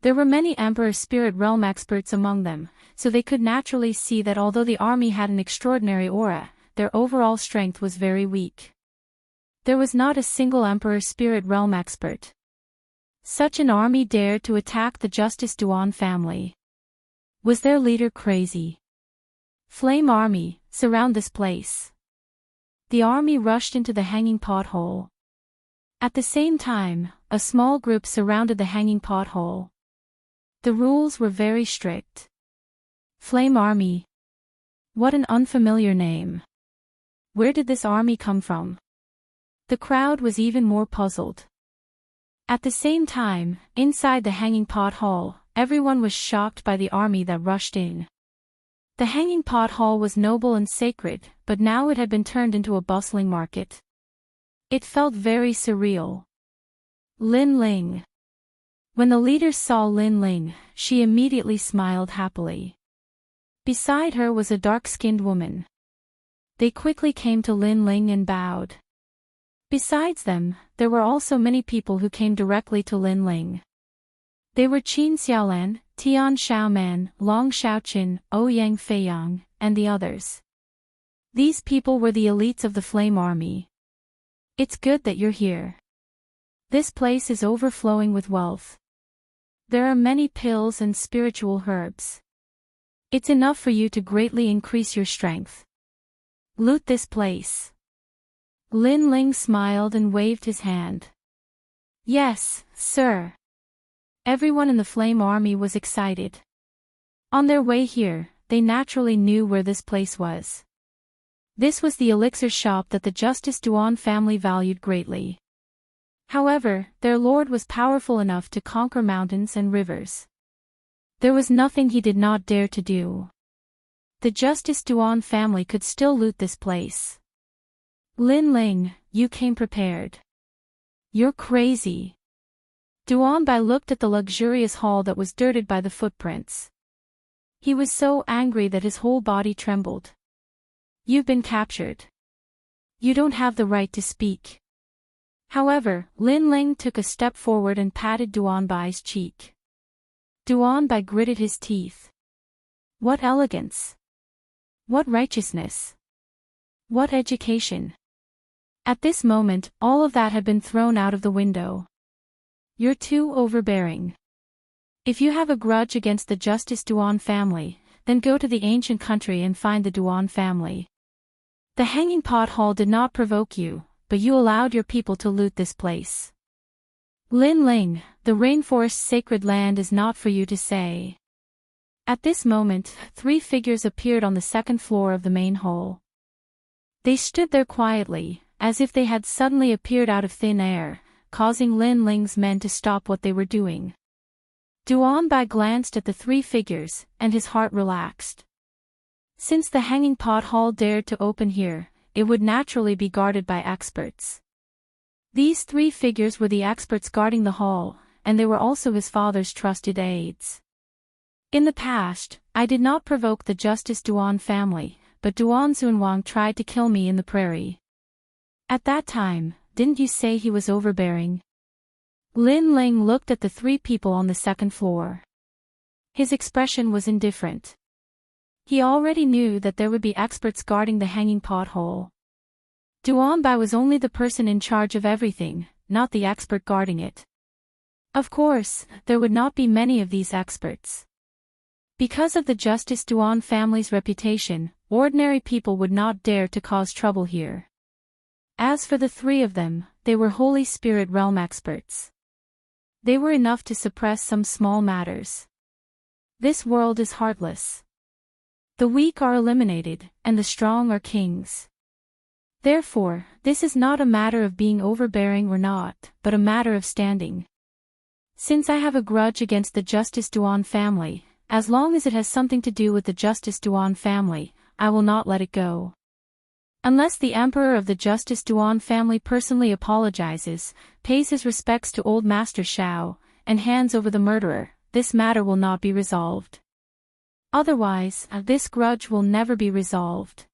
There were many Emperor Spirit Realm experts among them, so they could naturally see that although the army had an extraordinary aura, their overall strength was very weak. There was not a single Emperor Spirit Realm expert. Such an army dared to attack the Justice Duan family. Was their leader crazy? "Flame Army, surround this place." The army rushed into the hanging pot hole. At the same time, a small group surrounded the hanging pot hole. The rules were very strict. Flame Army. What an unfamiliar name. Where did this army come from? The crowd was even more puzzled. At the same time, inside the Hanging Pot Hall, everyone was shocked by the army that rushed in. The Hanging Pot Hall was noble and sacred, but now it had been turned into a bustling market. It felt very surreal. Lin Ling. When the leaders saw Lin Ling, she immediately smiled happily. Beside her was a dark-skinned woman. They quickly came to Lin Ling and bowed. Besides them, there were also many people who came directly to Lin Ling. They were Qin Xiaolan, Tian Xiaoman, Long Xiaoqin, Ouyang Feiyang, and the others. These people were the elites of the Flame Army. It's good that you're here. This place is overflowing with wealth. There are many pills and spiritual herbs. It's enough for you to greatly increase your strength. Loot this place. Lin Ling smiled and waved his hand. Yes, sir. Everyone in the Flame Army was excited. On their way here, they naturally knew where this place was. This was the elixir shop that the Justice Duan family valued greatly. However, their lord was powerful enough to conquer mountains and rivers. There was nothing he did not dare to do. The Justice Duan family could still loot this place. Lin Ling, you came prepared. You're crazy. Duanbai looked at the luxurious hall that was dirted by the footprints. He was so angry that his whole body trembled. You've been captured. You don't have the right to speak. However, Lin Ling took a step forward and patted Duanbai's cheek. Duanbai gritted his teeth. What elegance! What righteousness! What education! At this moment, all of that had been thrown out of the window. You're too overbearing. If you have a grudge against the Justice Duan family, then go to the ancient country and find the Duan family. The Hanging Pot Hall did not provoke you, but you allowed your people to loot this place. Lin Ling, the rainforest's sacred land is not for you to say. At this moment, 3 figures appeared on the second floor of the main hall. They stood there quietly, as if they had suddenly appeared out of thin air, causing Lin Ling's men to stop what they were doing. Duanbai glanced at the 3 figures, and his heart relaxed. Since the Hanging Pot Hall dared to open here, it would naturally be guarded by experts. These 3 figures were the experts guarding the hall, and they were also his father's trusted aides. In the past, I did not provoke the Justice Duan family, but Duan Zunwang tried to kill me in the prairie. At that time, didn't you say he was overbearing? Lin Ling looked at the 3 people on the second floor. His expression was indifferent. He already knew that there would be experts guarding the Hanging Pot Hall. Duanbai was only the person in charge of everything, not the expert guarding it. Of course, there would not be many of these experts. Because of the Justice Duan family's reputation, ordinary people would not dare to cause trouble here. As for the 3 of them, they were Holy Spirit realm experts. They were enough to suppress some small matters. This world is heartless. The weak are eliminated, and the strong are kings. Therefore, this is not a matter of being overbearing or not, but a matter of standing. Since I have a grudge against the Justice Duan family, as long as it has something to do with the Justice Duan family, I will not let it go. Unless the Emperor of the Justice Duan family personally apologizes, pays his respects to Old Master Shao, and hands over the murderer, this matter will not be resolved. Otherwise, this grudge will never be resolved.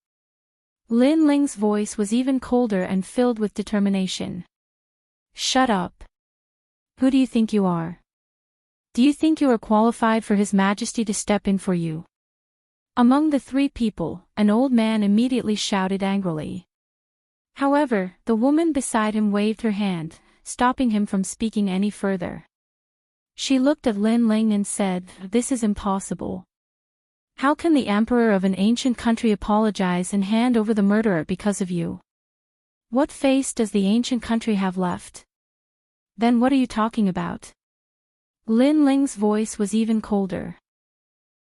Lin Ling's voice was even colder and filled with determination. Shut up. Who do you think you are? Do you think you are qualified for His Majesty to step in for you? Among the 3 people, an old man immediately shouted angrily. However, the woman beside him waved her hand, stopping him from speaking any further. She looked at Lin Ling and said, "This is impossible. How can the emperor of an ancient country apologize and hand over the murderer because of you? What face does the ancient country have left? Then what are you talking about?" Lin Ling's voice was even colder.